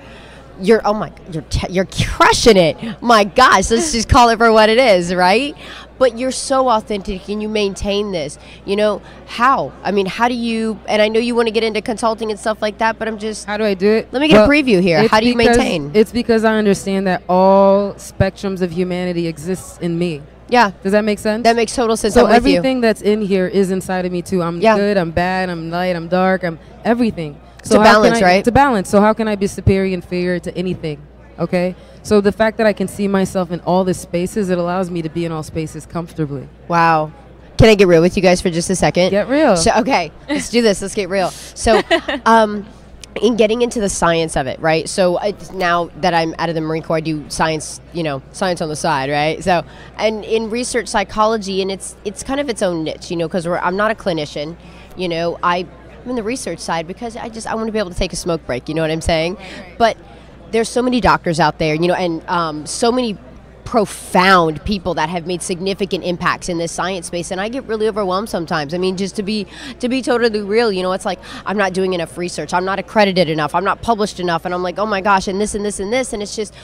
crushing it. My gosh, let's just call it for what it is, right? But you're so authentic and you maintain this. You know, how? I mean, how do you, and I know you want to get into consulting and stuff like that, but I'm just, how do I do it? Let me get a preview here. How do you maintain? It's because I understand that all spectrums of humanity exists in me. Yeah. Does that make sense? That makes total sense. So everything that's in here is inside of me too. I'm good, I'm bad, I'm light, I'm dark, I'm everything. So balance, right? To balance. So how can I be superior and inferior to anything? Okay? So the fact that I can see myself in all the spaces, it allows me to be in all spaces comfortably. Wow. Can I get real with you guys for just a second? Get real. So, okay, let's do this. Let's get real. So in getting into the science of it, right? So now that I'm out of the Marine Corps, I do science, you know, science on the side, right? So, and in research psychology, and it's kind of its own niche, you know, because I'm not a clinician, you know, I'm in the research side because I want to be able to take a smoke break, you know what I'm saying? Right. But there's so many doctors out there, you know, and so many profound people that have made significant impacts in this science space, and I get really overwhelmed sometimes. I mean, just to be totally real, you know, it's like I'm not doing enough research, I'm not accredited enough, I'm not published enough, and I'm like, oh my gosh, and this and this and this, and it's just,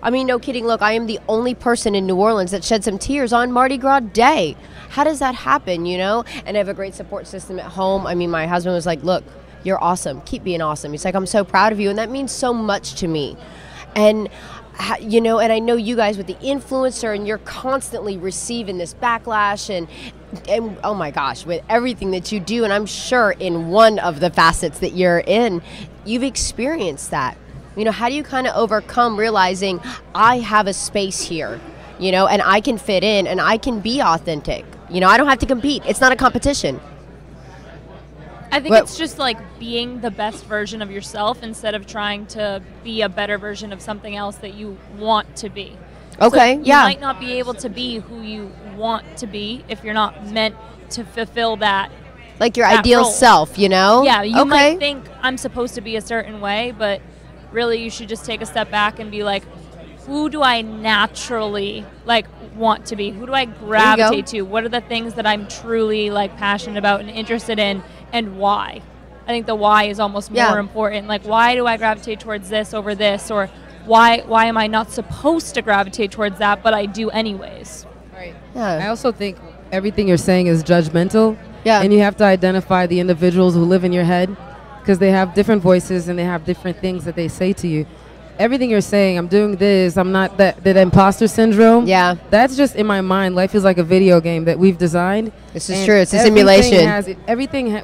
I mean, no kidding. Look, I am the only person in New Orleans that shed some tears on Mardi Gras Day. How does that happen, you know? And I have a great support system at home. I mean, my husband was like, look, you're awesome. Keep being awesome. He's like, I'm so proud of you. And that means so much to me. And, you know, and I know you guys with the influencer and you're constantly receiving this backlash and oh my gosh, with everything that you do. And I'm sure in one of the facets that you're in, you've experienced that. You know, how do you kind of overcome realizing I have a space here, you know, and I can fit in and I can be authentic. You know, I don't have to compete. It's not a competition. I think it's just like being the best version of yourself instead of trying to be a better version of something else that you want to be. Okay, so yeah. You might not be able to be who you want to be if you're not meant to fulfill that. Like your that ideal role. self, you know? Yeah, you Okay. might think I'm supposed to be a certain way, but really you should just take a step back and be like, who do I naturally like want to be? Who do I gravitate to? What are the things that I'm truly like passionate about and interested in, and why? I think the why is almost more important. Like, why do I gravitate towards this over this, or why am I not supposed to gravitate towards that, but I do anyways? Right. Yeah. I also think everything you're saying is judgmental. Yeah. And you have to identify the individuals who live in your head, because they have different voices and they have different things that they say to you. Everything you're saying, I'm doing this, I'm not that imposter syndrome. Yeah. That's just in my mind. Life is like a video game that we've designed. This is true. It's a simulation.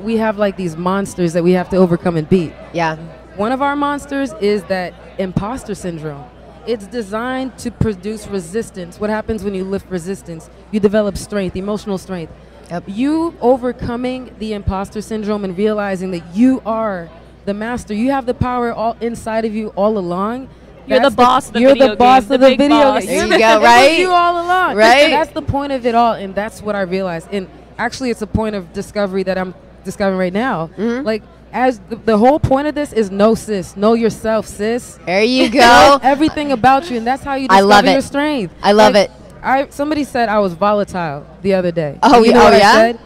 We have like these monsters that we have to overcome and beat. Yeah. One of our monsters is that imposter syndrome. It's designed to produce resistance. What happens when you lift resistance? You develop strength, emotional strength. Yep. You overcoming the imposter syndrome and realizing that you are the master. You have the power all inside of you all along. You're the boss of the You're video the boss game, of the the big video boss. game. There you go, It was right? you all along. Right? That's the point of it all, and that's what I realized. And actually, it's a point of discovery that I'm discovering right now. Mm-hmm. Like, as the whole point of this is know yourself, sis. There you go. Know everything about you, and that's how you I discover love it. your strength. I love Like, it. Somebody said I was volatile the other day. Oh, You know oh what I yeah? said?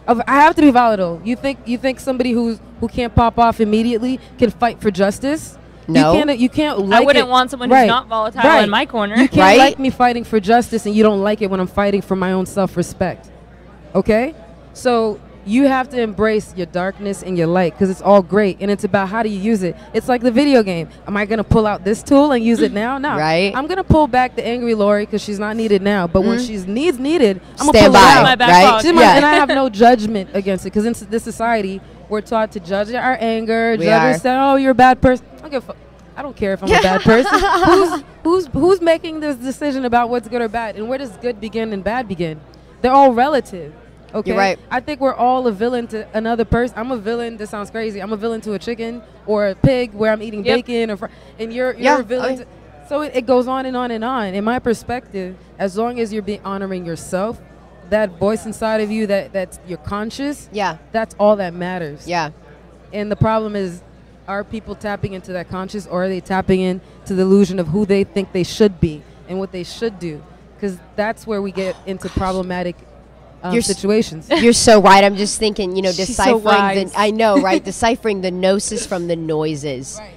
I have to be volatile. You think somebody who can't pop off immediately can fight for justice? No. You can't like I wouldn't it. want someone who's not volatile in my corner. You can't Right? like me fighting for justice, and you don't like it when I'm fighting for my own self-respect. Okay? So you have to embrace your darkness and your light, because it's all great, and it's about how do you use it. It's like the video game. Am I going to pull out this tool and use it now? No. Right. I'm going to pull back the angry Lori because she's not needed now, but when she's needed, I'm going to Stand pull by, it out. My back right? pocket. See, Yeah. And I have no judgment against it, because in this society, we're taught to judge our anger, We judge are. ourselves. Oh, you're a bad person. I don't care if I'm a bad person. Who's making this decision about what's good or bad, and where does good begin and bad begin? They're all relative. Okay, You're right. I think we're all a villain to another person. I'm a villain. This sounds crazy. I'm a villain to a chicken or a pig where I'm eating bacon, and you're a villain. So it goes on and on and on. In my perspective, as long as you're honoring yourself, that voice inside of you, that's your conscious. Yeah. That's all that matters. Yeah. And the problem is, are people tapping into that conscious, or are they tapping into the illusion of who they think they should be and what they should do? Because that's where we get into problematic situations. You're so right. I'm just thinking, She's so wise. I know, right? Deciphering the gnosis from the noises. Right.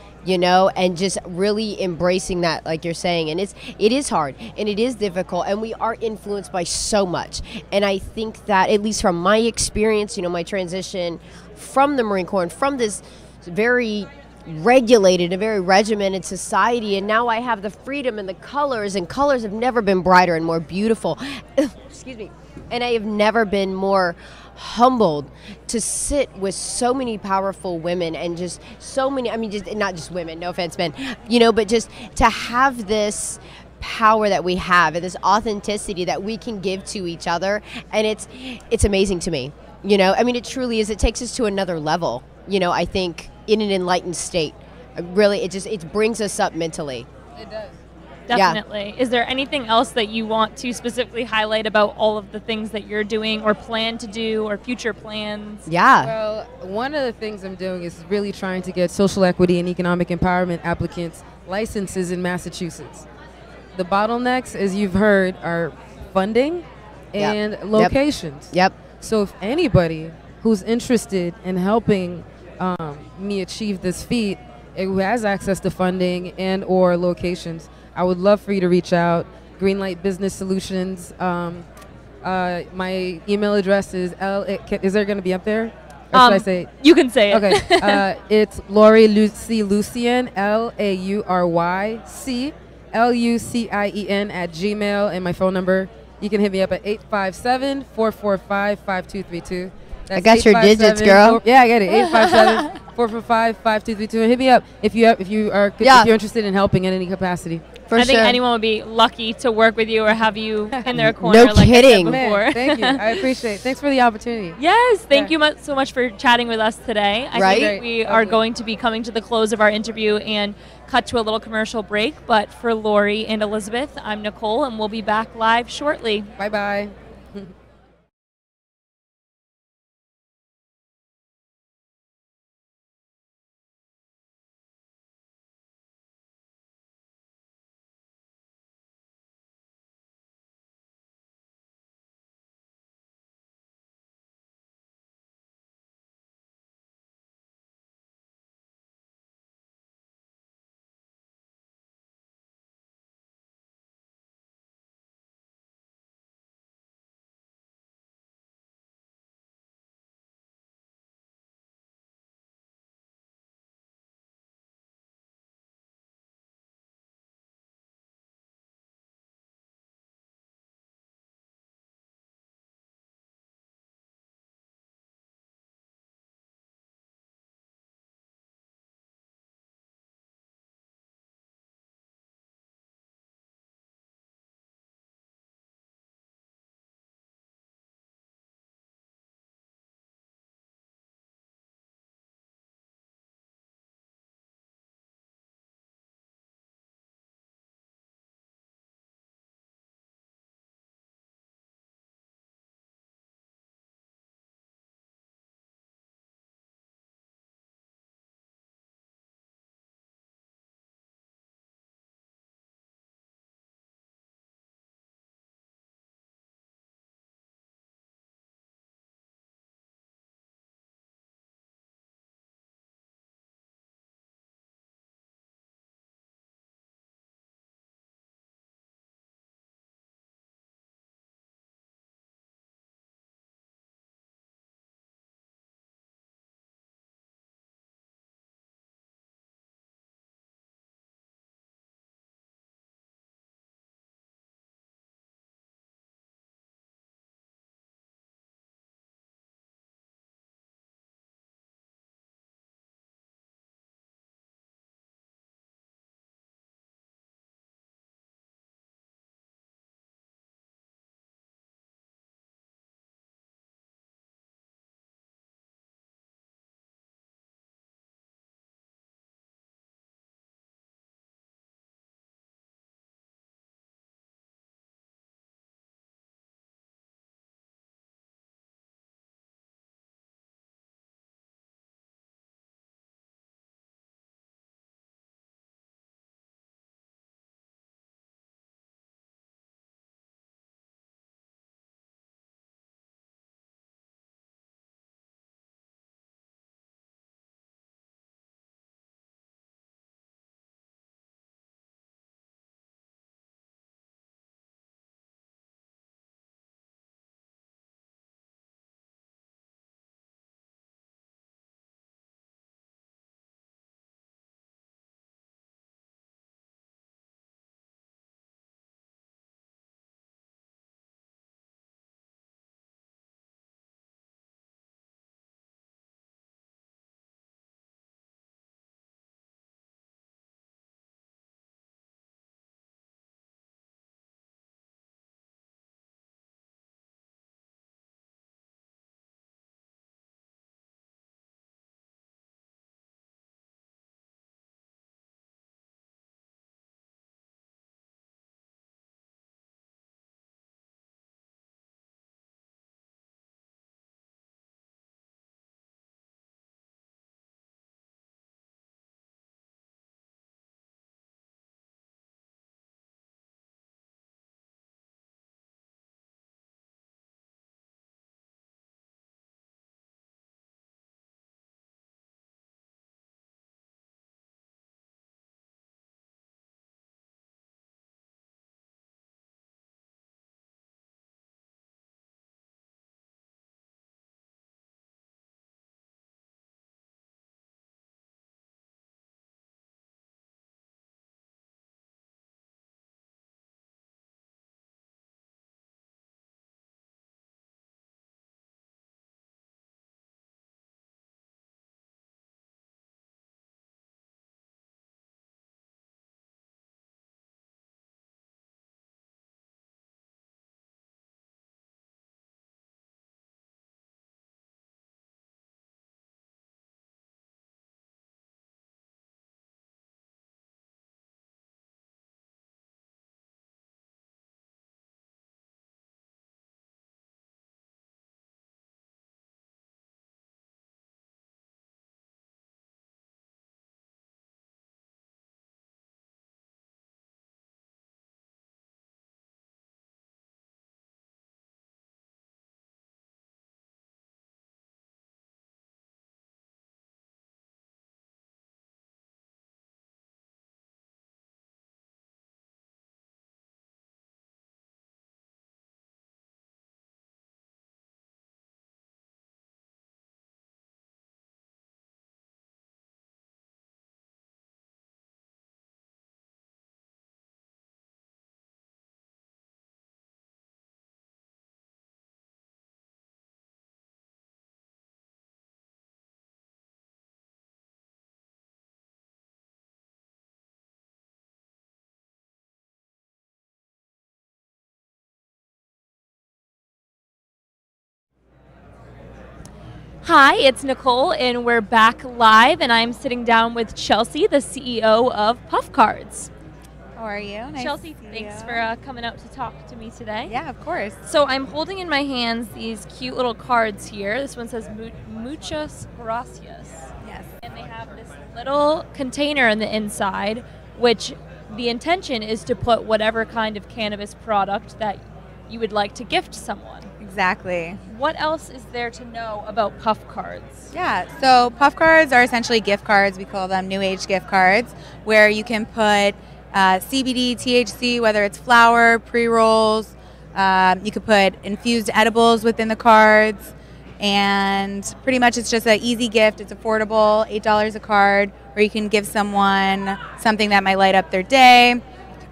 And just really embracing that, like you're saying. And it is hard and it is difficult, and we are influenced by so much. And I think that, at least from my experience, my transition from the Marine Corps and from this very regulated and very regimented society, and now I have the freedom and the colors have never been brighter and more beautiful. Excuse me. And I have never been more humbled to sit with so many powerful women, and just so many, just not just women, no offense, men, but just to have this power that we have and this authenticity that we can give to each other. And it's amazing to me. It truly is. It takes us to another level, I think, in an enlightened state. Really, it brings us up mentally. It does. Definitely. Yeah. Is there anything else that you want to specifically highlight about all of the things that you're doing or plan to do, or future plans? Yeah. Well, one of the things I'm doing is really trying to get social equity and economic empowerment applicants licenses in Massachusetts. The bottlenecks, as you've heard, are funding and locations. Yep. So if anybody who's interested in helping me achieve this feat, who has access to funding and or locations, I would love for you to reach out. Greenlight Business Solutions. My email address is is there going to be up there? Or should I say it? You can say it. Okay. It's Lori Lucy Lucien, LAURYCLUCIEN @gmail, and my phone number. You can hit me up at 857-445-5232. I got your digits, girl. Yeah, I get it. 857-445-5232. Hit me up if you're interested in helping in any capacity. I think anyone would be lucky to work with you or have you in their corner. No like kidding. I said before. Man, thank you. I appreciate it. Thanks for the opportunity. Yes, thank you so much for chatting with us today. I Right? think we are going to be coming to the close of our interview and cut to a little commercial break. But for Lori and Elizabeth, I'm Nicole, and we'll be back live shortly. Bye-bye. Hi, it's Nicole, and we're back live, and I'm sitting down with Chelsea, the CEO of Puff Cards. How are you? Nice Chelsea, to see thanks you. for coming out to talk to me today. Yeah, of course. So I'm holding in my hands these cute little cards here. This one says Muchas Gracias. Yes. And they have this little container in the inside, which the intention is to put whatever kind of cannabis product that you would like to gift someone. Exactly. What else is there to know about Puff Cards? Yeah, so Puff Cards are essentially gift cards. We call them New Age gift cards, where you can put CBD, THC, whether it's flower, pre-rolls. You could put infused edibles within the cards. And pretty much it's just an easy gift. It's affordable, $8 a card, where you can give someone something that might light up their day.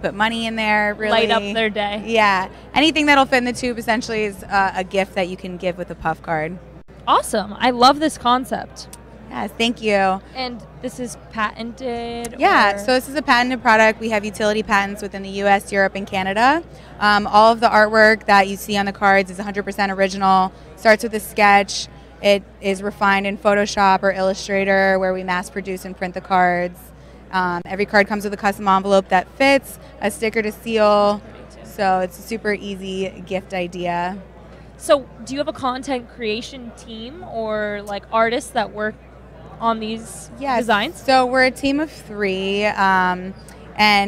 Put money in there, really. Light up their day. Yeah. Anything that'll fit in the tube essentially is a gift that you can give with a Puff card. Awesome. I love this concept. Yes, thank you. And this is patented? Yeah, or? so this is a patented product. We have utility patents within the U.S., Europe, and Canada. All of the artwork that you see on the cards is 100% original. Starts with a sketch. It is refined in Photoshop or Illustrator, where we mass produce and print the cards. Every card comes with a custom envelope that fits, a sticker to seal. So it's a super easy gift idea. So do you have a content creation team or like artists that work on these designs? So we're a team of 3, and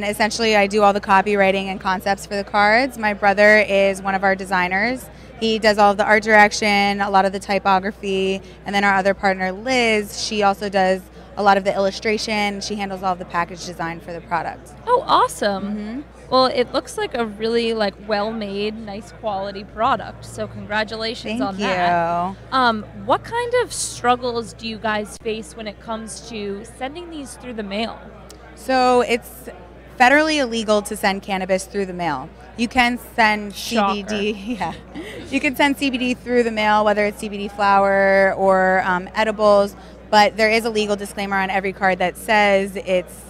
essentially I do all the copywriting and concepts for the cards. My brother is one of our designers. He does all of the art direction, a lot of the typography, and then our other partner, Liz, she also does a lot of the illustration. She handles all of the package design for the product. Oh, awesome. Well, it looks like a really well-made, nice quality product. So congratulations on that. What kind of struggles do you guys face when it comes to sending these through the mail? So it's federally illegal to send cannabis through the mail. You can send CBD. Yeah, you can send CBD through the mail, whether it's CBD flower or edibles. But there is a legal disclaimer on every card that says it's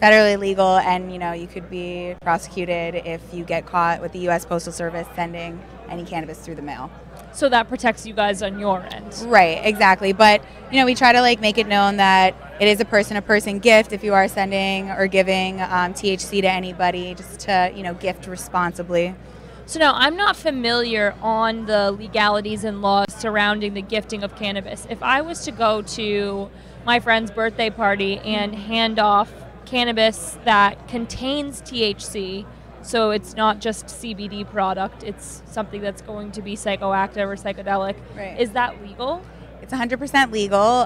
federally legal, and you could be prosecuted if you get caught with the U.S. Postal Service sending any cannabis through the mail. So that protects you guys on your end. Right, exactly. But we try to make it known that it is a person-to-person gift if you are sending or giving THC to anybody, just to gift responsibly. So now, I'm not familiar on the legalities and laws surrounding the gifting of cannabis. If I was to go to my friend's birthday party and hand off cannabis that contains THC, so it's not just CBD product, it's something that's going to be psychoactive or psychedelic, Right. Is that legal? It's 100% legal.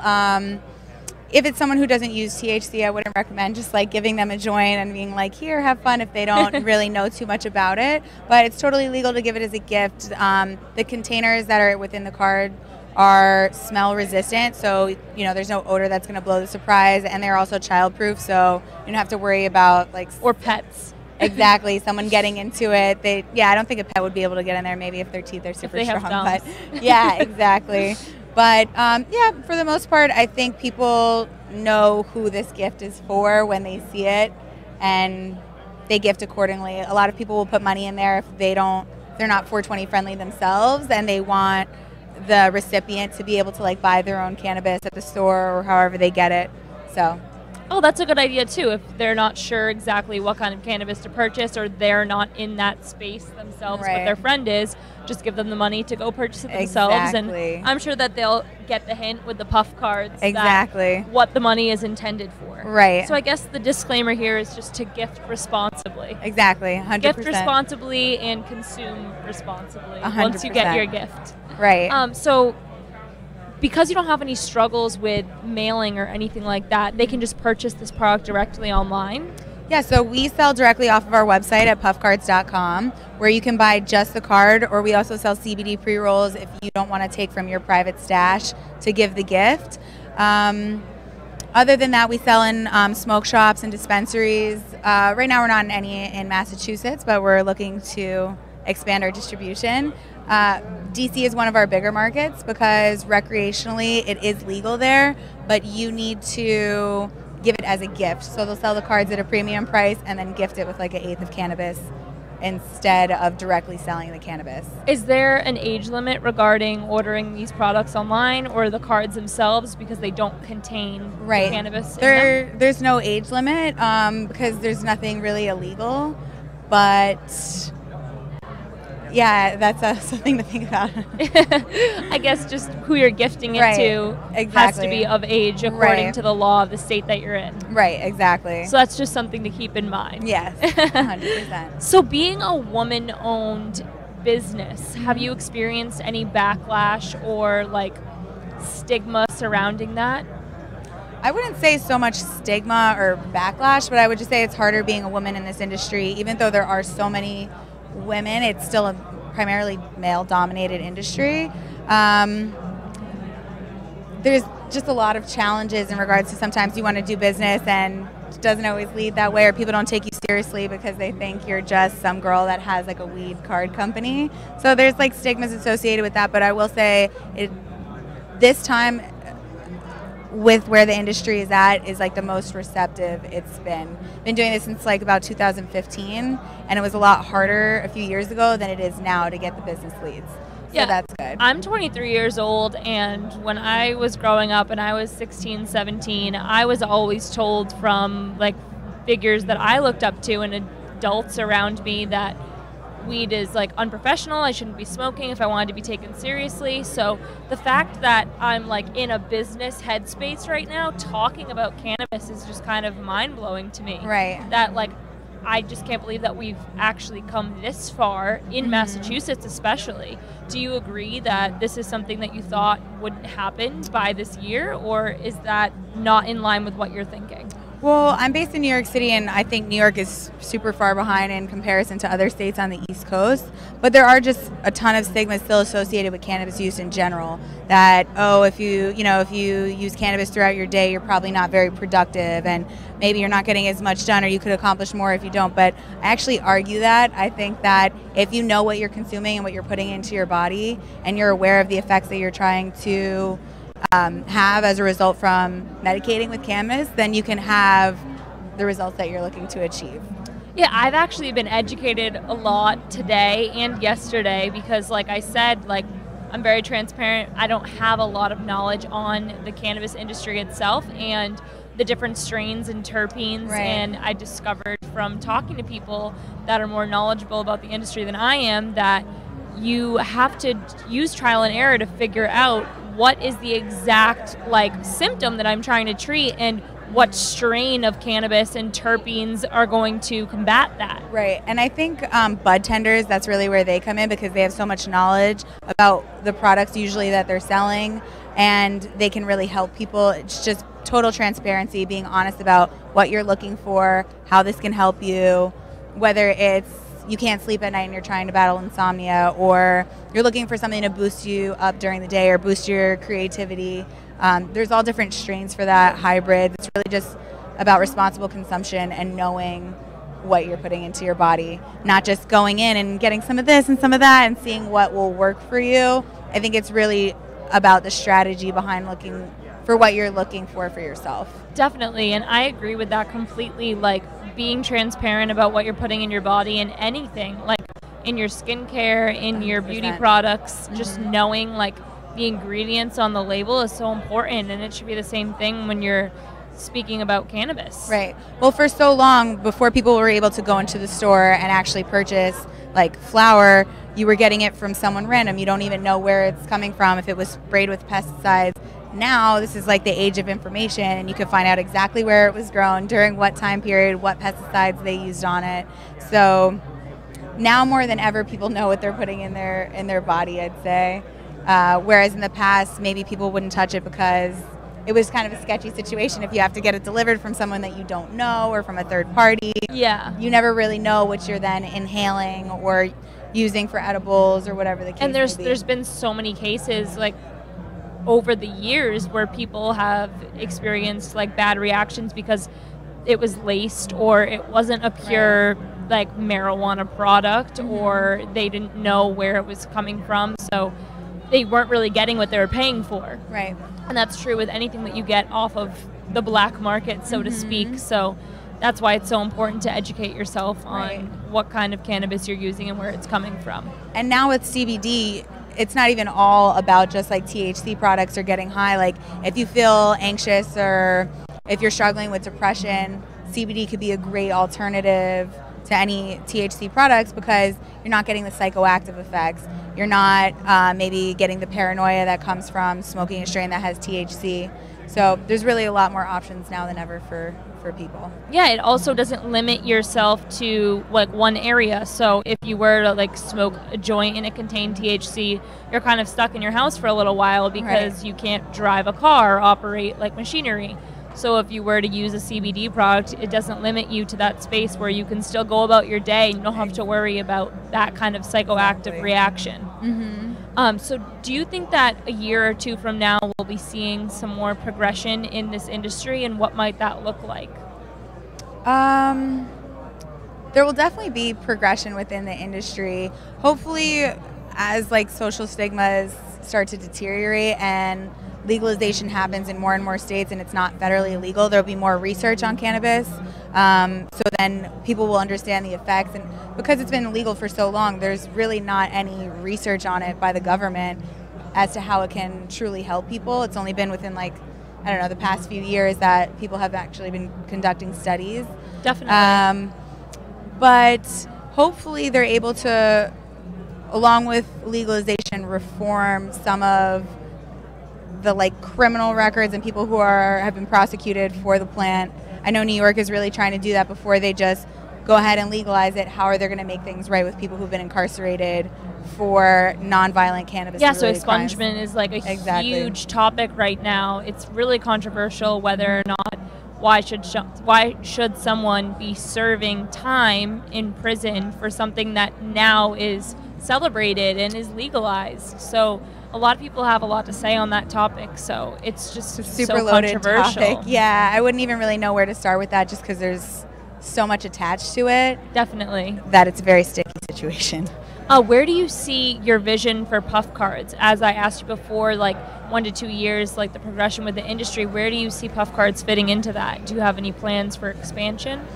If it's someone who doesn't use THC, I wouldn't recommend just giving them a joint and being here, have fun, if they don't really know too much about it. But it's totally legal to give it as a gift. The containers that are within the card are smell resistant, so there's no odor that's going to blow the surprise, and they're also child-proof, so you don't have to worry about or pets. Exactly, someone getting into it. I don't think a pet would be able to get in there. Maybe if their teeth are super they have strong. gums. But yeah, exactly. But for the most part, I think people know who this gift is for when they see it, and they gift accordingly. A lot of people will put money in there if they're not 420 friendly themselves, and they want the recipient to be able to buy their own cannabis at the store or however they get it. So. Oh, that's a good idea too. If they're not sure exactly what kind of cannabis to purchase, or they're not in that space themselves, but their friend is, just give them the money to go purchase it themselves. Exactly. And I'm sure that they'll get the hint with the Puff cards. Exactly. What the money is intended for. Right. So I guess the disclaimer here is just to gift responsibly. Exactly. 100%. Gift responsibly and consume responsibly 100%. once you get your gift. Right. So because you don't have any struggles with mailing or anything like that, they can just purchase this product directly online? Yeah, so we sell directly off of our website at puffcards.com, where you can buy just the card, or we also sell CBD pre-rolls if you don't want to take from your private stash to give the gift. Other than that, we sell in smoke shops and dispensaries. Right now we're not in any in Massachusetts, but we're looking to expand our distribution. DC is one of our bigger markets because recreationally it is legal there, but you need to give it as a gift. So they'll sell the cards at a premium price and then gift it with like an eighth of cannabis instead of directly selling the cannabis. Is there an age limit regarding ordering these products online or the cards themselves because they don't contain cannabis in them? There's no age limit because there's nothing really illegal, but yeah, that's something to think about. I guess just who you're gifting it to has to be of age according to the law of the state that you're in. Right, exactly. So that's just something to keep in mind. Yes, 100%. So being a woman-owned business, have you experienced any backlash or like stigma surrounding that? I wouldn't say so much stigma or backlash, but I would just say it's harder being a woman in this industry. Even though there are so many women, it's still a primarily male-dominated industry. There's just a lot of challenges in regards to sometimes you want to do business and it doesn't always lead that way, or people don't take you seriously because they think you're just some girl that has like a weed card company. So there's like stigmas associated with that, but I will say this time with where the industry is at is like the most receptive it's been. Been doing this since like about 2015, and it was a lot harder a few years ago than it is now to get the business leads. So that's good. I'm 23 years old, and when I was growing up and I was 16, 17, I was always told from like figures that I looked up to and adults around me that weed is like unprofessional. I shouldn't be smoking if I wanted to be taken seriously. So the fact that I'm like in a business headspace right now talking about cannabis is just kind of mind-blowing to me. Right. That like I just can't believe that we've actually come this far in Massachusetts especially. Do you agree that this is something that you thought wouldn't happen by this year, or is that not in line with what you're thinking? Well, I'm based in New York City, and I think New York is super far behind in comparison to other states on the East Coast. But there are just a ton of stigmas still associated with cannabis use in general. That, oh, if you use cannabis throughout your day, you're probably not very productive, and maybe you're not getting as much done, or you could accomplish more if you don't. But I actually argue that. I think that if you know what you're consuming and what you're putting into your body, and you're aware of the effects that you're trying to have as a result from medicating with cannabis, then you can have the results that you're looking to achieve. Yeah, I've actually been educated a lot today and yesterday because, like I said, like I'm very transparent. I don't have a lot of knowledge on the cannabis industry itself and the different strains and terpenes, and I discovered from talking to people that are more knowledgeable about the industry than I am that you have to use trial and error to figure out what is the exact like symptom that I'm trying to treat and what strain of cannabis and terpenes are going to combat that. Right, and I think bud tenders, that's really where they come in because they have so much knowledge about the products usually that they're selling, and they can really help people. It's just total transparency, being honest about what you're looking for, how this can help you, whether it's you can't sleep at night and you're trying to battle insomnia, or you're looking for something to boost you up during the day or boost your creativity. There's all different strains for that, hybrids. It's really just about responsible consumption and knowing what you're putting into your body, not just going in and getting some of this and some of that and seeing what will work for you. I think it's really about the strategy behind looking for what you're looking for yourself. Definitely, and I agree with that completely. Like being transparent about what you're putting in your body and anything, like in your skincare, in your beauty products, just knowing like the ingredients on the label is so important, and it should be the same thing when you're speaking about cannabis. Right. Well, for so long, before people were able to go into the store and actually purchase like flower, you were getting it from someone random. You don't even know where it's coming from, if it was sprayed with pesticides. Now, this is like the age of information, and you can find out exactly where it was grown, during what time period, what pesticides they used on it. So now more than ever, people know what they're putting in their body, I'd say. Whereas in the past, maybe people wouldn't touch it because it was kind of a sketchy situation if you have to get it delivered from someone that you don't know or from a third party. Yeah. You never really know what you're then inhaling or using for edibles or whatever the case And may be. there's been so many cases like over the years where people have experienced like bad reactions because it was laced or it wasn't a pure like marijuana product, or they didn't know where it was coming from, so they weren't really getting what they were paying for. Right. And that's true with anything that you get off of the black market, so to speak. So that's why it's so important to educate yourself on Right. what kind of cannabis you're using and where it's coming from. And now with CBD, it's not even all about just like THC products or getting high. Like if you feel anxious or if you're struggling with depression, CBD could be a great alternative to any THC products because you're not getting the psychoactive effects. You're not maybe getting the paranoia that comes from smoking a strain that has THC. So there's really a lot more options now than ever for people. Yeah, it also doesn't limit yourself to like one area. So if you were to like smoke a joint and it contained THC, you're kind of stuck in your house for a little while because you can't drive a car or operate like machinery. So if you were to use a CBD product, it doesn't limit you to that space where you can still go about your day and you don't have to worry about that kind of psychoactive reaction. So do you think that a year or two from now we'll be seeing some more progression in this industry, and what might that look like? There will definitely be progression within the industry. Hopefully, as like social stigmas start to deteriorate and legalization happens in more and more states and it's not federally illegal, there'll be more research on cannabis. So then people will understand the effects. And because it's been illegal for so long, there's really not any research on it by the government as to how it can truly help people. It's only been within like, I don't know, the past few years that people have actually been conducting studies. Definitely. But hopefully they're able to, along with legalization, reform some of the like criminal records and people who have been prosecuted for the plant. I know New York is really trying to do that before they just go ahead and legalize it. How are they going to make things right with people who've been incarcerated for nonviolent cannabis? Yeah, so crimes? expungement is like a huge topic right now. It's really controversial whether or not why should someone be serving time in prison for something that now is celebrated and is legalized. So a lot of people have a lot to say on that topic, so it's just Super so loaded controversial. topic. Yeah, I wouldn't even really know where to start with that just because there's so much attached to it. Definitely. That it's a very sticky situation. Where do you see your vision for puff cards? As I asked you before, like 1 to 2 years, like the progression with the industry, where do you see puff cards fitting into that? Do you have any plans for expansion?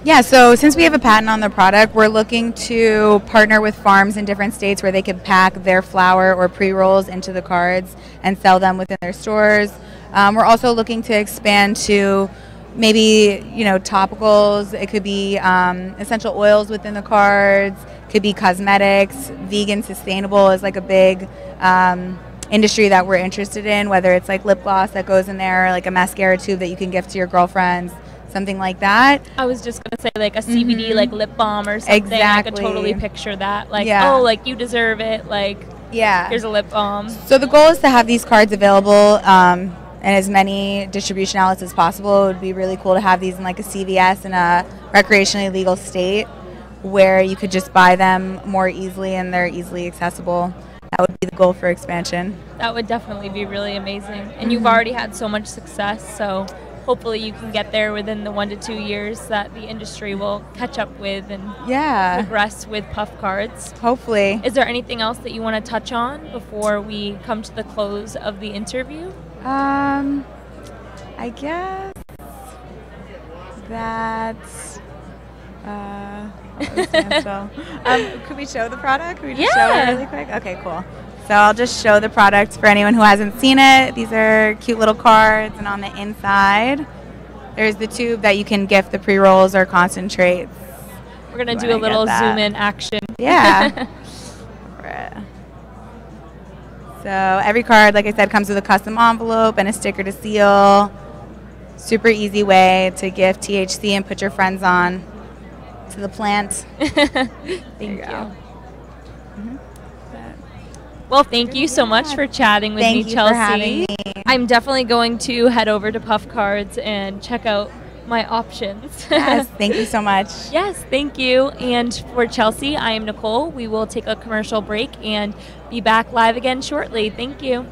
Yeah, so since we have a patent on the product, we're looking to partner with farms in different states where they can pack their flower or pre-rolls into the cards and sell them within their stores. We're also looking to expand to maybe, topicals. It could be essential oils within the cards, could be cosmetics. Vegan sustainable is like a big industry that we're interested in, whether it's like lip gloss that goes in there, or like a mascara tube that you can gift to your girlfriends. Something like that. I was just gonna say like a CBD like lip balm or something. Exactly. I could totally picture that. Like, oh, like you deserve it. Like, here's a lip balm. So the goal is to have these cards available in as many distribution outlets as possible. It would be really cool to have these in like a CVS in a recreationally legal state where you could just buy them more easily and they're easily accessible. That would be the goal for expansion. That would definitely be really amazing. And you've already had so much success, so hopefully you can get there within the 1 to 2 years that the industry will catch up with and progress with puff cards. Hopefully. Is there anything else that you want to touch on before we come to the close of the interview? I guess that's could we show the product? Could we just show it really quick? Okay, cool. So I'll just show the product for anyone who hasn't seen it. These are cute little cards, and on the inside, there's the tube that you can gift the pre-rolls or concentrates. We're going to do a little zoom in action. Yeah. So every card, like I said, comes with a custom envelope and a sticker to seal. Super easy way to gift THC and put your friends on to the plant. Thank you. Well, thank you so much for chatting with me, Chelsea. Thank you for having me. I'm definitely going to head over to Puff Cards and check out my options. Yes, thank you so much. Yes, thank you. And for Chelsea, I am Nicole. We will take a commercial break and be back live again shortly. Thank you.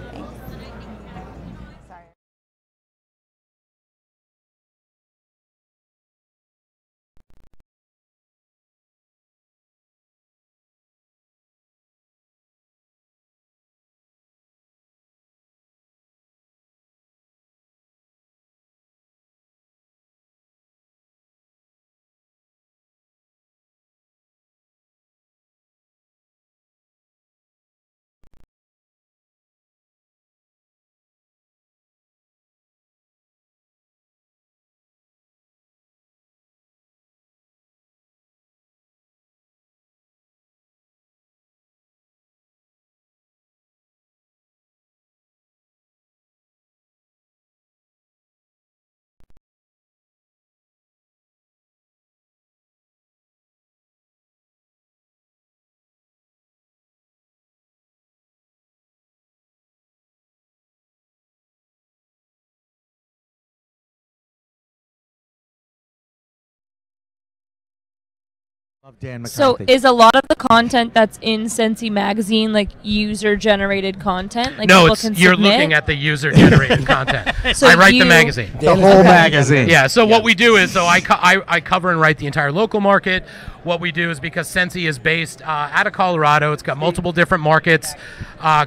Love Dan So McCarthy. is a lot of the content that's in Scentsy magazine like user-generated content? Like No, people it's can you're submit? looking at the user-generated content. So I write the you- magazine, The whole magazine. Yeah. So what we do is, I cover and write the entire local market. What we do is, because Scentsy is based out of Colorado, it's got multiple different markets,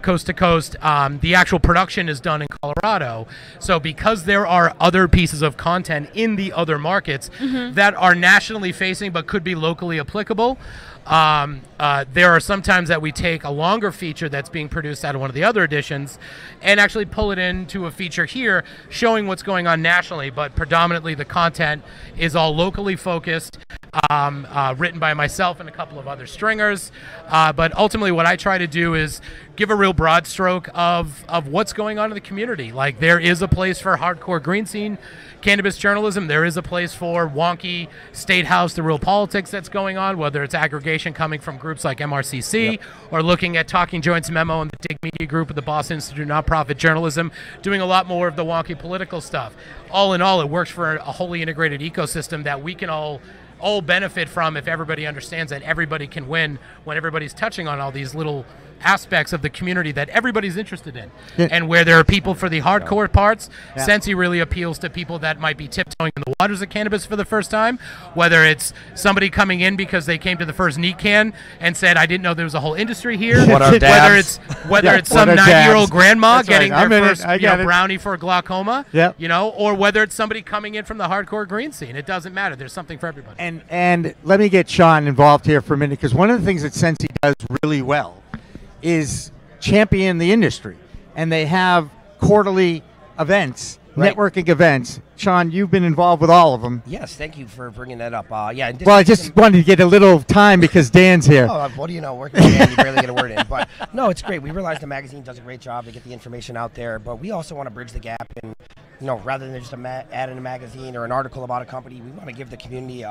coast to coast. The actual production is done in Colorado. So because there are other pieces of content in the other markets that are nationally facing but could be locally applicable, there are sometimes that we take a longer feature that's being produced out of one of the other editions and actually pull it into a feature here showing what's going on nationally, but predominantly the content is all locally focused, written by myself and a couple of other stringers. But ultimately what I try to do is give a real broad stroke of what's going on in the community. Like, there is a place for hardcore green scene cannabis journalism. There is a place for wonky state house, the real politics that's going on, whether it's aggregation coming from groups like MRCC or looking at Talking Joints Memo and the Dig Media Group of the Boston Institute of Nonprofit Journalism, doing a lot more of the wonky political stuff. All in all, it works for a wholly integrated ecosystem that we can all benefit from if everybody understands that everybody can win when everybody's touching on all these little aspects of the community that everybody's interested in. And where there are people for the hardcore parts, Scentsy really appeals to people that might be tiptoeing in the waters of cannabis for the first time, whether it's somebody coming in because they came to the first NECANN and said, I didn't know there was a whole industry here. Whether it's some 90-year-old grandma getting their first brownie for glaucoma, or whether it's somebody coming in from the hardcore green scene. It doesn't matter. There's something for everybody. And let me get Sean involved here for a minute, because one of the things that Scentsy does really well is champion the industry, and they have quarterly events, networking events. Sean, you've been involved with all of them. Yes, thank you for bringing that up. Well, I just wanted to get a little time because Dan's here. Oh, what do you know? Working with Dan, you barely get a word in. But no, it's great. We realize the magazine does a great job to get the information out there, but we also want to bridge the gap, and rather than just add in a magazine or an article about a company, we want to give the community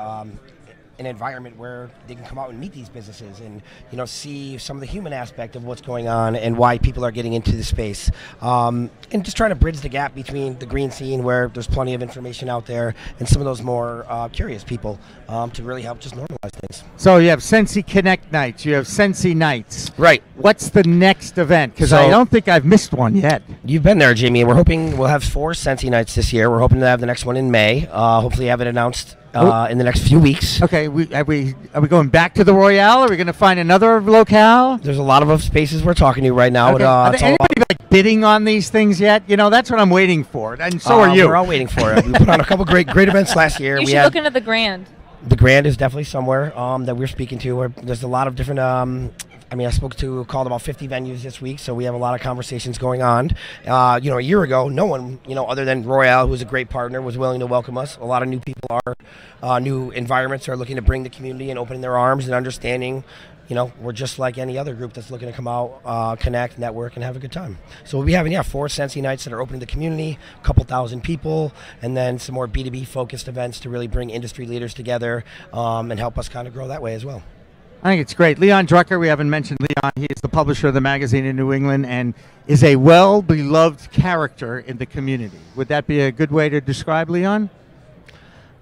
an environment where they can come out and meet these businesses and see some of the human aspect of what's going on and why people are getting into the space, and just trying to bridge the gap between the green scene, where there's plenty of information out there, and some of those more curious people, to really help just normalize things. So you have Scentsy Connect nights, you have Scentsy nights. Right. What's the next event? Because I don't think I've missed one yet. You've been there, Jamie, and we're hoping we'll have 4 Scentsy nights this year. We're hoping to have the next one in May. Hopefully have it announced in the next few weeks. Okay, are we going back to the Royale? Are we going to find another locale? There's a lot of spaces we're talking to right now. Okay. Are there anybody bidding on these things yet? That's what I'm waiting for, and so are you. We're all waiting for it. We put on a couple great events last year. You should look into the Grand. The Grand is definitely somewhere that we're speaking to. There's a lot of different. I called about 50 venues this week, so we have a lot of conversations going on. A year ago, no one, other than Royale, who's a great partner, was willing to welcome us. A lot of new people new environments are looking to bring the community and opening their arms and understanding, we're just like any other group that's looking to come out, connect, network, and have a good time. So we'll be having, 4 Scentsy nights that are open to the community, a couple thousand people, and then some more B2B focused events to really bring industry leaders together and help us kind of grow that way as well. I think it's great. Leon Drucker, we haven't mentioned Leon. He is the publisher of the magazine in New England and is a well-beloved character in the community. Would that be a good way to describe Leon?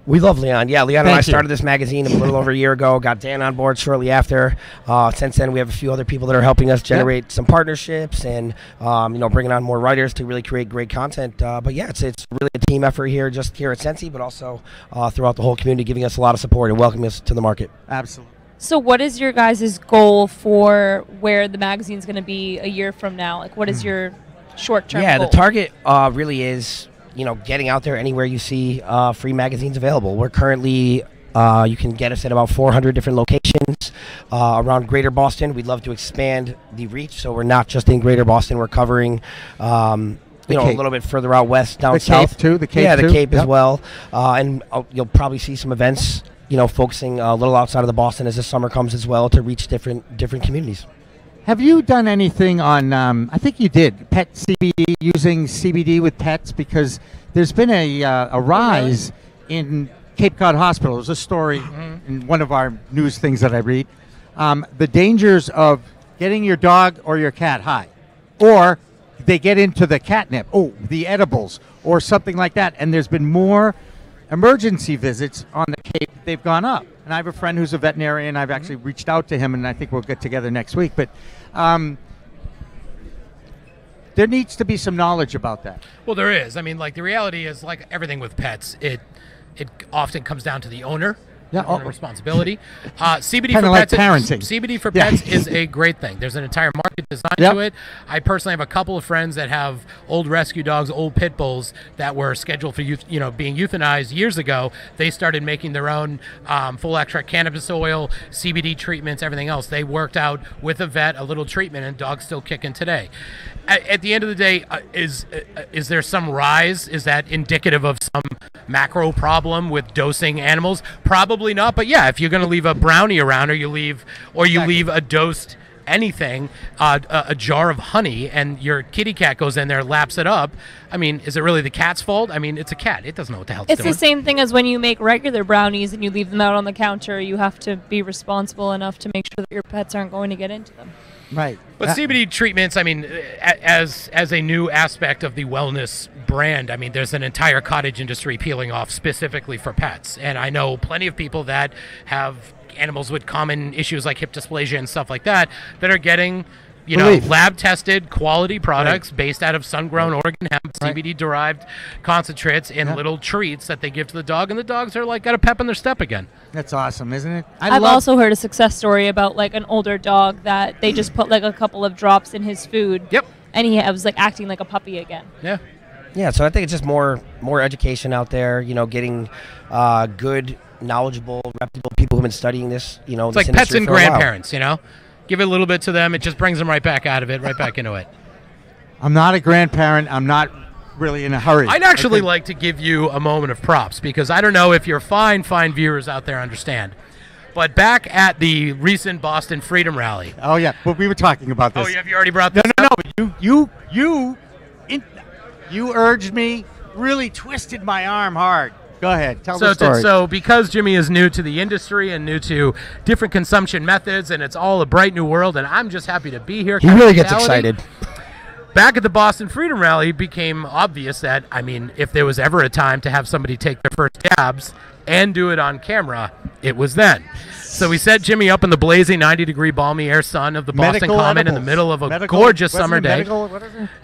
We love Leon. Yeah, Leon and I started this magazine a little over a year ago, got Dan on board shortly after. Since then, we have a few other people that are helping us generate some partnerships and, bringing on more writers to really create great content. But yeah, it's really a team effort here, just here at Scentsy, but also throughout the whole community, giving us a lot of support and welcoming us to the market. Absolutely. So what is your guys' goal for where the magazine's going to be a year from now? Like, what is your short-term goal? The target really is, getting out there anywhere you see free magazines available. We're currently, you can get us at about 400 different locations around Greater Boston. We'd love to expand the reach, so we're not just in Greater Boston. We're covering a little bit further out west, down south. Cape too, the Cape too. The Cape as well. And you'll probably see some events focusing a little outside of the Boston as the summer comes as well to reach different communities. Have you done anything on, I think you did, pet CBD, using CBD with pets? Because there's been a rise in Cape Cod Hospital. There's a story in one of our news things that I read. The dangers of getting your dog or your cat high. Or they get into the catnip, the edibles, or something like that. And there's been more emergency visits on the Cape, they've gone up. And I have a friend who's a veterinarian. I've actually reached out to him, and I think we'll get together next week. But there needs to be some knowledge about that. Well, there is. I mean, like, the reality is, like everything with pets, it often comes down to the owner. Yeah, owner responsibility. CBD Kinda for like pets. parenting. CBD for Yeah. pets is a great thing. There's an entire market designed Yep. to it. I personally have a couple of friends that have old rescue dogs, old pit bulls that were scheduled for being euthanized years ago. They started making their own full extract cannabis oil, CBD treatments, everything else. They worked out with a vet, a little treatment, and dogs still kicking today. At the end of the day, is there some rise? Is that indicative of some macro problem with dosing animals? Probably not. But yeah, if you're going to leave a brownie around, or you leave a dosed anything, a jar of honey, and your kitty cat goes in there, laps it up. I mean, is it really the cat's fault? I mean, it's a cat. It doesn't know what the hell it's doing. It's the same thing as when you make regular brownies and you leave them out on the counter. You have to be responsible enough to make sure that your pets aren't going to get into them. Right. But CBD treatments, I mean, as a new aspect of the wellness brand, I mean, there's an entire cottage industry peeling off specifically for pets. And I know plenty of people that have animals with common issues like hip dysplasia and stuff like that are getting, lab tested quality products based out of sun-grown Oregon hemp, CBD-derived concentrates in little treats that they give to the dog, and the dogs are like got a pep in their step again. That's awesome, isn't it? I've also heard a success story about like an older dog that they just put like a couple of drops in his food. Yep. And he was like acting like a puppy again. Yeah. Yeah, so I think it's just more education out there, getting good, knowledgeable, reputable people who've been studying this, It's like pets and grandparents, Give it a little bit to them, it just brings them right back out of it, right back into it. I'm not a grandparent. I'm not really in a hurry. I'd actually like to give you a moment of props, because I don't know if your fine viewers out there understand, but back at the recent Boston Freedom Rally. Oh yeah, well, we were talking about this. Oh, have you already brought this No, up? you urged me, really twisted my arm hard. Go ahead, tell the story. So because Jimmy is new to the industry and new to different consumption methods, and it's all a bright new world, and I'm just happy to be here. He really gets excited. Back at the Boston Freedom Rally, it became obvious that, I mean, if there was ever a time to have somebody take their first dabs and do it on camera, it was then. So we set Jimmy up in the blazing 90-degree balmy air sun of the Boston Common in the middle of a gorgeous summer day.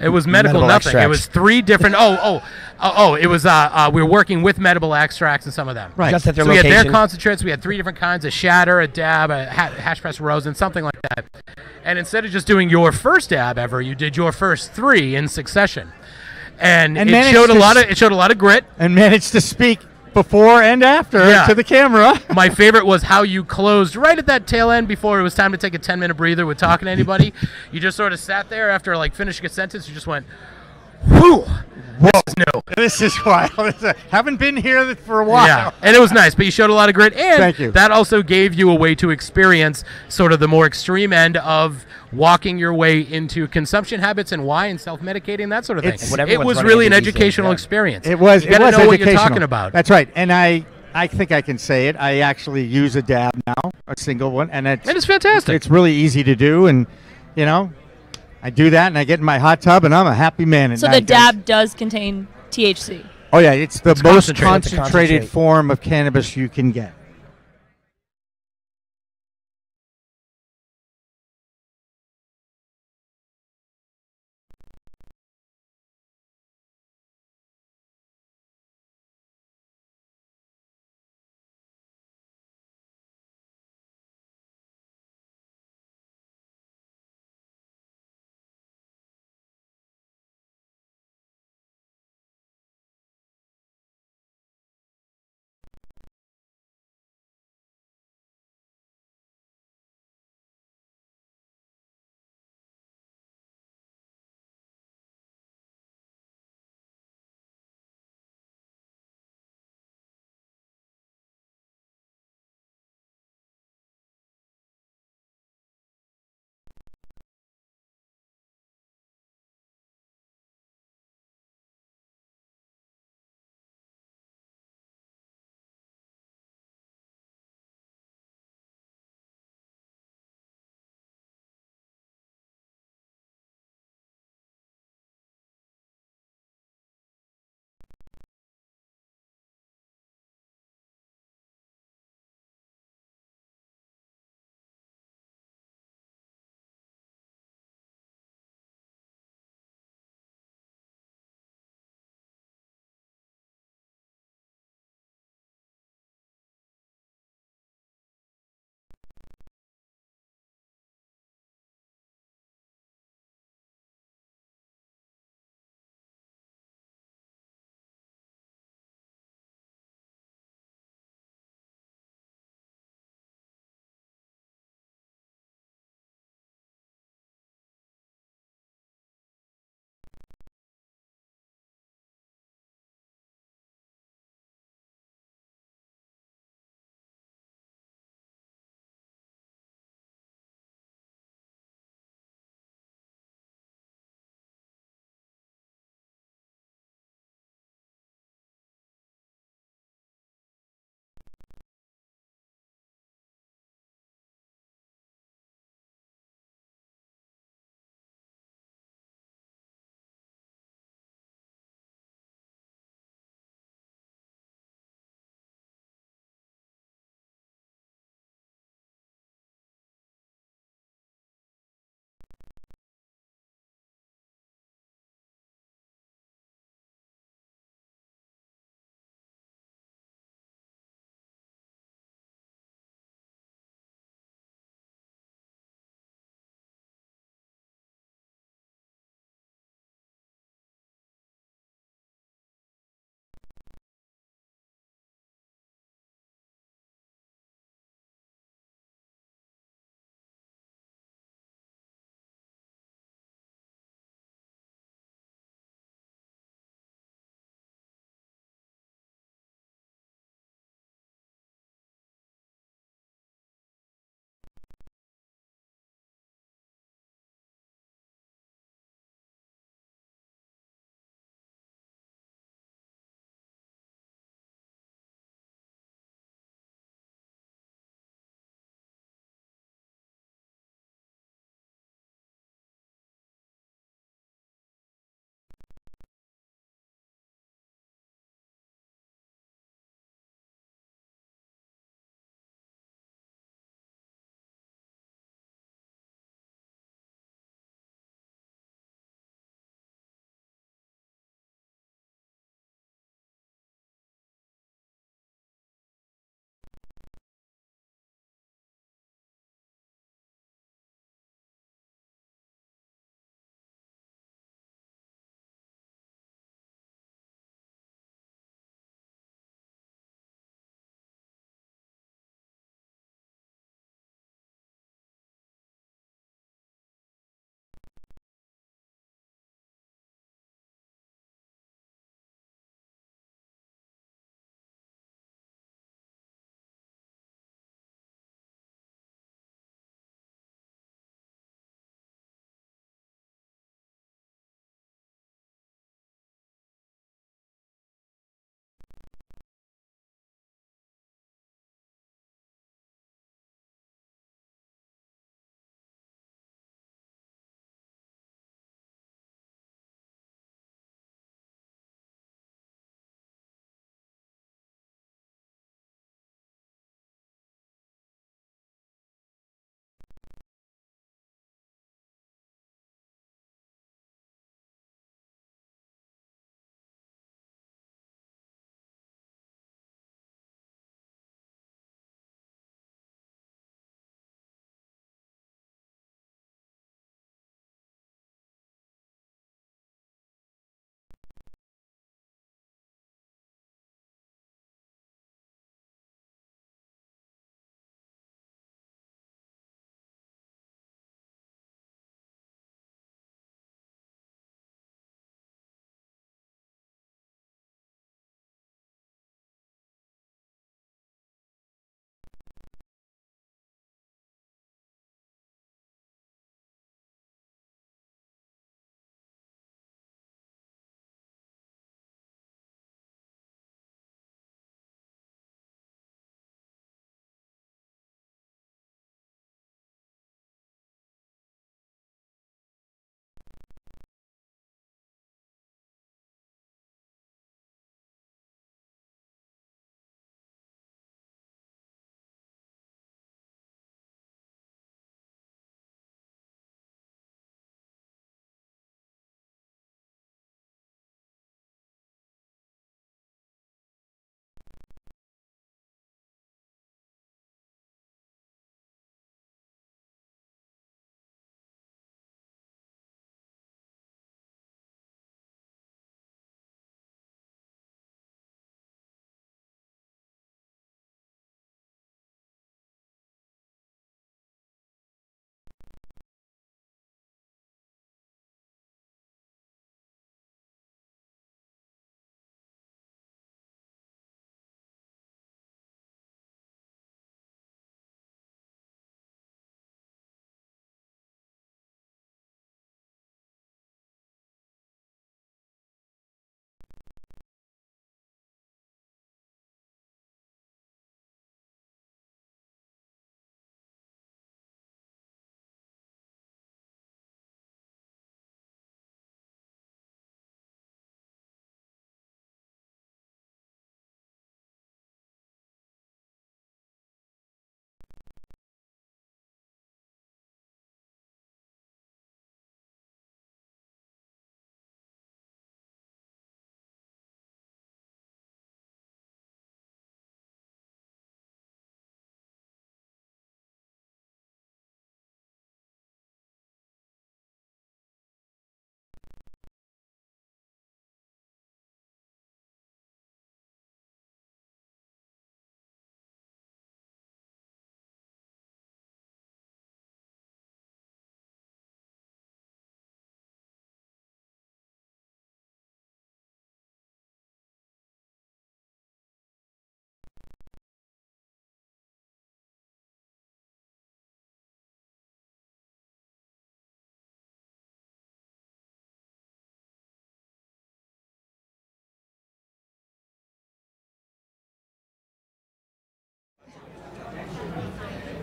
It was medical nothing. Extracts. It was 3 different. It was we were working with medical extracts and some of them. Right. Just at their so we had location. their concentrates. We had 3 different kinds: a shatter, a dab, a hash press rosin, something like that. And instead of just doing your first dab ever, you did your first 3 in succession. And it showed a lot of grit. And managed to speak before and after to the camera. My favorite was how you closed right at that tail end before it was time to take a 10-minute breather with talking to anybody. You just sort of sat there after like finishing a sentence. You just went, whew. This is wild. Haven't been here for a while. Yeah, and it was nice, but you showed a lot of grit, and Thank you. that also gave you a way to experience sort of the more extreme end of walking your way into consumption habits and why, and self-medicating, that sort of thing. It was really an educational experience. It was. You got to know what you're talking about. That's right. And I think I can say it. I actually use a dab now, a single one, and it's fantastic. It's really easy to do, and I do that, and I get in my hot tub, and I'm a happy man at So night, the dab does contain THC. Oh yeah, it's the most concentrated. concentrated form of cannabis you can get.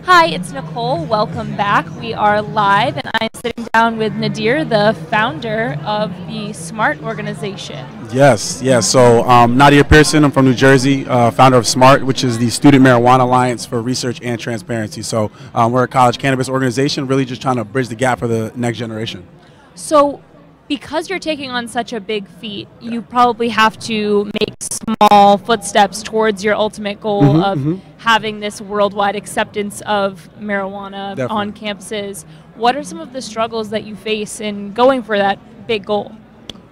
Hi, it's Nicole. Welcome back. We are live, and I'm sitting down with Nadir, the founder of the SMART organization. Yes. So Nadir Pearson, I'm from New Jersey, founder of SMART, which is the Student Marijuana Alliance for Research and Transparency. So we're a college cannabis organization, really just trying to bridge the gap for the next generation. So because you're taking on such a big feat, you probably have to make small footsteps towards your ultimate goal of having this worldwide acceptance of marijuana on campuses. What are some of the struggles that you face in going for that big goal?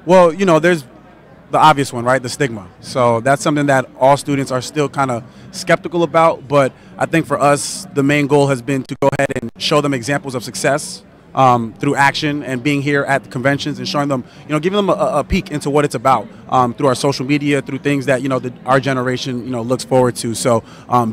Well, there's the obvious one, right? The stigma. So that's something that all students are still kind of skeptical about. But I think for us, the main goal has been to go ahead and show them examples of success through action and being here at the conventions and showing them, giving them a peek into what it's about through our social media, through things that, our generation, looks forward to. So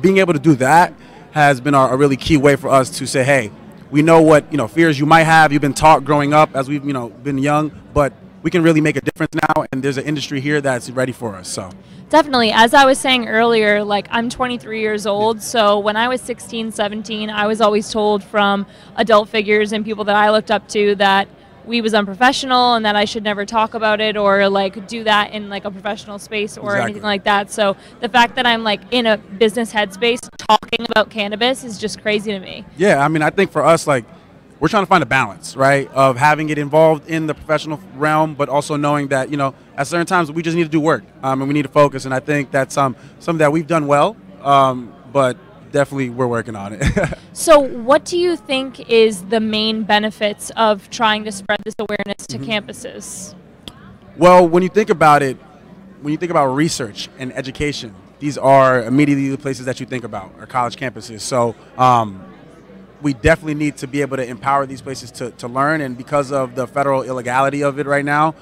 being able to do that has been a really key way for us to say, hey, we know what, fears you might have. You've been taught growing up as we've, been young, but we can really make a difference now, and there's an industry here that's ready for us. So definitely. As I was saying earlier, like, I'm 23 years old, so when I was 16, 17, I was always told from adult figures and people that I looked up to that weed was unprofessional and that I should never talk about it or like do that in like a professional space or anything like that. So the fact that I'm like in a business headspace talking about cannabis is just crazy to me. Yeah, I mean, I think for us, like, we're trying to find a balance, right, of having it involved in the professional realm, but also knowing that, at certain times we just need to do work and we need to focus. And I think that's something that we've done well, but definitely we're working on it. So what do you think is the main benefits of trying to spread this awareness to campuses? Well, when you think about it, when you think about research and education, these are immediately the places that you think about, are college campuses. So we definitely need to be able to empower these places to learn, and because of the federal illegality of it right now,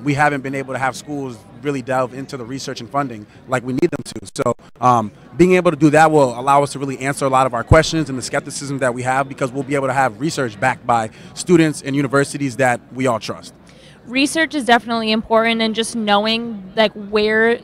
we haven't been able to have schools really delve into the research and funding like we need them to. So being able to do that will allow us to really answer a lot of our questions and the skepticism that we have, because we'll be able to have research backed by students and universities that we all trust. Research is definitely important, and just knowing like where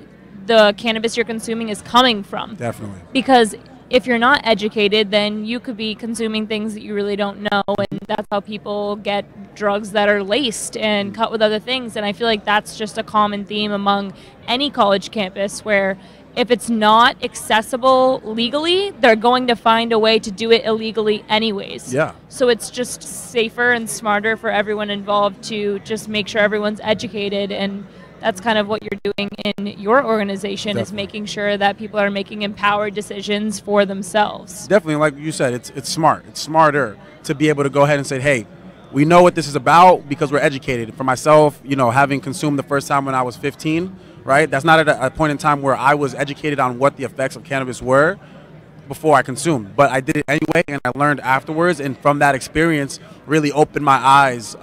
the cannabis you're consuming is coming from. Definitely. Because if you're not educated, then you could be consuming things that you really don't know, and that's how people get drugs that are laced and cut with other things. And I feel like that's just a common theme among any college campus, where if it's not accessible legally, they're going to find a way to do it illegally anyways. Yeah. So it's just safer and smarter for everyone involved to just make sure everyone's educated, and that's kind of what you're doing in your organization. Definitely. Is making sure that people are making empowered decisions for themselves. Definitely, like you said, it's smart. It's smarter to be able to go ahead and say, hey, we know what this is about because we're educated. For myself, having consumed the first time when I was 15, right? That's not at a point in time where I was educated on what the effects of cannabis were before I consumed, but I did it anyway, and I learned afterwards, and from that experience really opened my eyes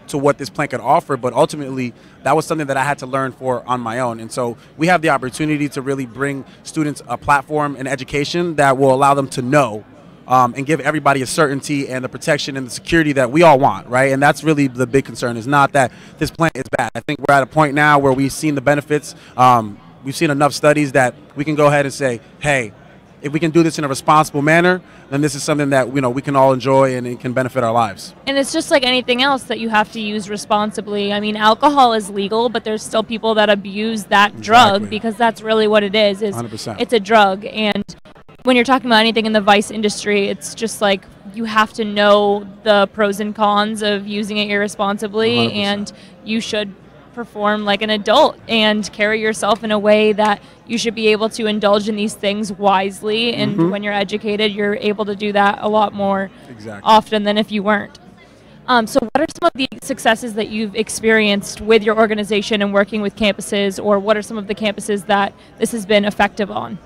to what this plant could offer. But ultimately, that was something that I had to learn for on my own. And so we have the opportunity to really bring students a platform and education that will allow them to know and give everybody a certainty and the protection and the security that we all want, right? And that's really the big concern, is not that this plant is bad. I think we're at a point now where we've seen the benefits. We've seen enough studies that we can go ahead and say, hey, if we can do this in a responsible manner, then this is something that we can all enjoy and it can benefit our lives. And it's just like anything else that you have to use responsibly. I mean, alcohol is legal, but there's still people that abuse that drug, because that's really what it is 100%. It's a drug. And when you're talking about anything in the vice industry, it's just like you have to know the pros and cons of using it irresponsibly, 100%. and you should perform like an adult and carry yourself in a way that you should be able to indulge in these things wisely. And when you're educated, you're able to do that a lot more often than if you weren't. So what are some of the successes that you've experienced with your organization and working with campuses, or what are some of the campuses that this has been effective on?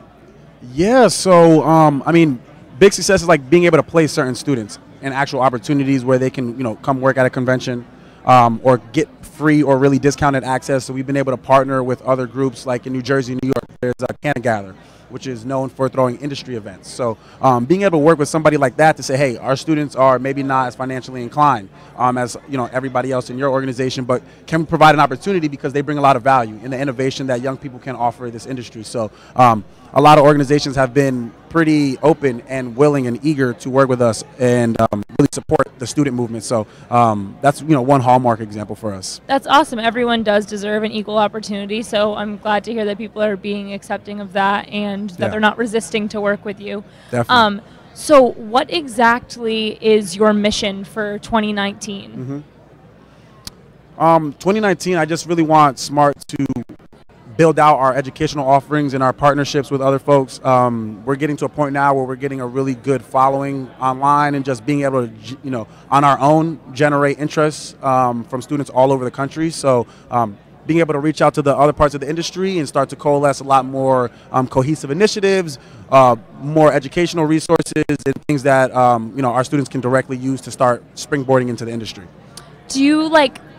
Yeah, so I mean, big successes like being able to place certain students in actual opportunities where they can come work at a convention or get free or really discounted access. So we've been able to partner with other groups, like in New Jersey, New York, there's a Canna Gather, which is known for throwing industry events. So being able to work with somebody like that to say, hey, our students are maybe not as financially inclined as everybody else in your organization, but can we provide an opportunity because they bring a lot of value in the innovation that young people can offer this industry. So I'm a lot of organizations have been pretty open and willing and eager to work with us and really support the student movement. So that's one hallmark example for us. That's awesome. Everyone does deserve an equal opportunity, so I'm glad to hear that people are being accepting of that and that they're not resisting to work with you. Definitely. So what exactly is your mission for 2019? 2019, I just really want SMART to build out our educational offerings and our partnerships with other folks. We're getting to a point now where we're getting a really good following online and just being able to, on our own, generate interest from students all over the country. So being able to reach out to the other parts of the industry and start to coalesce a lot more cohesive initiatives, more educational resources, and things that our students can directly use to start springboarding into the industry. Do you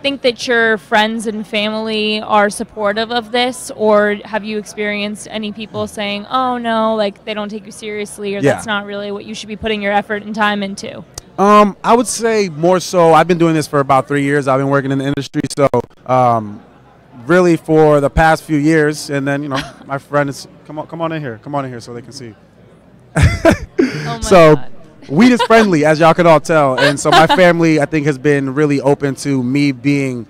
think that your friends and family are supportive of this, or have you experienced any people saying, "Oh no, they don't take you seriously," or "That's not really what you should be putting your effort and time into"? I would say more so. I've been doing this for about 3 years. I've been working in the industry, so really for the past few years, and then my friend is come on in here so they can see. Oh my God. Weed is friendly, as y'all can all tell, and so my family, I think, has been really open to me being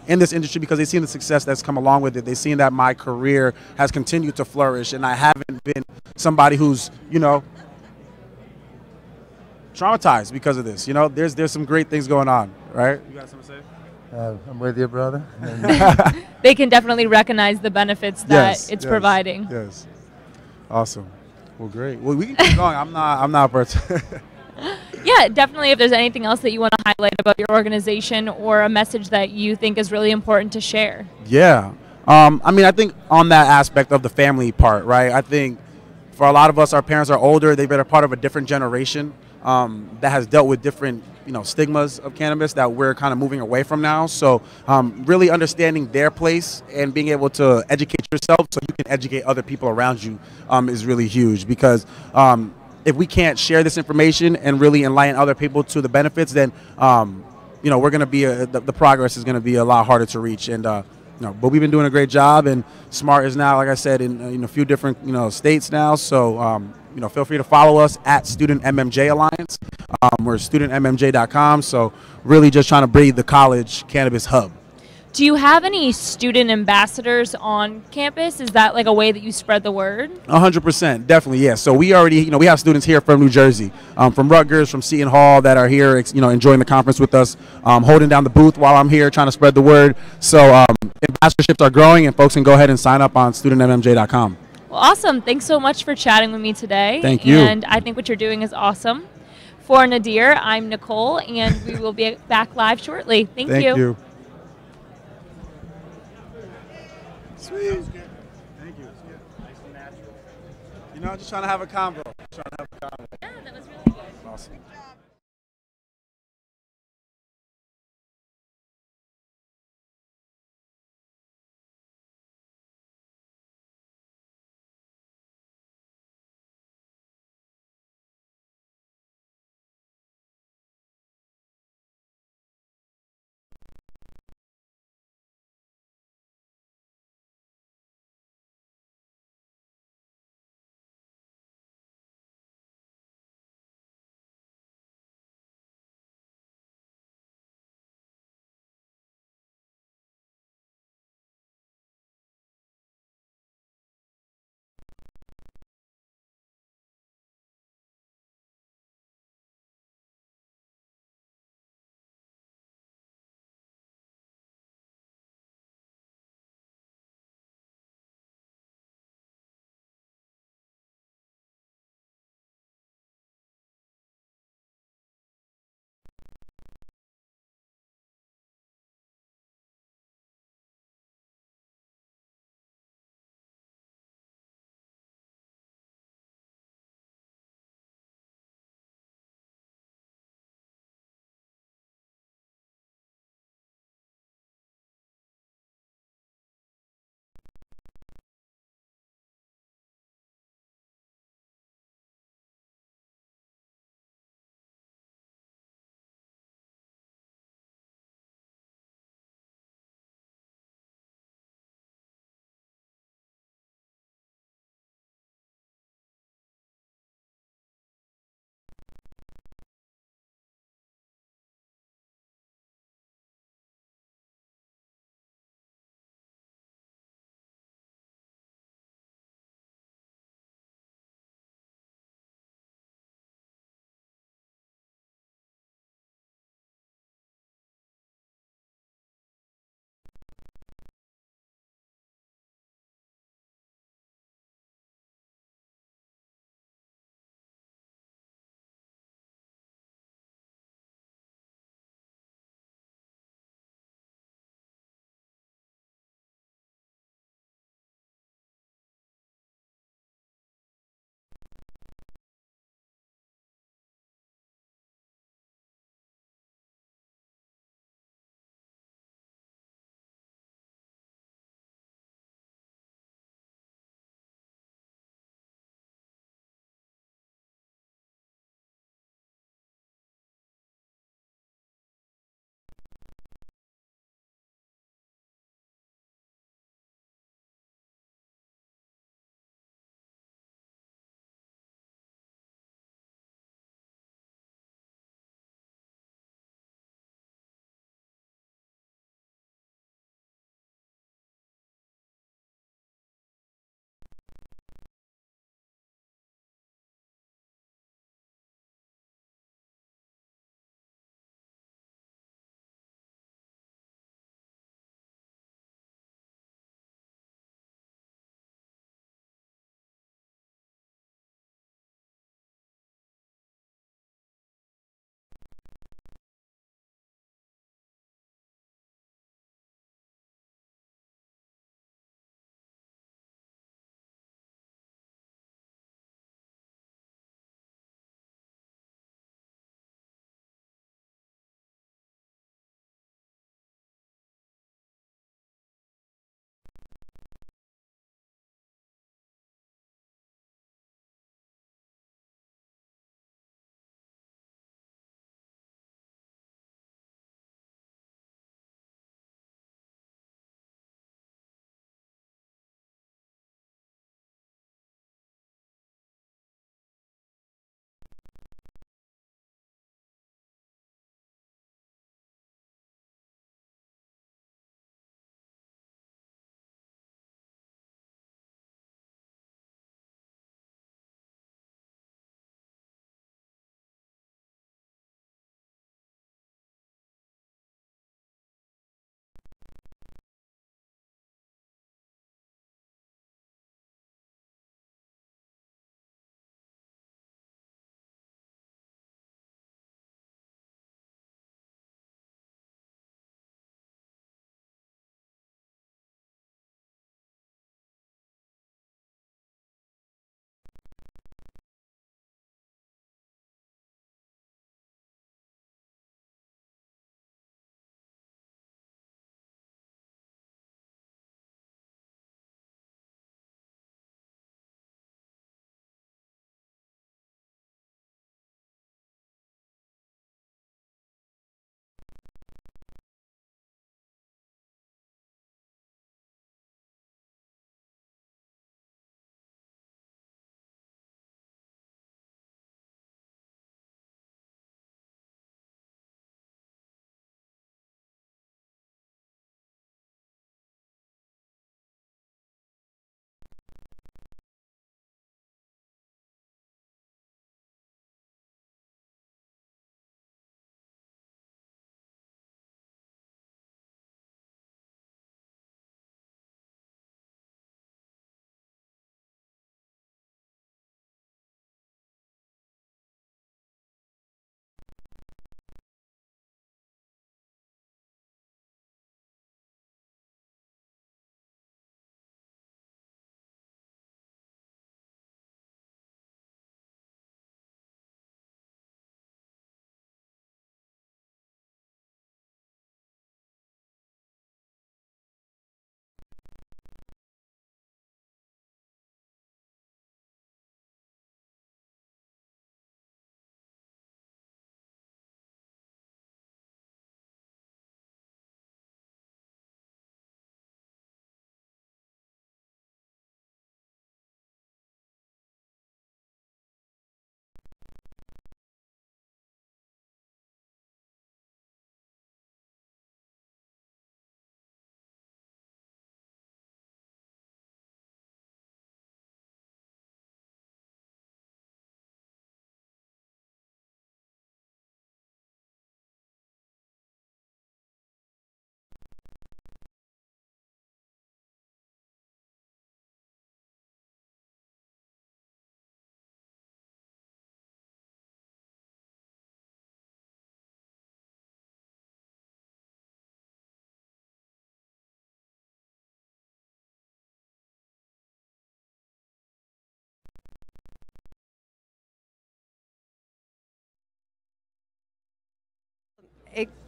in this industry because they've seen the success that's come along with it. They've seen that my career has continued to flourish, and I haven't been somebody who's traumatized because of this. There's some great things going on, right? You got something to say? I'm with you, brother. They can definitely recognize the benefits that it's providing. Yes. Awesome. Well, great. Well, we can keep going. I'm not a person. Yeah, definitely. If there's anything else that you want to highlight about your organization or a message that you think is really important to share. Yeah. I think on that aspect of the family part, right? I think for a lot of us, our parents are older. They've been a part of a different generation that has dealt with different stigmas of cannabis that we're kind of moving away from now. So really understanding their place and being able to educate yourself so you can educate other people around you is really huge, because if we can't share this information and really enlighten other people to the benefits, then we're going to be the progress is going to be a lot harder to reach. And but we've been doing a great job, and SMART is now, like I said, in a few different states now. So feel free to follow us at Student MMJ Alliance. We're studentmmj.com. So really just trying to breed the college cannabis hub. Do you have any student ambassadors on campus? Is that a way that you spread the word? 100%, definitely, yes. So we already, we have students here from New Jersey, from Rutgers, from Seton Hall, that are here, enjoying the conference with us, holding down the booth while I'm here, trying to spread the word. So ambassadorships are growing, and folks can go ahead and sign up on studentmmj.com. Well, awesome. Thanks so much for chatting with me today. Thank you. And I think what you're doing is awesome. For Nadir, I'm Nicole, and we will be back live shortly. Thank you. Thank you. Sweet. Thank you. Nice and natural. Just trying to have a convo. Yeah, that was really good. Awesome.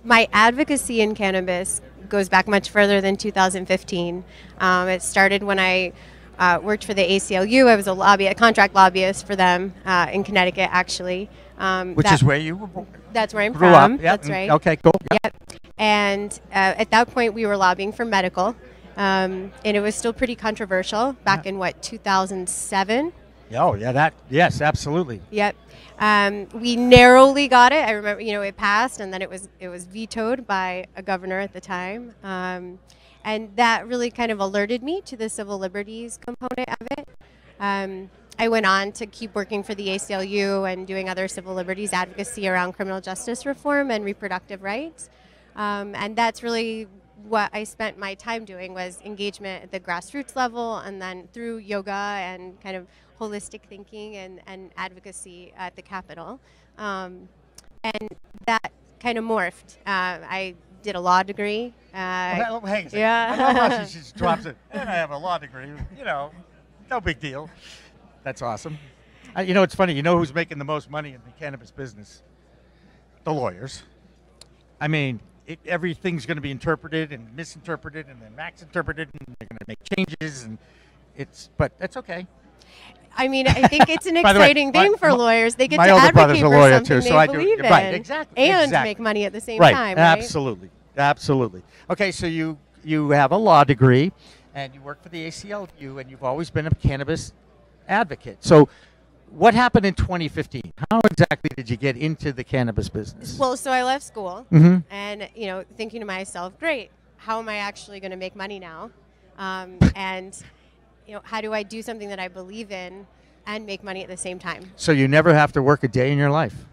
my advocacy in cannabis goes back much further than 2015. It started when I worked for the ACLU. I was a contract lobbyist for them in Connecticut, actually. Which is where you were born. That's where I'm Grew from. up. Yep. That's right. Okay, cool. Yep. And at that point, we were lobbying for medical, and it was still pretty controversial back in 2007. Oh yeah, yes, absolutely. Yep. We narrowly got it. I remember, it passed, and then it was vetoed by a governor at the time. And that really kind of alerted me to the civil liberties component of it. I went on to keep working for the ACLU and doing other civil liberties advocacy around criminal justice reform and reproductive rights. And that's really what I spent my time doing, was engagement at the grassroots level, and then through yoga and kind of holistic thinking and advocacy at the Capitol. And that kind of morphed. I did a law degree. Hang on a second. Yeah. I love how she just drops it. And I have a law degree. No big deal. That's awesome. It's funny. You know who's making the most money in the cannabis business? The lawyers. I mean, everything's going to be interpreted and misinterpreted, and then Max interpreted, and they're going to make changes, but that's okay. I mean, I think it's an exciting thing for lawyers. They get to advocate for something they believe in, right? Exactly, and make money at the same time. Right? Absolutely. Okay, so you have a law degree, and you work for the ACLU, and you've always been a cannabis advocate. So, what happened in 2015? How exactly did you get into the cannabis business? Well, so I left school, Mhm. and thinking to myself, great, how am I actually going to make money now? And how do I do something that I believe in and make money at the same time? So you never have to work a day in your life.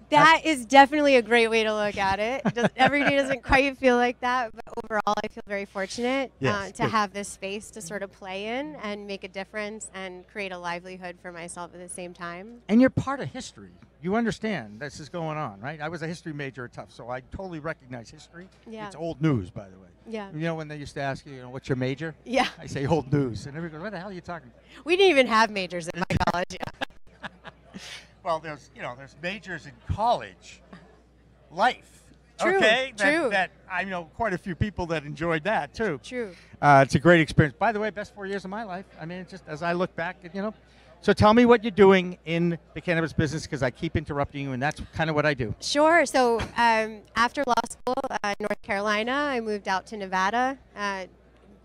That is definitely a great way to look at it. Every day doesn't quite feel like that, but overall I feel very fortunate to have this space to sort of play in and make a difference and create a livelihood for myself at the same time. And you're part of history. You understand this is going on, right? I was a history major at Tufts, so I totally recognize history. Yeah. It's old news, by the way. Yeah. When they used to ask you, what's your major? Yeah. I say old news. And everybody goes, what the hell are you talking about? We didn't even have majors in my college. Well, there's majors in college life. True, okay? true. That I know quite a few people that enjoyed that, too. True. It's a great experience. By the way, best 4 years of my life. I mean, it's just as I look back, So tell me what you're doing in the cannabis business, because I keep interrupting you, and that's kind of what I do. Sure. So after law school in North Carolina, I moved out to Nevada.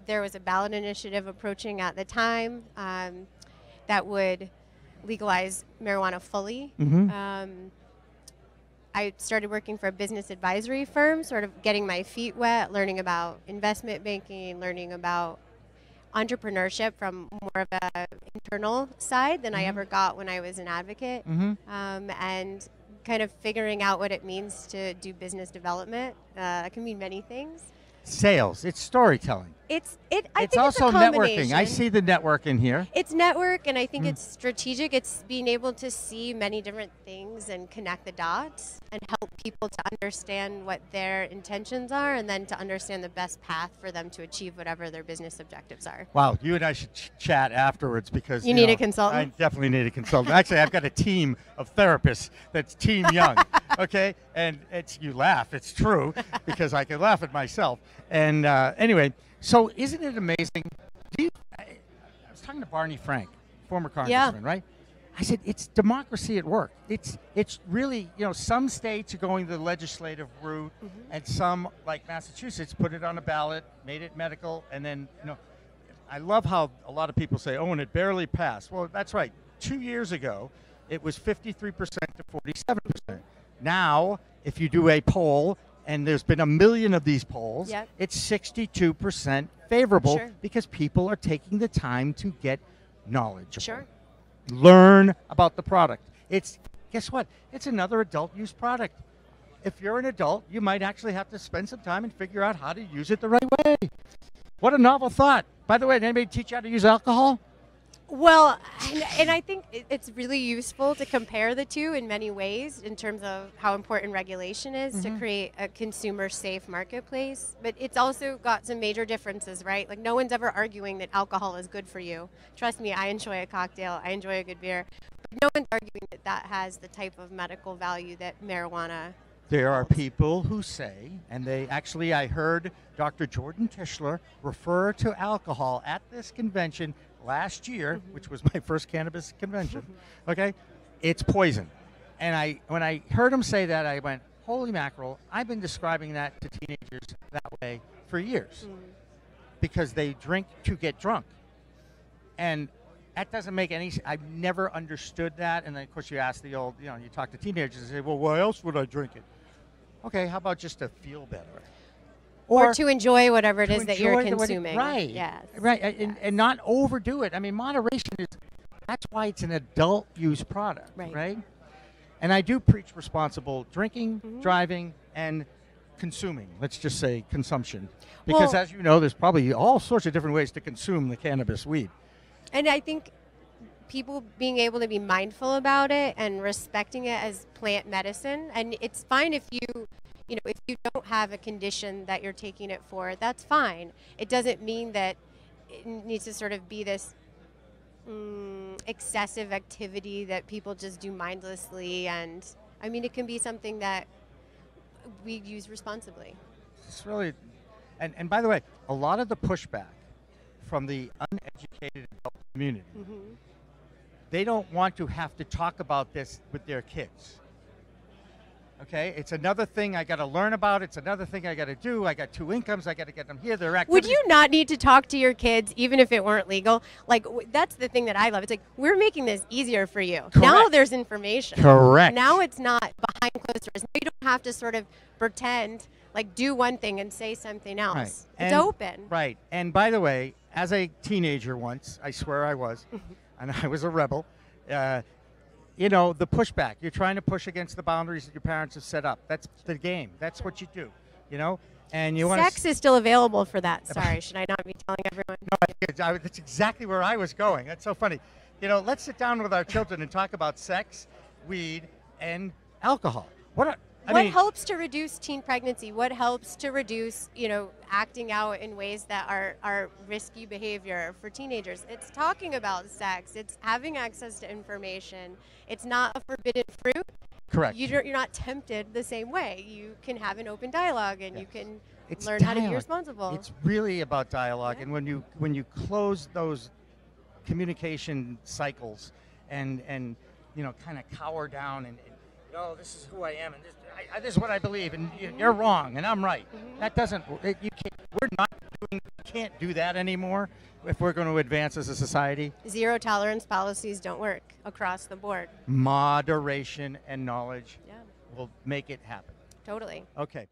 There was a ballot initiative approaching at the time that would legalize marijuana fully. Mhm. I started working for a business advisory firm, sort of getting my feet wet, learning about investment banking, learning about entrepreneurship from more of a internal side than I ever got when I was an advocate, and kind of figuring out what it means to do business development. It can mean many things. Sales. It's storytelling. I It's think also it's a networking. I combination. see the network in here. It's network, and I think it's strategic. It's being able to see many different things and connect the dots and help people to understand what their intentions are, and then to understand the best path for them to achieve whatever their business objectives are. Wow, you and I should chat afterwards, because You need a consultant? I definitely need a consultant. Actually, I've got a team of therapists that's Team Young, okay? And you laugh, it's true, because I can laugh at myself. And anyway, so isn't it amazing? I was talking to Barney Frank, former congressman, right? I said, it's democracy at work. It's really, some states are going the legislative route, and some, like Massachusetts, put it on a ballot, made it medical, and then, I love how a lot of people say, oh, and it barely passed. Well, that's right. 2 years ago, it was 53% to 47%. Now, if you do a poll, and there's been 1 million of these polls, it's 62% favorable, because people are taking the time to get knowledge. Sure. Learn about the product. Guess what? It's another adult use product. If you're an adult, you might actually have to spend some time and figure out how to use it the right way. What a novel thought. By the way, did anybody teach you how to use alcohol? Well, and I think it's really useful to compare the two in many ways in terms of how important regulation is to create a consumer-safe marketplace. But it's also got some major differences, right? Like, no one's ever arguing that alcohol is good for you. Trust me, I enjoy a cocktail. I enjoy a good beer. But no one's arguing that that has the type of medical value that marijuana There are people who say, and they actually, I heard Dr. Jordan Tischler refer to alcohol at this convention last year, which was my first cannabis convention. Okay, it's poison. And when I heard him say that, I went, holy mackerel, I've been describing that to teenagers that way for years because they drink to get drunk. And that doesn't make any sense. I've never understood that. And then, of course, you ask the old, you talk to teenagers and say, well, why else would I drink it? Okay, how about just to feel better? Or to enjoy whatever it is that you're enjoy consuming. Right. Yes. Right. And not overdo it. I mean, moderation that's why it's an adult use product. Right. And I do preach responsible drinking, driving, and consuming. Let's just say consumption. Because as you know, there's probably all sorts of different ways to consume the cannabis weed. And I think people being able to be mindful about it and respecting it as plant medicine. And it's fine if if you don't have a condition that you're taking it for, that's fine. It doesn't mean that it needs to sort of be this excessive activity that people just do mindlessly. And I mean, it can be something that we use responsibly. It's really, and by the way, a lot of the pushback from the uneducated adult community, they don't want to have to talk about this with their kids. Okay, it's another thing I got to learn about. It's another thing I got to do. I got 2 incomes. I got to get them here. They're Would you not need to talk to your kids even if it weren't legal? Like that's the thing that I love. It's like we're making this easier for you. Correct. Now there's information. Correct. Now it's not behind closed doors. Now you don't have to sort of pretend like do one thing and say something else. Right. It's And- open. Right. And by the way, as a teenager once, I swear I was, and I was a rebel, the pushback. You're trying to push against the boundaries that your parents have set up. That's the game. That's what you do, And you want Sex is still available for that. Sorry, should I not be telling everyone? No, that's exactly where I was going. That's so funny. Let's sit down with our children and talk about sex, weed, and alcohol. What helps to reduce teen pregnancy? What helps to reduce, acting out in ways that are risky behavior for teenagers? It's talking about sex. It's having access to information. It's not a forbidden fruit. Correct. You're not tempted the same way. You can have an open dialogue and you can learn how to be dialogue. responsible. It's really about dialogue, and when you close those communication cycles and kind of cower down and this is who I am, and this is what I believe, and you're wrong, and I'm right. That doesn't. We can't do that anymore if we're going to advance as a society. Zero tolerance policies don't work across the board. Moderation and knowledge will make it happen. Totally. Okay.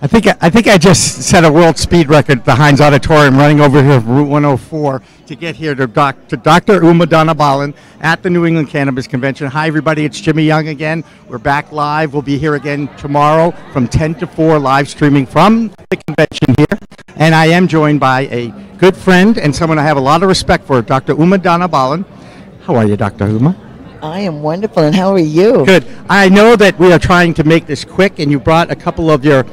I think I just set a world speed record at the Heinz Auditorium, running over here from Route 104 to get here to Dr. Uma Dhanabalan at the New England Cannabis Convention. Hi, everybody. It's Jimmy Young again. We're back live. We'll be here again tomorrow from 10 to 4, live streaming from the convention here. And I am joined by a good friend and someone I have a lot of respect for, Dr. Uma Dhanabalan. How are you, Dr. Uma? I am wonderful, and how are you? Good. I know that we are trying to make this quick, and you brought a couple of your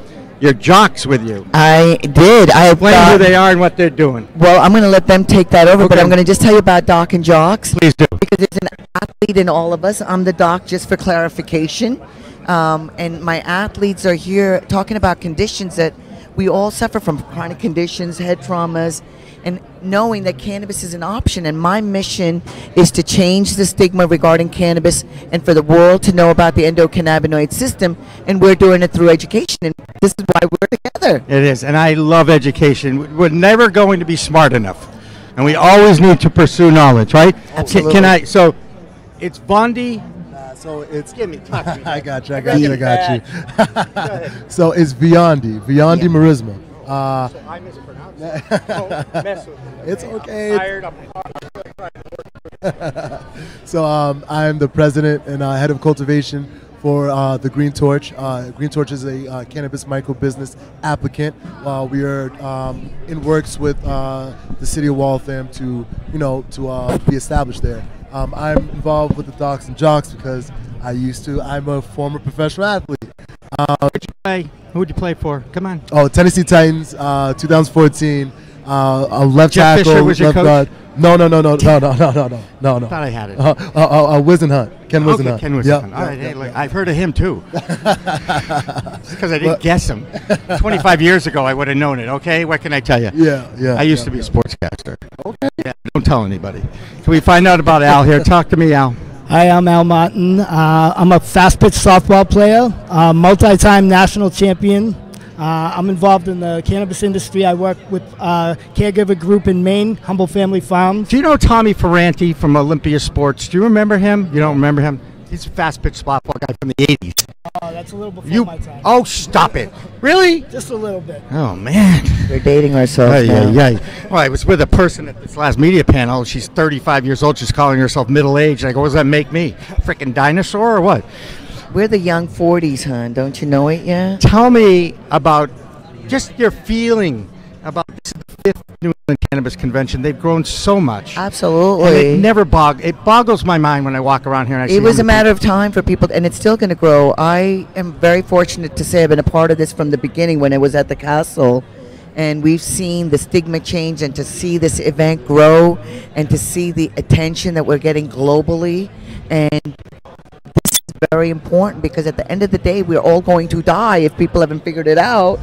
jocks with you. I did. Explain who they are and what they're doing. Well, I'm going to let them take that over, but Okay. I'm going to just tell you about Doc and Jocks. Please do. Because there's an athlete in all of us. I'm the doc just for clarification. And my athletes are here talking about conditions that we all suffer from, chronic conditions, head traumas, and knowing that cannabis is an option. And my mission is to change the stigma regarding cannabis and for the world to know about the endocannabinoid system. And we're doing it through education. And this is why we're together. It is, and I love education. We're never going to be smart enough, and we always need to pursue knowledge, right? Absolutely. Can I? So, it's Bondi. So it's Give me, talk to me. I got you. So it's Biondi Marisma. So I mispronounced it. Don't mess with me. It's okay. I'm tired. So I'm the president and head of cultivation for the Green Torch. Green Torch is a cannabis micro business applicant. We are in works with the city of Waltham to be established there. I'm involved with the Docs and Jocks because I'm a former professional athlete. Who would you play for? Come on. Oh, Tennessee Titans, 2014. A left Jeff tackle, Fisher was your left coach? guard. No. Thought I had it. Wisenhunt. Ken Wisenhunt. Okay, Ken Wisenhunt. All right, hey, look, I've heard of him too. Because I didn't guess him. 25 years ago, I would have known it. Okay, what can I tell you? Yeah. I used to be a sportscaster. Okay. Yeah, don't tell anybody. Can we find out about Al here? Talk to me, Al. Hi, I'm Al Martin. I'm a fast pitch softball player, multi-time national champion. I'm involved in the cannabis industry. I work with a caregiver group in Maine, Humble Family Farms. Do you know Tommy Ferranti from Olympia Sports? Do you remember him? You don't remember him? He's a fast pitch softball guy from the 80s. That's a little before my time. Oh, stop it. Really? Just a little bit. Oh, man. We're dating ourselves now. Well, I was with a person at this last media panel. She's 35 years old. She's calling herself middle-aged. I go, what does that make me? Freaking dinosaur or what? We're the young 40s, hon. Don't you know it yet? Tell me about just your feeling about this is the 5th New England Cannabis Convention. They've grown so much. Absolutely. And it boggles my mind when I walk around here and I see It was a matter people. of time for people, and it's still going to grow. I am very fortunate to say I've been a part of this from the beginning when I was at the castle, and we've seen the stigma change, and to see this event grow, and to see the attention that we're getting globally, and this is very important because at the end of the day, we're all going to die if people haven't figured it out,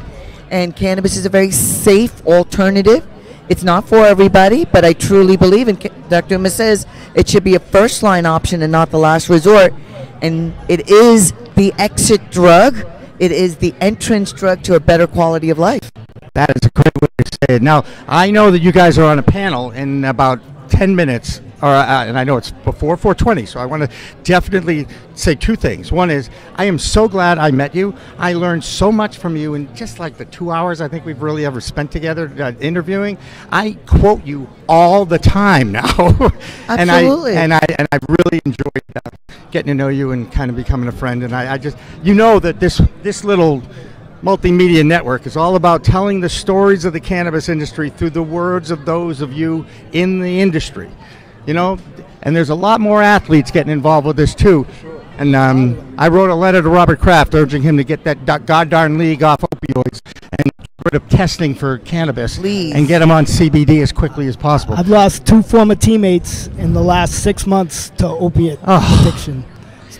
and cannabis is a very safe alternative. It's not for everybody, but I truly believe, and Dr. Uma says, it should be a first-line option and not the last resort. And it is the exit drug. It is the entrance drug to a better quality of life. That is a great way to say it. Now, I know that you guys are on a panel in about 10 minutes, and I know it's before 4:20, so I want to definitely say two things. One is, I am so glad I met you. I learned so much from you in just like the 2 hours I think we've really ever spent together interviewing. I quote you all the time now. Absolutely. and I really enjoyed getting to know you and kind of becoming a friend. And I just, you know that this little multimedia network is all about telling the stories of the cannabis industry through the words of those of you in the industry, and there's a lot more athletes getting involved with this too. And I wrote a letter to Robert Kraft urging him to get that goddamn league off opioids and get rid of testing for cannabis. Please. And get them on CBD as quickly as possible. I've lost 2 former teammates in the last 6 months to opiate addiction.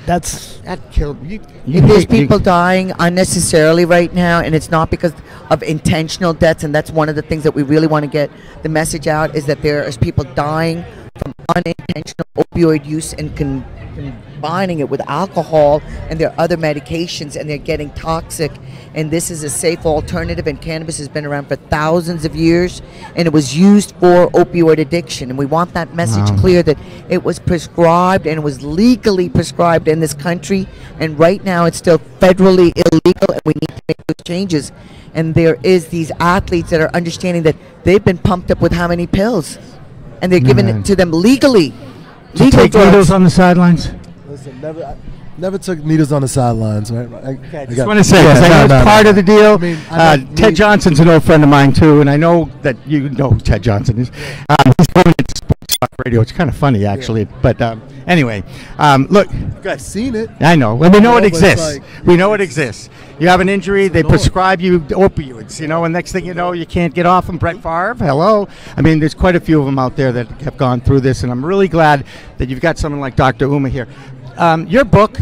That killed me. There's people dying unnecessarily right now, and it's not because of intentional deaths, and that's one of the things that we really want to get the message out, is that there is people dying from unintentional opioid use and combining it with alcohol and their other medications, and they're getting toxic. And this is a safe alternative, and cannabis has been around for thousands of years, and it was used for opioid addiction. And we want that message clear that it was prescribed and it was legally prescribed in this country, and right now it's still federally illegal, and we need to make those changes. And there is these athletes that are understanding that they've been pumped up with how many pills, and they're giving it to them legally. To Legal take drugs. needles on the sidelines? Listen, never took needles on the sidelines, right? I just want to say, because I know it's part of the deal. Ted Johnson's an old friend of mine, too, and I know that you know who Ted Johnson is. He's going into sports talk radio. It's kind of funny, actually. But anyway, look. I've seen it. I know. Well, we know it but it's exists. like- We know it exists. You have an injury, they prescribe you opioids, and next thing you know, you can't get off them. Brett Favre, hello. I mean, there's quite a few of them out there that have gone through this, and I'm really glad that you've got someone like Dr. Uma here. Your book,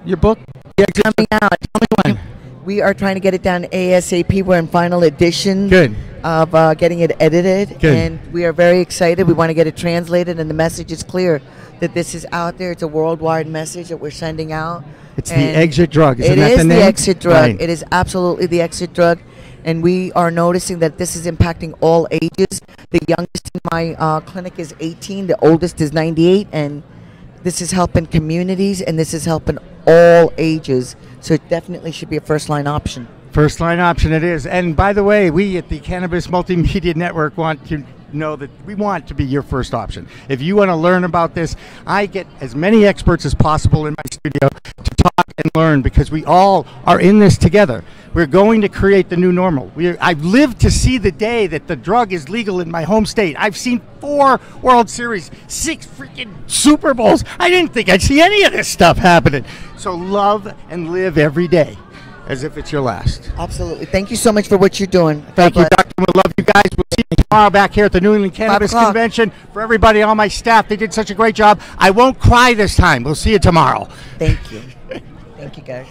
coming out. We are trying to get it down ASAP. We're in final edition. Good. Of getting it edited. Good. And we are very excited. We want to get it translated, and the message is clear that this is out there. It's a worldwide message that we're sending out. It's the And exit drug. Isn't it that is the name? the exit drug. Right. It is absolutely the exit drug. And we are noticing that this is impacting all ages. The youngest in my clinic is 18. The oldest is 98. And this is helping communities, and this is helping all ages. So it definitely should be a first-line option. First line option it is. And by the way, we at the Cannabis Multimedia Network want to know that we want to be your first option. If you want to learn about this, I get as many experts as possible in my studio to talk and learn, because we all are in this together. We're going to create the new normal. I've lived to see the day that the drug is legal in my home state. I've seen 4 World Series, 6 freaking Super Bowls. I didn't think I'd see any of this stuff happening. So love and live every day as if it's your last. Absolutely. Thank you so much for what you're doing. Thank you, Dr. We love you guys. We'll see you tomorrow back here at the New England Cannabis 5 o'clock. Convention. For everybody on my staff, they did such a great job. I won't cry this time. We'll see you tomorrow. Thank you. Thank you, guys.